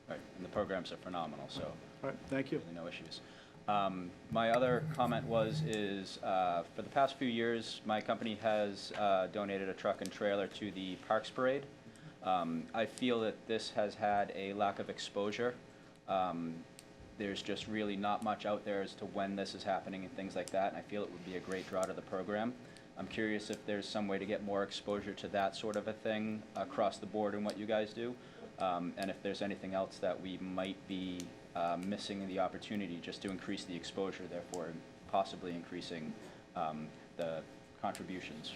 Right, and the programs are phenomenal, so. All right, thank you. Really no issues. My other comment is for the past few years, my company has donated a truck and trailer to the Parks Parade. I feel that this has had a lack of exposure. There's just really not much out there as to when this is happening and things like that, and I feel it would be a great draw to the program. I'm curious if there's some way to get more exposure to that sort of a thing across the board in what you guys do, and if there's anything else that we might be missing the opportunity just to increase the exposure, therefore possibly increasing the contributions.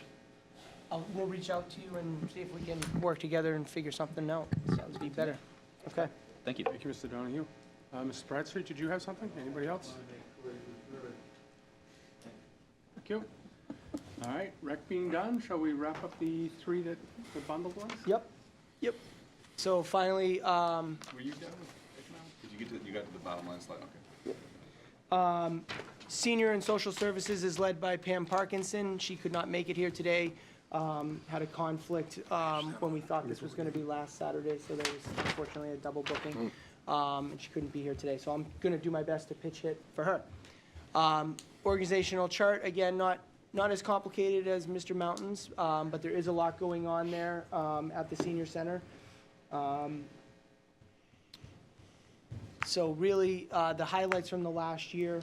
We'll reach out to you and see if we can work together and figure something out. Sounds be better. Okay. Thank you. Thank you, Mr. Donahue. Mrs. Bradstreet, did you have something? Anybody else? Thank you. All right, rec being done, shall we wrap up the three that the bundle was? Yep. So finally, Were you done with economic? You got to the bottom line slide, okay. Senior and Social Services is led by Pam Parkinson. She could not make it here today. Had a conflict when we thought this was going to be last Saturday, so there was unfortunately a double booking, and she couldn't be here today. So I'm going to do my best to pitch it for her. Organizational chart, again, not as complicated as Mr. Mountain's, but there is a lot going on there at the senior center. So really, the highlights from the last year,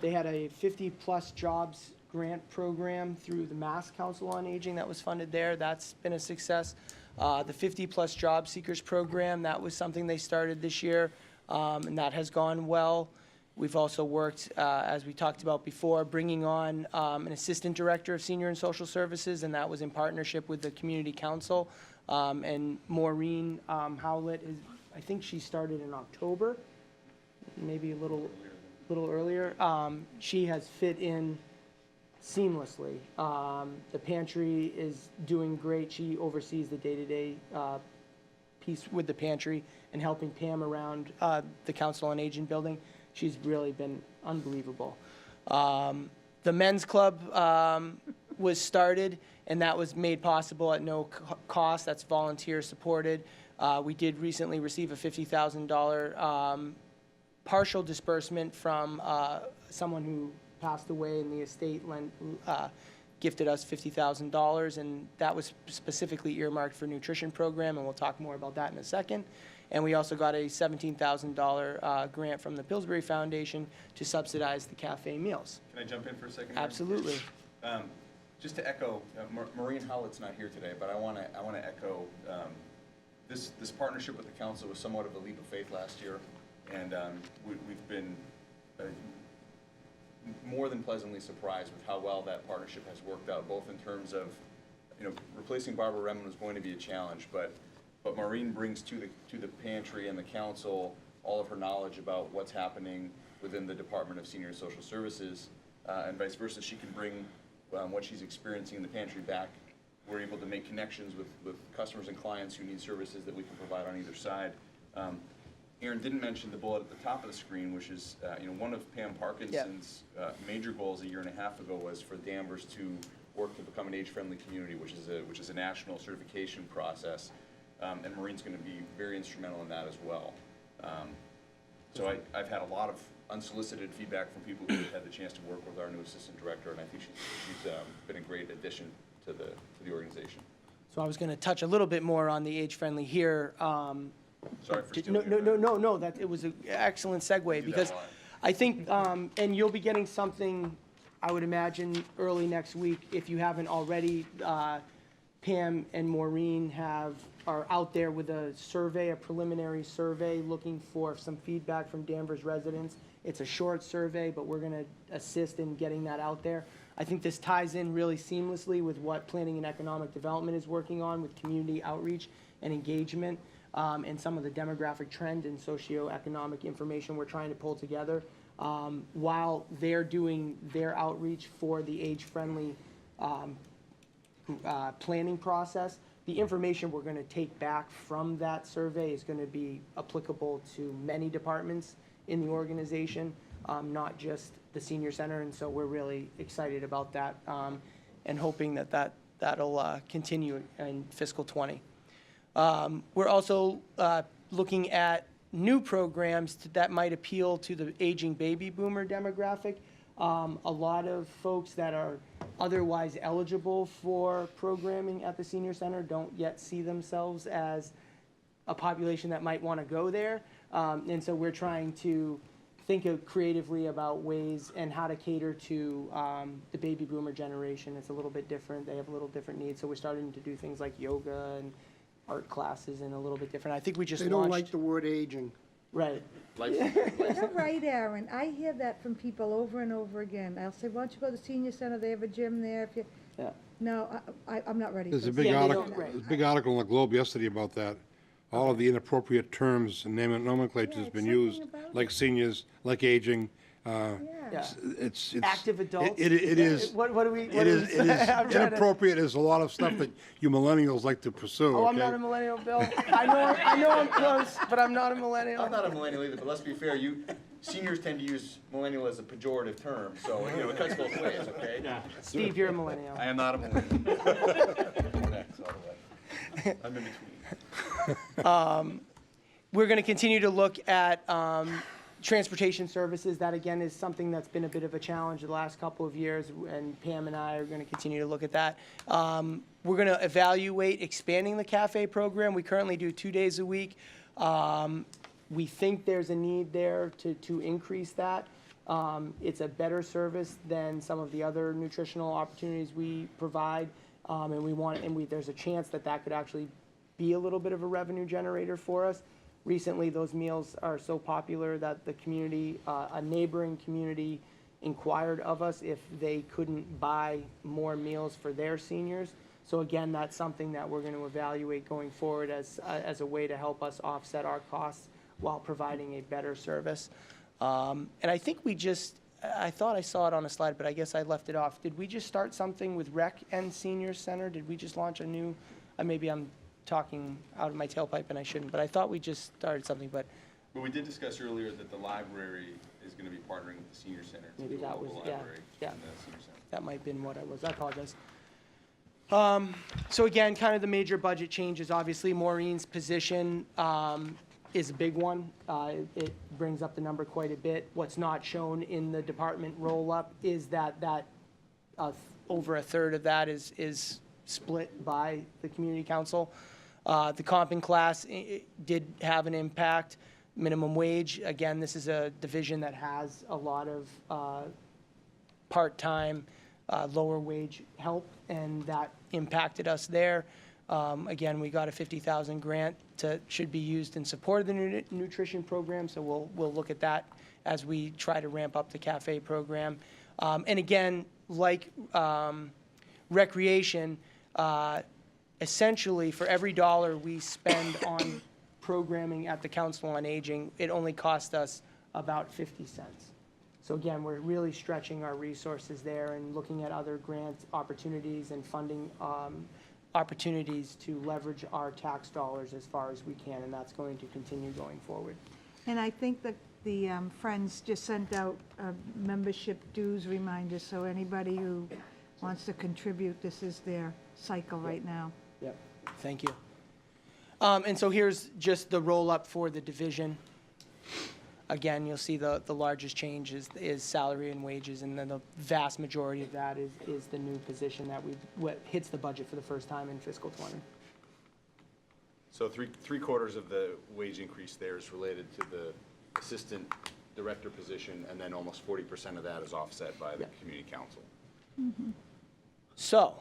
they had a 50-plus jobs grant program through the Mass Council on Aging that was funded there. That's been a success. The 50-plus job seekers program, that was something they started this year, and that has gone well. We've also worked, as we talked about before, bringing on an assistant director of senior and social services, and that was in partnership with the community council. And Maureen Howlett is, I think she started in October, maybe a little earlier. She has fit in seamlessly. The pantry is doing great. She oversees the day-to-day piece with the pantry and helping Pam around the Council on Aging building. She's really been unbelievable. The men's club was started, and that was made possible at no cost. That's volunteer supported. We did recently receive a $50,000 partial disbursement from someone who passed away in the estate, gifted us $50,000, and that was specifically earmarked for nutrition program, and we'll talk more about that in a second. And we also got a $17,000 grant from the Pillsbury Foundation to subsidize the cafe meals. Can I jump in for a second? Absolutely. Just to echo, Maureen Howlett's not here today, but I want to echo this partnership with the council was somewhat of a leap of faith last year, and we've been more than pleasantly surprised with how well that partnership has worked out, both in terms of, replacing Barbara Redmond was going to be a challenge, but Maureen brings to the pantry and the council all of her knowledge about what's happening within the Department of Senior and Social Services, and vice versa. She can bring what she's experiencing in the pantry back. We're able to make connections with customers and clients who need services that we can provide on either side. Aaron didn't mention the bullet at the top of the screen, which is, one of Pam Parkinson's major goals a year and a half ago was for Danvers to work to become an age-friendly community, which is a national certification process. And Maureen's going to be very instrumental in that as well. So I've had a lot of unsolicited feedback from people who have had the chance to work with our new assistant director, and I think she's been a great addition to the organization. So I was going to touch a little bit more on the age-friendly here. Sorry for stealing your No, that it was an excellent segue, because I think, and you'll be getting something, I would imagine, early next week, if you haven't already. Pam and Maureen are out there with a survey, a preliminary survey, looking for some feedback from Danvers residents. It's a short survey, but we're going to assist in getting that out there. I think this ties in really seamlessly with what Planning and Economic Development is working on with community outreach and engagement, and some of the demographic trend and socioeconomic information we're trying to pull together, while they're doing their outreach for the age-friendly planning process. The information we're going to take back from that survey is going to be applicable to many departments in the organization, not just the senior center, and so we're really excited about that, and hoping that'll continue in fiscal 20. We're also looking at new programs that might appeal to the aging baby boomer demographic. A lot of folks that are otherwise eligible for programming at the senior center don't yet see themselves as a population that might want to go there. And so we're trying to think of creatively about ways and how to cater to the baby boomer generation. It's a little bit different. They have a little different needs. So we're starting to do things like yoga and art classes and a little bit different. I think we just They launched. don't like the word aging. Right. You're right, Aaron. I hear that from people over and over again. I'll say, why don't you go to the senior center? They have a gym there. If you, Yeah. no, I'm not ready. There's for a big senior article, center. there's a big article in the Globe yesterday about that. All of the inappropriate terms and nomenclature has been used, like seniors, like aging. It's Active adults. It is. What do we? It is inappropriate. There's a lot of stuff that you millennials like to pursue. Oh, I'm okay? not a millennial, Bill. I know I'm close, but I'm not a millennial. I'm not a millennial either, but let's be fair, seniors tend to use millennial as a pejorative term, so, it cuts both ways, okay? Steve, you're a millennial. I am not a millennial. Next, all the way. I'm in between. We're going to continue to look at transportation services. That, again, is something that's been a bit of a challenge the last couple of years, and Pam and I are going to continue to look at that. We're going to evaluate expanding the cafe program. We currently do 2 days a week. We think there's a need there to increase that. It's a better service than some of the other nutritional opportunities we provide, and there's a chance that could actually be a little bit of a revenue generator for us. Recently, those meals are so popular that the community, a neighboring community, inquired of us if they couldn't buy more meals for their seniors. So again, that's something that we're going to evaluate going forward as a way to help us offset our costs while providing a better service. And I think I thought I saw it on a slide, but I guess I left it off. Did we just start something with Rec and Senior Center? Did we just launch a new, maybe I'm talking out of my tailpipe and I shouldn't, but I thought we just started something, but. But we did discuss earlier that the library is going to be partnering with the senior center. to Maybe do a that was, local yeah, library yeah. in the senior center. That might have been what I was. I apologize. So again, kind of the major budget changes, obviously Maureen's position is a big one. It brings up the number quite a bit. What's not shown in the department roll-up is that over a third of that is split by the community council. The comping class did have an impact. Minimum wage, again, this is a division that has a lot of part-time, lower wage help, and that impacted us there. Again, we got a $50,000 grant should be used in support of the nutrition program, so we'll look at that as we try to ramp up the cafe program. And again, like recreation, essentially for every dollar we spend on programming at the Council on Aging, it only cost us about 50 cents. So again, we're really stretching our resources there and looking at other grant opportunities and funding opportunities to leverage our tax dollars as far as we can, and that's going to continue going forward. And I think that the Friends just sent out membership dues reminders, so anybody who wants to contribute, this is their cycle right now. Yep, thank you. And so here's just the roll-up for the division. Again, you'll see the largest change is salary and wages, and then the vast majority of that is the new position that hits the budget for the first time in fiscal '20. So three quarters of the wage increase there is related to the assistant director position, and then almost 40% of that is offset by the community council. Mm-hmm. So,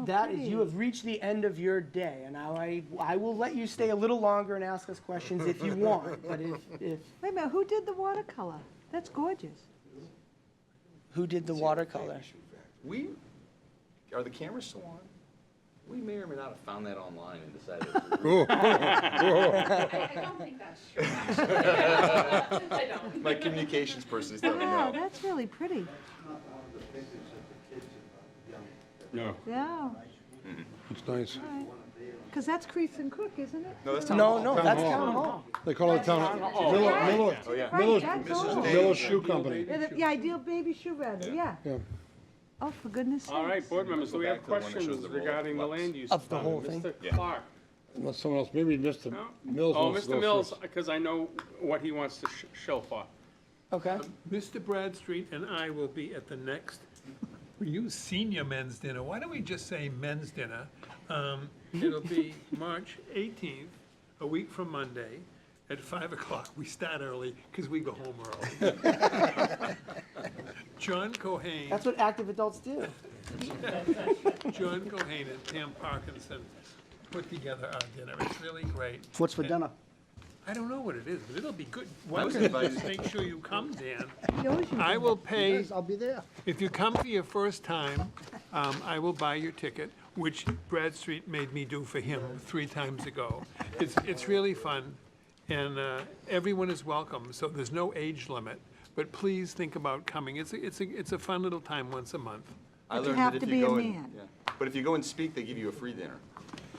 that is, Okay. you have reached the end of your day, and now I will let you stay a little longer and ask us questions if you want, but if Wait a minute, who did the watercolor? That's gorgeous. who did the watercolor? Are the cameras still on? We may or may not have found that online and decided to. I don't think that's true. I don't. My communications person is telling me Wow, no. that's really pretty. No. Yeah, It's nice. because that's Crease and Cook, isn't it? No, that's that's Town Hall. They call it Town Hall. Miller Oh, yeah. Right, that's all. Miller Shoe Company. Yeah, the Ideal Baby Shoe Rather, yeah. Yeah. Oh, for goodness sakes. All right, board members, do we have Go back to the one that shows questions the roll-up regarding the lots. land use? Of the plan? whole thing? Mr. Yeah. Clark, Unless someone else, maybe Mr. Mills Oh, wants to go Mr. Mills, first. because I know what he wants to show for. Okay. Mr. Bradstreet and I will be at the next, we use senior men's dinner. Why don't we just say men's dinner? It'll be March 18th, a week from Monday, at 5 o'clock. We start early because we go home early. John Cohane. That's what active adults do. John Cohane and Pam Parkinson put together our dinner. It's really great. What's for dinner? I don't know what it is, but it'll be good. I was One, invited. make sure you come, Dan. He owes you I dinner. will pay, Yes, I'll be there. if you come for your first time, I will buy your ticket, which Bradstreet made me do for him 3 times ago. It's really fun, and everyone is welcome, so there's no age limit. But please think about coming. It's a fun little time once a month. I But you learned have that to if be you a go and, man. yeah. But if you go and speak, they give you a free dinner.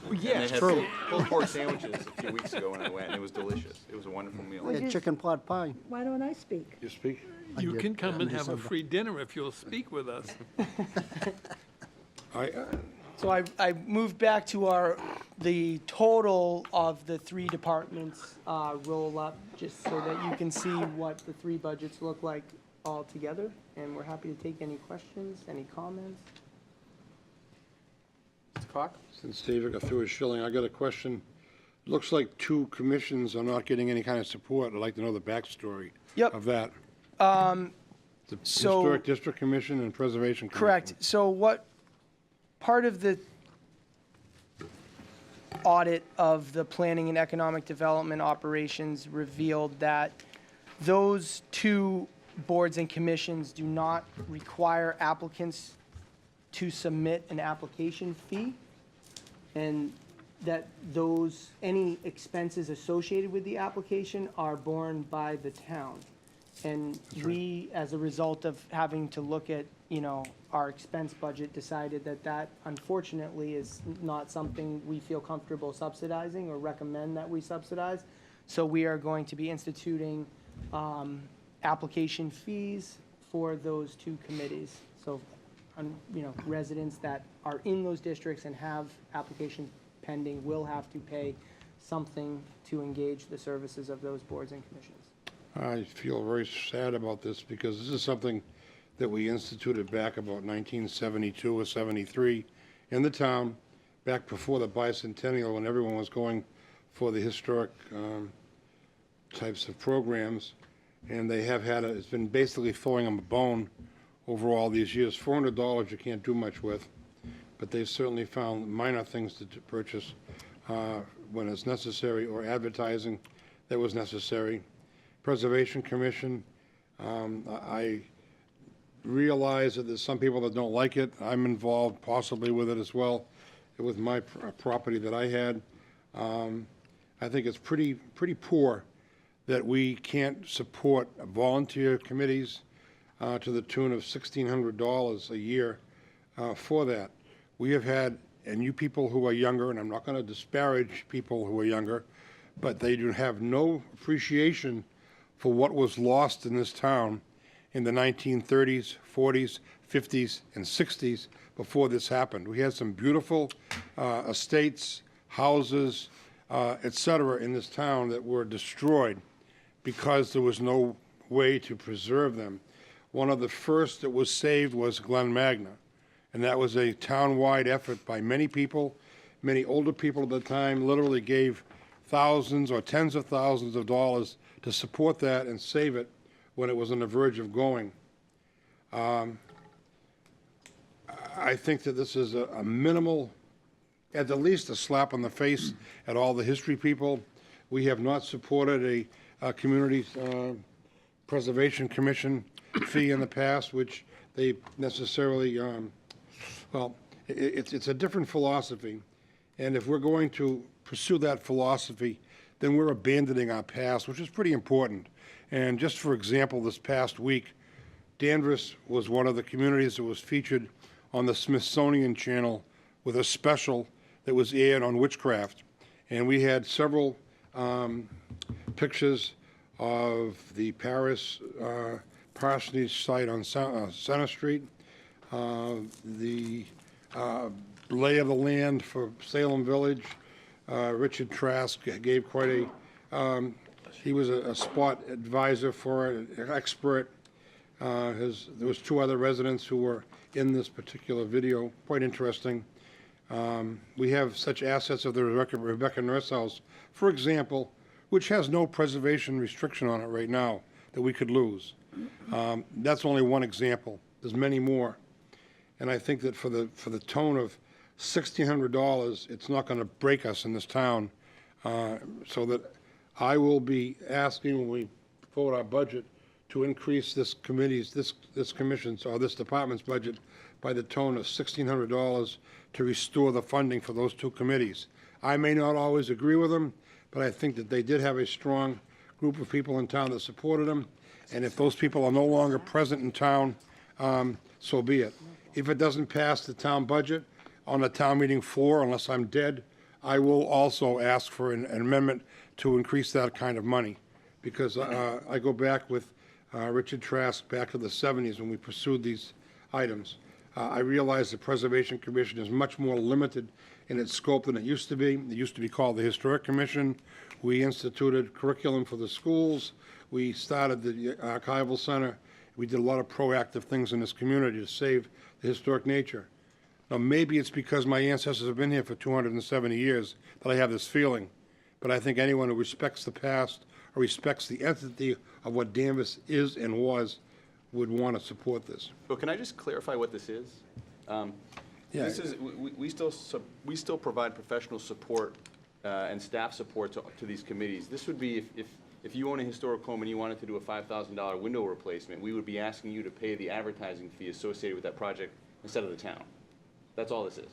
And Yeah, they had true. pulled pork sandwiches a few weeks ago when I went, and it was delicious. It was a wonderful meal. We had chicken pot pie. Why don't I speak? You speak? you did, can come in and have a December. free dinner if you'll speak with us. So I moved back to the total of the 3 departments roll up, just so that you can see what the 3 budgets look like all together. And we're happy to take any questions, any comments. Mr. Clark? Since David got through his shilling, I got a question. Looks like 2 commissions are not getting any kind of support. I'd like to know the backstory Yep. of that. The so- Historic District Commission and Preservation Commission. Correct. So what, part of the audit of the planning and economic development operations revealed that those 2 boards and commissions do not require applicants to submit an application fee, and that any expenses associated with the application are borne by the town. And we, as a result of having to look at, our expense budget, decided that unfortunately is not something we feel comfortable subsidizing or recommend that we subsidize. So we are going to be instituting application fees for those 2 committees. So, residents that are in those districts and have applications pending will have to pay something to engage the services of those boards and commissions. I feel very sad about this because this is something that we instituted back about 1972 or 73 in the town, back before the bicentennial, when everyone was going for the historic types of programs. And they have had it's been basically throwing them a bone over all these years. $400 you can't do much with, but they've certainly found minor things to purchase when it's necessary, or advertising that was necessary. Preservation Commission, I realize that there's some people that don't like it. I'm involved possibly with it as well, with my property that I had. I think it's pretty poor that we can't support volunteer committees to the tune of $1,600 a year for that. We have had, and you people who are younger, and I'm not going to disparage people who are younger, but they do have no appreciation for what was lost in this town in the 1930s, 40s, 50s, and 60s before this happened. We had some beautiful estates, houses, et cetera, in this town that were destroyed because there was no way to preserve them. One of the first that was saved was Glen Magna, and that was a town-wide effort by many people. Many older people at the time literally gave thousands or tens of thousands of dollars to support that and save it when it was on the verge of going. I think that this is a minimal, at the least a slap on the face at all the history people. We have not supported a community preservation commission fee in the past, which they necessarily, well, it's a different philosophy. And if we're going to pursue that philosophy, then we're abandoning our past, which is pretty important. And just for example, this past week, Danvers was one of the communities that was featured on the Smithsonian Channel with a special that was aired on witchcraft. And we had several pictures of the Paris parsonage site on Center Street, the lay of the land for Salem Village, Richard Trask gave quite he was a spot advisor for it, an expert. There was 2 other residents who were in this particular video, quite interesting. We have such assets of the Rebecca Nurse House, for example, which has no preservation restriction on it right now that we could lose. That's only one example. There's many more. And I think that for the tone of $1,600, it's not going to break us in this town. So that I will be asking when we vote our budget to increase this commission's or this department's budget by the tone of $1,600 to restore the funding for those 2 committees. I may not always agree with them, but I think that they did have a strong group of people in town that supported them. And if those people are no longer present in town, so be it. If it doesn't pass the town budget on the town meeting floor, unless I'm dead, I will also ask for an amendment to increase that kind of money. Because I go back with Richard Trask back to the 70s when we pursued these items. I realize the Preservation Commission is much more limited in its scope than it used to be. It used to be called the Historic Commission. We instituted curriculum for the schools. We started the Archival Center. We did a lot of proactive things in this community to save the historic nature. Now, maybe it's because my ancestors have been here for 270 years that I have this feeling. But I think anyone who respects the past or respects the entity of what Danvers is and was would want to support this. But can I just clarify what this is? This is, we still provide professional support and staff support to these committees. This would be if you own a historic home and you wanted to do a $5,000 window replacement, we would be asking you to pay the advertising fee associated with that project instead of the town. That's all this is.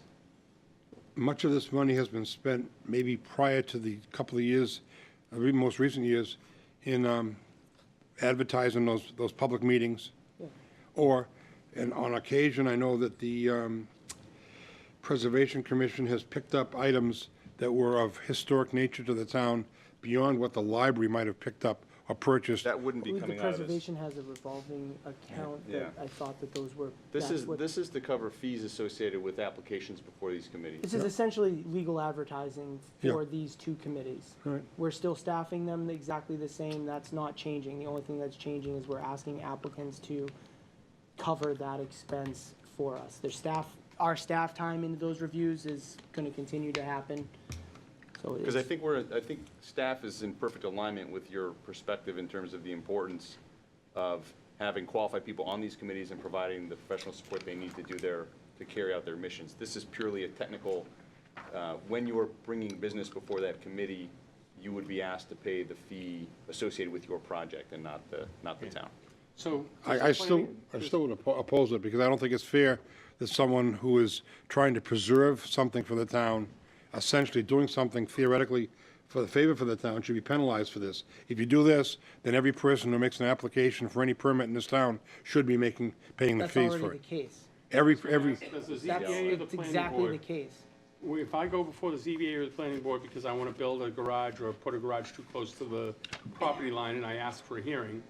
Much of this money has been spent maybe prior to the couple of years, most recent years, in advertising those public meetings. Yeah. Or, and on occasion, I know that the Preservation Commission has picked up items that were of historic nature to the town beyond what the library might have picked up or purchased. That wouldn't be coming out of this. The preservation has a revolving account that I thought that those were. This is to cover fees associated with applications before these committees. This is essentially legal advertising for these 2 committees. Right. We're still staffing them exactly the same. That's not changing. The only thing that's changing is we're asking applicants to cover that expense for us. Our staff time into those reviews is going to continue to happen. Because I think staff is in perfect alignment with your perspective in terms of the importance of having qualified people on these committees and providing the professional support they need to carry out their missions. This is purely a technical, when you're bringing business before that committee, you would be asked to pay the fee associated with your project and not the town. So I still would oppose it because I don't think it's fair that someone who is trying to preserve something for the town, essentially doing something theoretically for the favor for the town, should be penalized for this. If you do this, then every person who makes an application for any permit in this town should be paying the fees for it. That's already the case. Does the ZBA or the planning board? Exactly the case. If I go before the ZBA or the planning board because I want to build a garage or put a garage too close to the property line and I ask for a hearing,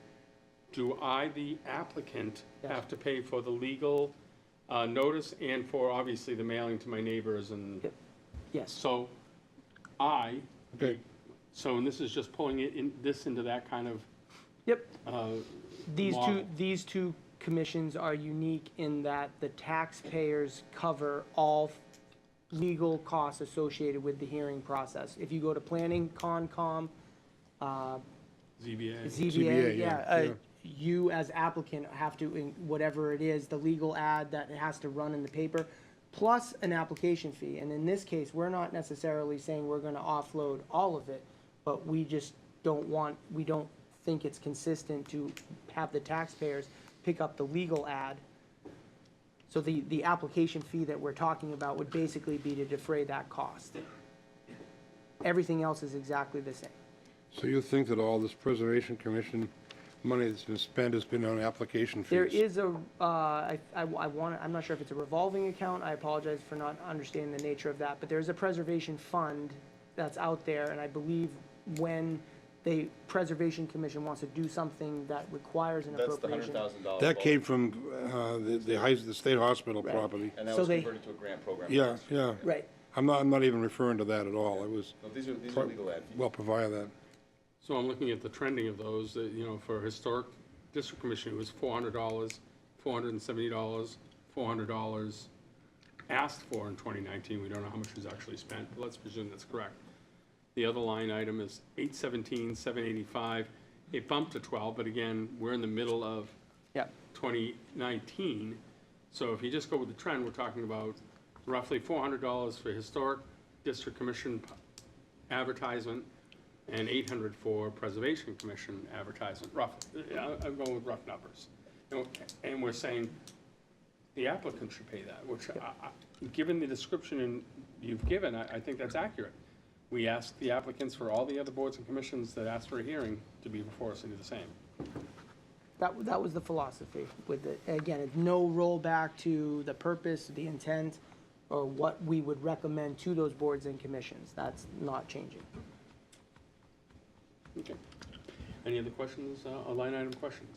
do I, the applicant, have to pay for the legal notice and for obviously the mailing to my neighbors and? Yep. Yes. So and this is just pulling it into that kind of. Yep. Model. These two commissions are unique in that the taxpayers cover all legal costs associated with the hearing process. If you go to planning, Concom, ZBA, you as applicant have to, whatever it is, the legal ad that it has to run in the paper, plus an application fee. And in this case, we're not necessarily saying we're going to offload all of it, but we just we don't think it's consistent to have the taxpayers pick up the legal ad. So the application fee that we're talking about would basically be to defray that cost. Everything else is exactly the same. So you think that all this Preservation Commission money that's been spent has been on application fees? There is I'm not sure if it's a revolving account. I apologize for not understanding the nature of that, but there's a preservation fund that's out there, and I believe when the Preservation Commission wants to do something that requires an appropriation. That's the $100,000. That came from the state hospital property. And that was converted to a grant program. Yeah. Right. I'm not even referring to that at all. It was. No, these are legal ad fees. Well, provided that. So I'm looking at the trending of those, you know, for Historic District Commission, it was $400, $470, $400 asked for in 2019. We don't know how much was actually spent, but let's presume that's correct. The other line item is $817, $785. It bumped to 12, but again, we're in the middle of 2019. So if you just go with the trend, we're talking about roughly $400 for Historic District Commission advertisement and $800 for Preservation Commission advertisement, roughly. I'm going with rough numbers. And we're saying the applicant should pay that, which, given the description you've given, I think that's accurate. We asked the applicants for all the other boards and commissions that asked for a hearing to be before us and do the same. That was the philosophy with it. Again, it's no rollback to the purpose, the intent, or what we would recommend to those boards and commissions. That's not changing. Okay. Any other questions, line item questions?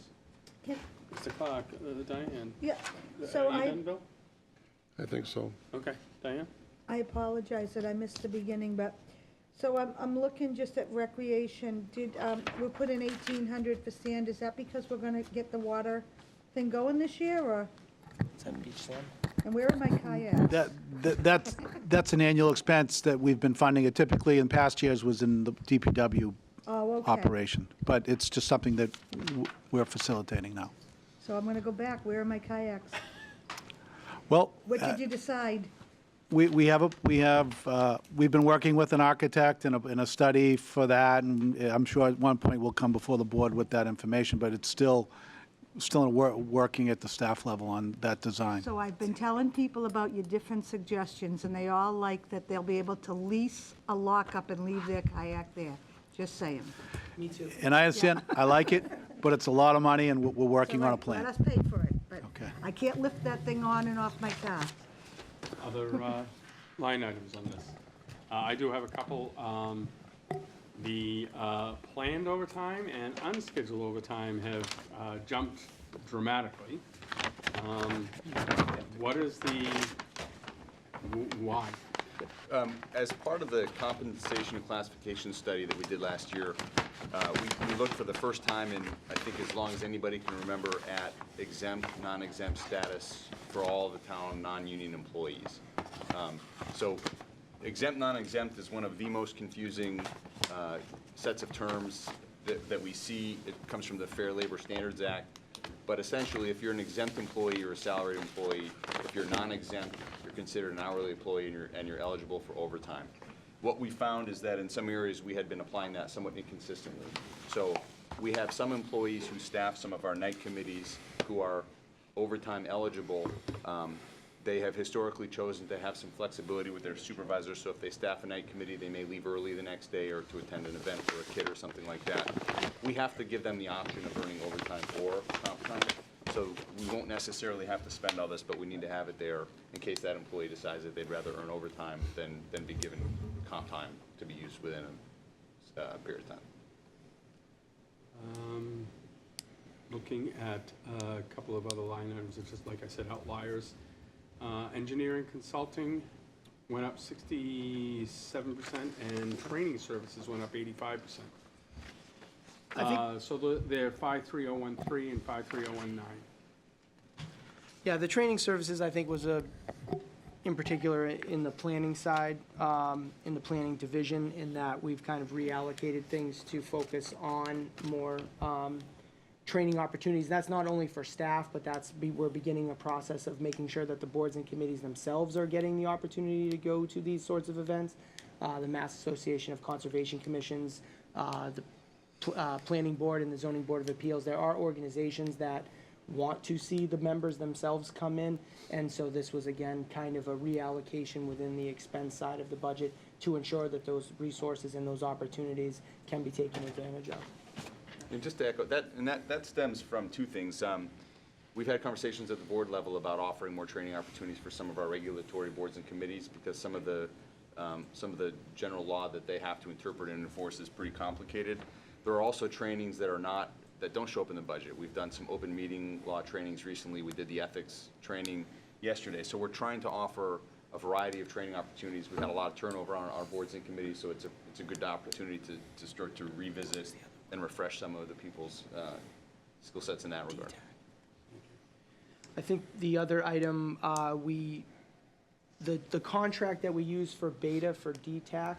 Yep. Mr. Clark, Diane? Yeah, so Are you I, done, Bill? I think so. Okay, Diane? I apologize that I missed the beginning, but, so I'm looking just at recreation. We put in 1,800 for sand. Is that because we're gonna get the water thing going this year, or? Is that beach sand? And where are my kayaks? That's an annual expense that we've been funding. It typically in past years was in the DPW Oh, okay. operation, but it's just something that we're facilitating now. So I'm gonna go back. Where are my kayaks? Well, What did you decide? we've been working with an architect in a study for that, and I'm sure at one point we'll come before the board with that information, but it's still working at the staff level on that design. So I've been telling people about your different suggestions, and they all like that they'll be able to lease a lockup and leave their kayak there. Just saying. Me too. And I understand, I like it, but it's a lot of money, and we're working on a Let plan. us pay for it, but Okay. I can't lift that thing on and off my car. Other line items on this? I do have a couple. The planned overtime and unscheduled overtime have jumped dramatically. What is the, why? As part of the compensation and classification study that we did last year, we looked for the first time in, I think, as long as anybody can remember, at exempt, non-exempt status for all the town non-union employees. So exempt, non-exempt is one of the most confusing sets of terms that we see. It comes from the Fair Labor Standards Act. But essentially, if you're an exempt employee or a salaried employee, if you're non-exempt, you're considered an hourly employee and you're eligible for overtime. What we found is that in some areas, we had been applying that somewhat inconsistently. So we have some employees who staff some of our night committees who are overtime eligible. They have historically chosen to have some flexibility with their supervisors, so if they staff a night committee, they may leave early the next day or to attend an event for a kid or something like that. We have to give them the option of earning overtime or comp time, so we won't necessarily have to spend all this, but we need to have it there in case that employee decides that they'd rather earn overtime than be given comp time to be used within a period of time. Looking at a couple of other line items, it's just like I said, outliers. Engineering consulting went up 67%, and training services went up 85%. So they're 53013 and 53019. Yeah, the training services, I think, was in particular in the planning side, in the planning division, in that we've kind of reallocated things to focus on more training opportunities. That's not only for staff, but we're beginning a process of making sure that the boards and committees themselves are getting the opportunity to go to these sorts of events. The Mass Association of Conservation Commissions, the Planning Board and the Zoning Board of Appeals. There are organizations that want to see the members themselves come in, and so this was, again, kind of a reallocation within the expense side of the budget to ensure that those resources and those opportunities can be taken advantage of. And just to echo, that stems from two things. We've had conversations at the board level about offering more training opportunities for some of our regulatory boards and committees, because some of the general law that they have to interpret and enforce is pretty complicated. There are also trainings that don't show up in the budget. We've done some open meeting law trainings recently. We did the ethics training yesterday. So we're trying to offer a variety of training opportunities. We've had a lot of turnover on our boards and committees, so it's a good opportunity to start to revisit and refresh some of the people's skill sets in that regard. I think the other item, the contract that we use for Beta for DTAC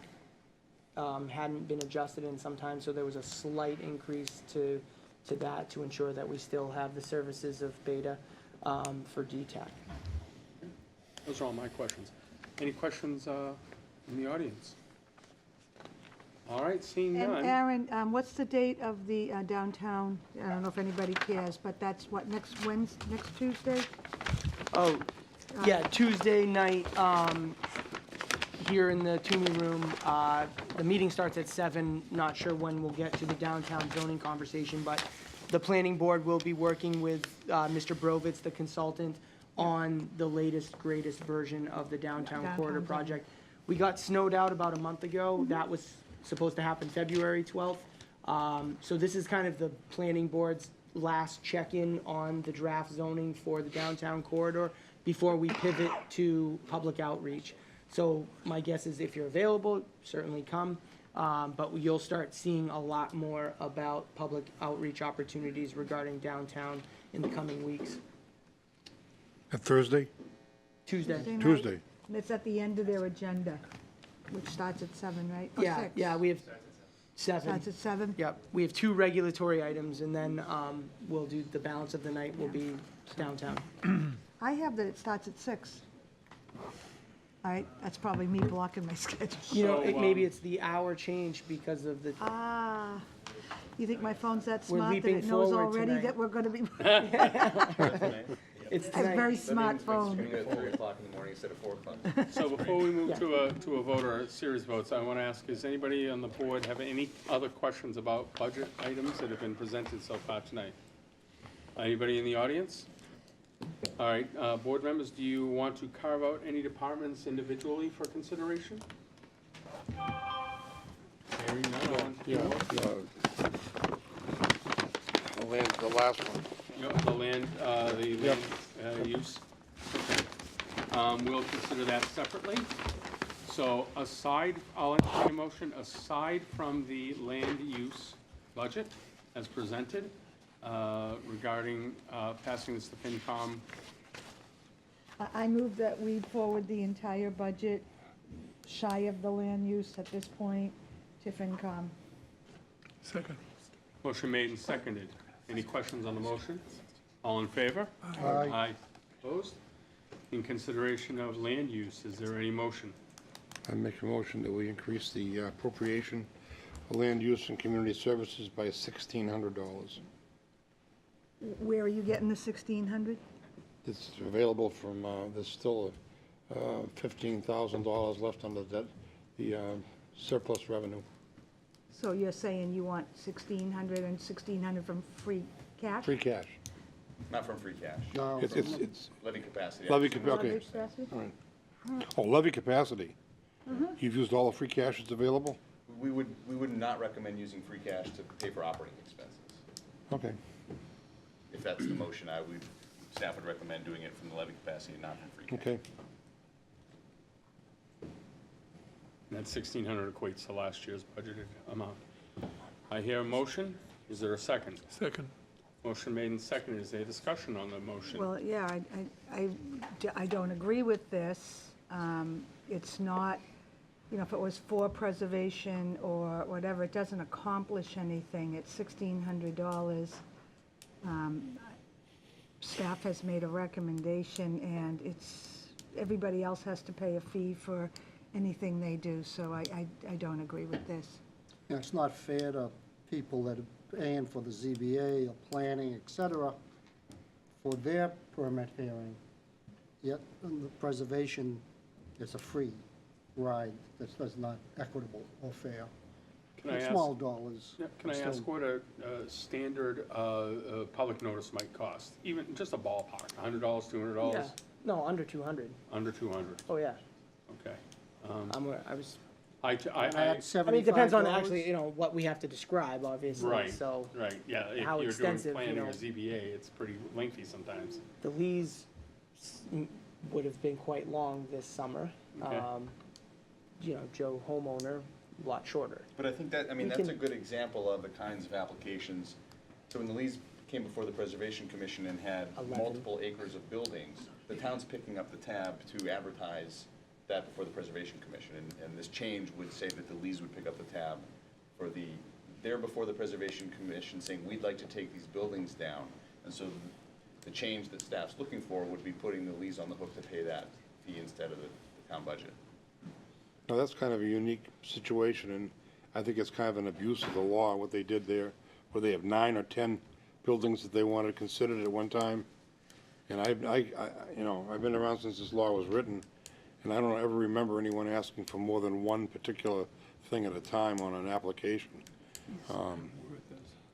hadn't been adjusted in some time, so there was a slight increase to that to ensure that we still have the services of Beta for DTAC. Those are all my questions. Any questions in the audience? All right, seeing And none. Aaron, what's the date of the downtown, I don't know if anybody cares, but that's what, next Tuesday? Oh, yeah, Tuesday night, here in the Toomey Room. The meeting starts at 7, not sure when we'll get to the downtown zoning conversation, but the planning board will be working with Mr. Brovitz, the consultant, on the latest, greatest version of the downtown corridor Downtown project. We got snowed out about a month ago. That was supposed to happen February 12th. So this is kind of the planning board's last check-in on the draft zoning for the downtown corridor before we pivot to public outreach. So my guess is if you're available, certainly come. But you'll start seeing a lot more about public outreach opportunities regarding downtown in the coming weeks. At Thursday? Tuesday. night. Tuesday. And it's at the end of their agenda, which starts at 7, right? Or Yeah, 6? yeah, we have 7. Starts at 7? Yep, we have 2 regulatory items, and then we'll do, the balance of the night will be downtown. I have that it starts at 6. All right, that's probably me blocking my schedule. You know, So, maybe it's the hour change because of the, Ah, you think my phone's that We're smart that leaping it knows forward already tonight. that we're gonna be? it's A very tonight. smart phone. At 3 o'clock in the morning instead of 4 o'clock. So before we move to a vote or a series of votes, I want to ask, does anybody on the board have any other questions about budget items that have been presented so far tonight? Anybody in the audience? All right, board members, do you want to carve out any departments individually for consideration? Hearing none. Yeah, the last one. The land use. We'll consider that separately. So aside, I'll entertain a motion, aside from the land use budget as presented, regarding passing this to FinCom. I move that we forward the entire budget shy of the land use at this point to FinCom. Second. Motion made and seconded. Any questions on the motion? All in favor? Aye. Aye. Opposed? In consideration of land use, is there any motion? I make a motion that we increase the appropriation for land use and community services by $1,600. Where are you getting the 1,600? It's available from, there's still $15,000 left on the surplus revenue. So you're saying you want 1,600 and 1,600 from free cash? Free cash. Not from free cash. No. It's Levy capacity. levy capacity, okay. Levy capacity? All right. Oh, levy capacity. You've used all the free cash that's available? We would not recommend using free cash to pay for operating expenses. Okay. If that's the motion, staff would recommend doing it from the levy capacity and not from free cash. Okay. That 1,600 equates to last year's budgeted amount. I hear a motion. Is there a second? Second. Motion made and seconded. Is there discussion on the motion? Well, yeah, I don't agree with this. It's not, you know, if it was for preservation or whatever, it doesn't accomplish anything. It's $1,600. Staff has made a recommendation, and everybody else has to pay a fee for anything they do, so I don't agree with this. And it's not fair to people that are paying for the ZBA or planning, et cetera, for their permit hearing. Yet, in the preservation, it's a free ride. That's not equitable or fair. Can I It's ask- small dollars. Yeah, can I Still- ask what a standard public notice might cost? Even just a ballpark, $100, $200? Yeah, no, under 200. Under 200, Oh, yeah. okay. I was, I Add I mean, it $75. depends on actually, you know, what we have to describe, obviously, Right, so. right, yeah. If how you're doing extensive, you planning know. or ZBA, it's pretty lengthy sometimes. The Lees would have been quite long this summer. Okay. Joe homeowner, a lot shorter. But I think that, I mean, We that's can- a good example of the kinds of applications. So when the lease came before the Preservation Commission and had 11. multiple acres of buildings, the town's picking up the tab to advertise that before the Preservation Commission. And this change would say that the lease would pick up the tab for they're before the Preservation Commission saying, we'd like to take these buildings down. And so the change that staff's looking for would be putting the lease on the hook to pay that fee instead of the town budget. Now, that's kind of a unique situation, and I think it's kind of an abuse of the law, what they did there, where they have 9 or 10 buildings that they wanted considered at one time. And I've been around since this law was written, and I don't ever remember anyone asking for more than one particular thing at a time on an application.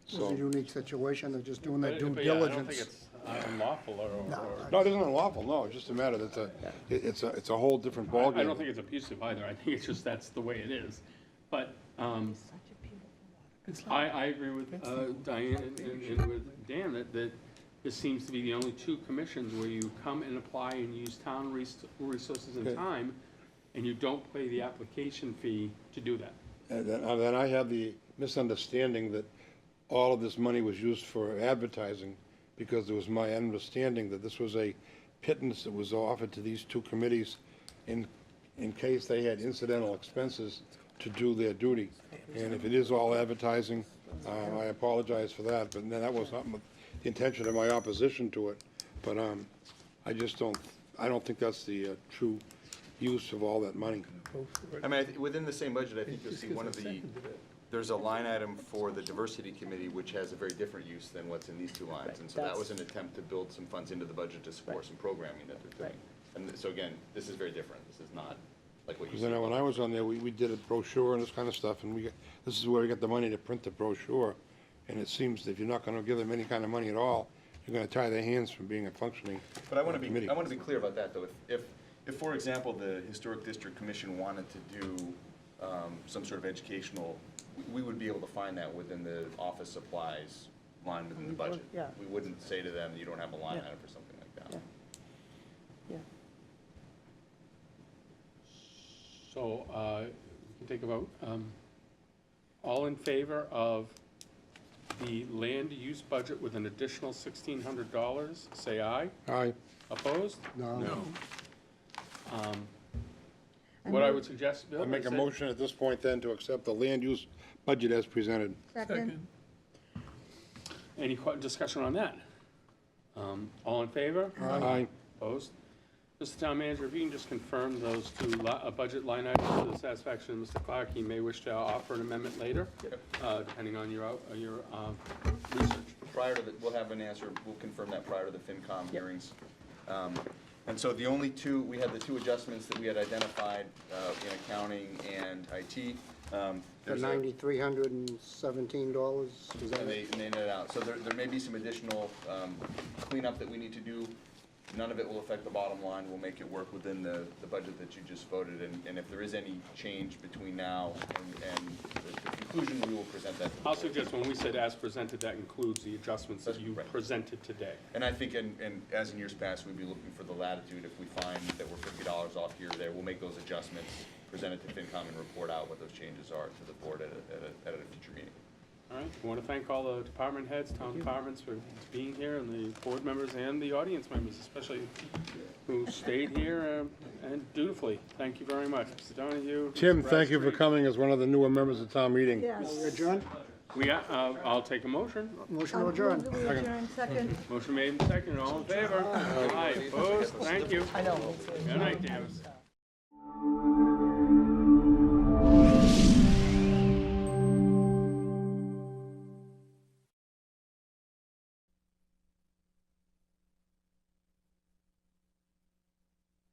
It's a unique situation, they're just doing their due But yeah, I don't think diligence. it's unlawful or. No, it isn't unlawful, no, it's just a matter that it's a whole different ballgame. I don't think it's abusive either. I think it's just that's the way it is. But I agree with Diane and with Dan that this seems to be the only 2 commissions where you come and apply and use town resources and time, and you don't pay the application fee to do that. And then I have the misunderstanding that all of this money was used for advertising, because it was my understanding that this was a pittance that was offered to these 2 committees in case they had incidental expenses to do their duty. And if it is all advertising, I apologize for that, but that was not the intention of my opposition to it. But I don't think that's the true use of all that money. I mean, within the same budget, I think you'll see there's a line item for the diversity committee, which has a very different use than what's in these 2 lines. And so that was an attempt to build some funds into the budget to support some programming that they're doing. And so again, this is very different. This is not like what you Because said. when I was on there, we did a brochure and this kind of stuff, and this is where we got the money to print the brochure. And it seems that if you're not gonna give them any kind of money at all, you're gonna tie their hands from being a functioning But I want committee. to be clear about that, though. If, for example, the Historic District Commission wanted to do some sort of educational, we would be able to find that within the office supplies line within the budget. Yeah. We wouldn't say to them, you don't have a line Yeah. item for something like that. Yeah. So we can take a vote. All in favor of the land use budget with an additional $1,600, say aye. Aye. Opposed? No. What I would suggest, Bill, I make is a that- motion at this point then to accept the land use budget as presented. Second. Any discussion on that? All in favor? Aye. Opposed? Mr. Town Manager, if you can just confirm those 2 budget line items to the satisfaction of Mr. Clark, he may wish to offer an amendment later, depending on your research. Prior to we'll have an answer, we'll confirm that prior to the FinCom hearings. And so the only 2, we had the 2 adjustments that we had identified in accounting and IT. The There's $9,317, is that And it? they net it out. So there may be some additional cleanup that we need to do. None of it will affect the bottom line. We'll make it work within the budget that you just voted. And if there is any change between now and the conclusion, we will present that to the I'll board. suggest when we said as presented, that includes the adjustments that you presented today. And I think, and as in years past, we'd be looking for the latitude. If we find that we're $50 off here or there, we'll make those adjustments, present it to FinCom, and report out what those changes are to the board at a future meeting. All right, I want to thank all the department heads, town departments for being here, and the board members and the audience members, especially who stayed here and dutifully. Thank you very much. Mr. Donahue. Tim, Mr. thank you for Bradstreet. coming as one of the newer members of town meeting. We adjourn? I'll take a motion. Motion to adjourn. Second. Motion made and seconded. All in favor? Aye. Opposed? Thank you. I know. Good night, Danvers.